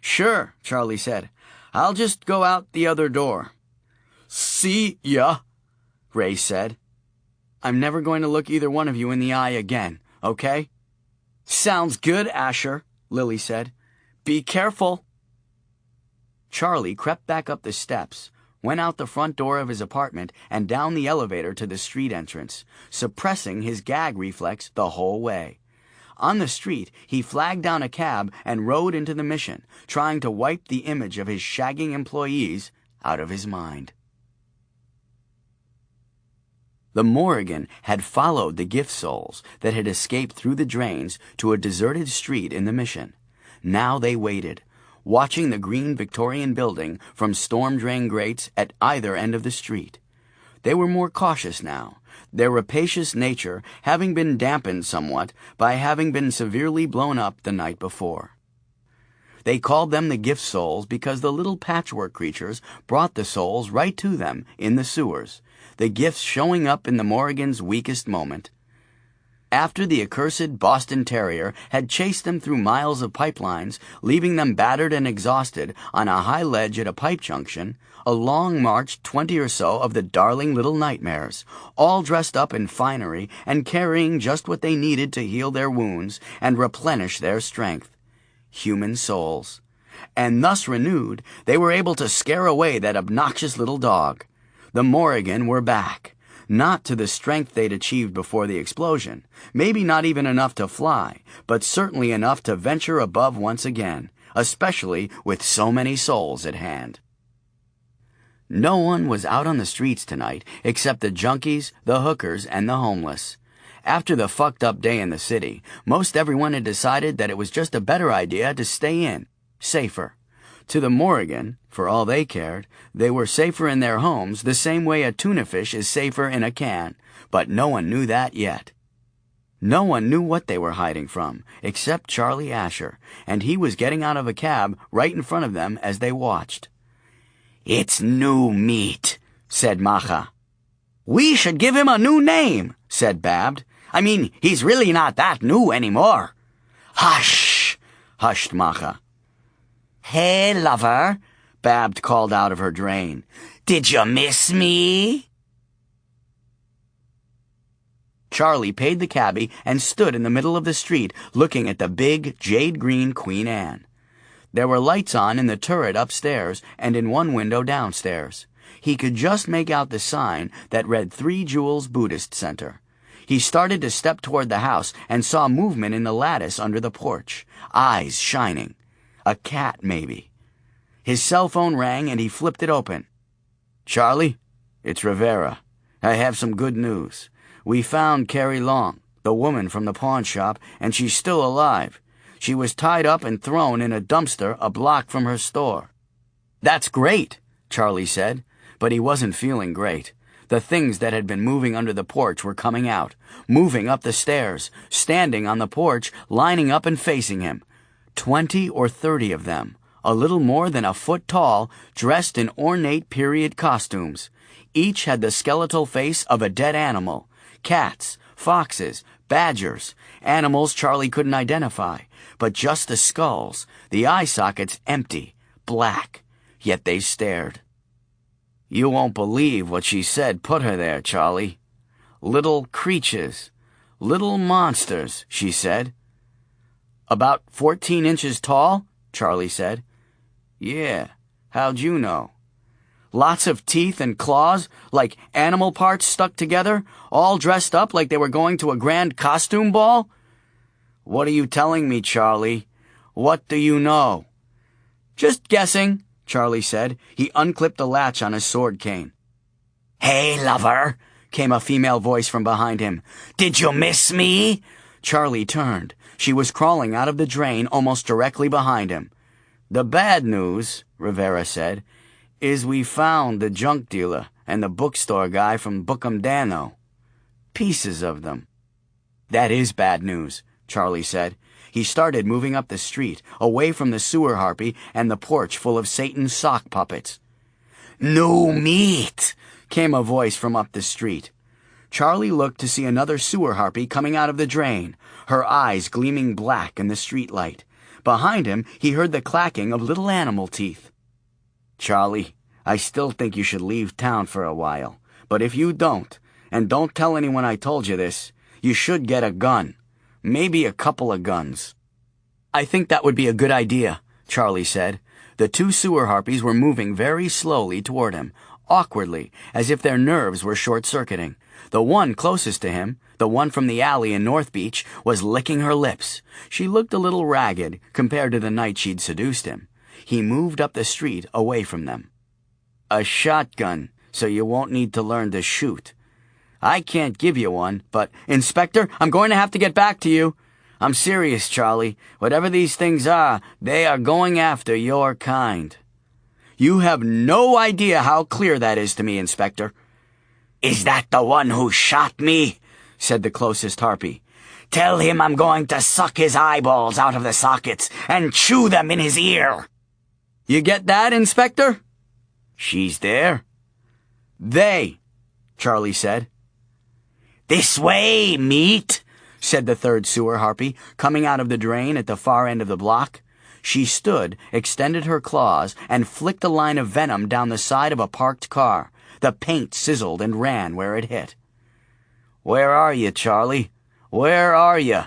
Sure, Charlie said. I'll just go out the other door. See ya, Ray said. I'm never going to look either one of you in the eye again, okay? Sounds good, Asher, Lily said. Be careful. Charlie crept back up the steps, went out the front door of his apartment, and down the elevator to the street entrance, suppressing his gag reflex the whole way. On the street, he flagged down a cab and rode into the Mission, trying to wipe the image of his shagging employees out of his mind. The Morrigan had followed the gift souls that had escaped through the drains to a deserted street in the Mission. Now they waited, watching the green Victorian building from storm drain grates at either end of the street. They were more cautious now, their rapacious nature having been dampened somewhat by having been severely blown up the night before. They called them the gift souls because the little patchwork creatures brought the souls right to them in the sewers, the gifts showing up in the Morrigan's weakest moment. After the accursed Boston Terrier had chased them through miles of pipelines, leaving them battered and exhausted on a high ledge at a pipe junction, along marched 20 or so of the darling little nightmares, all dressed up in finery and carrying just what they needed to heal their wounds and replenish their strength. Human souls. And thus renewed, they were able to scare away that obnoxious little dog. The Morrigan were back. Not to the strength they'd achieved before the explosion, maybe not even enough to fly, but certainly enough to venture above once again, especially with so many souls at hand. No one was out on the streets tonight except the junkies, the hookers, and the homeless. After the fucked up day in the city, most everyone had decided that it was just a better idea to stay in, safer. To the Morrigan, for all they cared, they were safer in their homes the same way a tuna fish is safer in a can, but no one knew that yet. No one knew what they were hiding from, except Charlie Asher, and he was getting out of a cab right in front of them as they watched. It's new meat, said Macha. We should give him a new name, said Babbed. I mean, he's really not that new anymore. Hush, hushed Macha. Hey, lover, Babbed called out of her drain. Did you miss me? Charlie paid the cabbie and stood in the middle of the street looking at the big jade-green Queen Anne. There were lights on in the turret upstairs and in one window downstairs. He could just make out the sign that read 3 Jewels Buddhist Center. He started to step toward the house and saw movement in the lattice under the porch, eyes shining. A cat, maybe. His cell phone rang and he flipped it open. Charlie, it's Rivera. I have some good news. We found Carrie Long, the woman from the pawn shop, and she's still alive. She was tied up and thrown in a dumpster a block from her store. That's great, Charlie said, but he wasn't feeling great. The things that had been moving under the porch were coming out, moving up the stairs, standing on the porch, lining up and facing him. 20 or 30 of them, a little more than a foot tall, dressed in ornate period costumes. Each had the skeletal face of a dead animal. Cats, foxes, badgers, animals Charlie couldn't identify, but just the skulls, the eye sockets empty, black, yet they stared. "You won't believe what she said put her there, Charlie. Little creatures, little monsters," she said. "About 14 inches tall?" Charlie said. "Yeah, how'd you know?" "Lots of teeth and claws, like animal parts stuck together, all dressed up like they were going to a grand costume ball?" "What are you telling me, Charlie? What do you know?" "Just guessing," Charlie said. He unclipped the latch on his sword cane. "Hey, lover," came a female voice from behind him. "Did you miss me?" Charlie turned. She was crawling out of the drain almost directly behind him. "The bad news," Rivera said, "is we found the junk dealer and the bookstore guy from Bookham Dano. Pieces of them." "That is bad news," Charlie said. He started moving up the street, away from the sewer harpy and the porch full of Satan's sock puppets. "No meat," came a voice from up the street. Charlie looked to see another sewer harpy coming out of the drain, her eyes gleaming black in the streetlight. Behind him, he heard the clacking of little animal teeth. "Charlie, I still think you should leave town for a while. But if you don't, and don't tell anyone I told you this, you should get a gun. Maybe a couple of guns." "I think that would be a good idea," Charlie said. The two sewer harpies were moving very slowly toward him, awkwardly, as if their nerves were short-circuiting. The one closest to him, the one from the alley in North Beach, was licking her lips. She looked a little ragged compared to the night she'd seduced him. He moved up the street away from them. "A shotgun, so you won't need to learn to shoot. I can't give you one, but, Inspector, I'm going to have to get back to you. I'm serious, Charlie. Whatever these things are, they are going after your kind." "You have no idea how clear that is to me, Inspector." "Is that the one who shot me?" said the closest harpy. "Tell him I'm going to suck his eyeballs out of the sockets and chew them in his ear." "You get that, Inspector?" "She's there." "They," Charlie said. "This way, meat," said the third sewer harpy, coming out of the drain at the far end of the block. She stood, extended her claws, and flicked a line of venom down the side of a parked car. The paint sizzled and ran where it hit. "Where are you, Charlie? Where are you?"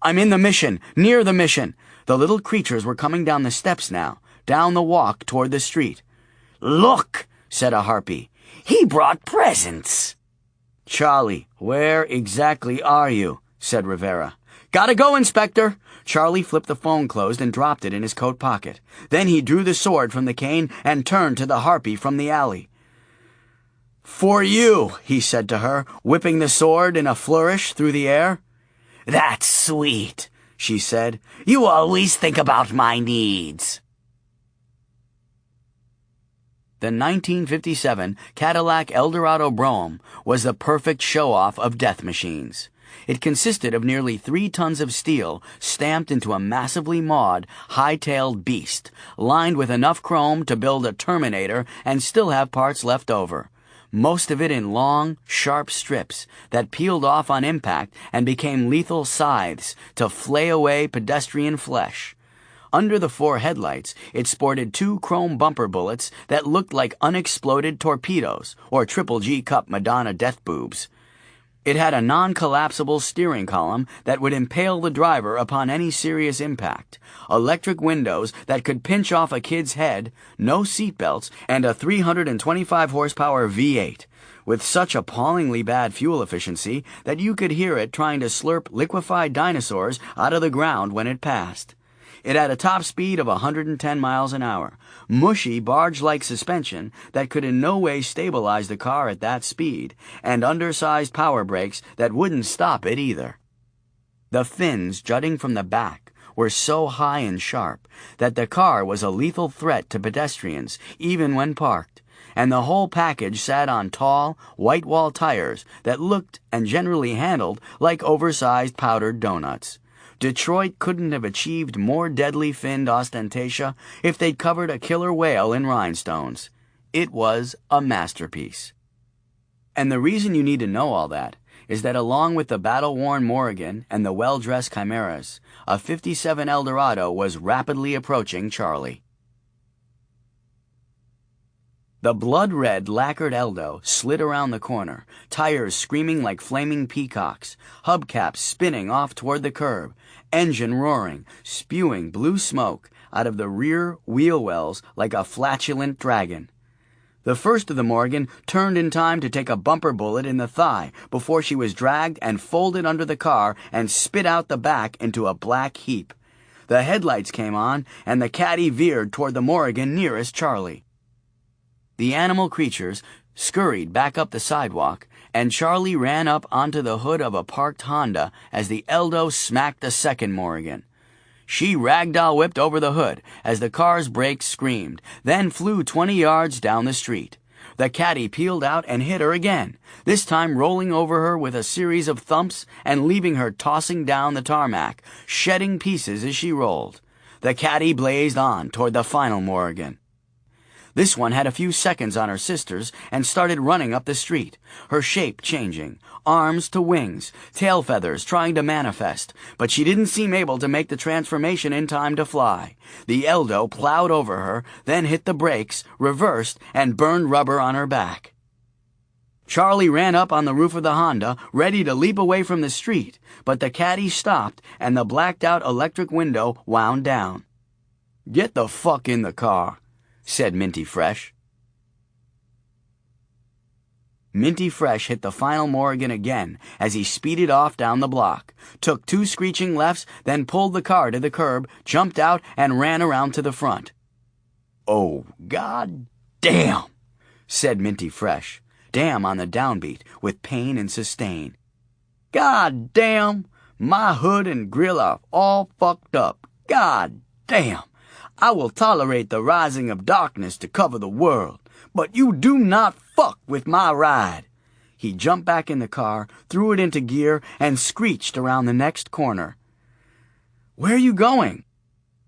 "I'm in the mission, near the mission." The little creatures were coming down the steps now, down the walk toward the street. "Look," said a harpy. "He brought presents." "Charlie, where exactly are you?" said Rivera. "Gotta go, Inspector." Charlie flipped the phone closed and dropped it in his coat pocket. Then he drew the sword from the cane and turned to the harpy from the alley. "For you," he said to her, whipping the sword in a flourish through the air. "That's sweet," she said. "You always think about my needs." The 1957 Cadillac Eldorado Brougham was the perfect show-off of death machines. It consisted of nearly 3 tons of steel stamped into a massively mawed, high-tailed beast, lined with enough chrome to build a Terminator and still have parts left over. Most of it in long, sharp strips that peeled off on impact and became lethal scythes to flay away pedestrian flesh. Under the 4 headlights, it sported 2 chrome bumper bullets that looked like unexploded torpedoes or Triple G Cup Madonna death boobs. It had a non-collapsible steering column that would impale the driver upon any serious impact, electric windows that could pinch off a kid's head, no seatbelts, and a 325 horsepower V8, with such appallingly bad fuel efficiency that you could hear it trying to slurp liquefied dinosaurs out of the ground when it passed. It had a top speed of 110 miles an hour, mushy barge-like suspension that could in no way stabilize the car at that speed, and undersized power brakes that wouldn't stop it either. The fins jutting from the back were so high and sharp that the car was a lethal threat to pedestrians even when parked, and the whole package sat on tall, white-wall tires that looked and generally handled like oversized powdered donuts. Detroit couldn't have achieved more deadly finned ostentation if they'd covered a killer whale in rhinestones. It was a masterpiece. And the reason you need to know all that is that along with the battle-worn Morrigan and the well-dressed chimeras, a 57 Eldorado was rapidly approaching Charlie. The blood-red lacquered Eldo slid around the corner, tires screaming like flaming peacocks, hubcaps spinning off toward the curb, engine roaring, spewing blue smoke out of the rear wheel wells like a flatulent dragon. The first of the Morgan turned in time to take a bumper bullet in the thigh before she was dragged and folded under the car and spit out the back into a black heap. The headlights came on, and the caddy veered toward the Morgan nearest Charlie. The animal creatures scurried back up the sidewalk, and Charlie ran up onto the hood of a parked Honda as the Eldo smacked the second Morgan. She ragdoll whipped over the hood as the car's brakes screamed, then flew 20 yards down the street. The caddy peeled out and hit her again, this time rolling over her with a series of thumps and leaving her tossing down the tarmac, shedding pieces as she rolled. The caddy blazed on toward the final Morgan. This one had a few seconds on her sisters and started running up the street, her shape changing, arms to wings, tail feathers trying to manifest, but she didn't seem able to make the transformation in time to fly. The Eldo plowed over her, then hit the brakes, reversed, and burned rubber on her back. Charlie ran up on the roof of the Honda, ready to leap away from the street, but the caddy stopped and the blacked-out electric window wound down. "Get the fuck in the car," said Minty Fresh. Minty Fresh hit the final Morgan again as he speeded off down the block, took 2 screeching lefts, then pulled the car to the curb, jumped out, and ran around to the front. "Oh, God damn," said Minty Fresh, damn on the downbeat, with pain and sustain. "God damn, my hood and grill are all fucked up. God damn. I will tolerate the rising of darkness to cover the world, but you do not fuck with my ride." He jumped back in the car, threw it into gear, and screeched around the next corner. "Where are you going?"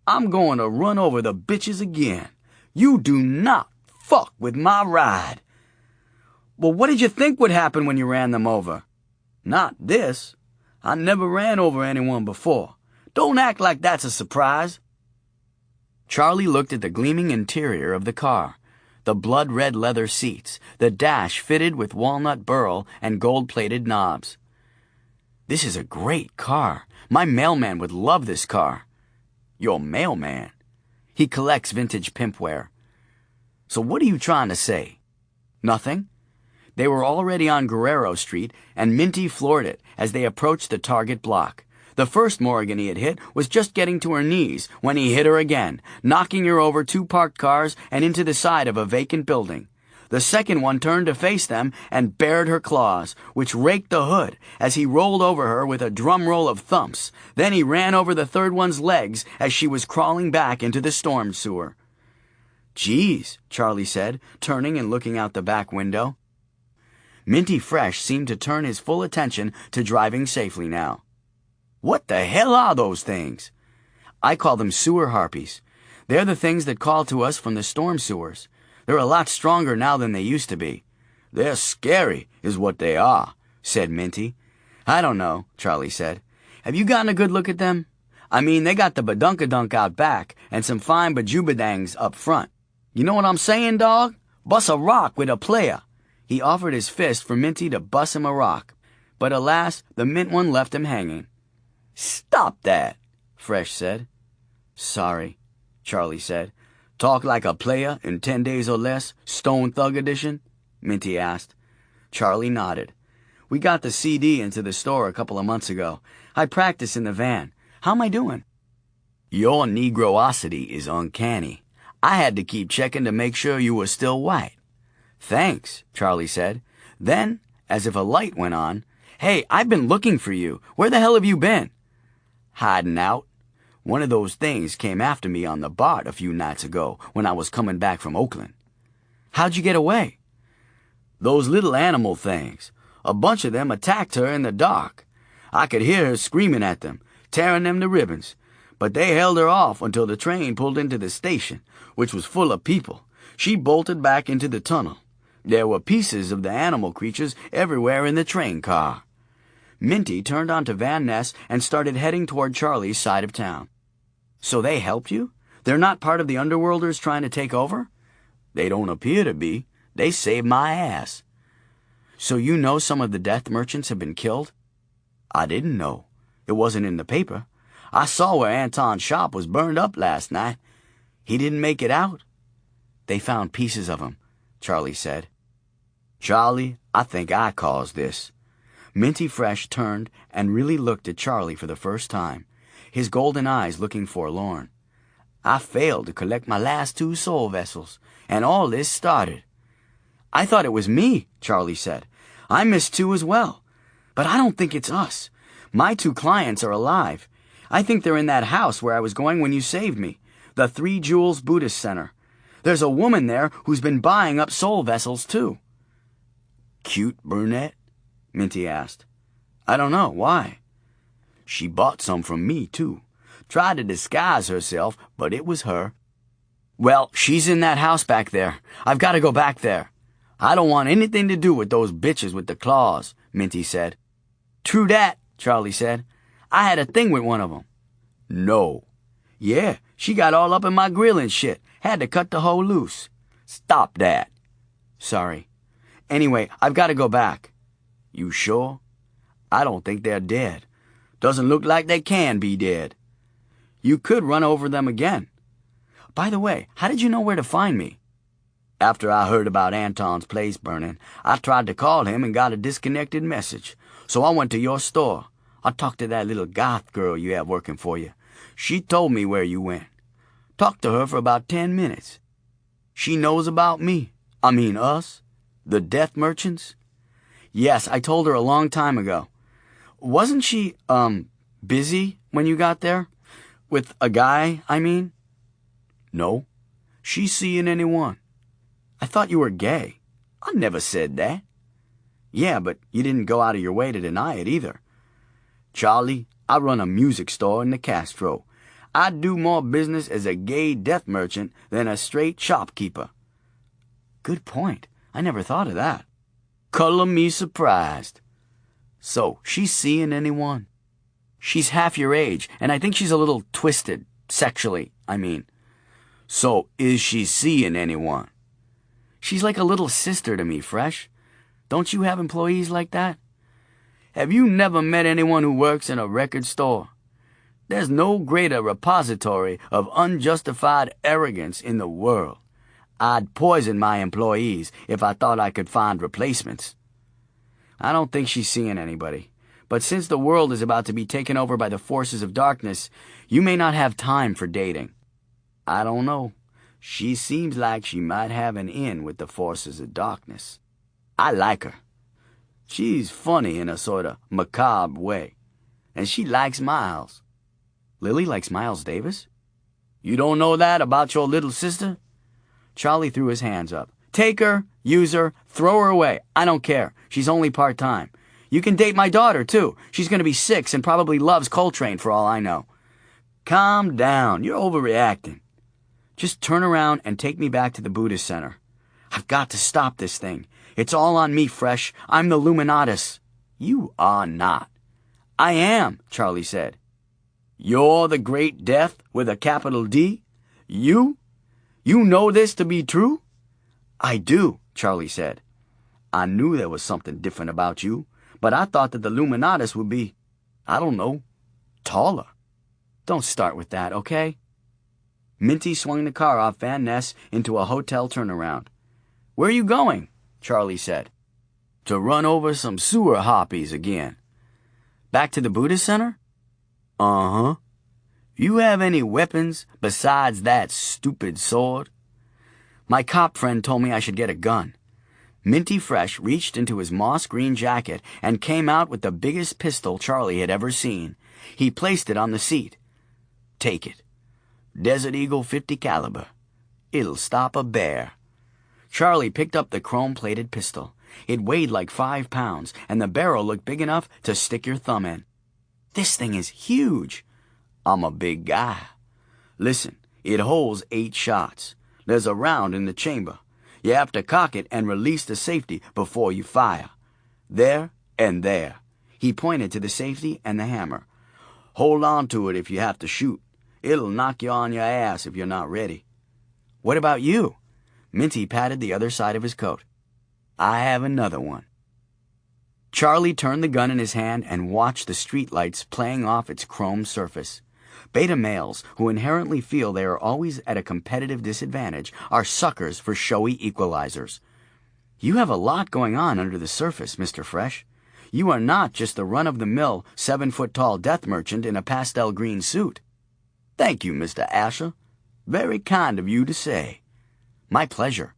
"I'm going to run over the bitches again. You do not fuck with my ride." "Well, what did you think would happen when you ran them over?" "Not this. I never ran over anyone before. Don't act like that's a surprise." Charlie looked at the gleaming interior of the car, the blood-red leather seats, the dash fitted with walnut burl and gold-plated knobs. "This is a great car. My mailman would love this car." "Your mailman?" "He collects vintage pimpware." "So what are you trying to say?" "Nothing." They were already on Guerrero Street, and Minty floored it as they approached the target block. The first Morgan he had hit was just getting to her knees when he hit her again, knocking her over 2 parked cars and into the side of a vacant building. The second one turned to face them and bared her claws, which raked the hood as he rolled over her with a drum roll of thumps. Then he ran over the third one's legs as she was crawling back into the storm sewer. "Geez," Charlie said, turning and looking out the back window. Minty Fresh seemed to turn his full attention to driving safely now. "What the hell are those things?" "I call them sewer harpies. They're the things that call to us from the storm sewers. They're a lot stronger now than they used to be." "They're scary, is what they are," said Minty. "I don't know," Charlie said. "Have you gotten a good look at them? I mean, they got the badunkadunk out back and some fine bajubadangs up front. You know what I'm saying, dog? Bust a rock with a player." He offered his fist for Minty to bust him a rock, but alas, the mint one left him hanging. "Stop that," Fresh said. "Sorry," Charlie said. "Talk like a player in 10 days or less, Stone Thug edition?" Minty asked. Charlie nodded. "We got the CD into the store a couple of months ago. I practice in the van. How am I doing?" "Your negroosity is uncanny. I had to keep checking to make sure you were still white." "Thanks," Charlie said. Then, as if a light went on, "Hey, I've been looking for you. Where the hell have you been?" "Hiding out. One of those things came after me on the BART a few nights ago when I was coming back from Oakland." "How'd you get away?" "Those little animal things. A bunch of them attacked her in the dark. I could hear her screaming at them. tearing them to ribbons. But they held her off until the train pulled into the station, which was full of people. She bolted back into the tunnel. There were pieces of the animal creatures everywhere in the train car. Minty turned onto Van Ness and started heading toward Charlie's side of town. So they helped you? They're not part of the underworlders trying to take over? They don't appear to be. They saved my ass. So you know some of the death merchants have been killed? I didn't know. It wasn't in the paper. I saw where Anton's shop was burned up last night. He didn't make it out. They found pieces of him, Charlie said. Charlie, I think I caused this. Minty Fresh turned and really looked at Charlie for the first time, his golden eyes looking forlorn. I failed to collect my last 2 soul vessels, and all this started. I thought it was me, Charlie said. I missed 2 as well. But I don't think it's us. My 2 clients are alive. I think they're in that house where I was going when you saved me, the 3 Jewels Buddhist Center. There's a woman there who's been buying up soul vessels, too. Cute brunette? Minty asked. I don't know. Why? She bought some from me, too. Tried to disguise herself, but it was her. Well, she's in that house back there. I've got to go back there. I don't want anything to do with those bitches with the claws, Minty said. True that, Charlie said. I had a thing with one of them. No. Yeah, she got all up in my grill and shit. Had to cut the hoe loose. Stop that. Sorry. Anyway, I've got to go back. You sure? I don't think they're dead. Doesn't look like they can be dead. You could run over them again. By the way, how did you know where to find me? After I heard about Anton's place burning, I tried to call him and got a disconnected message. So I went to your store. I talked to that little goth girl you have working for you. She told me where you went. Talked to her for about 10 minutes. She knows about me. I mean us. The death merchants. Yes, I told her a long time ago. Wasn't she, busy when you got there? With a guy, I mean? No. She's seeing anyone. I thought you were gay. I never said that. Yeah, but you didn't go out of your way to deny it either. Charlie, I run a music store in the Castro. I do more business as a gay death merchant than a straight shopkeeper. Good point. I never thought of that. Color me surprised. So, she's seeing anyone? She's half your age, and I think she's a little twisted, sexually, I mean. So, is she seeing anyone? She's like a little sister to me, Fresh. Don't you have employees like that? Have you never met anyone who works in a record store? There's no greater repository of unjustified arrogance in the world. I'd poison my employees if I thought I could find replacements. I don't think she's seeing anybody. But since the world is about to be taken over by the forces of darkness, you may not have time for dating. I don't know. She seems like she might have an in with the forces of darkness. I like her. She's funny in a sort of macabre way. And she likes Miles. Lily likes Miles Davis? You don't know that about your little sister? Charlie threw his hands up. Take her, use her, throw her away. I don't care. She's only part-time. You can date my daughter, too. She's going to be 6 and probably loves Coltrane for all I know. Calm down. You're overreacting. Just turn around and take me back to the Buddhist Center. I've got to stop this thing. It's all on me, Fresh. I'm the Luminatus. You are not. I am, Charlie said. You're the Great Death with a capital D? You? You know this to be true? I do, Charlie said. I knew there was something different about you, but I thought that the Luminatus would be, I don't know, taller. Don't start with that, okay? Minty swung the car off Van Ness into a hotel turnaround. Where are you going? Charlie said. To run over some sewer hoppies again. Back to the Buddhist Center? Uh-huh. You have any weapons besides that stupid sword? My cop friend told me I should get a gun. Minty Fresh reached into his moss green jacket and came out with the biggest pistol Charlie had ever seen. He placed it on the seat. Take it. Desert Eagle 50 caliber. It'll stop a bear. Charlie picked up the chrome-plated pistol. It weighed like 5 pounds, and the barrel looked big enough to stick your thumb in. This thing is huge. I'm a big guy. Listen, it holds 8 shots. There's a round in the chamber. You have to cock it and release the safety before you fire. There and there. He pointed to the safety and the hammer. Hold on to it if you have to shoot. It'll knock you on your ass if you're not ready. What about you? Minty patted the other side of his coat. I have another one. Charlie turned the gun in his hand and watched the streetlights playing off its chrome surface. Beta males, who inherently feel they are always at a competitive disadvantage, are suckers for showy equalizers. You have a lot going on under the surface, Mr. Fresh. You are not just the run-of-the-mill 7-foot-tall death merchant in a pastel green suit. Thank you, Mr. Asher. Very kind of you to say. My pleasure.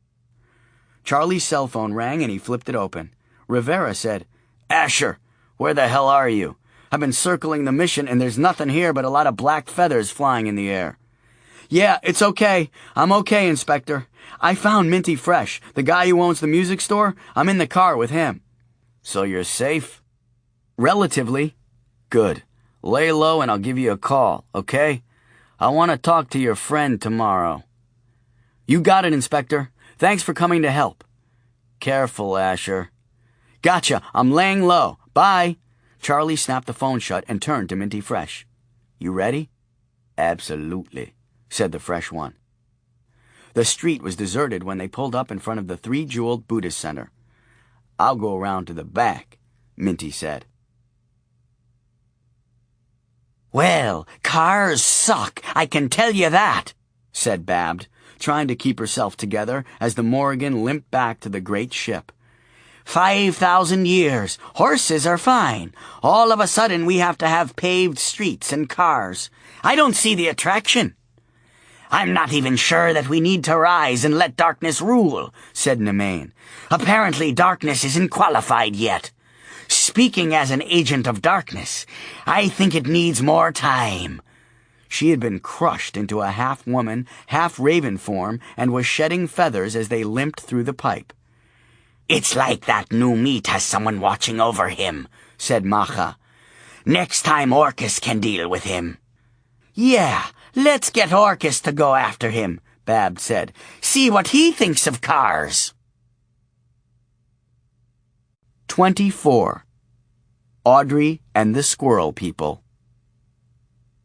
Charlie's cell phone rang and he flipped it open. Rivera said, Asher, where the hell are you? I've been circling the mission and there's nothing here but a lot of black feathers flying in the air. Yeah, it's okay. I'm okay, Inspector. I found Minty Fresh, the guy who owns the music store. I'm in the car with him. So you're safe? Relatively. Good. Lay low and I'll give you a call, okay? I want to talk to your friend tomorrow. You got it, Inspector. Thanks for coming to help. Careful, Asher. Gotcha. I'm laying low. Bye. Charlie snapped the phone shut and turned to Minty Fresh. You ready? Absolutely, said the fresh one. The street was deserted when they pulled up in front of the 3-jeweled Buddhist center. I'll go around to the back, Minty said. Well, cars suck, I can tell you that, said Babbed, trying to keep herself together as the Morrigan limped back to the great ship. 5,000 years. Horses are fine. All of a sudden we have to have paved streets and cars. I don't see the attraction. I'm not even sure that we need to rise and let darkness rule, said Nemain. Apparently darkness isn't qualified yet. Speaking as an agent of darkness, I think it needs more time. She had been crushed into a half-woman, half-raven form and was shedding feathers as they limped through the pipe. It's like that new meat has someone watching over him, said Macha. Next time Orcus can deal with him. Yeah, let's get Orcus to go after him, Babbed said. See what he thinks of cars. 24. Audrey and the Squirrel People.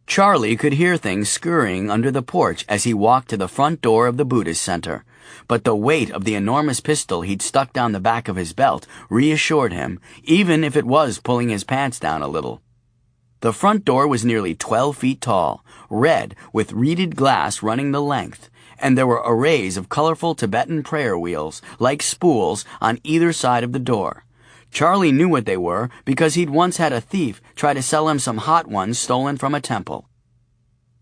Charlie could hear things scurrying under the porch as he walked to the front door of the Buddhist center, but the weight of the enormous pistol he'd stuck down the back of his belt reassured him, even if it was pulling his pants down a little. The front door was nearly 12 feet tall, red with reeded glass running the length, and there were arrays of colorful Tibetan prayer wheels, like spools, on either side of the door. Charlie knew what they were because he'd once had a thief try to sell him some hot ones stolen from a temple.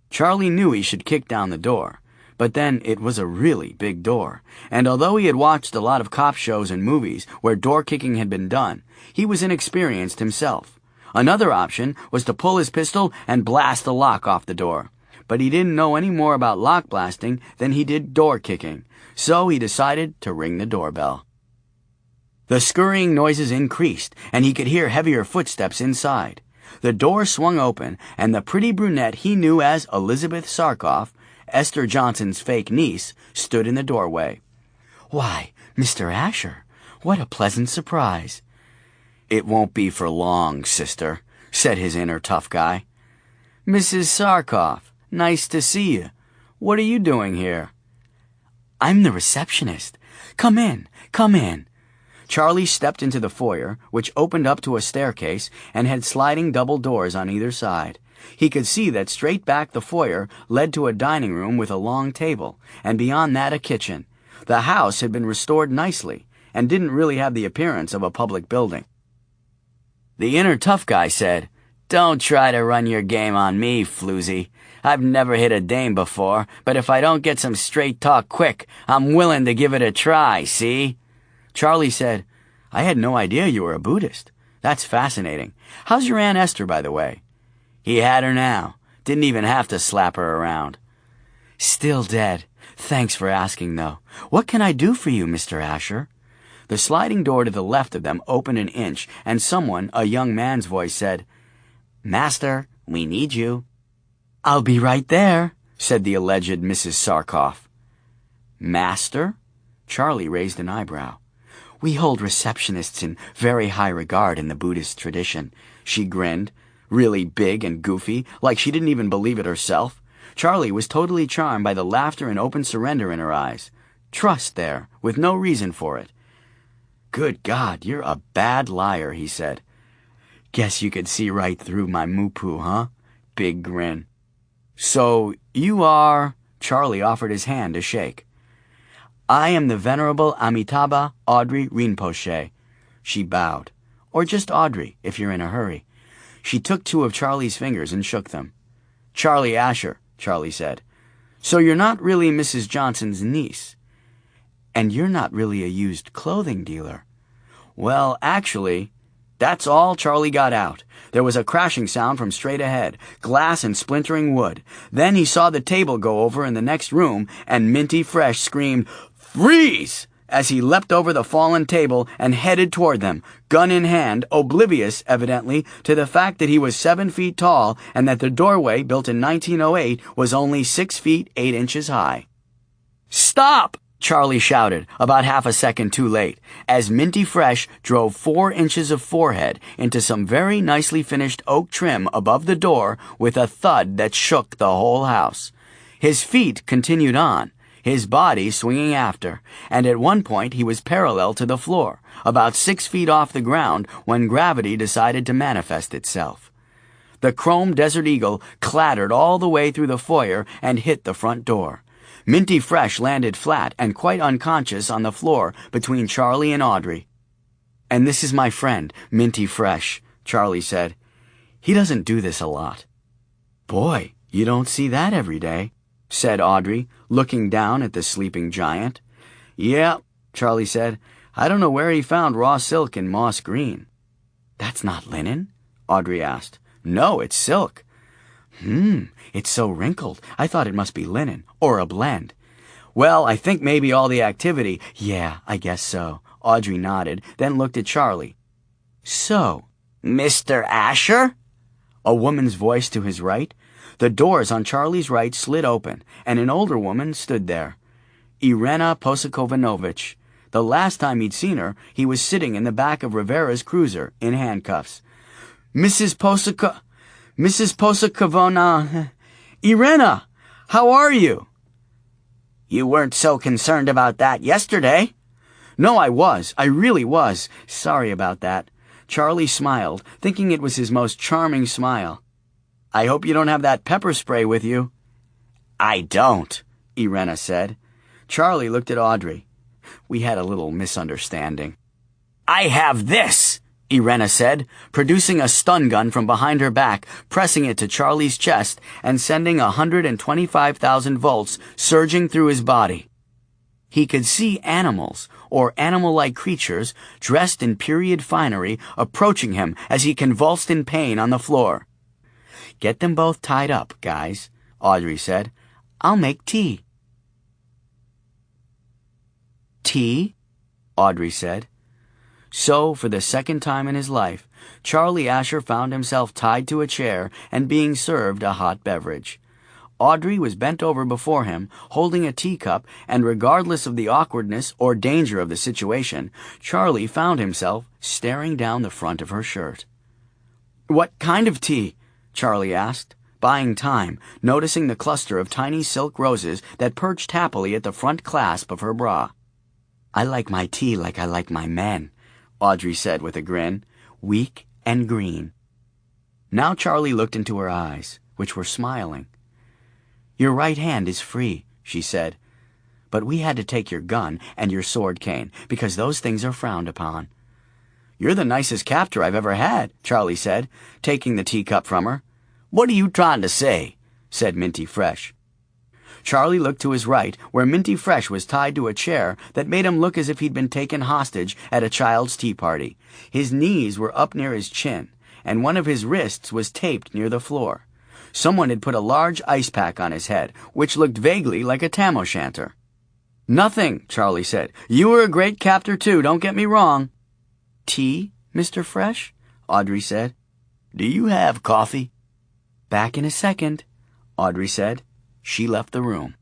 Charlie knew he should kick down the door, but then it was a really big door, and although he had watched a lot of cop shows and movies where door kicking had been done, he was inexperienced himself. Another option was to pull his pistol and blast the lock off the door, but he didn't know any more about lock blasting than he did door kicking, so he decided to ring the doorbell. The scurrying noises increased, and he could hear heavier footsteps inside. The door swung open, and the pretty brunette he knew as Elizabeth Sarkoff, Esther Johnson's fake niece, stood in the doorway. Why, Mr. Asher, what a pleasant surprise. It won't be for long, sister, said his inner tough guy. Mrs. Sarkoff, nice to see you. What are you doing here? I'm the receptionist. Come in, come in. Charlie stepped into the foyer, which opened up to a staircase and had sliding double doors on either side. He could see that straight back the foyer led to a dining room with a long table, and beyond that a kitchen. The house had been restored nicely, and didn't really have the appearance of a public building. The inner tough guy said, Don't try to run your game on me, floozy. I've never hit a dame before, but if I don't get some straight talk quick, I'm willing to give it a try, see? Charlie said, I had no idea you were a Buddhist. That's fascinating. How's your Aunt Esther, by the way? He had her now. Didn't even have to slap her around. Still dead. Thanks for asking, though. What can I do for you, Mr. Asher? The sliding door to the left of them opened an inch, and someone, a young man's voice, said, Master, we need you. I'll be right there, said the alleged Mrs. Sarkoff. Master? Charlie raised an eyebrow. We hold receptionists in very high regard in the Buddhist tradition. She grinned, really big and goofy, like she didn't even believe it herself. Charlie was totally charmed by the laughter and open surrender in her eyes. Trust there, with no reason for it. Good God, you're a bad liar, he said. Guess you could see right through my moo-poo, huh? Big grin. So, you are... Charlie offered his hand to shake. I am the Venerable Amitabha Audrey Rinpoche. She bowed. Or just Audrey, if you're in a hurry. She took two of Charlie's fingers and shook them. Charlie Asher, Charlie said. So you're not really Mrs. Johnson's niece. And you're not really a used clothing dealer. Well, actually, that's all Charlie got out. There was a crashing sound from straight ahead, glass and splintering wood. Then he saw the table go over in the next room, and Minty Fresh screamed, "Freeze!" as he leapt over the fallen table and headed toward them, gun in hand, oblivious, evidently, to the fact that he was 7 feet tall and that the doorway, built in 1908, was only 6 feet 8 inches high. "Stop!" Charlie shouted, about half a second too late, as Minty Fresh drove 4 inches of forehead into some very nicely finished oak trim above the door with a thud that shook the whole house. His feet continued on, his body swinging after, and at one point he was parallel to the floor, about 6 feet off the ground when gravity decided to manifest itself. The chrome Desert Eagle clattered all the way through the foyer and hit the front door. Minty Fresh landed flat and quite unconscious on the floor between Charlie and Audrey. And this is my friend, Minty Fresh, Charlie said. He doesn't do this a lot. Boy, you don't see that every day, said Audrey, looking down at the sleeping giant. Yeah, Charlie said. I don't know where he found raw silk in moss green. That's not linen? Audrey asked. No, it's silk. It's so wrinkled. I thought it must be linen, or a blend. Well, I think maybe all the activity. Yeah, I guess so. Audrey nodded, then looked at Charlie. So, Mr. Asher? A woman's voice to his right. The doors on Charlie's right slid open, and an older woman stood there. Irena Posikovanovich. The last time he'd seen her, he was sitting in the back of Rivera's cruiser, in handcuffs. Mrs. Posikovona... Irena, how are you? You weren't so concerned about that yesterday. No, I was. I really was. Sorry about that. Charlie smiled, thinking it was his most charming smile. I hope you don't have that pepper spray with you. I don't, Irena said. Charlie looked at Audrey. We had a little misunderstanding. I have this, Irena said, producing a stun gun from behind her back, pressing it to Charlie's chest and sending 125,000 volts surging through his body. He could see animals, or animal-like creatures, dressed in period finery, approaching him as he convulsed in pain on the floor. Get them both tied up, guys, Audrey said. I'll make tea. Tea? Audrey said. So, for the second time in his life, Charlie Asher found himself tied to a chair and being served a hot beverage. Audrey was bent over before him, holding a teacup, and regardless of the awkwardness or danger of the situation, Charlie found himself staring down the front of her shirt. What kind of tea? Charlie asked, buying time, noticing the cluster of tiny silk roses that perched happily at the front clasp of her bra. I like my tea like I like my men, Audrey said with a grin, weak and green. Now Charlie looked into her eyes, which were smiling. Your right hand is free, she said, but we had to take your gun and your sword cane because those things are frowned upon. You're the nicest captor I've ever had, Charlie said, taking the teacup from her. What are you trying to say? Said Minty Fresh. Charlie looked to his right, where Minty Fresh was tied to a chair that made him look as if he'd been taken hostage at a child's tea party. His knees were up near his chin, and one of his wrists was taped near the floor. Someone had put a large ice pack on his head, which looked vaguely like a tam o' shanter. Nothing, Charlie said. You were a great captor, too, don't get me wrong. Tea, Mr. Fresh? Audrey said. Do you have coffee? Back in a second, Audrey said. She left the room.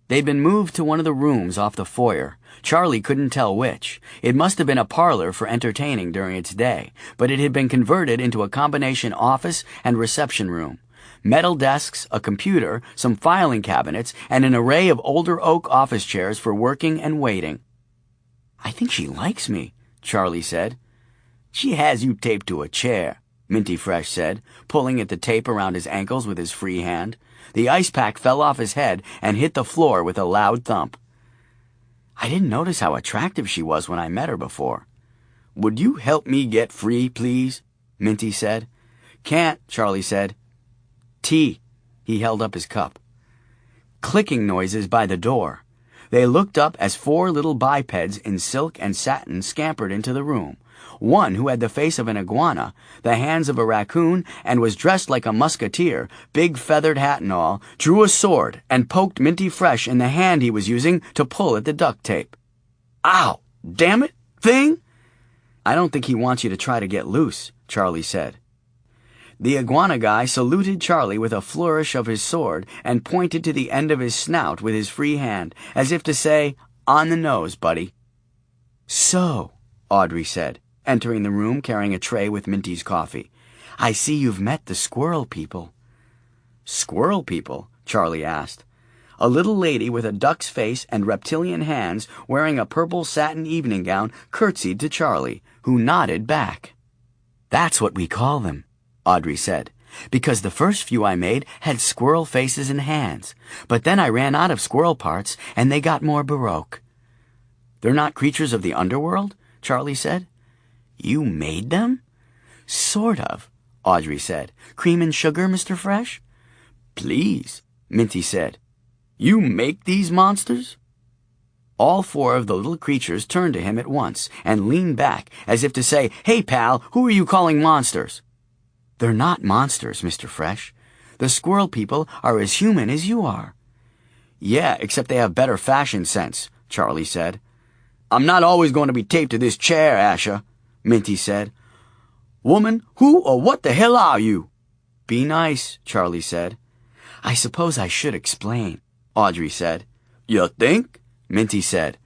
They'd been moved to one of the rooms off the foyer. Charlie couldn't tell which. It must have been a parlor for entertaining during its day, but it had been converted into a combination office and reception room. Metal desks, a computer, some filing cabinets, and an array of older oak office chairs for working and waiting. I think she likes me, Charlie said. She has you taped to a chair, Minty Fresh said, pulling at the tape around his ankles with his free hand. The ice pack fell off his head and hit the floor with a loud thump. I didn't notice how attractive she was when I met her before. Would you help me get free, please? Minty said. Can't, Charlie said. Tea. He held up his cup. Clicking noises by the door. They looked up as 4 little bipeds in silk and satin scampered into the room. One who had the face of an iguana, the hands of a raccoon, and was dressed like a musketeer, big feathered hat and all, drew a sword and poked Minty Fresh in the hand he was using to pull at the duct tape. Ow! Damn it, thing! I don't think he wants you to try to get loose, Charlie said. The iguana guy saluted Charlie with a flourish of his sword and pointed to the end of his snout with his free hand, as if to say, on the nose, buddy. So, Audrey said, entering the room carrying a tray with Minty's coffee. I see you've met the squirrel people. Squirrel people? Charlie asked. A little lady with a duck's face and reptilian hands wearing a purple satin evening gown curtsied to Charlie, who nodded back. That's what we call them, Audrey said, because the first few I made had squirrel faces and hands, but then I ran out of squirrel parts and they got more baroque. They're not creatures of the underworld? Charlie said. You made them? Sort of, Audrey said. Cream and sugar, Mr. Fresh? Please, Minty said. You make these monsters? All 4 of the little creatures turned to him at once and leaned back as if to say, Hey, pal, who are you calling monsters? They're not monsters, Mr. Fresh. The squirrel people are as human as you are. Yeah, except they have better fashion sense, Charlie said. I'm not always going to be taped to this chair, Asha, Minty said. Woman, who or what the hell are you? Be nice, Charlie said. I suppose I should explain, Audrey said. You think? Minty said.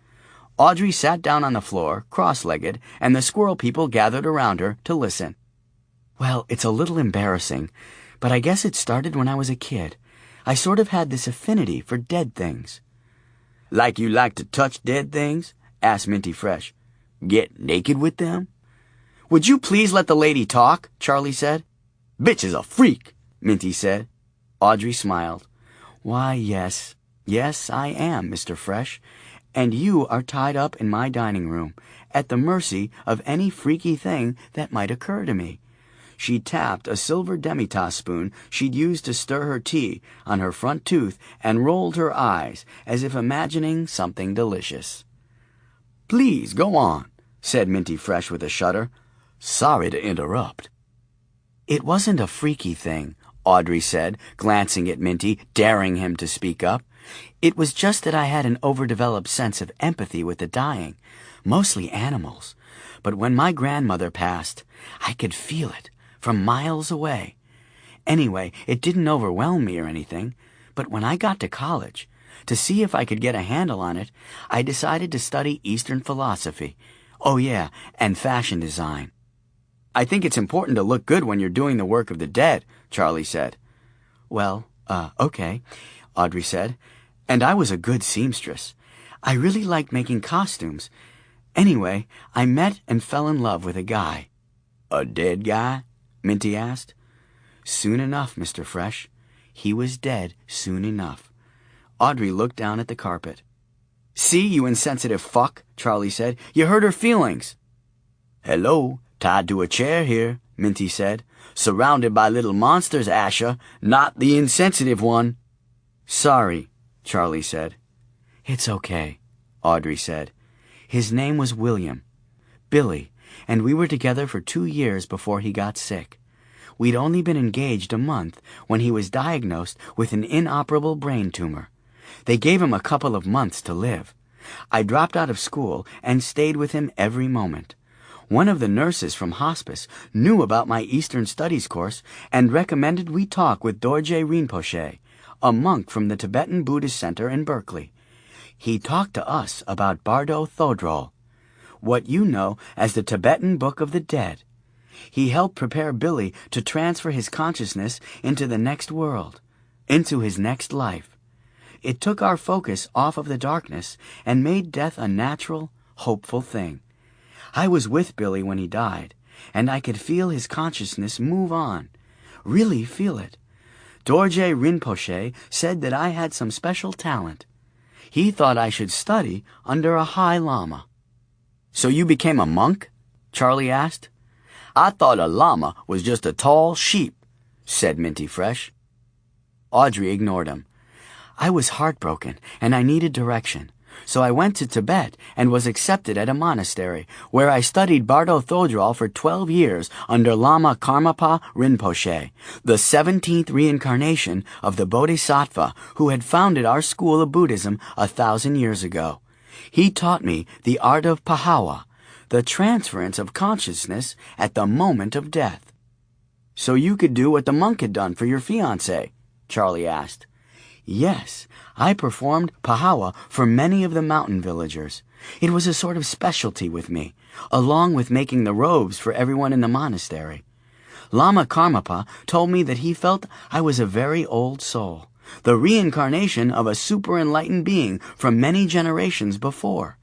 Audrey sat down on the floor, cross-legged, and the squirrel people gathered around her to listen. Well, it's a little embarrassing, but I guess it started when I was a kid. I sort of had this affinity for dead things. Like you like to touch dead things? Asked Minty Fresh. Get naked with them? Would you please let the lady talk? Charlie said. Bitch is a freak, Minty said. Audrey smiled. Why, yes. Yes, I am, Mr. Fresh. And you are tied up in my dining room, at the mercy of any freaky thing that might occur to me. She tapped a silver demitasse spoon she'd used to stir her tea on her front tooth and rolled her eyes as if imagining something delicious. Please, go on, said Minty Fresh with a shudder. Sorry to interrupt. It wasn't a freaky thing, Audrey said, glancing at Minty, daring him to speak up. It was just that I had an overdeveloped sense of empathy with the dying, mostly animals. But when my grandmother passed, I could feel it from miles away. Anyway, it didn't overwhelm me or anything, but when I got to college, to see if I could get a handle on it, I decided to study Eastern philosophy. Oh yeah, and fashion design. I think it's important to look good when you're doing the work of the dead, Charlie said. Well, okay, Audrey said. And I was a good seamstress. I really liked making costumes. Anyway, I met and fell in love with a guy. A dead guy? Minty asked. Soon enough, Mr. Fresh. He was dead soon enough. Audrey looked down at the carpet. See, you insensitive fuck, Charlie said. You hurt her feelings. Hello, tied to a chair here, Minty said. Surrounded by little monsters, Asha, not the insensitive one. Sorry, Charlie said. It's okay, Audrey said. His name was William. Billy, and we were together for 2 years before he got sick. We'd only been engaged a month when he was diagnosed with an inoperable brain tumor. They gave him a couple of months to live. I dropped out of school and stayed with him every moment. One of the nurses from hospice knew about my Eastern Studies course and recommended we talk with Dorje Rinpoche, a monk from the Tibetan Buddhist Center in Berkeley. He talked to us about Bardo Thodrol, what you know as the Tibetan Book of the Dead. He helped prepare Billy to transfer his consciousness into the next world, into his next life. It took our focus off of the darkness and made death a natural, hopeful thing. I was with Billy when he died, and I could feel his consciousness move on. Really feel it. Dorje Rinpoche said that I had some special talent. He thought I should study under a high lama. So you became a monk? Charlie asked. I thought a llama was just a tall sheep, said Minty Fresh. Audrey ignored him. I was heartbroken, and I needed direction. So I went to Tibet and was accepted at a monastery, where I studied Bardo Thodrol for 12 years under Lama Karmapa Rinpoche, the 17th reincarnation of the Bodhisattva who had founded our school of Buddhism 1,000 years ago. He taught me the art of pahawa, the transference of consciousness at the moment of death. So you could do what the monk had done for your fiancé? Charlie asked. Yes, I performed pahawa for many of the mountain villagers. It was a sort of specialty with me, along with making the robes for everyone in the monastery. Lama Karmapa told me that he felt I was a very old soul, the reincarnation of a super-enlightened being from many generations before.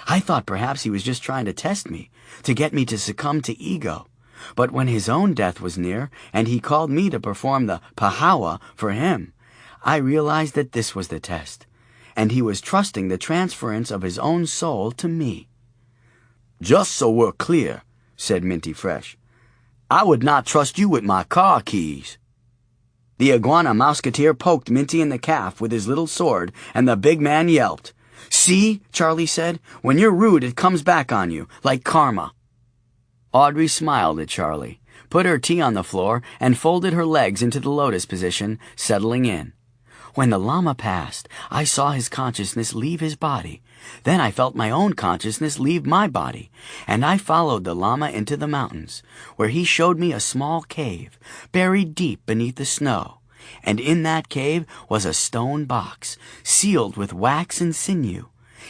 I thought perhaps he was just trying to test me, to get me to succumb to ego. But when his own death was near, and he called me to perform the pahawa for him, I realized that this was the test, and he was trusting the transference of his own soul to me. Just so we're clear, said Minty Fresh, I would not trust you with my car keys. The iguana mouseketeer poked Minty in the calf with his little sword, and the big man yelped. See, Charlie said, when you're rude it comes back on you, like karma. Audrey smiled at Charlie, put her tea on the floor, and folded her legs into the lotus position, settling in. When the Lama passed, I saw his consciousness leave his body. Then I felt my own consciousness leave my body, and I followed the Lama into the mountains, where he showed me a small cave, buried deep beneath the snow. And in that cave was a stone box, sealed with wax and sinew.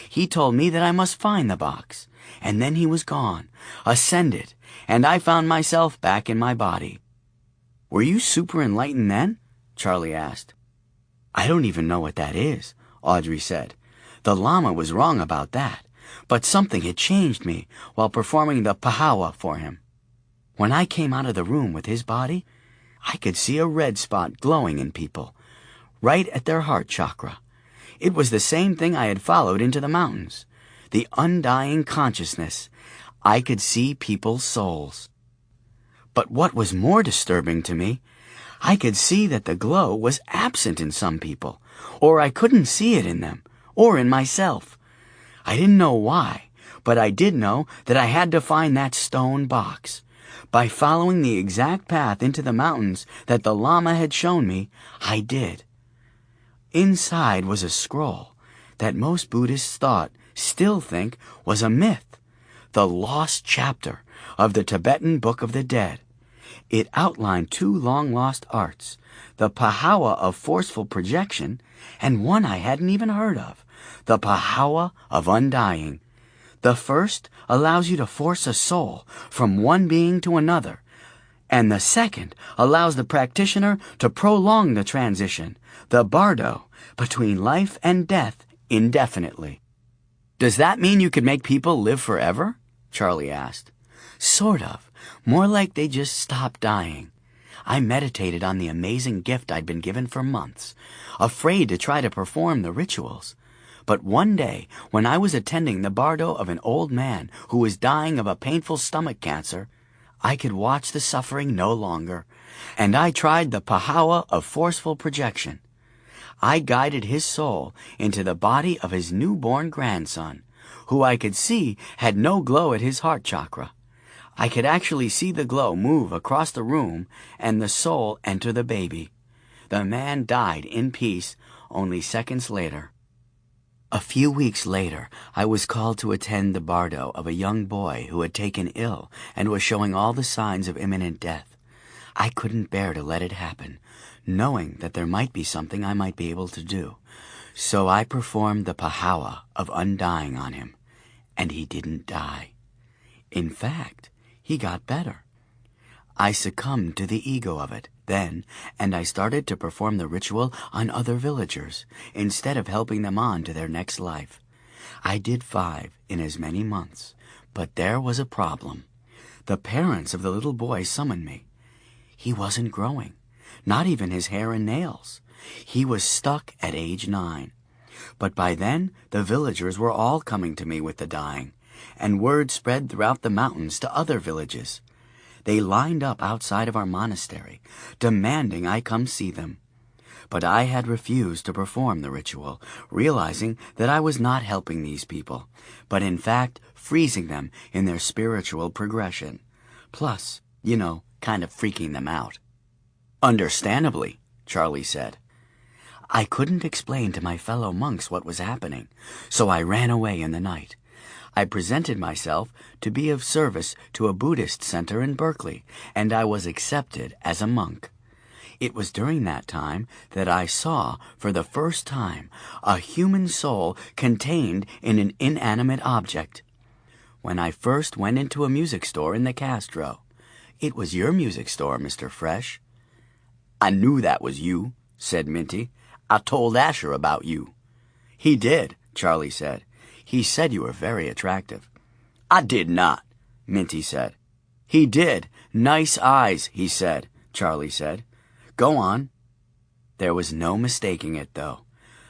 He told me that I must find the box, and then he was gone, ascended, and I found myself back in my body. Were you super enlightened then? Charlie asked. I don't even know what that is, Audrey said. The Lama was wrong about that, but something had changed me while performing the pahawa for him. When I came out of the room with his body, I could see a red spot glowing in people, right at their heart chakra. It was the same thing I had followed into the mountains, the undying consciousness. I could see people's souls. But what was more disturbing to me, I could see that the glow was absent in some people, or I couldn't see it in them, or in myself. I didn't know why, but I did know that I had to find that stone box. By following the exact path into the mountains that the Lama had shown me, I did. Inside was a scroll that most Buddhists still think, was a myth, the lost chapter of the Tibetan Book of the Dead. It outlined 2 long-lost arts, the pahawa of forceful projection and one I hadn't even heard of, the pahawa of undying. The first allows you to force a soul from one being to another, and the second allows the practitioner to prolong the transition, the bardo, between life and death indefinitely. Does that mean you could make people live forever? Charlie asked. Sort of. More like they just stopped dying. I meditated on the amazing gift I'd been given for months, afraid to try to perform the rituals. But one day, when I was attending the bardo of an old man who was dying of a painful stomach cancer, I could watch the suffering no longer, and I tried the pahawa of forceful projection. I guided his soul into the body of his newborn grandson, who I could see had no glow at his heart chakra. I could actually see the glow move across the room and the soul enter the baby. The man died in peace only seconds later. A few weeks later, I was called to attend the bardo of a young boy who had taken ill and was showing all the signs of imminent death. I couldn't bear to let it happen, knowing that there might be something I might be able to do. So I performed the pahawa of undying on him, and he didn't die. In fact, he got better. I succumbed to the ego of it then, and I started to perform the ritual on other villagers, instead of helping them on to their next life. I did 5 in as many months, but there was a problem. The parents of the little boy summoned me. He wasn't growing, not even his hair and nails. He was stuck at age 9. But by then, the villagers were all coming to me with the dying, and word spread throughout the mountains to other villages. They lined up outside of our monastery, demanding I come see them. But I had refused to perform the ritual, realizing that I was not helping these people, but in fact freezing them in their spiritual progression. Plus, kind of freaking them out. Understandably, Charlie said. I couldn't explain to my fellow monks what was happening, so I ran away in the night. I presented myself to be of service to a Buddhist center in Berkeley, and I was accepted as a monk. It was during that time that I saw, for the first time, a human soul contained in an inanimate object. When I first went into a music store in the Castro. It was your music store, Mr. Fresh. I knew that was you, said Minty. I told Asher about you. He did, Charlie said. He said you were very attractive. I did not, Minty said. He did. Nice eyes, he said, Charlie said. Go on. There was no mistaking it, though.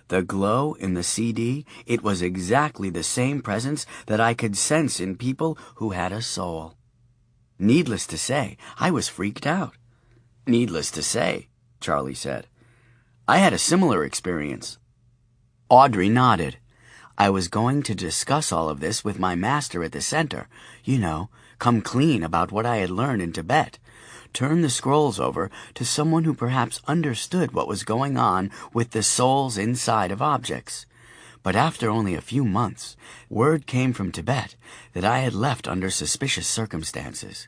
The glow in the CD, it was exactly the same presence that I could sense in people who had a soul. Needless to say, I was freaked out. Needless to say, Charlie said. I had a similar experience. Audrey nodded. I was going to discuss all of this with my master at the center. Come clean about what I had learned in Tibet. Turn the scrolls over to someone who perhaps understood what was going on with the souls inside of objects. But after only a few months, word came from Tibet that I had left under suspicious circumstances.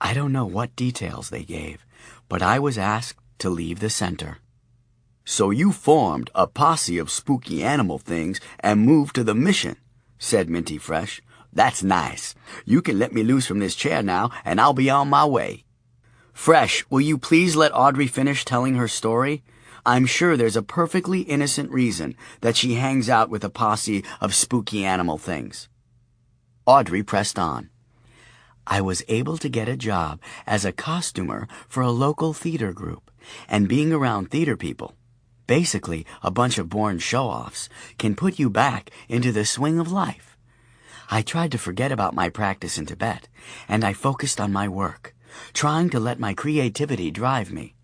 I don't know what details they gave, but I was asked to leave the center. So you formed a posse of spooky animal things and moved to the mission, said Minty Fresh. That's nice. You can let me loose from this chair now, and I'll be on my way. Fresh, will you please let Audrey finish telling her story? I'm sure there's a perfectly innocent reason that she hangs out with a posse of spooky animal things. Audrey pressed on. I was able to get a job as a costumer for a local theater group, and being around theater people, basically a bunch of born show-offs, can put you back into the swing of life. I tried to forget about my practice in Tibet, and I focused on my work, trying to let my creativity drive me.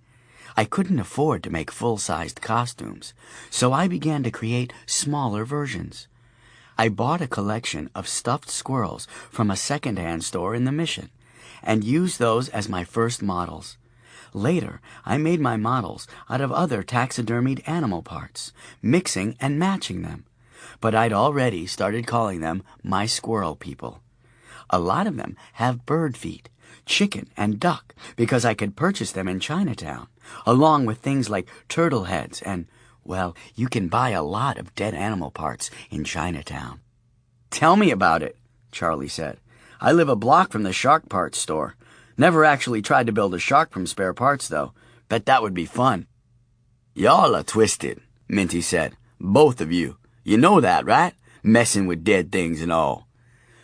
I couldn't afford to make full-sized costumes, so I began to create smaller versions. I bought a collection of stuffed squirrels from a second-hand store in the Mission, and used those as my first models. Later, I made my models out of other taxidermied animal parts, mixing and matching them. But I'd already started calling them my squirrel people. A lot of them have bird feet, chicken and duck, because I could purchase them in Chinatown, along with things like turtle heads and, well, you can buy a lot of dead animal parts in Chinatown. Tell me about it, Charlie said. I live a block from the shark parts store. Never actually tried to build a shark from spare parts, though. Bet that would be fun. Y'all are twisted, Minty said. Both of you. You know that, right? Messing with dead things and all.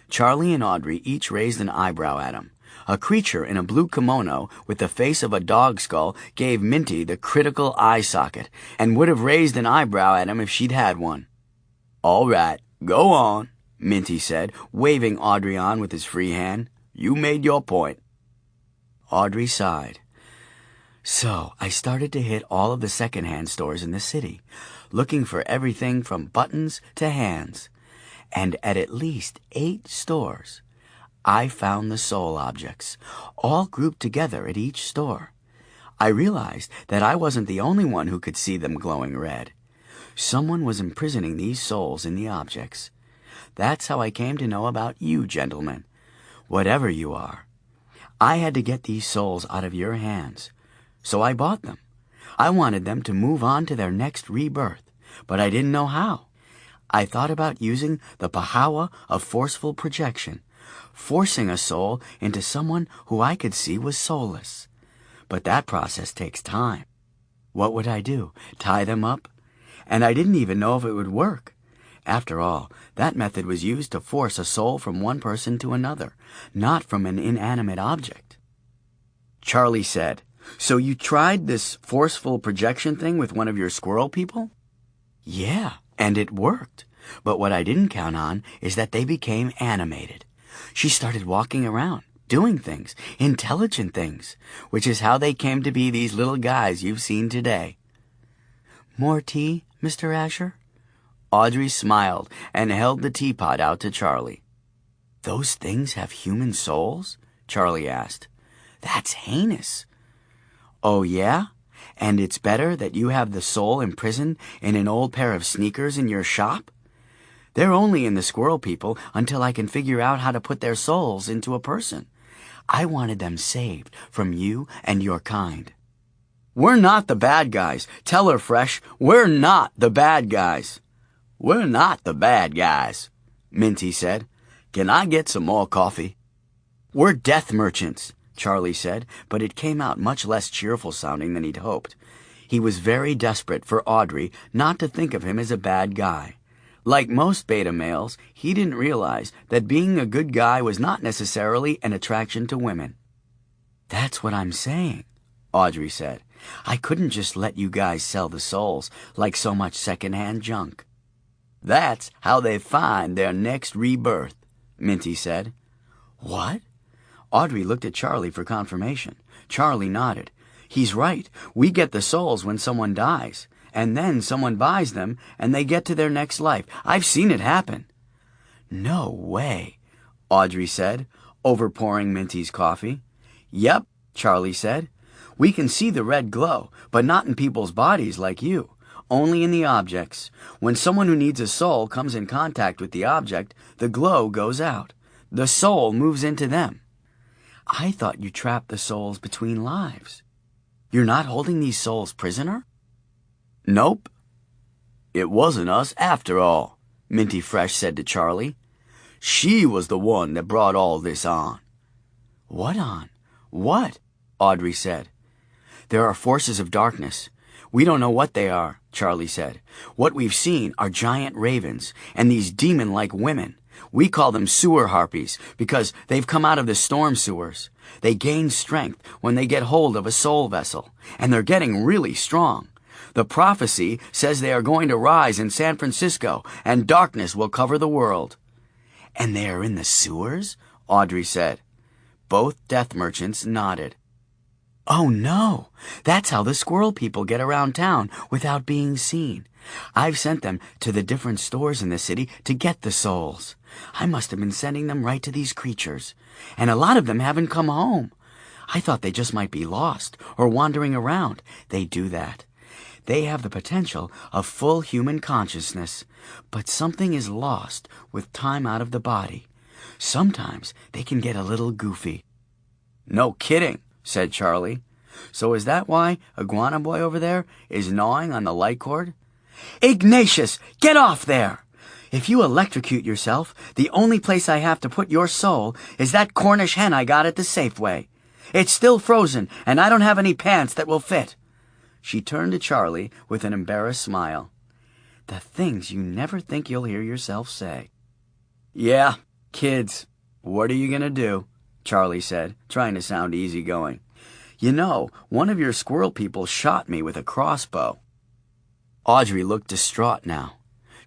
Charlie and Audrey each raised an eyebrow at him. A creature in a blue kimono with the face of a dog skull gave Minty the critical eye socket, and would have raised an eyebrow at him if she'd had one. All right, go on, Minty said, waving Audrey on with his free hand. You made your point. Audrey sighed. So I started to hit all of the second-hand stores in the city, looking for everything from buttons to hands. And at least 8 stores, I found the soul objects, all grouped together at each store. I realized that I wasn't the only one who could see them glowing red. Someone was imprisoning these souls in the objects. That's how I came to know about you, gentlemen, whatever you are. I had to get these souls out of your hands, so I bought them. I wanted them to move on to their next rebirth, but I didn't know how. I thought about using the power of forceful projection, forcing a soul into someone who I could see was soulless. But that process takes time. What would I do? Tie them up? And I didn't even know if it would work. After all, that method was used to force a soul from one person to another, not from an inanimate object. Charlie said, "So you tried this forceful projection thing with one of your squirrel people?" "Yeah, and it worked. But what I didn't count on is that they became animated. She started walking around, doing things, intelligent things, which is how they came to be these little guys you've seen today." "More tea, Mr. Asher?" Audrey smiled and held the teapot out to Charlie. "Those things have human souls?" Charlie asked. "That's heinous." "Oh, yeah? And it's better that you have the soul imprisoned in an old pair of sneakers in your shop? They're only in the squirrel people until I can figure out how to put their souls into a person. I wanted them saved from you and your kind." "We're not the bad guys. Tell her, Fresh, we're not the bad guys." "We're not the bad guys," Minty said. "Can I get some more coffee?" "We're death merchants," Charlie said, but it came out much less cheerful sounding than he'd hoped. He was very desperate for Audrey not to think of him as a bad guy. Like most beta males, he didn't realize that being a good guy was not necessarily an attraction to women. "That's what I'm saying," Audrey said. "I couldn't just let you guys sell the souls like so much secondhand junk." "That's how they find their next rebirth," Minty said. "What?" Audrey looked at Charlie for confirmation. Charlie nodded. "He's right. We get the souls when someone dies, and then someone buys them, and they get to their next life. I've seen it happen." "No way," Audrey said, overpouring Minty's coffee. "Yep," Charlie said. "We can see the red glow, but not in people's bodies like you. Only in the objects. When someone who needs a soul comes in contact with the object, the glow goes out. The soul moves into them." "I thought you trapped the souls between lives. You're not holding these souls prisoner?" "Nope. It wasn't us after all," Minty Fresh said to Charlie. "She was the one that brought all this on." "What on? What?" Audrey said. "There are forces of darkness. We don't know what they are," Charlie said. "What we've seen are giant ravens and these demon-like women. We call them sewer harpies because they've come out of the storm sewers. They gain strength when they get hold of a soul vessel, and they're getting really strong. The prophecy says they are going to rise in San Francisco, and darkness will cover the world." "And they are in the sewers?" Audrey said. Both death merchants nodded. "Oh, no. That's how the squirrel people get around town without being seen. I've sent them to the different stores in the city to get the souls. I must have been sending them right to these creatures. And a lot of them haven't come home. I thought they just might be lost or wandering around. They do that. They have the potential of full human consciousness, but something is lost with time out of the body. Sometimes they can get a little goofy." "No kidding," said Charlie. "So is that why Iguana Boy over there is gnawing on the light cord?" "Ignatius, get off there! If you electrocute yourself, the only place I have to put your soul is that Cornish hen I got at the Safeway. It's still frozen, and I don't have any pants that will fit." She turned to Charlie with an embarrassed smile. "The things you never think you'll hear yourself say." "Yeah, kids, what are you going to do?" Charlie said, trying to sound easygoing. "You know, one of your squirrel people shot me with a crossbow." Audrey looked distraught now.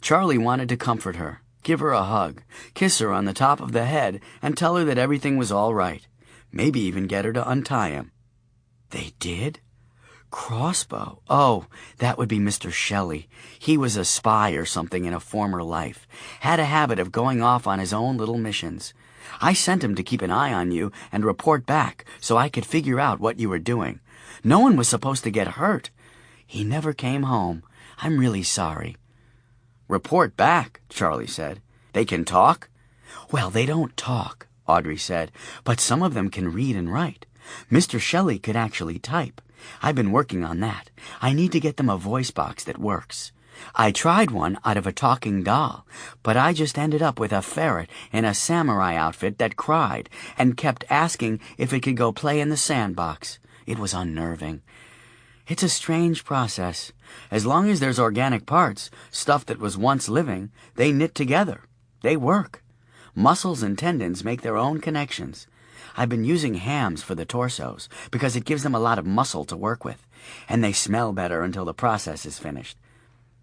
Charlie wanted to comfort her, give her a hug, kiss her on the top of the head, and tell her that everything was all right. Maybe even get her to untie him. "They did? Crossbow? Oh, that would be Mr. Shelley. He was a spy or something in a former life. Had a habit of going off on his own little missions. I sent him to keep an eye on you and report back so I could figure out what you were doing. No one was supposed to get hurt. He never came home. I'm really sorry." "Report back," Charlie said. "They can talk?" "Well, they don't talk," Audrey said, "but some of them can read and write. Mr. Shelley could actually type. I've been working on that. I need to get them a voice box that works. I tried one out of a talking doll, but I just ended up with a ferret in a samurai outfit that cried and kept asking if it could go play in the sandbox. It was unnerving. It's a strange process. As long as there's organic parts, stuff that was once living, they knit together. They work. Muscles and tendons make their own connections. I've been using hams for the torsos because it gives them a lot of muscle to work with, and they smell better until the process is finished.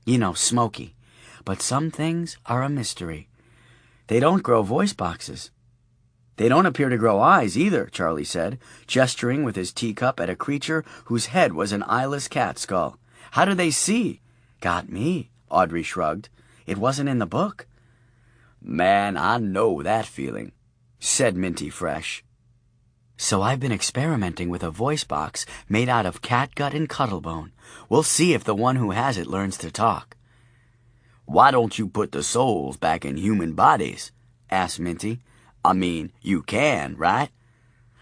You know, smoky. But some things are a mystery. They don't grow voice boxes. They don't appear to grow eyes either, Charlie said, gesturing with his teacup at a creature whose head was an eyeless cat skull. How do they see? Got me, Audrey shrugged. It wasn't in the book. Man, I know that feeling, said Minty Fresh. So I've been experimenting with a voice box made out of catgut and cuttlebone. We'll see if the one who has it learns to talk. Why don't you put the souls back in human bodies? Asked Minty. I mean, you can, right?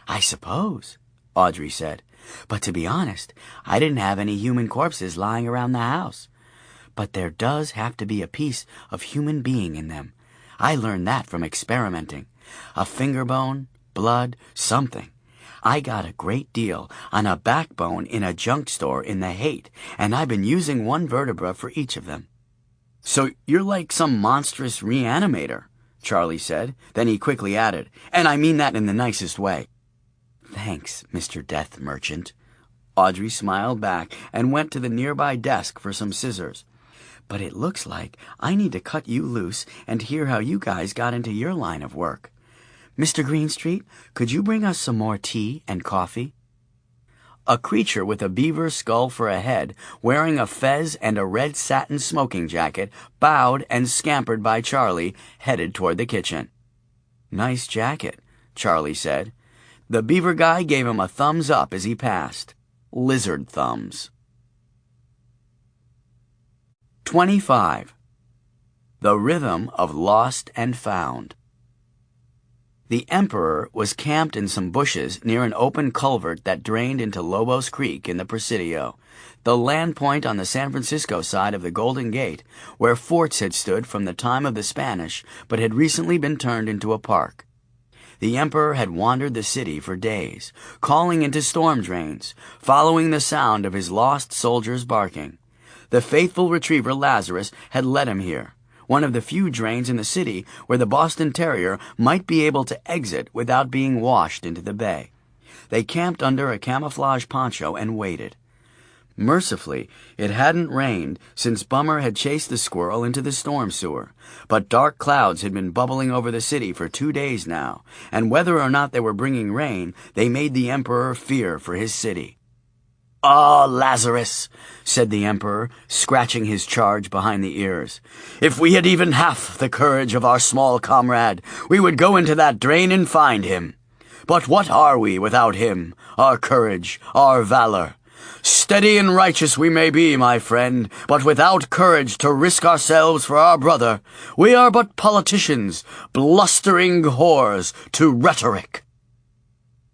I suppose, Audrey said. But to be honest, I didn't have any human corpses lying around the house. But there does have to be a piece of human being in them. I learned that from experimenting. A finger bone, blood, something. I got a great deal on a backbone in a junk store in the Haight, and I've been using one vertebra for each of them. So you're like some monstrous reanimator, Charlie said. Then he quickly added, and I mean that in the nicest way. Thanks, Mr. Death Merchant. Audrey smiled back and went to the nearby desk for some scissors. But it looks like I need to cut you loose and hear how you guys got into your line of work. Mr. Greenstreet, could you bring us some more tea and coffee? A creature with a beaver skull for a head, wearing a fez and a red satin smoking jacket, bowed and scampered by Charlie, headed toward the kitchen. Nice jacket, Charlie said. The beaver guy gave him a thumbs up as he passed. Lizard thumbs. 25. The Rhythm of Lost and Found. The Emperor was camped in some bushes near an open culvert that drained into Lobos Creek in the Presidio, the land point on the San Francisco side of the Golden Gate, where forts had stood from the time of the Spanish but had recently been turned into a park. The Emperor had wandered the city for days, calling into storm drains, following the sound of his lost soldiers barking. The faithful retriever Lazarus had led him here, one of the few drains in the city where the Boston Terrier might be able to exit without being washed into the bay. They camped under a camouflage poncho and waited. Mercifully, it hadn't rained since Bummer had chased the squirrel into the storm sewer, but dark clouds had been bubbling over the city for 2 days now, and whether or not they were bringing rain, they made the Emperor fear for his city. "Ah, Lazarus," said the Emperor, scratching his charge behind the ears. "If we had even half the courage of our small comrade, we would go into that drain and find him. But what are we without him, our courage, our valor? Steady and righteous we may be, my friend, but without courage to risk ourselves for our brother, we are but politicians, blustering whores to rhetoric."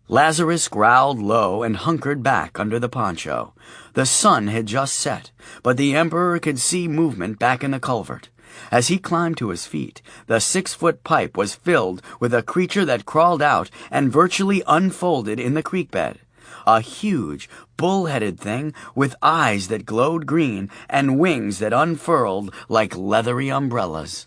Lazarus growled low and hunkered back under the poncho. The sun had just set, but the Emperor could see movement back in the culvert. As he climbed to his feet, the 6-foot pipe was filled with a creature that crawled out and virtually unfolded in the creek bed. A huge, bull-headed thing with eyes that glowed green and wings that unfurled like leathery umbrellas.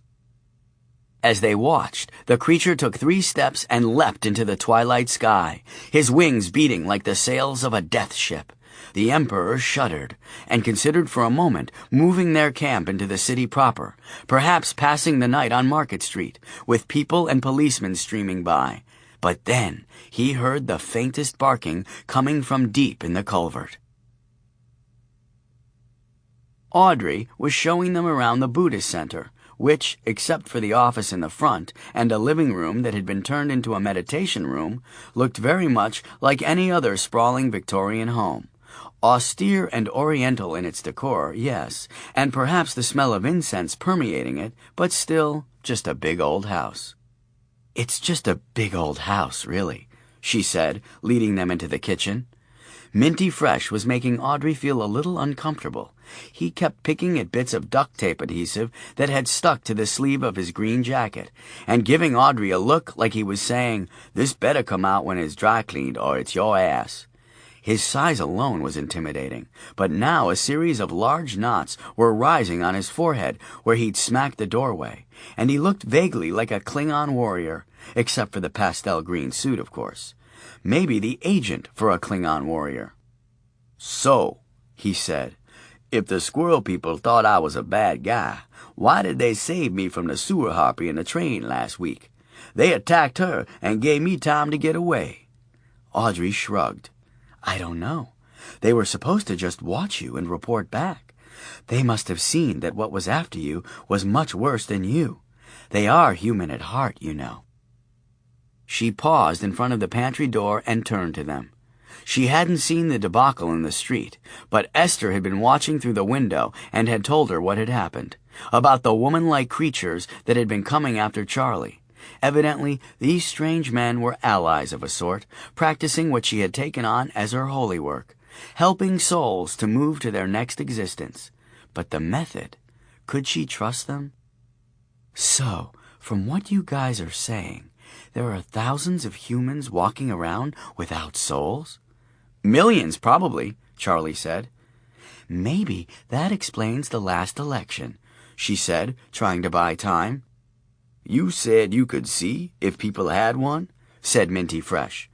As they watched, the creature took 3 steps and leapt into the twilight sky, his wings beating like the sails of a death ship. The Emperor shuddered, and considered for a moment moving their camp into the city proper, perhaps passing the night on Market Street, with people and policemen streaming by. But then he heard the faintest barking coming from deep in the culvert. Audrey was showing them around the Buddhist Center, which, except for the office in the front and a living room that had been turned into a meditation room, looked very much like any other sprawling Victorian home. Austere and oriental in its decor, yes, and perhaps the smell of incense permeating it, but still just a big old house. "It's just a big old house, really," she said, leading them into the kitchen. Minty Fresh was making Audrey feel a little uncomfortable. He kept picking at bits of duct tape adhesive that had stuck to the sleeve of his green jacket, and giving Audrey a look like he was saying, "This better come out when it's dry cleaned or it's your ass." His size alone was intimidating, but now a series of large knots were rising on his forehead where he'd smacked the doorway, and he looked vaguely like a Klingon warrior, except for the pastel green suit, of course. Maybe the agent for a Klingon warrior. "So," he said, "if the squirrel people thought I was a bad guy, why did they save me from the sewer harpy in the train last week? They attacked her and gave me time to get away." Audrey shrugged. "I don't know. They were supposed to just watch you and report back. They must have seen that what was after you was much worse than you. They are human at heart, you know." She paused in front of the pantry door and turned to them. She hadn't seen the debacle in the street, but Esther had been watching through the window and had told her what had happened, about the woman-like creatures that had been coming after Charlie. Evidently, these strange men were allies of a sort, practicing what she had taken on as her holy work, helping souls to move to their next existence. But the method, could she trust them? "So, from what you guys are saying, there are thousands of humans walking around without souls?" "Millions, probably," Charlie said. "Maybe that explains the last election," she said, trying to buy time. "You said you could see if people had one," said Minty Fresh.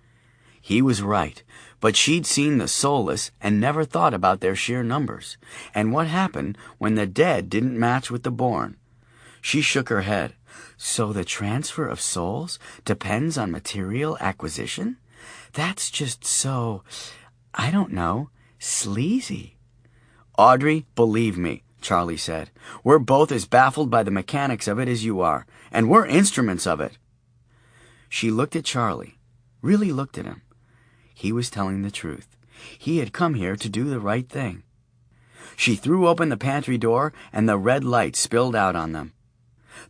He was right, but she'd seen the soulless and never thought about their sheer numbers, and what happened when the dead didn't match with the born. She shook her head. "So the transfer of souls depends on material acquisition? That's just so, I don't know, sleazy." "Audrey, believe me," Charlie said. "We're both as baffled by the mechanics of it as you are, and we're instruments of it." She looked at Charlie, really looked at him. He was telling the truth. He had come here to do the right thing. She threw open the pantry door, and the red light spilled out on them.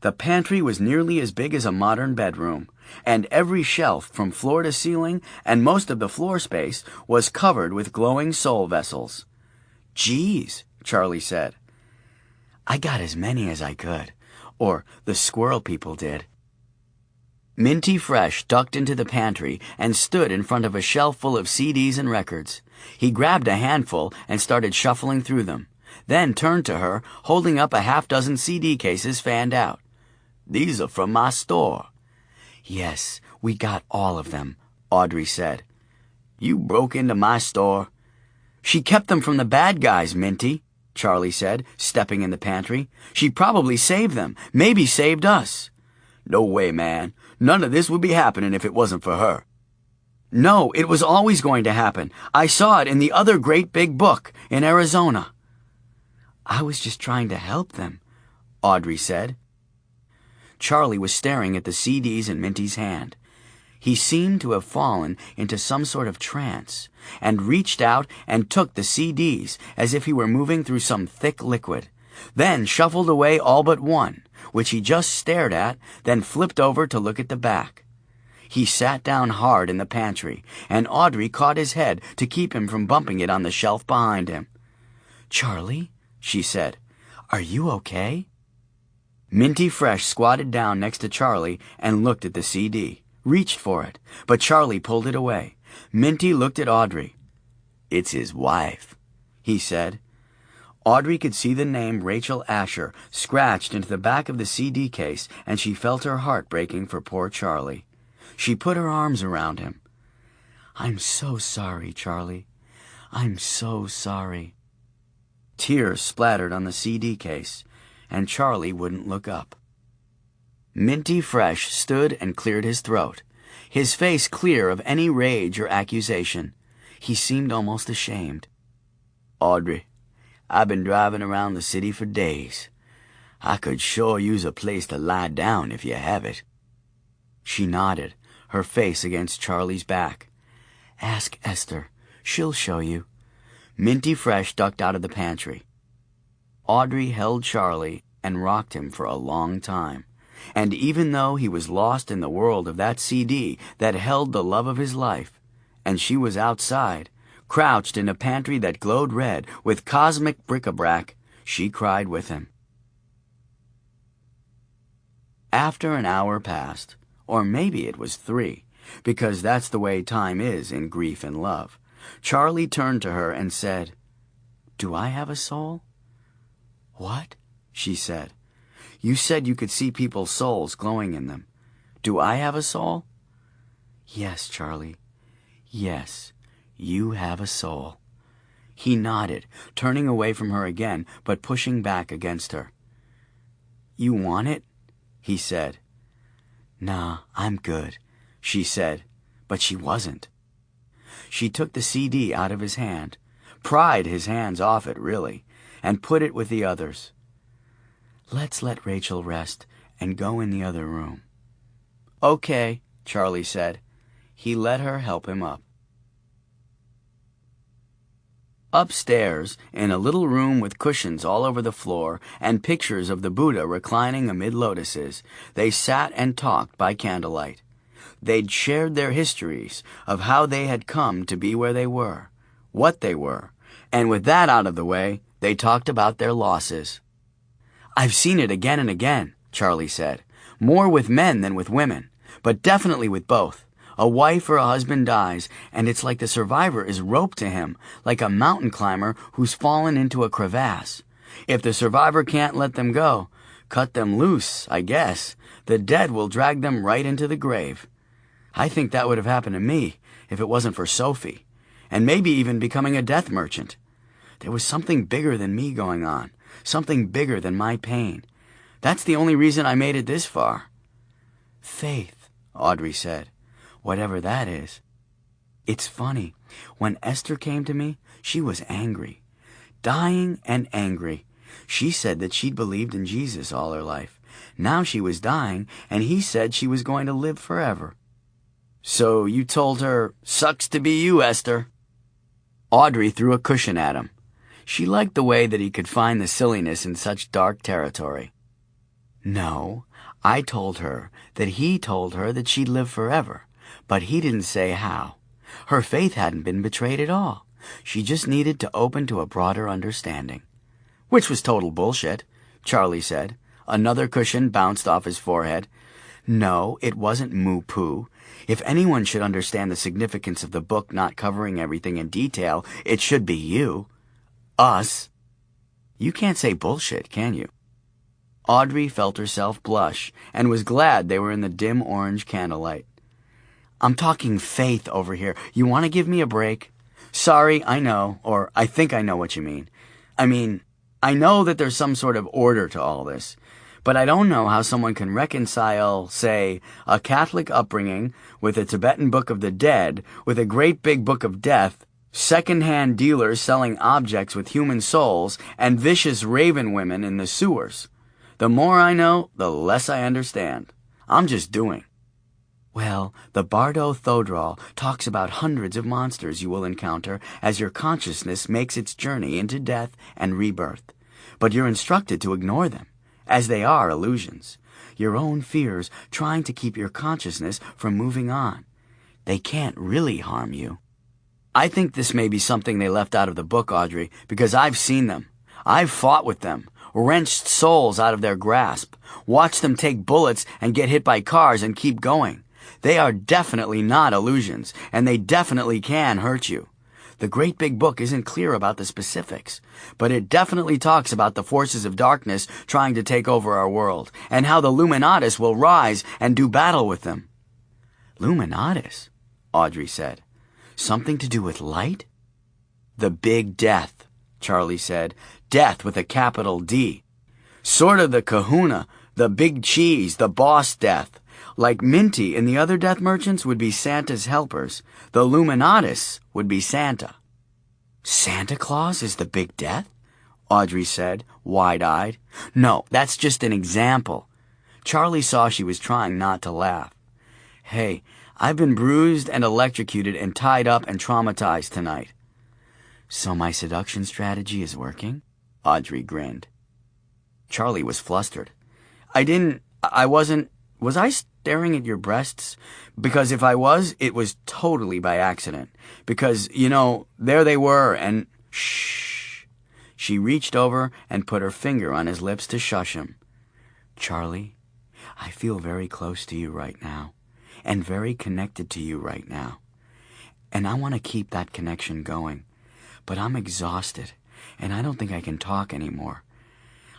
The pantry was nearly as big as a modern bedroom, and every shelf from floor to ceiling and most of the floor space was covered with glowing soul vessels. "Geez," Charlie said. "I got as many as I could, or the squirrel people did." Minty Fresh ducked into the pantry and stood in front of a shelf full of CDs and records. He grabbed a handful and started shuffling through them, then turned to her, holding up a half-dozen CD cases fanned out. "These are from my store." "Yes, we got all of them," Audrey said. "You broke into my store?" "She kept them from the bad guys, Minty," Charlie said, stepping in the pantry. "She probably saved them, maybe saved us." "No way, man. None of this would be happening if it wasn't for her." "No, it was always going to happen. I saw it in the other great big book in Arizona." "I was just trying to help them," Audrey said. Charlie was staring at the CDs in Minty's hand. He seemed to have fallen into some sort of trance, and reached out and took the CDs as if he were moving through some thick liquid, then shuffled away all but one, which he just stared at, then flipped over to look at the back. He sat down hard in the pantry, and Audrey caught his head to keep him from bumping it on the shelf behind him. "Charlie," she said, "are you okay?" Minty Fresh squatted down next to Charlie and looked at the CD, reached for it, but Charlie pulled it away. Minty looked at Audrey. "It's his wife," he said. Audrey could see the name Rachel Asher scratched into the back of the CD case, and she felt her heart breaking for poor Charlie. She put her arms around him. "I'm so sorry, Charlie. I'm so sorry." Tears splattered on the CD case, and Charlie wouldn't look up. Minty Fresh stood and cleared his throat, his face clear of any rage or accusation. He seemed almost ashamed. "Audrey, I've been driving around the city for days. I could sure use a place to lie down if you have it." She nodded, her face against Charlie's back. "Ask Esther. She'll show you." Minty Fresh ducked out of the pantry. Audrey held Charlie and rocked him for a long time. And even though he was lost in the world of that CD that held the love of his life, and she was outside, crouched in a pantry that glowed red with cosmic bric-a-brac, she cried with him. After an hour passed, or maybe it was 3, because that's the way time is in grief and love, Charlie turned to her and said, "Do I have a soul?" "What?" she said. "You said you could see people's souls glowing in them. Do I have a soul?" "Yes, Charlie. Yes, you have a soul." He nodded, turning away from her again, but pushing back against her. "You want it?" he said. "Nah, I'm good," she said, but she wasn't. She took the CD out of his hand, pried his hands off it, really, and put it with the others. "Let's let Rachel rest and go in the other room." "Okay," Charlie said. He let her help him up. Upstairs, in a little room with cushions all over the floor and pictures of the Buddha reclining amid lotuses, they sat and talked by candlelight. They'd shared their histories of how they had come to be where they were, what they were, and with that out of the way, they talked about their losses. "I've seen it again and again," Charlie said. "More with men than with women, but definitely with both. A wife or a husband dies, and it's like the survivor is roped to him, like a mountain climber who's fallen into a crevasse. If the survivor can't let them go, cut them loose, I guess, the dead will drag them right into the grave. I think that would have happened to me if it wasn't for Sophie, and maybe even becoming a death merchant. There was something bigger than me going on, something bigger than my pain. That's the only reason I made it this far." "Faith," Audrey said, "whatever that is. It's funny. When Esther came to me, she was angry. Dying and angry. She said that she'd believed in Jesus all her life. Now she was dying, and he said she was going to live forever." "So you told her, 'Sucks to be you, Esther.'" Audrey threw a cushion at him. She liked the way that he could find the silliness in such dark territory. "No, I told her that he told her that she'd live forever, but he didn't say how. Her faith hadn't been betrayed at all. She just needed to open to a broader understanding." "Which was total bullshit," Charlie said. Another cushion bounced off his forehead. "No, it wasn't moo-poo. If anyone should understand the significance of the book not covering everything in detail, it should be you. Us. You can't say bullshit, can you?" Audrey felt herself blush and was glad they were in the dim orange candlelight. "I'm talking faith over here. You want to give me a break?" "Sorry, I know, or I think I know what you mean. I know that there's some sort of order to all this, but I don't know how someone can reconcile, say, a Catholic upbringing with a Tibetan Book of the Dead, with a great big book of death, second-hand dealers selling objects with human souls, and vicious raven women in the sewers. The more I know, the less I understand. I'm just doing." "Well, the Bardo Thodral talks about hundreds of monsters you will encounter as your consciousness makes its journey into death and rebirth. But you're instructed to ignore them, as they are illusions, your own fears trying to keep your consciousness from moving on. They can't really harm you." "I think this may be something they left out of the book, Audrey, because I've seen them. I've fought with them, wrenched souls out of their grasp, watched them take bullets and get hit by cars and keep going. They are definitely not illusions, and they definitely can hurt you. The great big book isn't clear about the specifics, but it definitely talks about the forces of darkness trying to take over our world, and how the Luminatus will rise and do battle with them." "Luminatus?" Audrey said. "Something to do with light?" "The Big Death," Charlie said. "Death with a capital D. Sort of the kahuna, the big cheese, the boss death. Like Minty and the other death merchants would be Santa's helpers. The Luminatus would be Santa." "Santa Claus is the Big Death?" Audrey said, wide-eyed. "No, that's just an example." Charlie saw she was trying not to laugh. "Hey, I've been bruised and electrocuted and tied up and traumatized tonight." So my seduction strategy is working? Audrey grinned. Charlie was flustered. Was I staring at your breasts? Because if I was, it was totally by accident. Because, there they were, and shh. She reached over and put her finger on his lips to shush him. Charlie, I feel very close to you right now, and very connected to you right now. And I want to keep that connection going. But I'm exhausted, and I don't think I can talk anymore.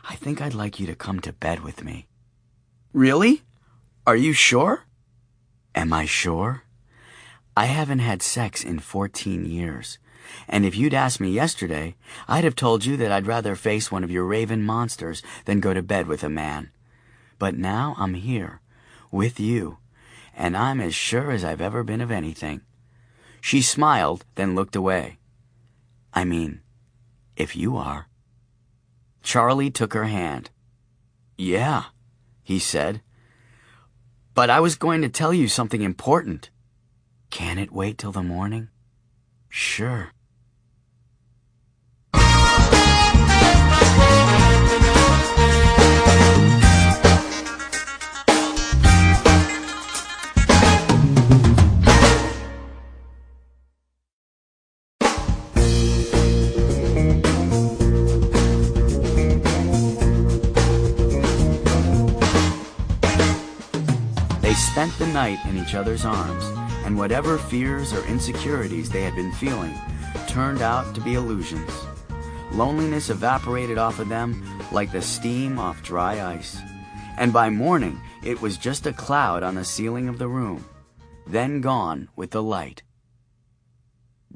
I think I'd like you to come to bed with me. Really? Are you sure? Am I sure? I haven't had sex in 14 years. And if you'd asked me yesterday, I'd have told you that I'd rather face one of your raven monsters than go to bed with a man. But now I'm here, with you, and I'm as sure as I've ever been of anything. She smiled, then looked away. I mean, if you are. Charlie took her hand. Yeah, he said. But I was going to tell you something important. Can it wait till the morning? Sure. They spent the night in each other's arms, and whatever fears or insecurities they had been feeling turned out to be illusions. Loneliness evaporated off of them like the steam off dry ice, and by morning it was just a cloud on the ceiling of the room, then gone with the light.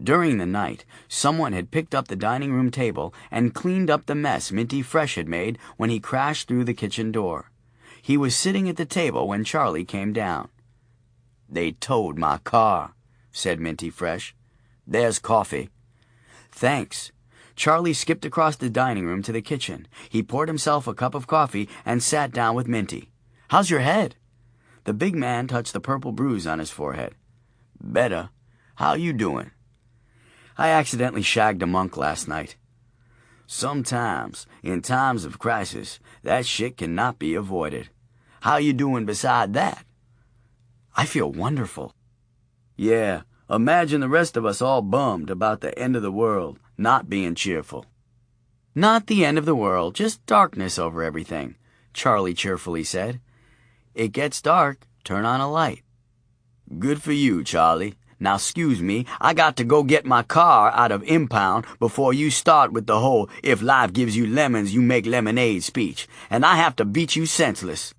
During the night, someone had picked up the dining room table and cleaned up the mess Minty Fresh had made when he crashed through the kitchen door. He was sitting at the table when Charlie came down. They towed my car, said Minty Fresh. There's coffee. Thanks. Charlie skipped across the dining room to the kitchen. He poured himself a cup of coffee and sat down with Minty. How's your head? The big man touched the purple bruise on his forehead. Better. How you doing? I accidentally shagged a monk last night. Sometimes, in times of crisis, that shit cannot be avoided. How you doing beside that? I feel wonderful. Yeah, imagine the rest of us all bummed about the end of the world, not being cheerful. Not the end of the world, just darkness over everything, Charlie cheerfully said. It gets dark, turn on a light. Good for you, Charlie. Now, excuse me, I got to go get my car out of impound before you start with the whole if life gives you lemons, you make lemonade speech, and I have to beat you senseless.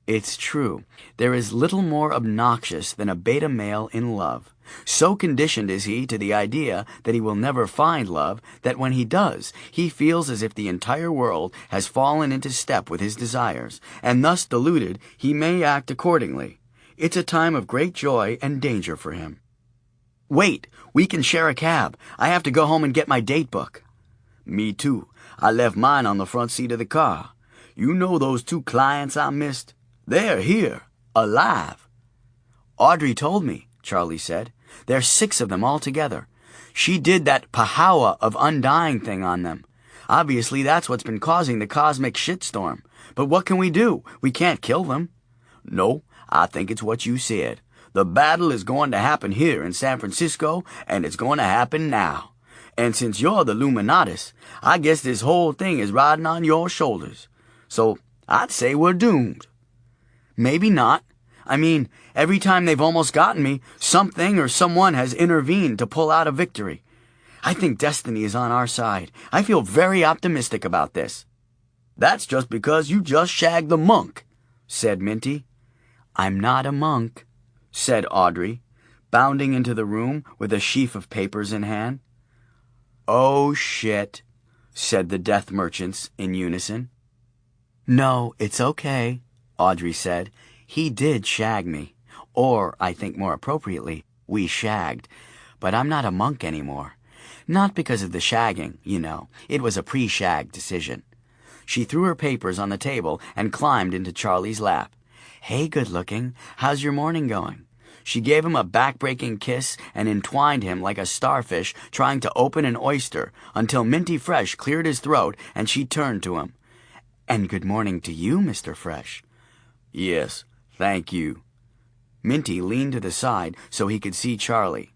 It's true. There is little more obnoxious than a beta male in love. So conditioned is he to the idea that he will never find love that when he does, he feels as if the entire world has fallen into step with his desires, and thus deluded, he may act accordingly. It's a time of great joy and danger for him. Wait, we can share a cab. I have to go home and get my date book. Me too. I left mine on the front seat of the car. You know those 2 clients I missed? They're here, alive. Audrey told me, Charlie said. There's 6 of them all together. She did that pahawa of undying thing on them. Obviously, that's what's been causing the cosmic shitstorm. But what can we do? We can't kill them. No, I think it's what you said. The battle is going to happen here in San Francisco, and it's going to happen now. And since you're the Luminatus, I guess this whole thing is riding on your shoulders. So I'd say we're doomed. Maybe not. I mean, every time they've almost gotten me, something or someone has intervened to pull out a victory. I think destiny is on our side. I feel very optimistic about this. That's just because you just shagged the monk, said Minty. I'm not a monk, said Audrey, bounding into the room with a sheaf of papers in hand. Oh, shit, said the death merchants in unison. No, it's okay, Audrey said. He did shag me. Or, I think more appropriately, we shagged. But I'm not a monk anymore. Not because of the shagging, you know. It was a pre-shag decision. She threw her papers on the table and climbed into Charlie's lap. Hey, good-looking, how's your morning going? She gave him a back-breaking kiss and entwined him like a starfish trying to open an oyster until Minty Fresh cleared his throat and she turned to him. "And good morning to you, Mr. Fresh." "Yes, thank you." Minty leaned to the side so he could see Charlie.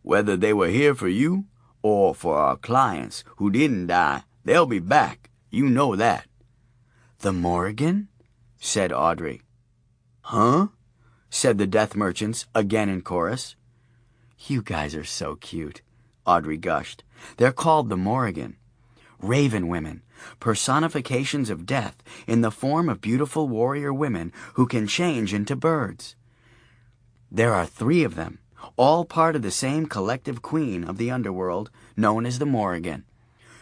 "Whether they were here for you or for our clients who didn't die, they'll be back. You know that." "The Morrigan?" said Audrey. "Huh?" said the death merchants again in chorus. "You guys are so cute," Audrey gushed. "They're called the Morrigan. Raven women, personifications of death in the form of beautiful warrior women who can change into birds. There are 3 of them, all part of the same collective queen of the underworld, known as the Morrigan."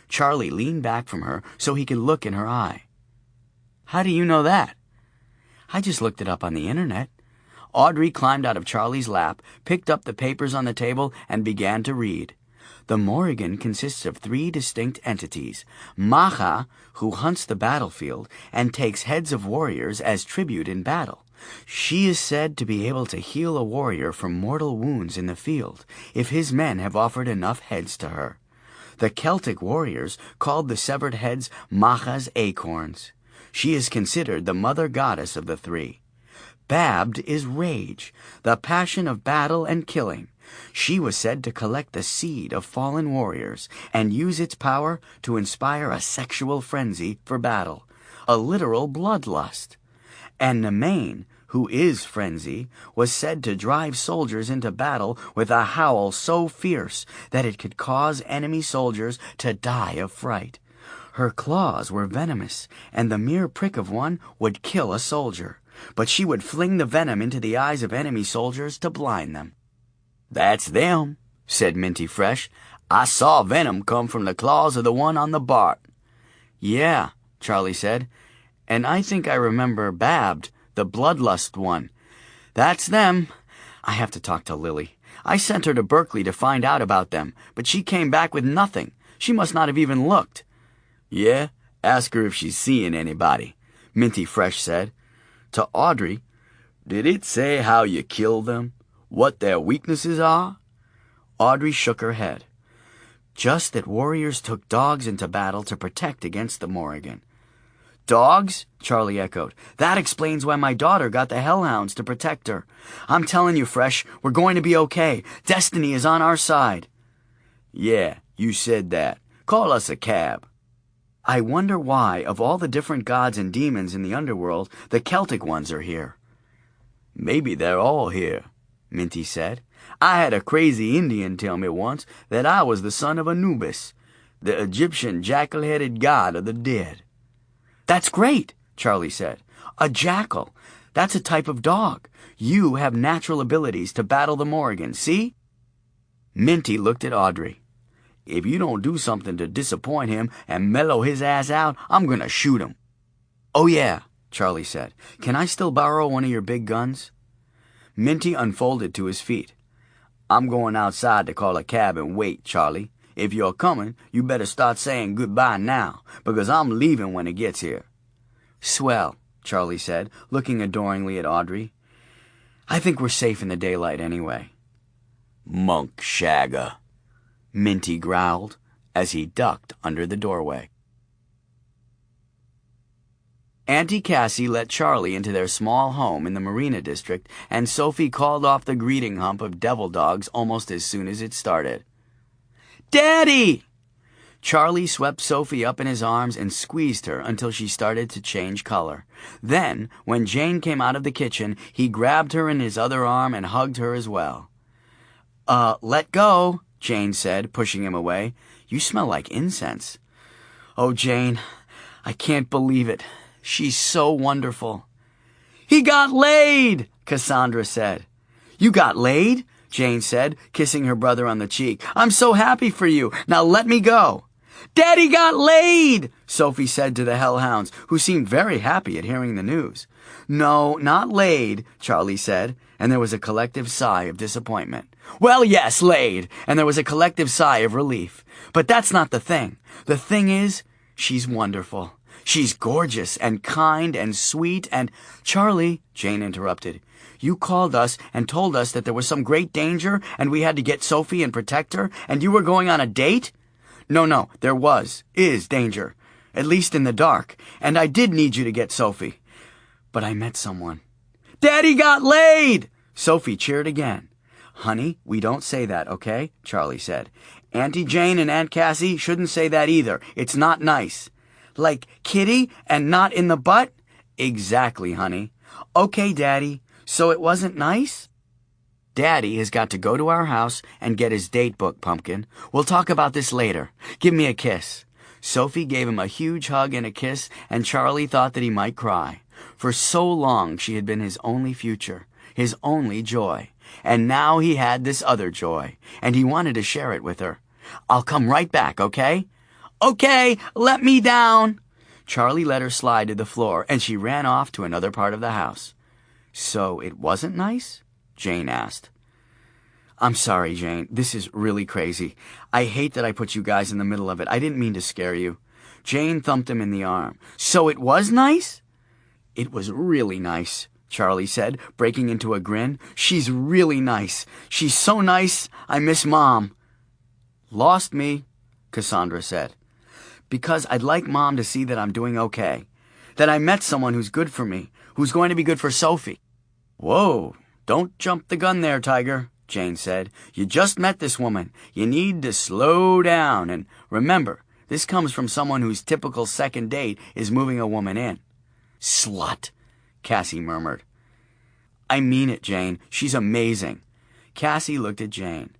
Charlie leaned back from her so he could look in her eye. "How do you know that?" "I just looked it up on the internet." Audrey climbed out of Charlie's lap, picked up the papers on the table, and began to read. The Morrigan consists of 3 distinct entities. Macha, who hunts the battlefield and takes heads of warriors as tribute in battle. She is said to be able to heal a warrior from mortal wounds in the field if his men have offered enough heads to her. The Celtic warriors called the severed heads Macha's acorns. She is considered the mother goddess of the 3. Babbed is rage, the passion of battle and killing. She was said to collect the seed of fallen warriors and use its power to inspire a sexual frenzy for battle, a literal bloodlust. And Nemain, who is frenzy, was said to drive soldiers into battle with a howl so fierce that it could cause enemy soldiers to die of fright. Her claws were venomous, and the mere prick of one would kill a soldier, but she would fling the venom into the eyes of enemy soldiers to blind them. "That's them," said Minty Fresh. "I saw venom come from the claws of the one on the Bart." "Yeah," Charlie said, "and I think I remember Babbed, the bloodlust one. That's them. I have to talk to Lily. I sent her to Berkeley to find out about them, but she came back with nothing. She must not have even looked." "Yeah, ask her if she's seeing anybody," Minty Fresh said. To Audrey, "Did it say how you kill them? What their weaknesses are?" Audrey shook her head. "Just that warriors took dogs into battle to protect against the Morrigan." "Dogs?" Charlie echoed. "That explains why my daughter got the hellhounds to protect her. I'm telling you, Fresh, we're going to be okay. Destiny is on our side." "Yeah, you said that. Call us a cab." "I wonder why, of all the different gods and demons in the underworld, the Celtic ones are here." "Maybe they're all here," Minty said. "I had a crazy Indian tell me once that I was the son of Anubis, the Egyptian jackal-headed god of the dead." "That's great," Charlie said. "A jackal. That's a type of dog. You have natural abilities to battle the Morrigan, see?" Minty looked at Audrey. "If you don't do something to disappoint him and mellow his ass out, I'm going to shoot him." "Oh, yeah," Charlie said. "Can I still borrow one of your big guns?" Minty unfolded to his feet. "I'm going outside to call a cab and wait, Charlie. If you're coming, you better start saying goodbye now, because I'm leaving when it gets here." "Swell," Charlie said, looking adoringly at Audrey. "I think we're safe in the daylight anyway." "Monk shagger," Minty growled as he ducked under the doorway. Auntie Cassie let Charlie into their small home in the Marina District, and Sophie called off the greeting hump of devil dogs almost as soon as it started. "Daddy!" Charlie swept Sophie up in his arms and squeezed her until she started to change color. Then, when Jane came out of the kitchen, he grabbed her in his other arm and hugged her as well. Let go," Jane said, pushing him away. "You smell like incense." "Oh, Jane, I can't believe it. She's so wonderful." "He got laid," Cassandra said. "You got laid?" Jane said, kissing her brother on the cheek. "I'm so happy for you. Now let me go." "Daddy got laid," Sophie said to the hellhounds, who seemed very happy at hearing the news. "No, not laid," Charlie said, and there was a collective sigh of disappointment. "Well, yes, laid," and there was a collective sigh of relief. "But that's not the thing. The thing is, she's wonderful. She's gorgeous and kind and sweet and—" "Charlie," Jane interrupted, "you called us and told us that there was some great danger and we had to get Sophie and protect her, and you were going on a date?" No, there is danger, at least in the dark, and I did need you to get Sophie. But I met someone." "Daddy got laid!" Sophie cheered again. "Honey, we don't say that, okay?" Charlie said. "Auntie Jane and Aunt Cassie shouldn't say that either. It's not nice." "Like kitty and not in the butt?" "Exactly, honey." "Okay, Daddy, so it wasn't nice?" "Daddy has got to go to our house and get his date book, Pumpkin. We'll talk about this later. Give me a kiss." Sophie gave him a huge hug and a kiss, and Charlie thought that he might cry. For so long she had been his only future, his only joy. And now he had this other joy, and he wanted to share it with her. "I'll come right back, okay?" "Okay, let me down." Charlie let her slide to the floor, and she ran off to another part of the house. "So it wasn't nice?" Jane asked. "I'm sorry, Jane. This is really crazy. I hate that I put you guys in the middle of it. I didn't mean to scare you." Jane thumped him in the arm. "So it was nice?" "It was really nice," Charlie said, breaking into a grin. "She's really nice. She's so nice, I miss Mom." "Lost me," Cassandra said. "Because I'd like Mom to see that I'm doing okay. That I met someone who's good for me, who's going to be good for Sophie." "Whoa, don't jump the gun there, Tiger," Jane said. "You just met this woman. You need to slow down. And remember, this comes from someone whose typical second date is moving a woman in." "Slut," Cassie murmured. "I mean it, Jane. She's amazing." Cassie looked at Jane.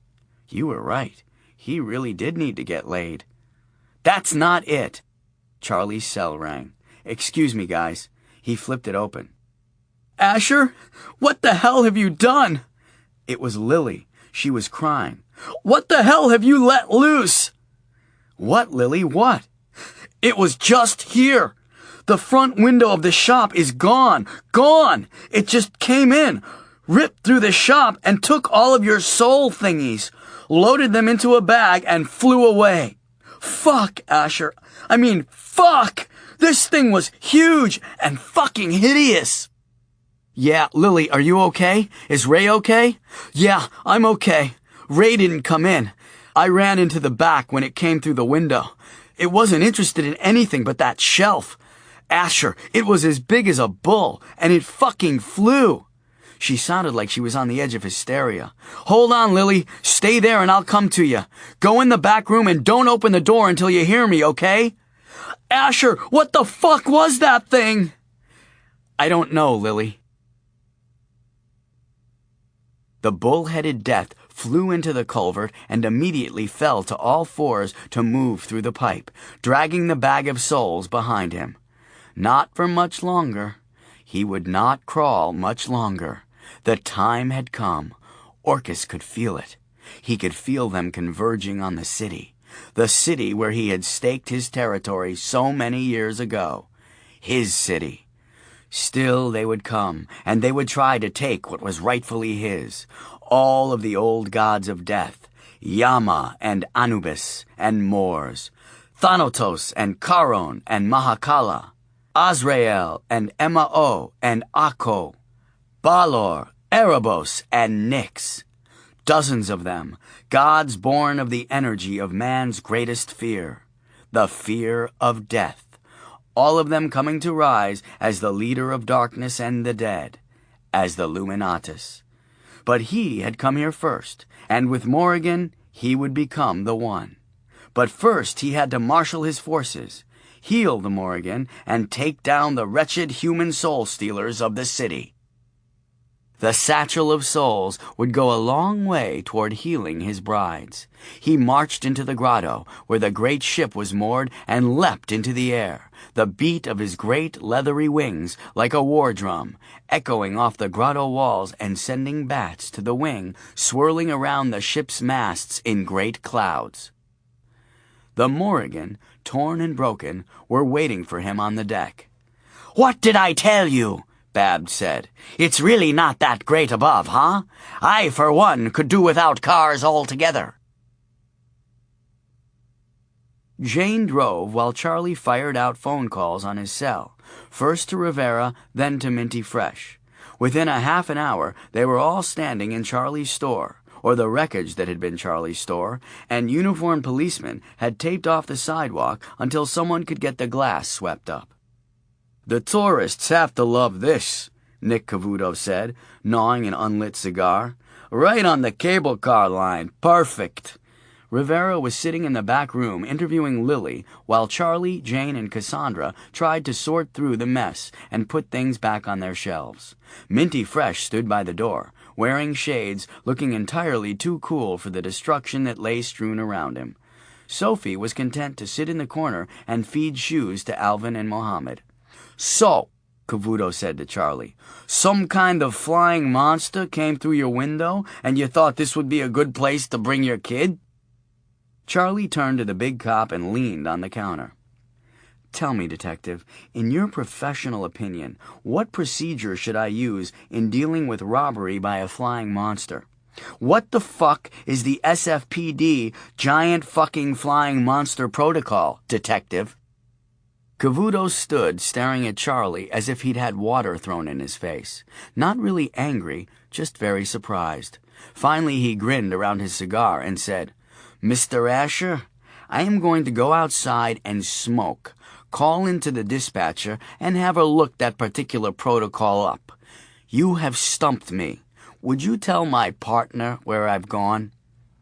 "You were right. He really did need to get laid." "That's not it." Charlie's cell rang. "Excuse me, guys." He flipped it open. "Asher, what the hell have you done?" It was Lily. She was crying. "What the hell have you let loose?" "What, Lily, what?" "It was just here. The front window of the shop is gone. Gone! It just came in, ripped through the shop, and took all of your soul thingies, loaded them into a bag, and flew away. Fuck, Asher. I mean, fuck! This thing was huge and fucking hideous." "Yeah, Lily, are you okay? Is Ray okay?" "Yeah, I'm okay. Ray didn't come in. I ran into the back when it came through the window. It wasn't interested in anything but that shelf. Asher, it was as big as a bull, and it fucking flew." She sounded like she was on the edge of hysteria. "Hold on, Lily. Stay there and I'll come to you. Go in the back room and don't open the door until you hear me, okay?" "Asher, what the fuck was that thing?" "I don't know, Lily." The bull-headed death flew into the culvert and immediately fell to all fours to move through the pipe, dragging the bag of souls behind him. Not for much longer. He would not crawl much longer. The time had come. Orcus could feel it. He could feel them converging on the city where he had staked his territory so many years ago. His city. Still they would come, and they would try to take what was rightfully his. All of the old gods of death, Yama and Anubis and Mors, Thanatos and Charon and Mahakala, Azrael and Emao and Akko, Balor, Erebos and Nyx. Dozens of them, gods born of the energy of man's greatest fear, the fear of death. All of them coming to rise as the leader of darkness and the dead, as the Luminatus. But he had come here first, and with Morrigan, he would become the one. But first he had to marshal his forces, heal the Morrigan, and take down the wretched human soul-stealers of the city. The Satchel of Souls would go a long way toward healing his brides. He marched into the grotto, where the great ship was moored, and leapt into the air, the beat of his great leathery wings like a war drum, echoing off the grotto walls and sending bats to the wing, swirling around the ship's masts in great clouds. The Morrigan, torn and broken, were waiting for him on the deck. "What did I tell you?" Babbed said. "It's really not that great above, huh? I, for one, could do without cars altogether." Jane drove while Charlie fired out phone calls on his cell, first to Rivera, then to Minty Fresh. Within a half an hour, they were all standing in Charlie's store, or the wreckage that had been Charlie's store, and uniformed policemen had taped off the sidewalk until someone could get the glass swept up. "The tourists have to love this," Nick Cavuto said, gnawing an unlit cigar. "Right on the cable car line. Perfect." Rivera was sitting in the back room interviewing Lily while Charlie, Jane, and Cassandra tried to sort through the mess and put things back on their shelves. Minty Fresh stood by the door, wearing shades, looking entirely too cool for the destruction that lay strewn around him. Sophie was content to sit in the corner and feed shoes to Alvin and Mohammed. "So," Cavuto said to Charlie, "some kind of flying monster came through your window and you thought this would be a good place to bring your kid?" Charlie turned to the big cop and leaned on the counter. "Tell me, Detective, in your professional opinion, what procedure should I use in dealing with robbery by a flying monster? What the fuck is the SFPD giant fucking flying monster protocol, Detective?" Cavuto stood staring at Charlie as if he'd had water thrown in his face. Not really angry, just very surprised. Finally he grinned around his cigar and said, "Mr. Asher, I am going to go outside and smoke, call into the dispatcher, and have her look that particular protocol up. You have stumped me. Would you tell my partner where I've gone?"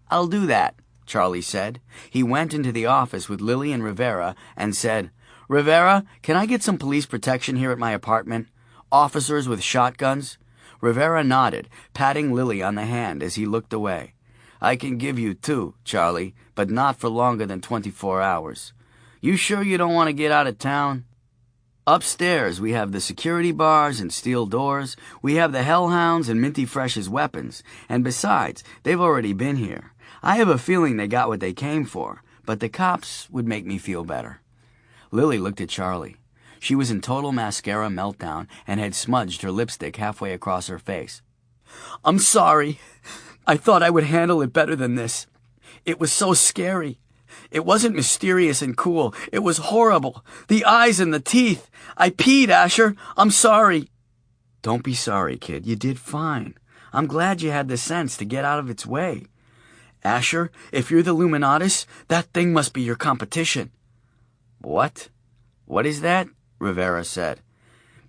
"I'll do that," Charlie said. He went into the office with Lily and Rivera and said, "Rivera, can I get some police protection here at my apartment? Officers with shotguns?" Rivera nodded, patting Lily on the hand as he looked away. "I can give you 2, Charlie, but not for longer than 24 hours. You sure you don't want to get out of town?" "Upstairs we have the security bars and steel doors. We have the hellhounds and Minty Fresh's weapons. And besides, they've already been here. I have a feeling they got what they came for, but the cops would make me feel better." Lily looked at Charlie. She was in total mascara meltdown and had smudged her lipstick halfway across her face. "I'm sorry. I thought I would handle it better than this. It was so scary. It wasn't mysterious and cool. It was horrible. The eyes and the teeth. I peed, Asher. I'm sorry." "Don't be sorry, kid. You did fine. I'm glad you had the sense to get out of its way. Asher, if you're the Luminatus, that thing must be your competition." "What? What is that?" Rivera said.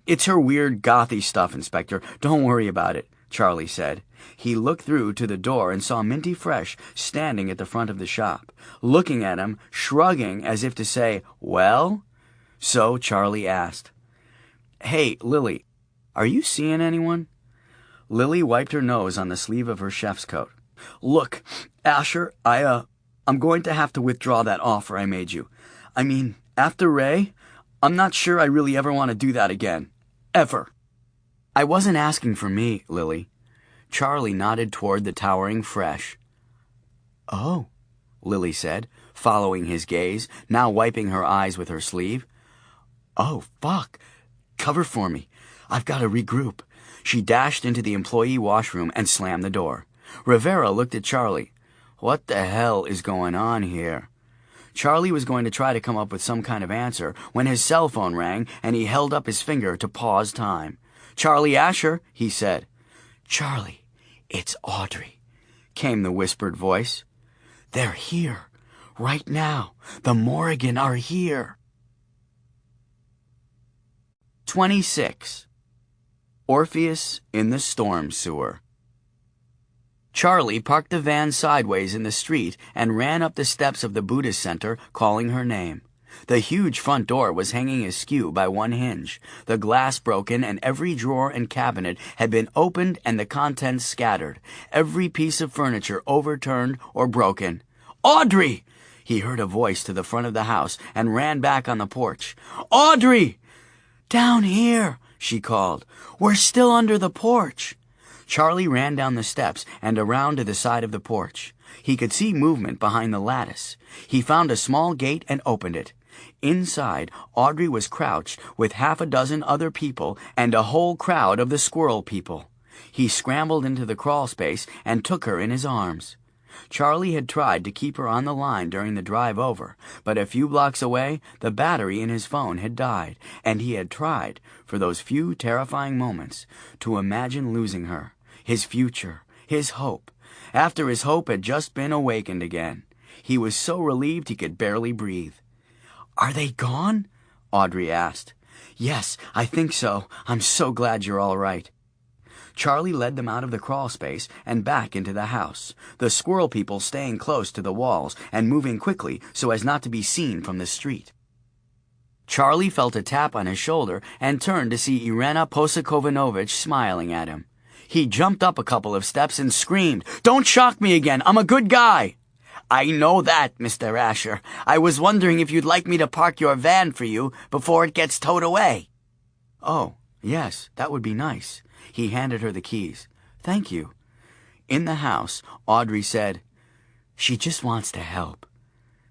"It's her weird gothy stuff, Inspector. Don't worry about it," Charlie said. He looked through to the door and saw Minty Fresh standing at the front of the shop, looking at him, shrugging as if to say, "Well?" So Charlie asked, "Hey, Lily, are you seeing anyone?" Lily wiped her nose on the sleeve of her chef's coat. "Look, Asher, I'm going to have to withdraw that offer I made you. I mean, after Ray, I'm not sure I really ever want to do that again. Ever." "I wasn't asking for me, Lily." Charlie nodded toward the towering Fresh. "Oh," Lily said, following his gaze, now wiping her eyes with her sleeve. "Oh, fuck. Cover for me. I've got to regroup." She dashed into the employee washroom and slammed the door. Rivera looked at Charlie. "What the hell is going on here?" Charlie was going to try to come up with some kind of answer when his cell phone rang and he held up his finger to pause time. "Charlie Asher," he said. "Charlie, it's Audrey," came the whispered voice. "They're here. Right now. The Morrigan are here." 26. Orpheus in the Storm Sewer. Charlie parked the van sideways in the street and ran up the steps of the Buddhist center, calling her name. The huge front door was hanging askew by one hinge, the glass broken, and every drawer and cabinet had been opened and the contents scattered, every piece of furniture overturned or broken. "Audrey!" He heard a voice to the front of the house and ran back on the porch. "Audrey!" "Down here," she called. "We're still under the porch." Charlie ran down the steps and around to the side of the porch. He could see movement behind the lattice. He found a small gate and opened it. Inside, Audrey was crouched with half a dozen other people and a whole crowd of the squirrel people. He scrambled into the crawl space and took her in his arms. Charlie had tried to keep her on the line during the drive over, but a few blocks away, the battery in his phone had died, and he had tried, for those few terrifying moments, to imagine losing her, his future, his hope, after his hope had just been awakened again. He was so relieved he could barely breathe. "Are they gone?" Audrey asked. "Yes, I think so. I'm so glad you're all right." Charlie led them out of the crawl space and back into the house, the squirrel people staying close to the walls and moving quickly so as not to be seen from the street. Charlie felt a tap on his shoulder and turned to see Irena Posikovinovich smiling at him. He jumped up a couple of steps and screamed, "Don't shock me again! I'm a good guy!" "I know that, Mr. Asher. I was wondering if you'd like me to park your van for you before it gets towed away." "Oh, yes, that would be nice." He handed her the keys. "Thank you." In the house, Audrey said, "She just wants to help."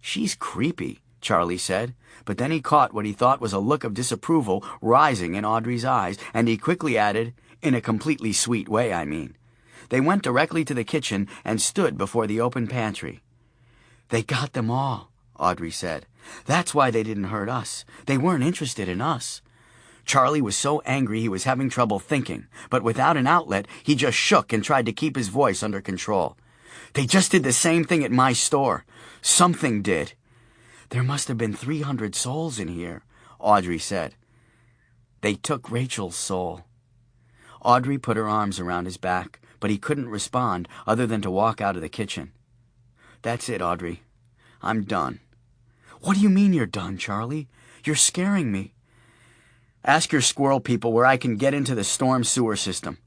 "She's creepy," Charlie said, but then he caught what he thought was a look of disapproval rising in Audrey's eyes, and he quickly added, "In a completely sweet way, I mean." They went directly to the kitchen and stood before the open pantry. "They got them all," Audrey said. "That's why they didn't hurt us. They weren't interested in us." Charlie was so angry he was having trouble thinking, but without an outlet, he just shook and tried to keep his voice under control. "They just did the same thing at my store. Something did." "There must have been 300 souls in here," Audrey said. "They took Rachel's soul." Audrey put her arms around his back, but he couldn't respond other than to walk out of the kitchen. "That's it, Audrey. I'm done." "What do you mean you're done, Charlie? You're scaring me." "Ask your squirrel people where I can get into the storm sewer system.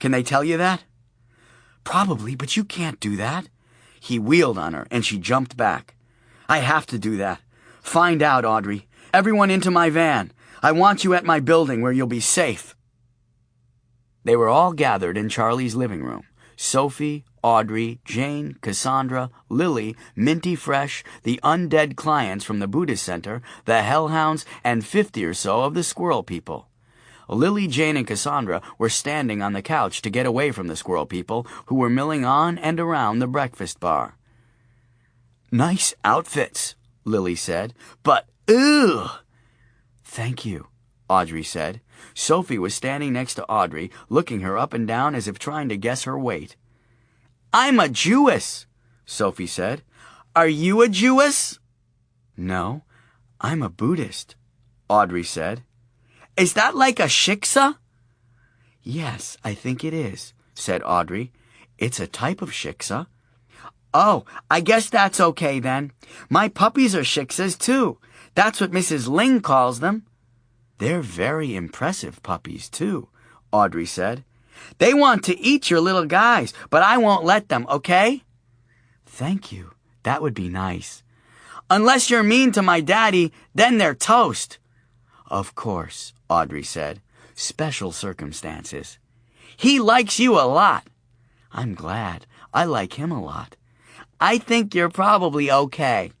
Can they tell you that?" "Probably, but you can't do that." He wheeled on her, and she jumped back. "I have to do that. Find out, Audrey. Everyone into my van. I want you at my building where you'll be safe." They were all gathered in Charlie's living room. Sophie, Audrey, Jane, Cassandra, Lily, Minty Fresh, the undead clients from the Buddhist Center, the hellhounds, and 50 or so of the squirrel people. Lily, Jane, and Cassandra were standing on the couch to get away from the squirrel people, who were milling on and around the breakfast bar. "Nice outfits," Lily said, "but ugh." "Thank you," Audrey said. Sophie was standing next to Audrey, looking her up and down as if trying to guess her weight. "I'm a Jewess," Sophie said. "Are you a Jewess?" "No, I'm a Buddhist," Audrey said. "Is that like a shiksa?" "Yes, I think it is," said Audrey. "It's a type of shiksa." "Oh, I guess that's okay then. My puppies are shiksas too. That's what Mrs. Ling calls them." "They're very impressive puppies too," Audrey said. "They want to eat your little guys, but I won't let them, okay?" "Thank you. That would be nice." "Unless you're mean to my daddy, then they're toast." "Of course," Audrey said. "Special circumstances." "He likes you a lot." "I'm glad. I like him a lot." "I think you're probably okay."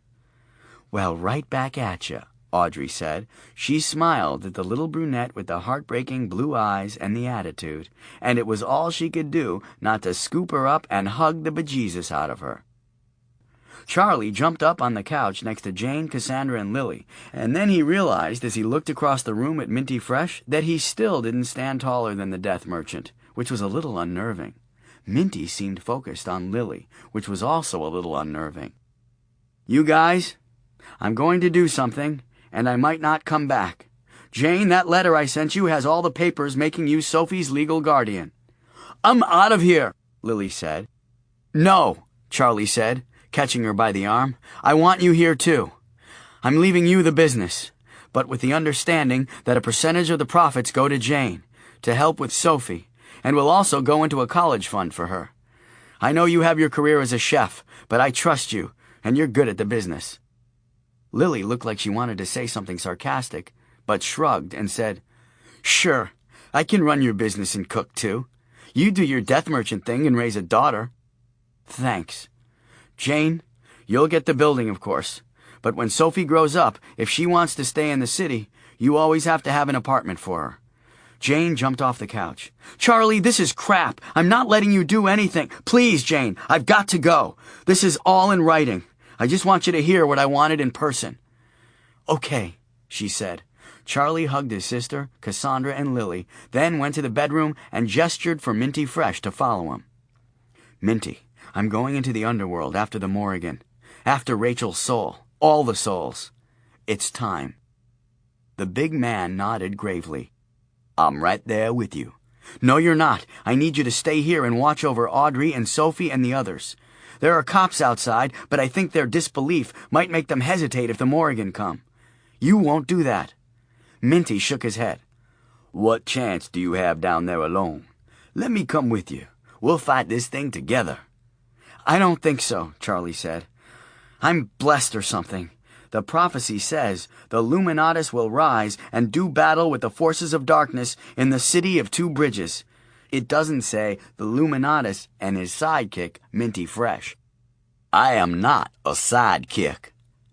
"Well, right back at you," Audrey said. She smiled at the little brunette with the heartbreaking blue eyes and the attitude, and it was all she could do not to scoop her up and hug the bejesus out of her. Charlie jumped up on the couch next to Jane, Cassandra, and Lily, and then he realized as he looked across the room at Minty Fresh that he still didn't stand taller than the death merchant, which was a little unnerving. Minty seemed focused on Lily, which was also a little unnerving. "You guys, I'm going to do something, and I might not come back. Jane, that letter I sent you has all the papers making you Sophie's legal guardian." "I'm out of here," Lily said. "No," Charlie said, catching her by the arm. "I want you here too. I'm leaving you the business, but with the understanding that a percentage of the profits go to Jane, to help with Sophie, and will also go into a college fund for her. I know you have your career as a chef, but I trust you, and you're good at the business." Lily looked like she wanted to say something sarcastic, but shrugged and said, "Sure, I can run your business and cook too. You do your death merchant thing and raise a daughter." "Thanks. Jane, you'll get the building, of course, but when Sophie grows up, if she wants to stay in the city, you always have to have an apartment for her. Jane jumped off the couch. Charlie, this is crap. I'm not letting you do anything. Please, Jane, I've got to go. This is all in writing. I just want you to hear what I wanted in person. Okay, she said. Charlie hugged his sister, Cassandra, and Lily, then went to the bedroom and gestured for Minty Fresh to follow him. Minty, I'm going into the underworld after the Morrigan. After Rachel's soul. All the souls. It's time. The big man nodded gravely. I'm right there with you. No, you're not. I need you to stay here and watch over Audrey and Sophie and the others. There are cops outside, but I think their disbelief might make them hesitate if the Morrigan come. You won't do that. Minty shook his head. What chance do you have down there alone? Let me come with you. We'll fight this thing together. I don't think so, Charlie said. I'm blessed or something. The prophecy says the Luminatus will rise and do battle with the forces of darkness in the city of two bridges. It doesn't say the Luminatus and his sidekick, Minty Fresh. I am not a sidekick.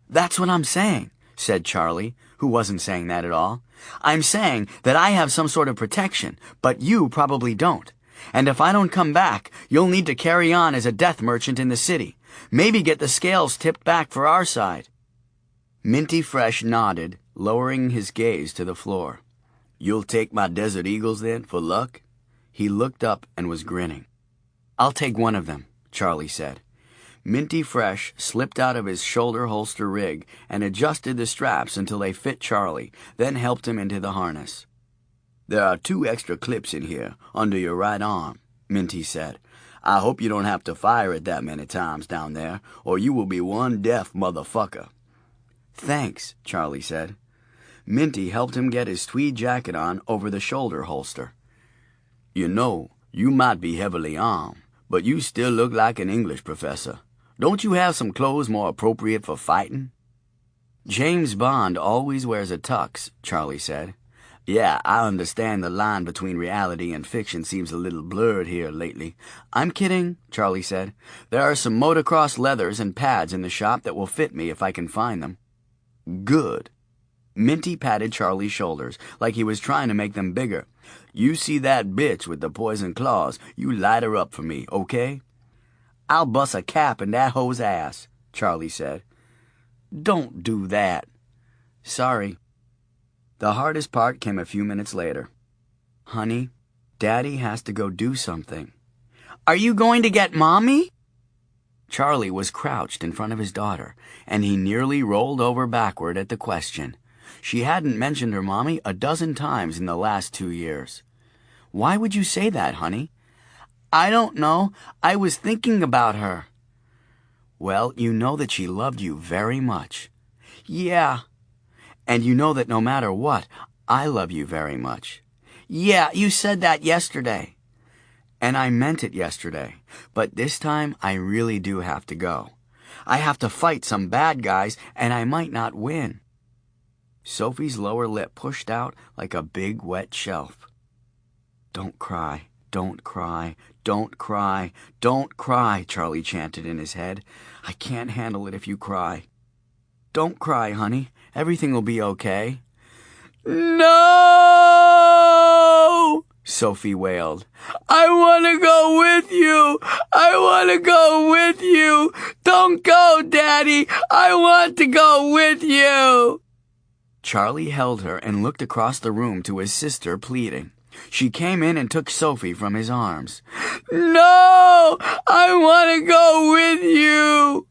That's what I'm saying, said Charlie, who wasn't saying that at all. I'm saying that I have some sort of protection, but you probably don't. And if I don't come back, you'll need to carry on as a death merchant in the city. Maybe get the scales tipped back for our side. Minty Fresh nodded, lowering his gaze to the floor. You'll take my Desert Eagles then, for luck? He looked up and was grinning. I'll take one of them, Charlie said. Minty Fresh slipped out of his shoulder holster rig and adjusted the straps until they fit Charlie, then helped him into the harness. There are 2 extra clips in here, under your right arm, Minty said. I hope you don't have to fire it that many times down there, or you will be one deaf motherfucker. Thanks, Charlie said. Minty helped him get his tweed jacket on over the shoulder holster. You know, you might be heavily armed, but you still look like an English professor. Don't you have some clothes more appropriate for fighting? James Bond always wears a tux, Charlie said. Yeah, I understand the line between reality and fiction seems a little blurred here lately. I'm kidding, Charlie said. There are some motocross leathers and pads in the shop that will fit me if I can find them. Good. Minty patted Charlie's shoulders like he was trying to make them bigger. You see that bitch with the poison claws, you light her up for me, okay? I'll bust a cap in that hoe's ass, Charlie said. Don't do that. Sorry. The hardest part came a few minutes later. Honey, Daddy has to go do something. Are you going to get Mommy? Charlie was crouched in front of his daughter, and he nearly rolled over backward at the question. She hadn't mentioned her mommy a dozen times in the last 2 years. Why would you say that, honey? I don't know. I was thinking about her. Well, you know that she loved you very much. Yeah. And you know that no matter what, I love you very much. Yeah, you said that yesterday. And I meant it yesterday, but this time I really do have to go. I have to fight some bad guys, and I might not win. Sophie's lower lip pushed out like a big wet shelf. Don't cry, don't cry, don't cry, don't cry, Charlie chanted in his head. I can't handle it if you cry. Don't cry, honey. Everything will be okay. No! Sophie wailed. I want to go with you. I want to go with you. Don't go, Daddy. I want to go with you. Charlie held her and looked across the room to his sister, pleading. She came in and took Sophie from his arms. No! I want to go with you.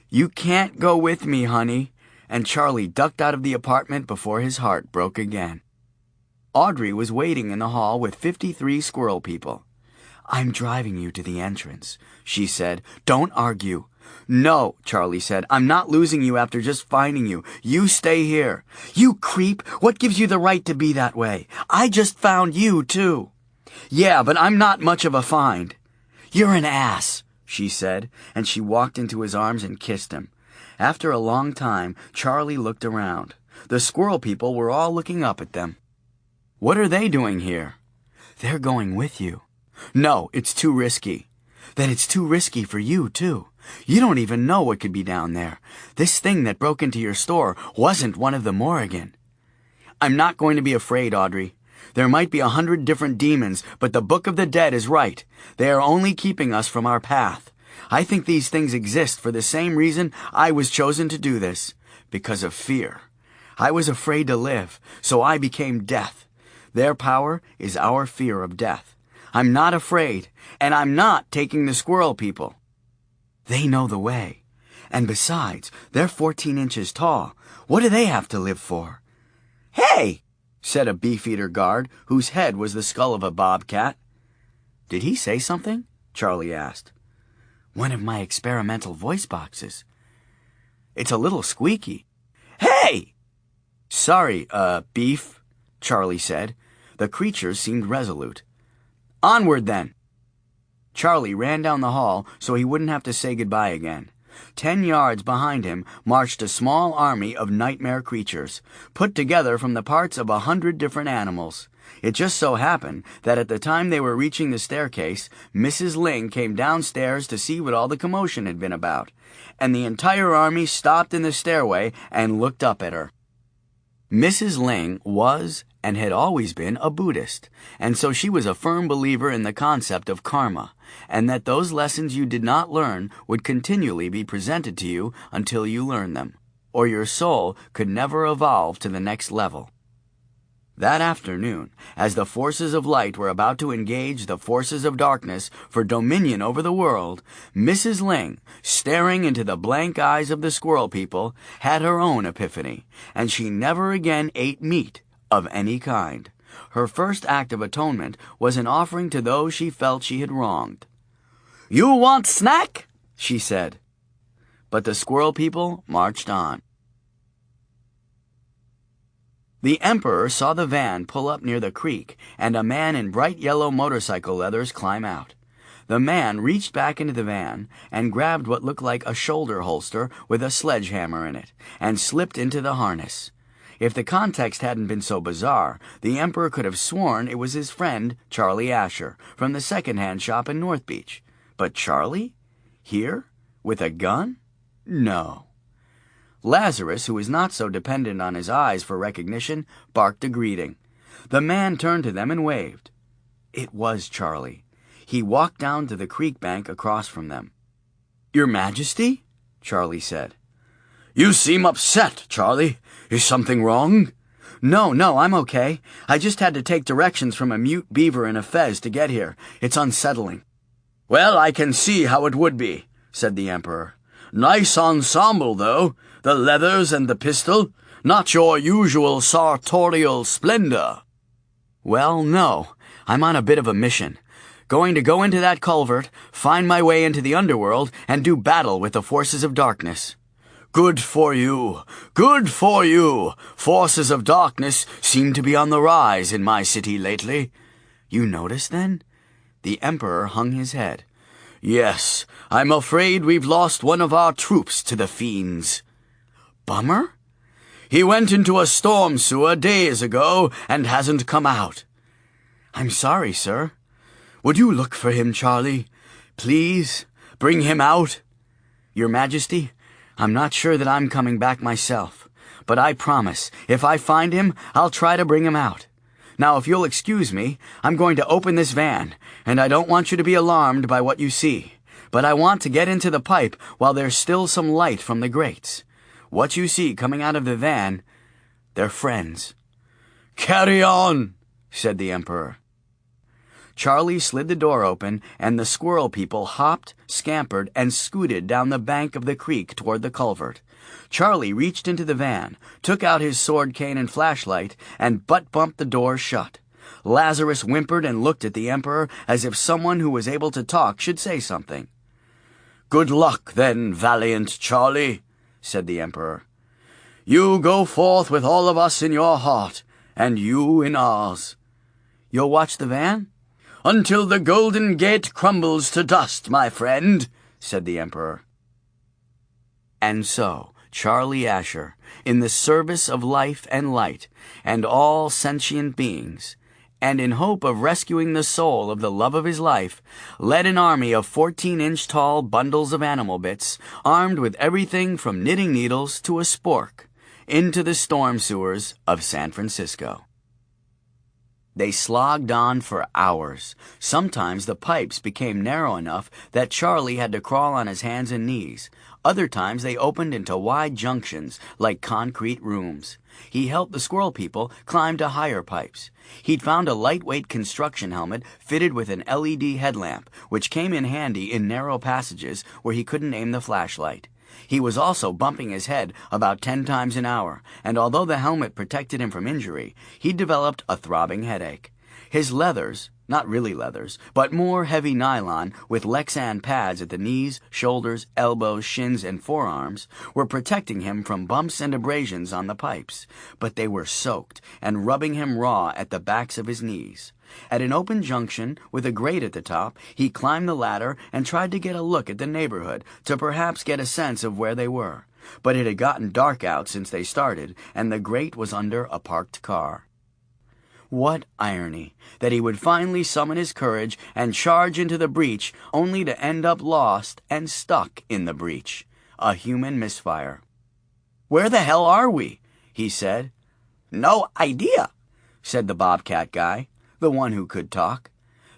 You can't go with me, honey. And Charlie ducked out of the apartment before his heart broke again. Audrey was waiting in the hall with 53 squirrel people. I'm driving you to the entrance, she said. Don't argue. No, Charlie said. I'm not losing you after just finding you. You stay here. You creep. What gives you the right to be that way? I just found you, too. Yeah, but I'm not much of a find. You're an ass, she said, and she walked into his arms and kissed him. After a long time, Charlie looked around. The squirrel people were all looking up at them. What are they doing here? They're going with you. No, it's too risky. Then it's too risky for you, too. You don't even know what could be down there. This thing that broke into your store wasn't one of the Morrigan. I'm not going to be afraid, Audrey. There might be 100 different demons, but the Book of the Dead is right. They are only keeping us from our path. I think these things exist for the same reason I was chosen to do this, because of fear. I was afraid to live, so I became death. Their power is our fear of death. I'm not afraid, and I'm not taking the squirrel people. They know the way. And besides, they're 14 inches tall. What do they have to live for? Hey, said a beefeater guard whose head was the skull of a bobcat. Did he say something? Charlie asked. One of my experimental voice boxes. It's a little squeaky. Hey! Sorry, Beef, Charlie said. The creatures seemed resolute. Onward, then. Charlie ran down the hall so he wouldn't have to say goodbye again. 10 yards behind him marched a small army of nightmare creatures, put together from the parts of 100 different animals. It just so happened that at the time they were reaching the staircase, Mrs. Ling came downstairs to see what all the commotion had been about, and the entire army stopped in the stairway and looked up at her. Mrs. Ling was and had always been a Buddhist, and so she was a firm believer in the concept of karma, and that those lessons you did not learn would continually be presented to you until you learn them, or your soul could never evolve to the next level. That afternoon, as the forces of light were about to engage the forces of darkness for dominion over the world, Mrs. Ling, staring into the blank eyes of the squirrel people, had her own epiphany, and she never again ate meat of any kind. Her first act of atonement was an offering to those she felt she had wronged. "You want snack?" she said. But the squirrel people marched on. The Emperor saw the van pull up near the creek and a man in bright yellow motorcycle leathers climb out. The man reached back into the van and grabbed what looked like a shoulder holster with a sledgehammer in it and slipped into the harness. If the context hadn't been so bizarre, the Emperor could have sworn it was his friend, Charlie Asher, from the second-hand shop in North Beach. But Charlie? Here? With a gun? No. Lazarus, who was not so dependent on his eyes for recognition, barked a greeting. The man turned to them and waved. It was Charlie. He walked down to the creek bank across from them. "Your Majesty?" Charlie said. "You seem upset, Charlie. Is something wrong?" No, I'm okay. I just had to take directions from a mute beaver in a fez to get here. It's unsettling." "Well, I can see how it would be," said the Emperor. "Nice ensemble, though. The leathers and the pistol. Not your usual sartorial splendor." "Well, no. I'm on a bit of a mission. Going to go into that culvert, find my way into the underworld, and do battle with the forces of darkness." "Good for you. Good for you. Forces of darkness seem to be on the rise in my city lately." "You noticed, then?" The Emperor hung his head. "Yes, I'm afraid we've lost one of our troops to the fiends." "Bummer?" "He went into a storm sewer days ago and hasn't come out." "I'm sorry, sir." "Would you look for him, Charlie? Please, bring him out." "Your Majesty, I'm not sure that I'm coming back myself, but I promise, if I find him, I'll try to bring him out. Now, if you'll excuse me, I'm going to open this van, and I don't want you to be alarmed by what you see, but I want to get into the pipe while there's still some light from the grates. What you see coming out of the van, they're friends." "Carry on," said the Emperor. Charlie slid the door open, and the squirrel people hopped, scampered, and scooted down the bank of the creek toward the culvert. Charlie reached into the van, took out his sword cane and flashlight, and butt-bumped the door shut. Lazarus whimpered and looked at the Emperor as if someone who was able to talk should say something. "Good luck, then, valiant Charlie," said the Emperor. "You go forth with all of us in your heart, and you in ours." "You'll watch the van?" "Until the Golden Gate crumbles to dust, my friend," said the Emperor. And so, Charlie Asher, in the service of life and light, and all sentient beings, and in hope of rescuing the soul of the love of his life, led an army of 14-inch-tall bundles of animal bits, armed with everything from knitting needles to a spork, into the storm sewers of San Francisco. They slogged on for hours. Sometimes the pipes became narrow enough that Charlie had to crawl on his hands and knees. Other times they opened into wide junctions like concrete rooms. He helped the squirrel people climb to higher pipes. He'd found a lightweight construction helmet fitted with an LED headlamp, which came in handy in narrow passages where he couldn't aim the flashlight. He was also bumping his head about 10 times an hour, and although the helmet protected him from injury, he developed a throbbing headache. His leathers, not really leathers, but more heavy nylon with Lexan pads at the knees, shoulders, elbows, shins, and forearms, were protecting him from bumps and abrasions on the pipes, but they were soaked and rubbing him raw at the backs of his knees. At an open junction with a grate at the top, he climbed the ladder and tried to get a look at the neighborhood to perhaps get a sense of where they were. But it had gotten dark out since they started, and the grate was under a parked car. What irony, that he would finally summon his courage and charge into the breach, only to end up lost and stuck in the breach. A human misfire. "Where the hell are we?" he said. "No idea," said the Bobcat guy, the one who could talk.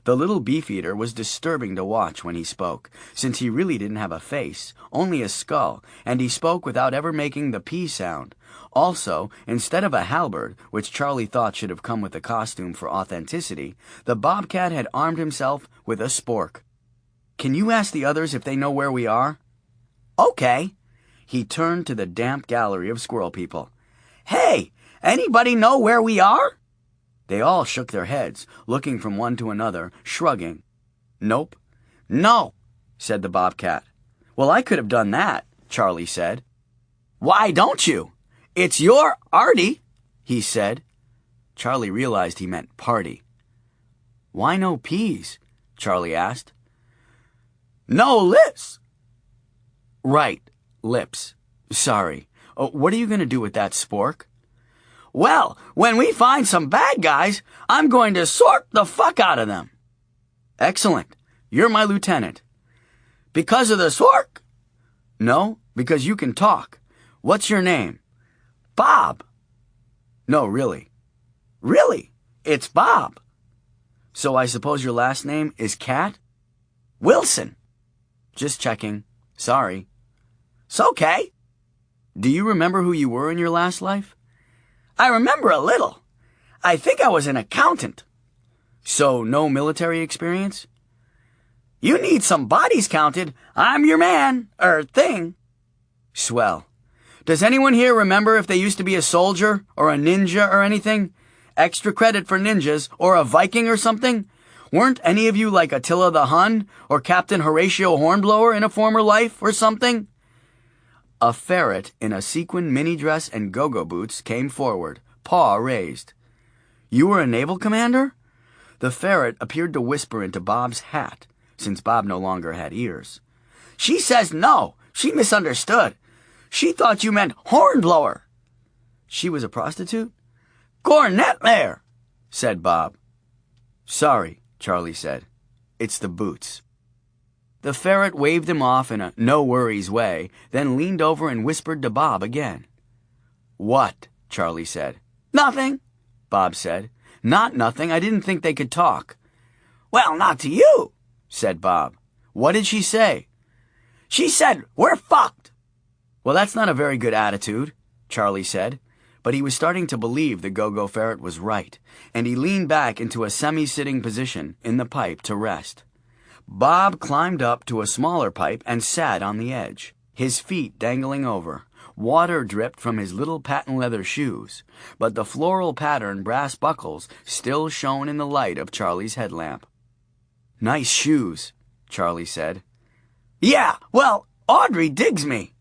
The little beefeater was disturbing to watch when he spoke, since he really didn't have a face, only a skull, and he spoke without ever making the P sound. Also, instead of a halberd, which Charlie thought should have come with the costume for authenticity, the Bobcat had armed himself with a spork. "Can you ask the others if they know where we are?" "Okay." He turned to the damp gallery of squirrel people. "Hey, anybody know where we are?" They all shook their heads, looking from one to another, shrugging. "Nope." "No," said the Bobcat. "Well, I could have done that," Charlie said. "Why don't you? It's your arty," he said. Charlie realized he meant party. "Why no peas?" Charlie asked. "No lips." "Right, lips. Sorry. What are you going to do with that spork?" "Well, when we find some bad guys, I'm going to sort the fuck out of them." "Excellent. You're my lieutenant." "Because of the spork?" "No, because you can talk. What's your name?" "Bob." "No, really." "Really? It's Bob." "So I suppose your last name is Cat?" "Wilson." "Just checking. Sorry." "It's okay." "Do you remember who you were in your last life?" "I remember a little. I think I was an accountant." "So no military experience?" "You need some bodies counted. I'm your man, thing." "Swell. Does anyone here remember if they used to be a soldier or a ninja or anything? Extra credit for ninjas or a Viking or something? Weren't any of you like Attila the Hun or Captain Horatio Hornblower in a former life or something?" A ferret in a sequin mini dress and go-go boots came forward, paw raised. "You were a naval commander?" The ferret appeared to whisper into Bob's hat, since Bob no longer had ears. "She says no. She misunderstood. She thought you meant hornblower." "She was a prostitute?" "Cornet there," said Bob. "Sorry," Charlie said. "It's the boots." The ferret waved him off in a no-worries way, then leaned over and whispered to Bob again. "What?" Charlie said. "Nothing," Bob said. "Not nothing. I didn't think they could talk." "Well, not to you," said Bob. "What did she say?" "She said, we're fucked." "Well, that's not a very good attitude," Charlie said. But he was starting to believe the go-go ferret was right, and he leaned back into a semi-sitting position in the pipe to rest. Bob climbed up to a smaller pipe and sat on the edge, his feet dangling over. Water dripped from his little patent leather shoes, but the floral pattern brass buckles still shone in the light of Charlie's headlamp. "Nice shoes," Charlie said. "Yeah, well, Audrey digs me,"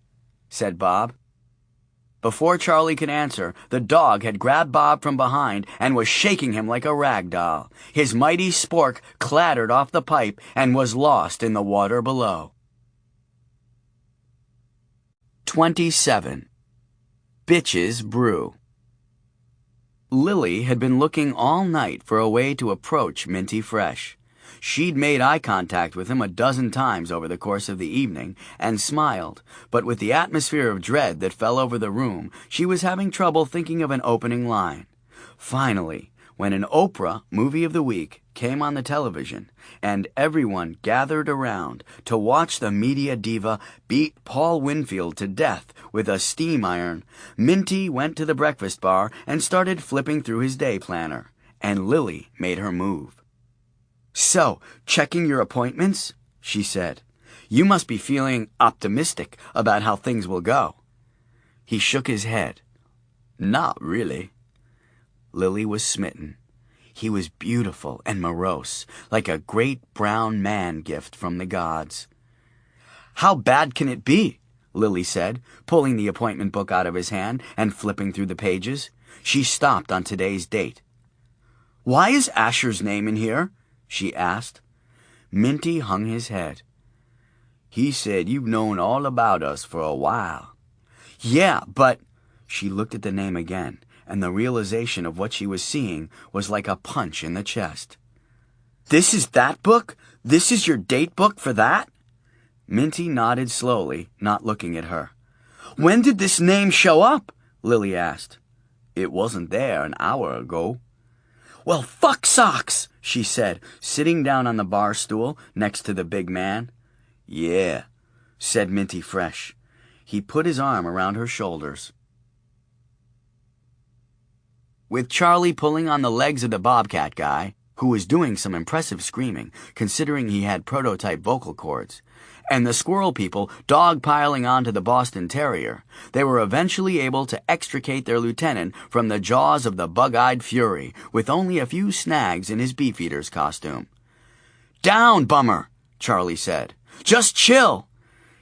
said Bob. Before Charlie could answer, the dog had grabbed Bob from behind and was shaking him like a rag doll. His mighty spork clattered off the pipe and was lost in the water below. 27. Bitches Brew. Lily had been looking all night for a way to approach Minty Fresh. She'd made eye contact with him a dozen times over the course of the evening and smiled, but with the atmosphere of dread that fell over the room, she was having trouble thinking of an opening line. Finally, when an Oprah movie of the week came on the television and everyone gathered around to watch the media diva beat Paul Winfield to death with a steam iron, Minty went to the breakfast bar and started flipping through his day planner, and Lily made her move. "So, checking your appointments?" she said. "You must be feeling optimistic about how things will go." He shook his head. "Not really." Lily was smitten. He was beautiful and morose, like a great brown man gift from the gods. "How bad can it be?" Lily said, pulling the appointment book out of his hand and flipping through the pages. She stopped on today's date. "Why is Asher's name in here?" she asked. Minty hung his head. "He said you've known all about us for a while." "Yeah, but—" She looked at the name again, and the realization of what she was seeing was like a punch in the chest. "This is that book? This is your date book for that?" Minty nodded slowly, not looking at her. "When did this name show up?" Lily asked. "It wasn't there an hour ago." "Well, fuck socks," she said, sitting down on the bar stool next to the big man. "Yeah," said Minty fresh. He put his arm around her shoulders. With Charlie pulling on the legs of the Bobcat guy, who was doing some impressive screaming, considering he had prototype vocal cords, and the squirrel people dog-piling onto the Boston Terrier, they were eventually able to extricate their lieutenant from the jaws of the bug-eyed fury with only a few snags in his beefeater's costume. "Down, Bummer," Charlie said. "Just chill."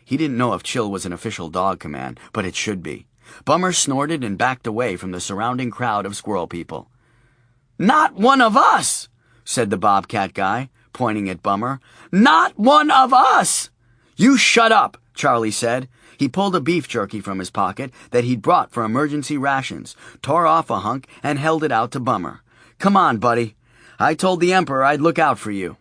He didn't know if chill was an official dog command, but it should be. Bummer snorted and backed away from the surrounding crowd of squirrel people. "Not one of us," said the Bobcat guy, pointing at Bummer. "Not one of us!" "You shut up," Charlie said. He pulled a beef jerky from his pocket that he'd brought for emergency rations, tore off a hunk, and held it out to Bummer. "Come on, buddy. I told the Emperor I'd look out for you."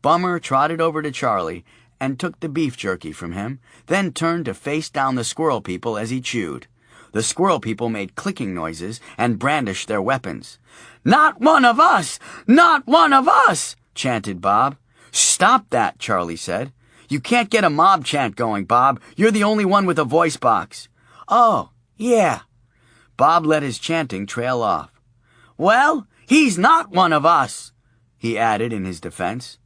Bummer trotted over to Charlie and took the beef jerky from him, then turned to face down the squirrel people as he chewed. The squirrel people made clicking noises and brandished their weapons. "Not one of us! Not one of us!" chanted Bob. "Stop that," Charlie said. "You can't get a mob chant going, Bob. You're the only one with a voice box." "Oh, yeah." Bob let his chanting trail off. "Well, he's not one of us," he added in his defense.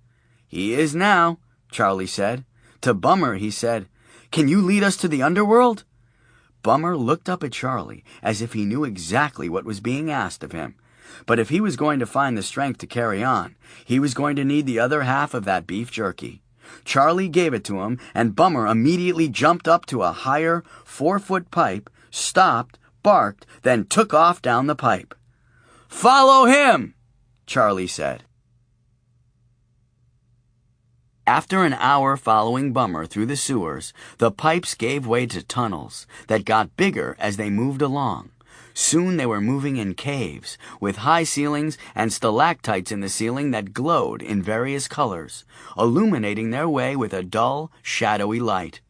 "He is now," Charlie said. To Bummer, he said, "Can you lead us to the underworld?" Bummer looked up at Charlie as if he knew exactly what was being asked of him. But if he was going to find the strength to carry on, he was going to need the other half of that beef jerky. Charlie gave it to him, and Bummer immediately jumped up to a higher 4-foot pipe, stopped, barked, then took off down the pipe. "Follow him," Charlie said. After an hour following Bummer through the sewers, the pipes gave way to tunnels that got bigger as they moved along. Soon they were moving in caves, with high ceilings and stalactites in the ceiling that glowed in various colors, illuminating their way with a dull, shadowy light.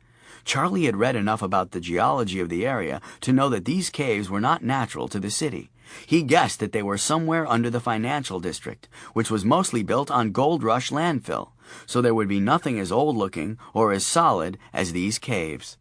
Charlie had read enough about the geology of the area to know that these caves were not natural to the city. He guessed that they were somewhere under the financial district, which was mostly built on gold rush landfill, so there would be nothing as old-looking or as solid as these caves.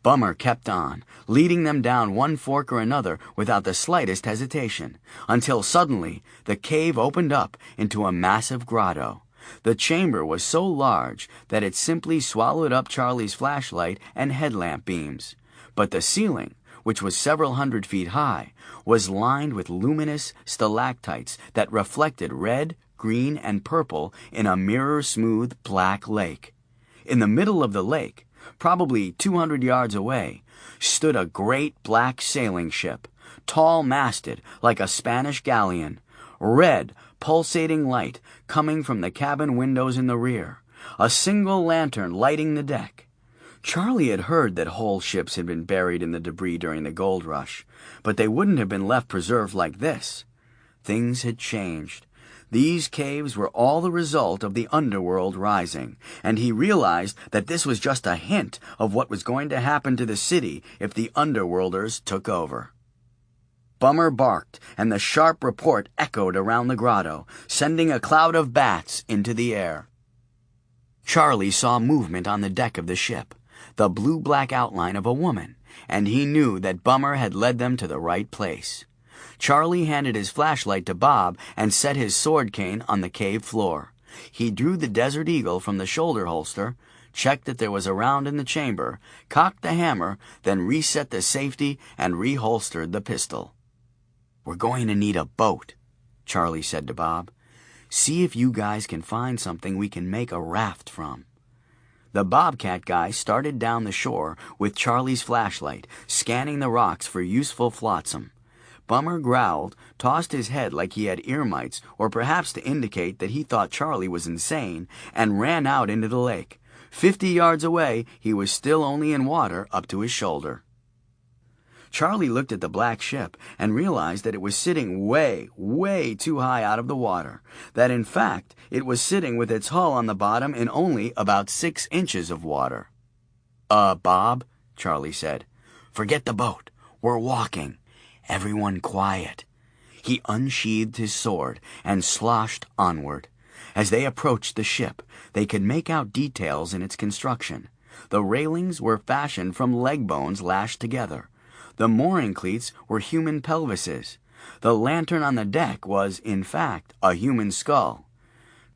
Bummer kept on, leading them down one fork or another without the slightest hesitation, until suddenly the cave opened up into a massive grotto. The chamber was so large that it simply swallowed up Charlie's flashlight and headlamp beams. But the ceiling, which was several hundred feet high, was lined with luminous stalactites that reflected red, green, and purple in a mirror-smooth black lake. In the middle of the lake, probably 200 yards away, stood a great black sailing ship, tall-masted like a Spanish galleon, red, pulsating light coming from the cabin windows in the rear, a single lantern lighting the deck. Charlie had heard that whole ships had been buried in the debris during the gold rush, but they wouldn't have been left preserved like this. Things had changed. These caves were all the result of the underworld rising, and he realized that this was just a hint of what was going to happen to the city if the underworlders took over. Bummer barked, and the sharp report echoed around the grotto, sending a cloud of bats into the air. Charlie saw movement on the deck of the ship, the blue-black outline of a woman, and he knew that Bummer had led them to the right place. Charlie handed his flashlight to Bob and set his sword cane on the cave floor. He drew the Desert Eagle from the shoulder holster, checked that there was a round in the chamber, cocked the hammer, then reset the safety and reholstered the pistol. "We're going to need a boat," Charlie said to Bob. "See if you guys can find something we can make a raft from." The Bobcat guy started down the shore with Charlie's flashlight, scanning the rocks for useful flotsam. Bummer growled, tossed his head like he had ear mites, or perhaps to indicate that he thought Charlie was insane, and ran out into the lake. 50 yards away, he was still only in water up to his shoulder. Charlie looked at the black ship and realized that it was sitting way, way too high out of the water, that in fact it was sitting with its hull on the bottom in only about 6 inches of water. Bob," Charlie said, "forget the boat. We're walking. Everyone quiet." He unsheathed his sword and sloshed onward. As they approached the ship, they could make out details in its construction. The railings were fashioned from leg bones lashed together. The mooring cleats were human pelvises. The lantern on the deck was, in fact, a human skull.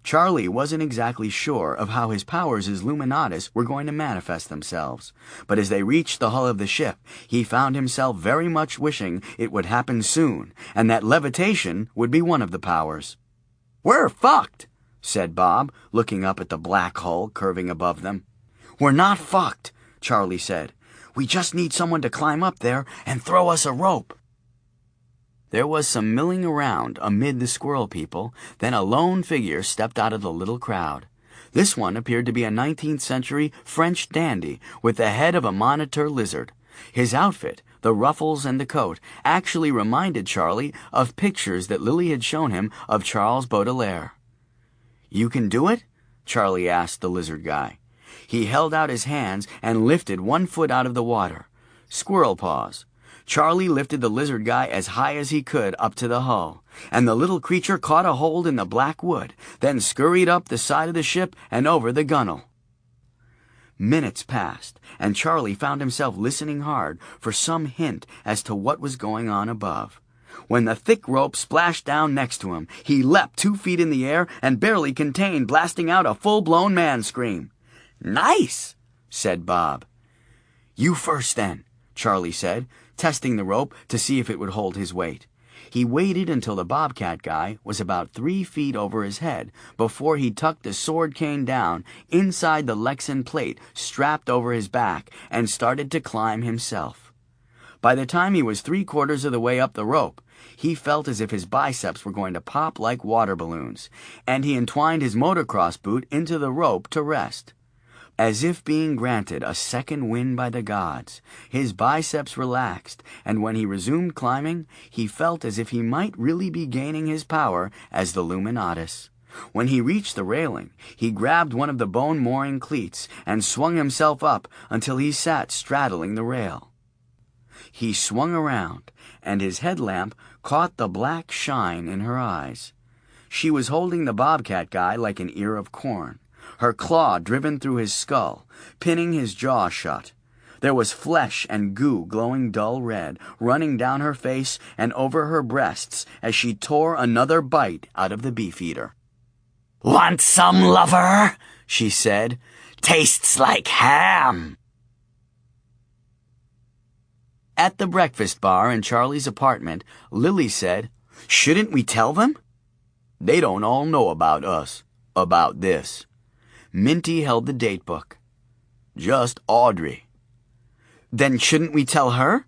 Charlie wasn't exactly sure of how his powers as Luminatus were going to manifest themselves, but as they reached the hull of the ship, he found himself very much wishing it would happen soon, and that levitation would be one of the powers. "We're fucked," said Bob, looking up at the black hull curving above them. "We're not fucked," Charlie said. "We just need someone to climb up there and throw us a rope." There was some milling around amid the squirrel people, then a lone figure stepped out of the little crowd. This one appeared to be a 19th century French dandy with the head of a monitor lizard. His outfit, the ruffles and the coat, actually reminded Charlie of pictures that Lily had shown him of Charles Baudelaire. "You can do it?" Charlie asked the lizard guy. He held out his hands and lifted 1 foot out of the water. Squirrel paws. Charlie lifted the lizard guy as high as he could up to the hull, and the little creature caught a hold in the black wood, then scurried up the side of the ship and over the gunwale. Minutes passed, and Charlie found himself listening hard for some hint as to what was going on above. When the thick rope splashed down next to him, he leapt 2 feet in the air and barely contained blasting out a full-blown man scream. "Nice," said Bob. "You first, then," Charlie said, testing the rope to see if it would hold his weight. He waited until the Bobcat guy was about 3 feet over his head before he tucked the sword cane down inside the Lexan plate strapped over his back and started to climb himself. By the time he was 3/4 of the way up the rope, he felt as if his biceps were going to pop like water balloons, and he entwined his motocross boot into the rope to rest. As if being granted a second wind by the gods, his biceps relaxed, and when he resumed climbing, he felt as if he might really be gaining his power as the Luminatus. When he reached the railing, he grabbed one of the bone mooring cleats and swung himself up until he sat straddling the rail. He swung around, and his headlamp caught the black shine in her eyes. She was holding the Bobcat guy like an ear of corn, her claw driven through his skull, pinning his jaw shut. There was flesh and goo glowing dull red, running down her face and over her breasts as she tore another bite out of the beefeater. "Want some, lover?" she said. "Tastes like ham." At the breakfast bar in Charlie's apartment, Lily said, "Shouldn't we tell them?" "They don't all know about us, about this." Minty held the date book. "Just Audrey." "Then shouldn't we tell her?"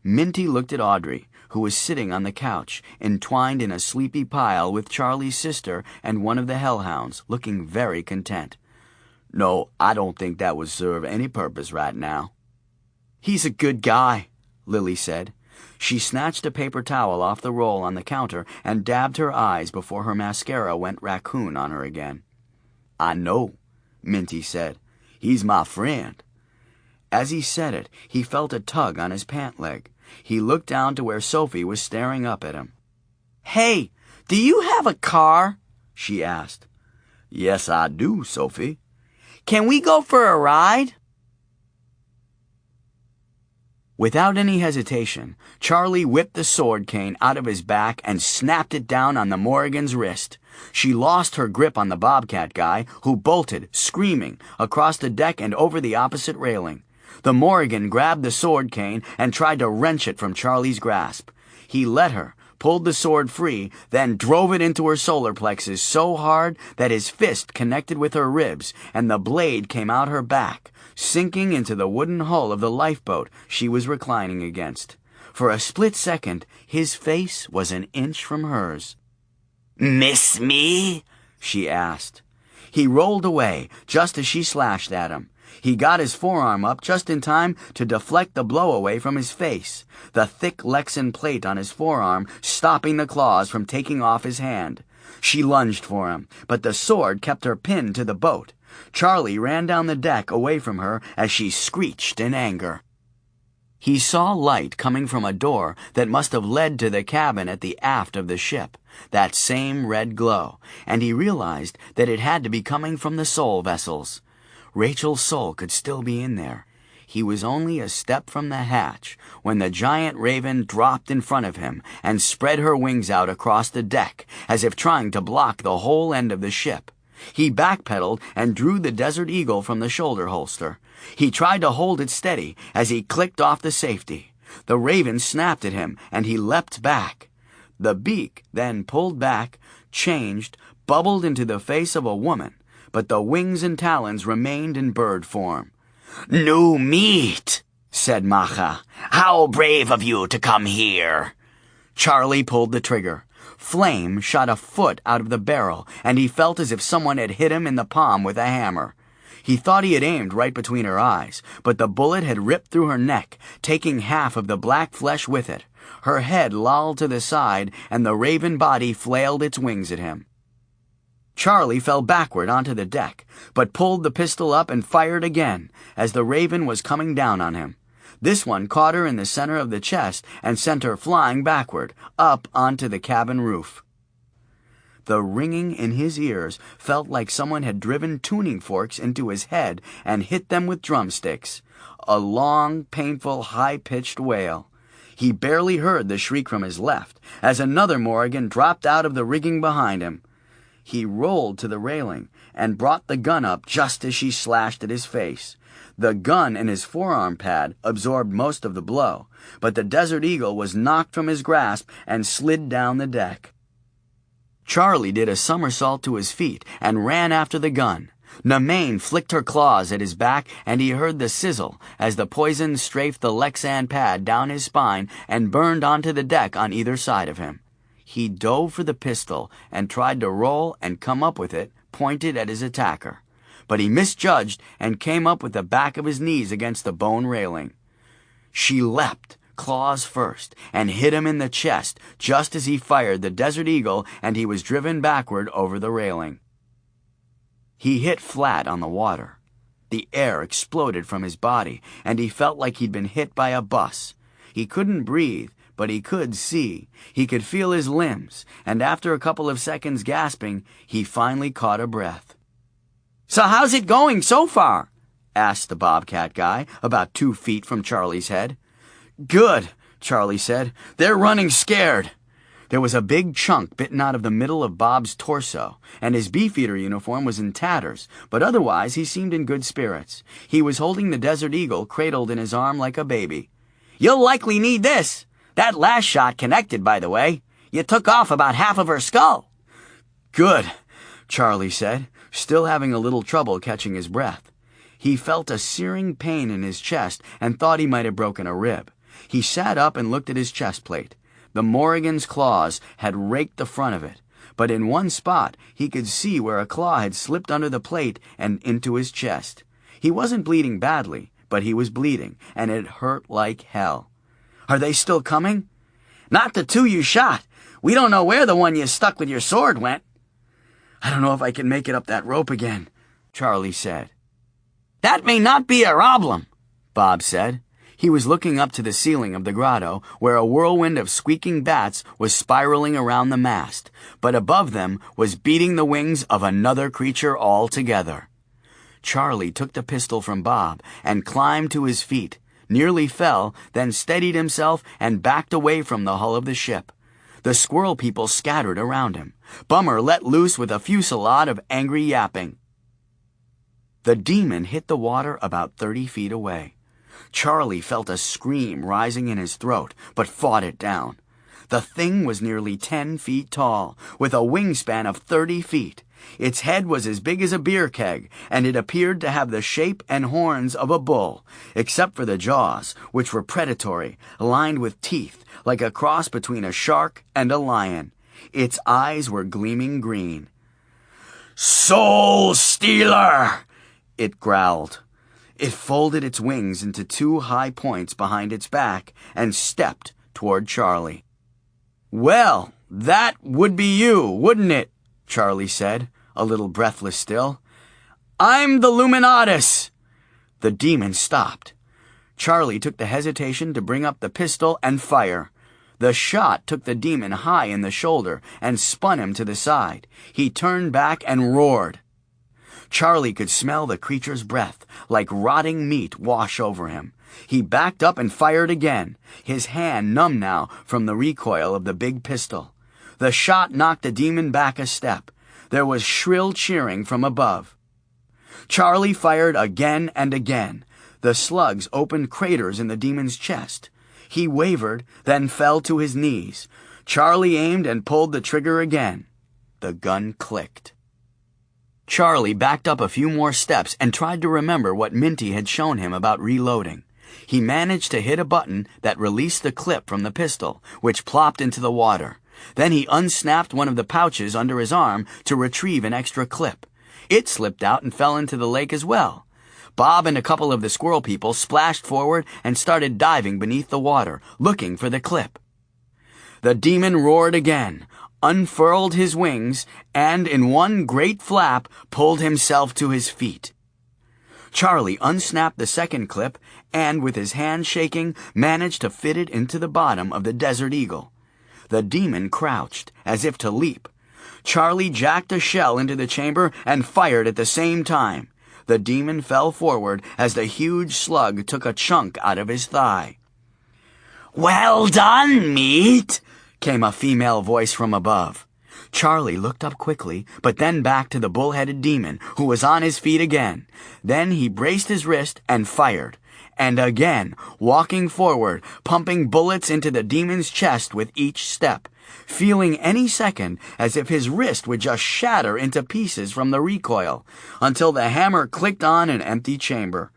Minty looked at Audrey, who was sitting on the couch, entwined in a sleepy pile with Charlie's sister and one of the hellhounds, looking very content. "No, I don't think that would serve any purpose right now." "He's a good guy," Lily said. She snatched a paper towel off the roll on the counter and dabbed her eyes before her mascara went raccoon on her again. "I know," Minty said. "He's my friend." As he said it, he felt a tug on his pant leg. He looked down to where Sophie was staring up at him. "Hey, do you have a car?" she asked. "Yes, I do, Sophie." "Can we go for a ride?" Without any hesitation, Charlie whipped the sword cane out of his back and snapped it down on the Morrigan's wrist. She lost her grip on the Bobcat guy, who bolted, screaming, across the deck and over the opposite railing. The Morrigan grabbed the sword cane and tried to wrench it from Charlie's grasp. He let her, pulled the sword free, then drove it into her solar plexus so hard that his fist connected with her ribs and the blade came out her back, sinking into the wooden hull of the lifeboat she was reclining against. For a split second, his face was an inch from hers. "Miss me?" she asked. He rolled away just as she slashed at him. He got his forearm up just in time to deflect the blow away from his face, the thick Lexan plate on his forearm stopping the claws from taking off his hand. She lunged for him, but the sword kept her pinned to the boat. Charlie ran down the deck away from her as she screeched in anger. He saw light coming from a door that must have led to the cabin at the aft of the ship, that same red glow, and he realized that it had to be coming from the soul vessels. Rachel's soul could still be in there. He was only a step from the hatch when the giant raven dropped in front of him and spread her wings out across the deck as if trying to block the whole end of the ship. He backpedaled and drew the Desert Eagle from the shoulder holster. He tried to hold it steady as he clicked off the safety. The raven snapped at him and he leapt back. The beak then pulled back, changed, bubbled into the face of a woman, but the wings and talons remained in bird form. "New meat," said Macha. "How brave of you to come here." Charlie pulled the trigger. Flame shot a foot out of the barrel, and he felt as if someone had hit him in the palm with a hammer. He thought he had aimed right between her eyes, but the bullet had ripped through her neck, taking half of the black flesh with it. Her head lolled to the side, and the raven body flailed its wings at him. Charlie fell backward onto the deck, but pulled the pistol up and fired again as the raven was coming down on him. This one caught her in the center of the chest and sent her flying backward, up onto the cabin roof. The ringing in his ears felt like someone had driven tuning forks into his head and hit them with drumsticks. A long, painful, high-pitched wail. He barely heard the shriek from his left as another Morrigan dropped out of the rigging behind him. He rolled to the railing and brought the gun up just as she slashed at his face. The gun in his forearm pad absorbed most of the blow, but the Desert Eagle was knocked from his grasp and slid down the deck. Charlie did a somersault to his feet and ran after the gun. Namain flicked her claws at his back, and he heard the sizzle as the poison strafed the Lexan pad down his spine and burned onto the deck on either side of him. He dove for the pistol and tried to roll and come up with it, pointed at his attacker. But he misjudged and came up with the back of his knees against the bone railing. She leapt, claws first, and hit him in the chest just as he fired the Desert Eagle and he was driven backward over the railing. He hit flat on the water. The air exploded from his body, and he felt like he'd been hit by a bus. He couldn't breathe, but he could see. He could feel his limbs, and after a couple of seconds gasping, he finally caught a breath. "So how's it going so far?" asked the Bobcat guy, about 2 feet from Charlie's head. "Good," Charlie said. "They're running scared." There was a big chunk bitten out of the middle of Bob's torso, and his Beefeater uniform was in tatters, but otherwise he seemed in good spirits. He was holding the Desert Eagle cradled in his arm like a baby. "You'll likely need this. That last shot connected, by the way. You took off about half of her skull." "Good," Charlie said, still having a little trouble catching his breath. He felt a searing pain in his chest and thought he might have broken a rib. He sat up and looked at his chest plate. The Morrigan's claws had raked the front of it, but in one spot he could see where a claw had slipped under the plate and into his chest. He wasn't bleeding badly, but he was bleeding, and it hurt like hell. "Are they still coming?" "Not the 2 you shot. We don't know where the one you stuck with your sword went." "I don't know if I can make it up that rope again," Charlie said. "That may not be a problem," Bob said. He was looking up to the ceiling of the grotto, where a whirlwind of squeaking bats was spiraling around the mast, but above them was beating the wings of another creature altogether. Charlie took the pistol from Bob and climbed to his feet, nearly fell, then steadied himself and backed away from the hull of the ship. The squirrel people scattered around him. Bummer let loose with a fusillade of angry yapping. The demon hit the water about 30 feet away. Charlie felt a scream rising in his throat, but fought it down. The thing was nearly 10 feet tall, with a wingspan of 30 feet. Its head was as big as a beer keg, and it appeared to have the shape and horns of a bull, except for the jaws, which were predatory, lined with teeth, like a cross between a shark and a lion. Its eyes were gleaming green. "Soul Stealer!" it growled. It folded its wings into 2 high points behind its back and stepped toward Charlie. "Well, that would be you, wouldn't it?" Charlie said, a little breathless still. "I'm the Luminatus." The demon stopped. Charlie took the hesitation to bring up the pistol and fire. The shot took the demon high in the shoulder and spun him to the side. He turned back and roared. Charlie could smell the creature's breath, like rotting meat, wash over him. He backed up and fired again, his hand numb now from the recoil of the big pistol. The shot knocked the demon back a step. There was shrill cheering from above. Charlie fired again and again. The slugs opened craters in the demon's chest. He wavered, then fell to his knees. Charlie aimed and pulled the trigger again. The gun clicked. Charlie backed up a few more steps and tried to remember what Minty had shown him about reloading. He managed to hit a button that released the clip from the pistol, which plopped into the water. Then he unsnapped one of the pouches under his arm to retrieve an extra clip. It slipped out and fell into the lake as well. Bob and a couple of the squirrel people splashed forward and started diving beneath the water, looking for the clip. The demon roared again, unfurled his wings, and in one great flap pulled himself to his feet. Charlie unsnapped the second clip and, with his hand shaking, managed to fit it into the bottom of the Desert Eagle. The demon crouched, as if to leap. Charlie jacked a shell into the chamber and fired at the same time. The demon fell forward as the huge slug took a chunk out of his thigh. "Well done, meat!" came a female voice from above. Charlie looked up quickly, but then back to the bull-headed demon, who was on his feet again. Then he braced his wrist and fired. And again, walking forward, pumping bullets into the demon's chest with each step, feeling any second as if his wrist would just shatter into pieces from the recoil, until the hammer clicked on an empty chamber.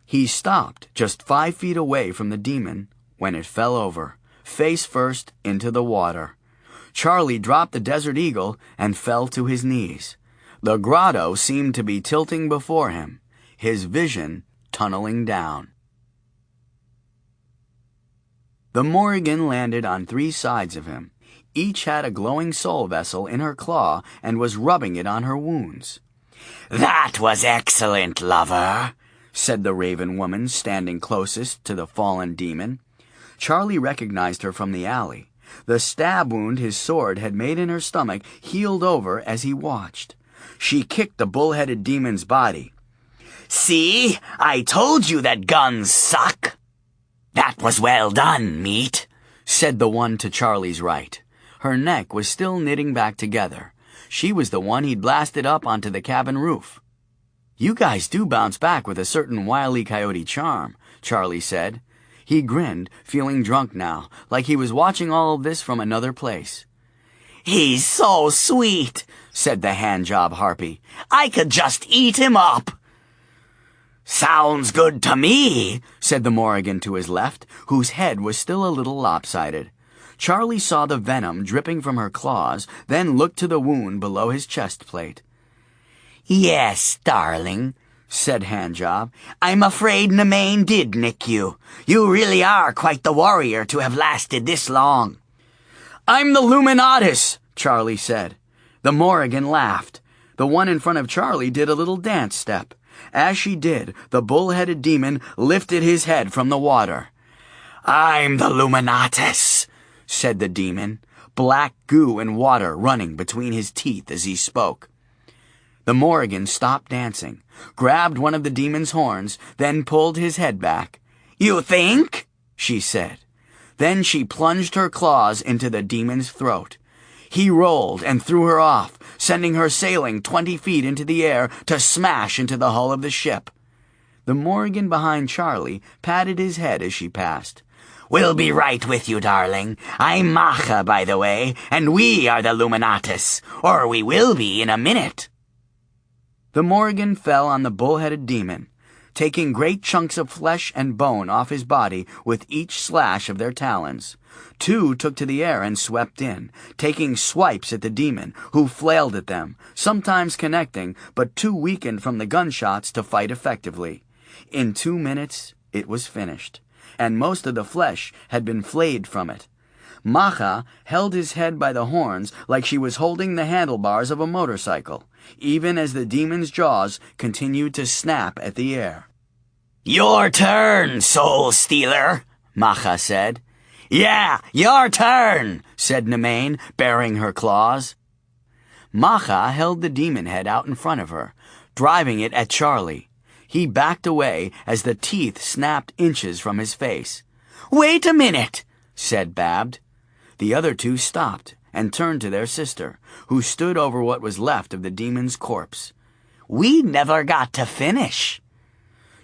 He stopped just 5 feet away from the demon when it fell over, face first into the water. Charlie dropped the Desert Eagle and fell to his knees. The grotto seemed to be tilting before him, his vision tunneling down. The Morrigan landed on 3 sides of him. Each had a glowing soul vessel in her claw and was rubbing it on her wounds. "That was excellent, lover," said the raven woman standing closest to the fallen demon. Charlie recognized her from the alley. The stab wound his sword had made in her stomach healed over as he watched. She kicked the bull-headed demon's body. "See, I told you that guns suck." "That was well done, meat," said the one to Charlie's right. Her neck was still knitting back together. She was the one he'd blasted up onto the cabin roof. "You guys do bounce back with a certain Wile E. Coyote charm," Charlie said. He grinned, feeling drunk now, like he was watching all of this from another place. "He's so sweet," said the handjob harpy. "I could just eat him up." "Sounds good to me," said the Morrigan to his left, whose head was still a little lopsided. Charlie saw the venom dripping from her claws, then looked to the wound below his chest plate. "Yes, darling," said Handjob. "I'm afraid Nemain did nick you. You really are quite the warrior to have lasted this long." "I'm the Luminatus," Charlie said. The Morrigan laughed. The one in front of Charlie did a little dance step. As she did, the bull-headed demon lifted his head from the water. "I'm the Luminatus," said the demon, black goo and water running between his teeth as he spoke. The Morrigan stopped dancing, grabbed one of the demon's horns, then pulled his head back. "You think?" she said. Then she plunged her claws into the demon's throat. He rolled and threw her off, sending her sailing 20 feet into the air to smash into the hull of the ship. The Morrigan behind Charlie patted his head as she passed. "We'll be right with you, darling. I'm Macha, by the way, and we are the Luminatus, or we will be in a minute." The Morrigan fell on the bull-headed demon, taking great chunks of flesh and bone off his body with each slash of their talons. 2 took to the air and swept in, taking swipes at the demon, who flailed at them, sometimes connecting, but too weakened from the gunshots to fight effectively. In 2 minutes, it was finished, and most of the flesh had been flayed from it. Macha held his head by the horns like she was holding the handlebars of a motorcycle, even as the demon's jaws continued to snap at the air. "Your turn, soul stealer," Macha said. "Yeah, your turn," said Nemain, baring her claws. Macha held the demon head out in front of her, driving it at Charlie. He backed away as the teeth snapped inches from his face. "Wait a minute," said Babbed. The other 2 stopped and turned to their sister, who stood over what was left of the demon's corpse. "We never got to finish."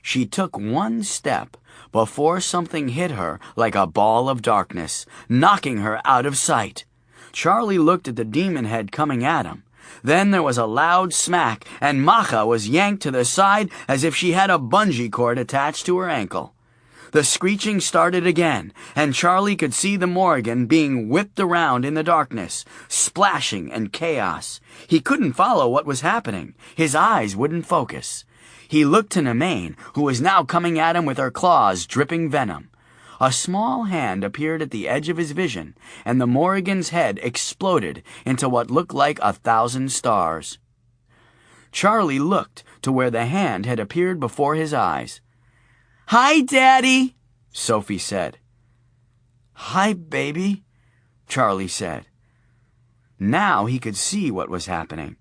She took 1 step before something hit her like a ball of darkness, knocking her out of sight. Charlie looked at the demon head coming at him. Then there was a loud smack, and Macha was yanked to the side as if she had a bungee cord attached to her ankle. The screeching started again, and Charlie could see the Morrigan being whipped around in the darkness, splashing and chaos. He couldn't follow what was happening. His eyes wouldn't focus. He looked to Nemain, who was now coming at him with her claws dripping venom. A small hand appeared at the edge of his vision, and the Morrigan's head exploded into what looked like 1,000 stars. Charlie looked to where the hand had appeared before his eyes. "Hi, Daddy," Sophie said. "Hi, baby," Charlie said. Now he could see what was happening.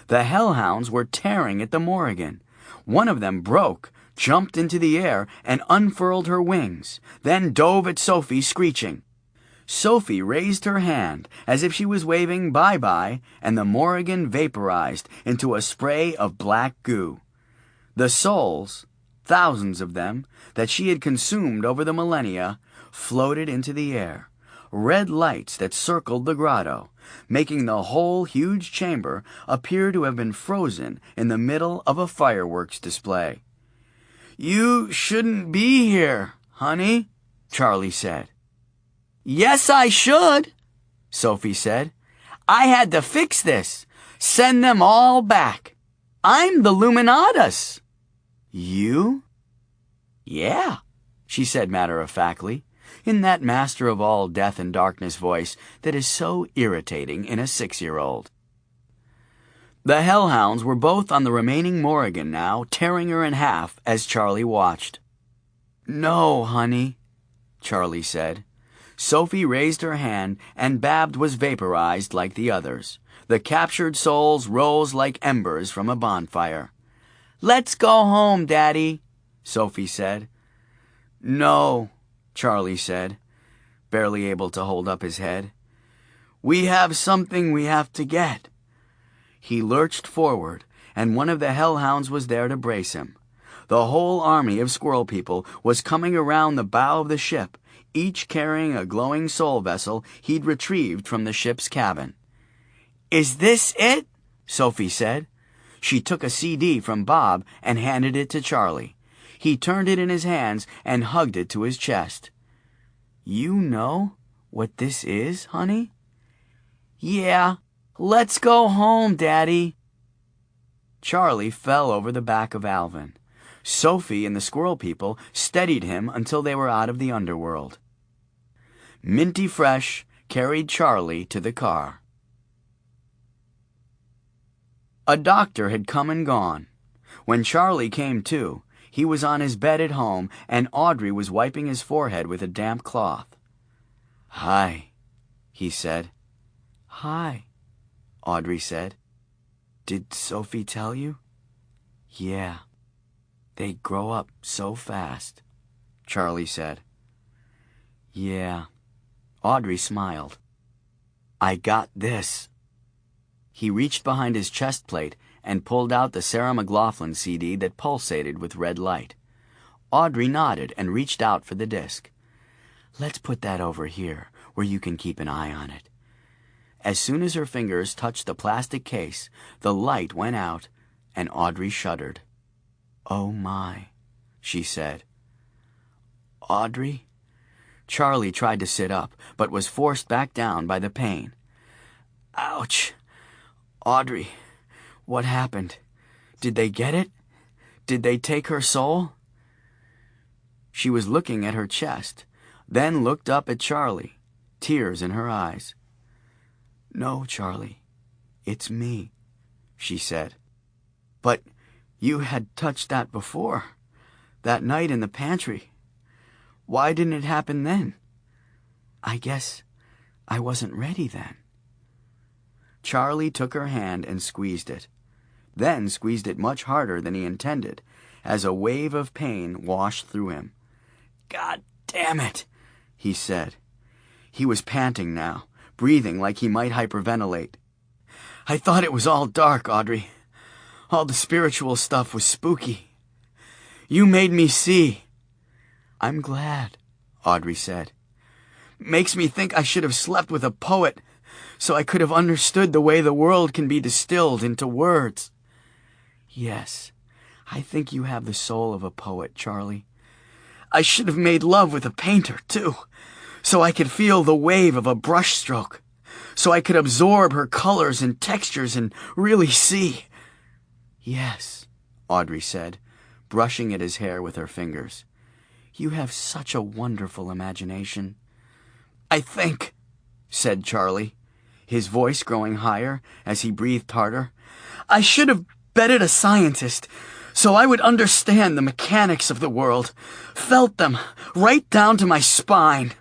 The hellhounds were tearing at the Morrigan. One of them broke, jumped into the air, and unfurled her wings, then dove at Sophie, screeching. Sophie raised her hand as if she was waving bye-bye, and the Morrigan vaporized into a spray of black goo. The souls, thousands of them, that she had consumed over the millennia, floated into the air, red lights that circled the grotto, making the whole huge chamber appear to have been frozen in the middle of a fireworks display. "You shouldn't be here, honey," Charlie said. "Yes, I should," Sophie said. "I had to fix this. Send them all back. I'm the Luminatus." "You?" "Yeah," she said matter-of-factly, in that master of all death and darkness voice that is so irritating in a 6-year-old. The hellhounds were both on the remaining Morrigan now, tearing her in half as Charlie watched. "No, honey," Charlie said. Sophie raised her hand, and Babbed was vaporized like the others. The captured souls rose like embers from a bonfire. "Let's go home, Daddy," Sophie said. "No," Charlie said, barely able to hold up his head. "We have something we have to get." He lurched forward, and one of the hellhounds was there to brace him. The whole army of squirrel people was coming around the bow of the ship, each carrying a glowing soul vessel he'd retrieved from the ship's cabin. "Is this it?" Sophie said. She took a CD from Bob and handed it to Charlie. He turned it in his hands and hugged it to his chest. "You know what this is, honey?" "Yeah. Let's go home, Daddy." Charlie fell over the back of Alvin. Sophie and the squirrel people steadied him until they were out of the underworld. Minty Fresh carried Charlie to the car. A doctor had come and gone. When Charlie came to, he was on his bed at home, and Audrey was wiping his forehead with a damp cloth. "Hi," he said. "Hi," Audrey said. "Did Sophie tell you?" "Yeah. They grow up so fast," Charlie said. "Yeah." Audrey smiled. "I got this." He reached behind his chest plate and pulled out the Sarah McLachlan CD that pulsated with red light. Audrey nodded and reached out for the disc. "Let's put that over here, where you can keep an eye on it." As soon as her fingers touched the plastic case, the light went out, and Audrey shuddered. "Oh my," she said. "Audrey?" Charlie tried to sit up, but was forced back down by the pain. "Ouch! Audrey, what happened? Did they get it? Did they take her soul?" She was looking at her chest, then looked up at Charlie, tears in her eyes. "No, Charlie, it's me," she said. "But you had touched that before, that night in the pantry. Why didn't it happen then?" "I guess I wasn't ready then." Charlie took her hand and squeezed it, then squeezed it much harder than he intended, as a wave of pain washed through him. "God damn it," he said. He was panting now, breathing like he might hyperventilate. "I thought it was all dark, Audrey. All the spiritual stuff was spooky. You made me see." "I'm glad," Audrey said. "Makes me think I should have slept with a poet, so I could have understood the way the world can be distilled into words." "Yes, I think you have the soul of a poet, Charlie." "I should have made love with a painter, too, so I could feel the wave of a brushstroke, so I could absorb her colors and textures and really see." "Yes," Audrey said, brushing at his hair with her fingers. "You have such a wonderful imagination." "I think," said Charlie, his voice growing higher as he breathed harder, "I should have betted a scientist, so I would understand the mechanics of the world, felt them right down to my spine."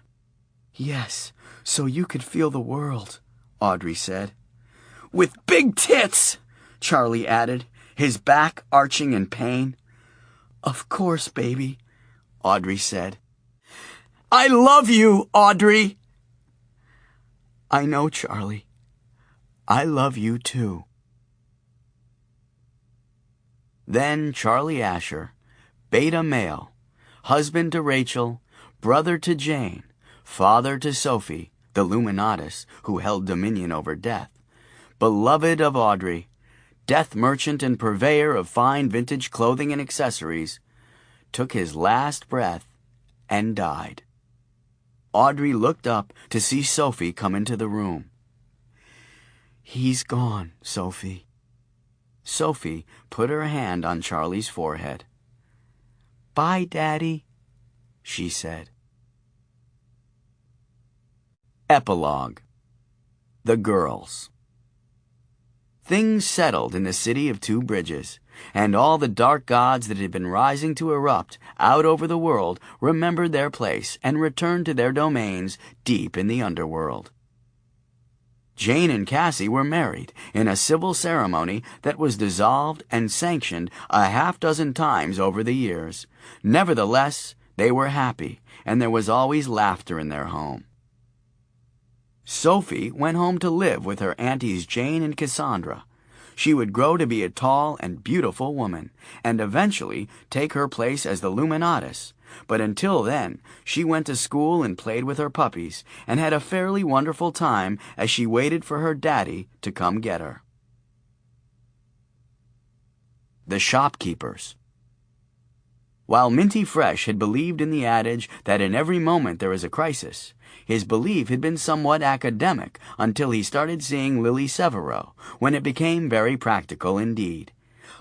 "Yes, so you could feel the world," Audrey said. "With big tits," Charlie added, his back arching in pain. "Of course, baby," Audrey said. "I love you, Audrey." "I know, Charlie. I love you too." Then Charlie Asher, beta male, husband to Rachel, brother to Jane, father to Sophie, the Luminatus who held dominion over death, beloved of Audrey, death merchant and purveyor of fine vintage clothing and accessories, took his last breath and died. Audrey looked up to see Sophie come into the room. "He's gone, Sophie." Sophie put her hand on Charlie's forehead. "Bye, Daddy," she said. Epilogue. The Girls. Things settled in the city of Two Bridges, and all the dark gods that had been rising to erupt out over the world remembered their place and returned to their domains deep in the underworld. Jane and Cassie were married in a civil ceremony that was dissolved and sanctioned a half-dozen times over the years. Nevertheless, they were happy, and there was always laughter in their home. Sophie went home to live with her aunties Jane and Cassandra. She would grow to be a tall and beautiful woman, and eventually take her place as the Luminatus. But until then, she went to school and played with her puppies, and had a fairly wonderful time as she waited for her daddy to come get her. The Shopkeepers. While Minty Fresh had believed in the adage that in every moment there is a crisis, his belief had been somewhat academic until he started seeing Lily Severo, when it became very practical indeed.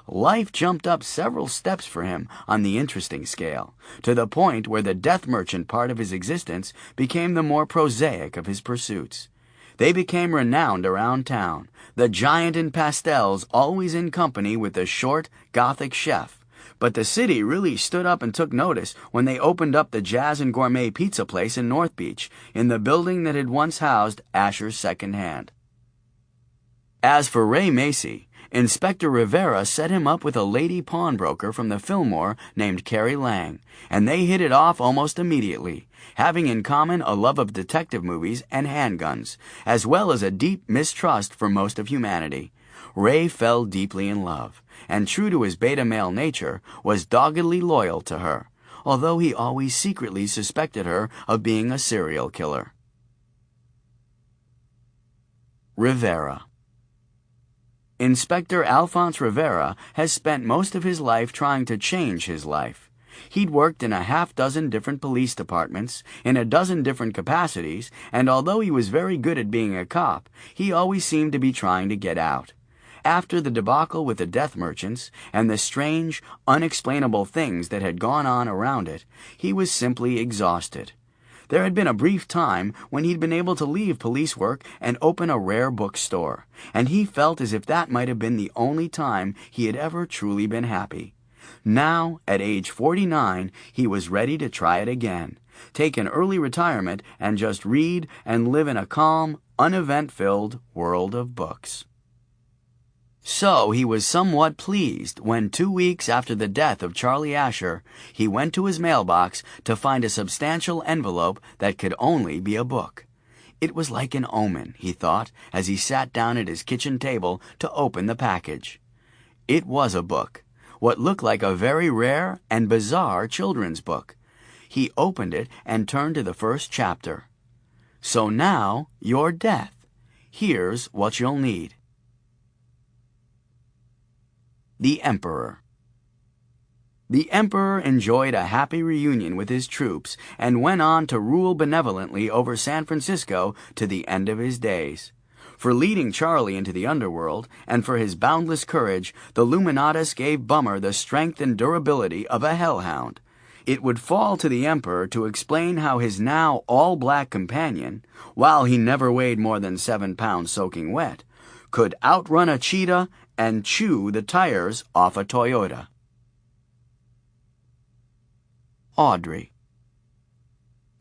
Life jumped up several steps for him on the interesting scale, to the point where the death merchant part of his existence became the more prosaic of his pursuits. They became renowned around town, the giant in pastels always in company with the short, Gothic chef. But the city really stood up and took notice when they opened up the Jazz and Gourmet pizza place in North Beach, in the building that had once housed Asher's Second Hand. As for Ray Macy, Inspector Rivera set him up with a lady pawnbroker from the Fillmore named Carrie Lang, and they hit it off almost immediately, having in common a love of detective movies and handguns, as well as a deep mistrust for most of humanity. Ray fell deeply in love, and true to his beta male nature, was doggedly loyal to her, although he always secretly suspected her of being a serial killer. Rivera. Inspector Alphonse Rivera has spent most of his life trying to change his life. He'd worked in a half-dozen different police departments, in a dozen different capacities, and although he was very good at being a cop, he always seemed to be trying to get out. After the debacle with the death merchants, and the strange, unexplainable things that had gone on around it, he was simply exhausted. There had been a brief time when he'd been able to leave police work and open a rare bookstore, and he felt as if that might have been the only time he had ever truly been happy. Now, at age 49, he was ready to try it again, take an early retirement, and just read and live in a calm, unevent-filled world of books. So he was somewhat pleased when 2 weeks after the death of Charlie Asher, he went to his mailbox to find a substantial envelope that could only be a book. It was like an omen, he thought, as he sat down at his kitchen table to open the package. It was a book, what looked like a very rare and bizarre children's book. He opened it and turned to the first chapter. So now, your death. Here's what you'll need. The Emperor. The Emperor enjoyed a happy reunion with his troops and went on to rule benevolently over San Francisco to the end of his days. For leading Charlie into the underworld, and for his boundless courage, the Luminatus gave Bummer the strength and durability of a hellhound. It would fall to the Emperor to explain how his now all-black companion, while he never weighed more than 7 pounds soaking wet, could outrun a cheetah and chew the tires off a Toyota. Audrey.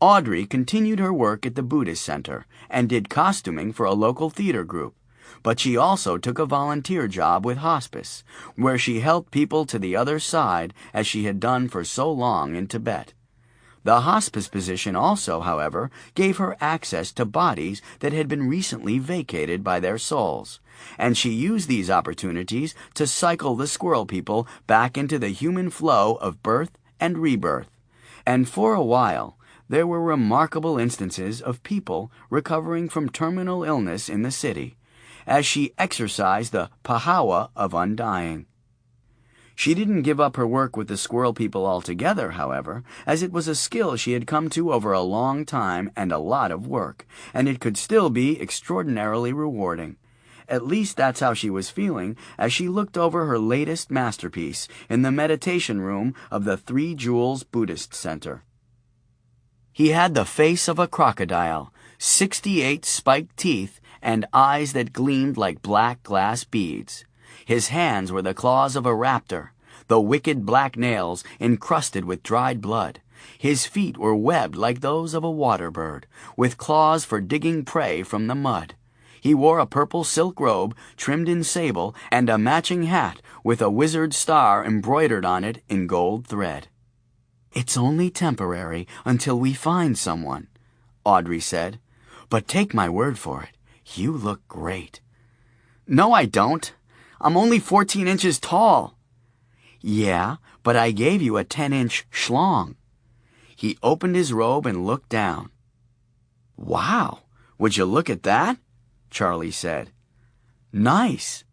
Audrey continued her work at the Buddhist Center and did costuming for a local theater group, but she also took a volunteer job with hospice, where she helped people to the other side as she had done for so long in Tibet. The hospice position also, however, gave her access to bodies that had been recently vacated by their souls, and she used these opportunities to cycle the squirrel people back into the human flow of birth and rebirth. And for a while, there were remarkable instances of people recovering from terminal illness in the city, as she exercised the pahawa of undying. She didn't give up her work with the squirrel people altogether, however, as it was a skill she had come to over a long time and a lot of work, and it could still be extraordinarily rewarding. At least that's how she was feeling as she looked over her latest masterpiece in the meditation room of the Three Jewels Buddhist Center. He had the face of a crocodile, 68 spiked teeth, and eyes that gleamed like black glass beads. His hands were the claws of a raptor, the wicked black nails encrusted with dried blood. His feet were webbed like those of a water bird, with claws for digging prey from the mud. He wore a purple silk robe trimmed in sable and a matching hat with a wizard star embroidered on it in gold thread. "It's only temporary until we find someone," Audrey said. "But take my word for it, you look great." "No, I don't. I'm only 14 inches tall." "Yeah, but I gave you a 10-inch schlong." He opened his robe and looked down. "Wow, would you look at that?" Charlie said. "Nice."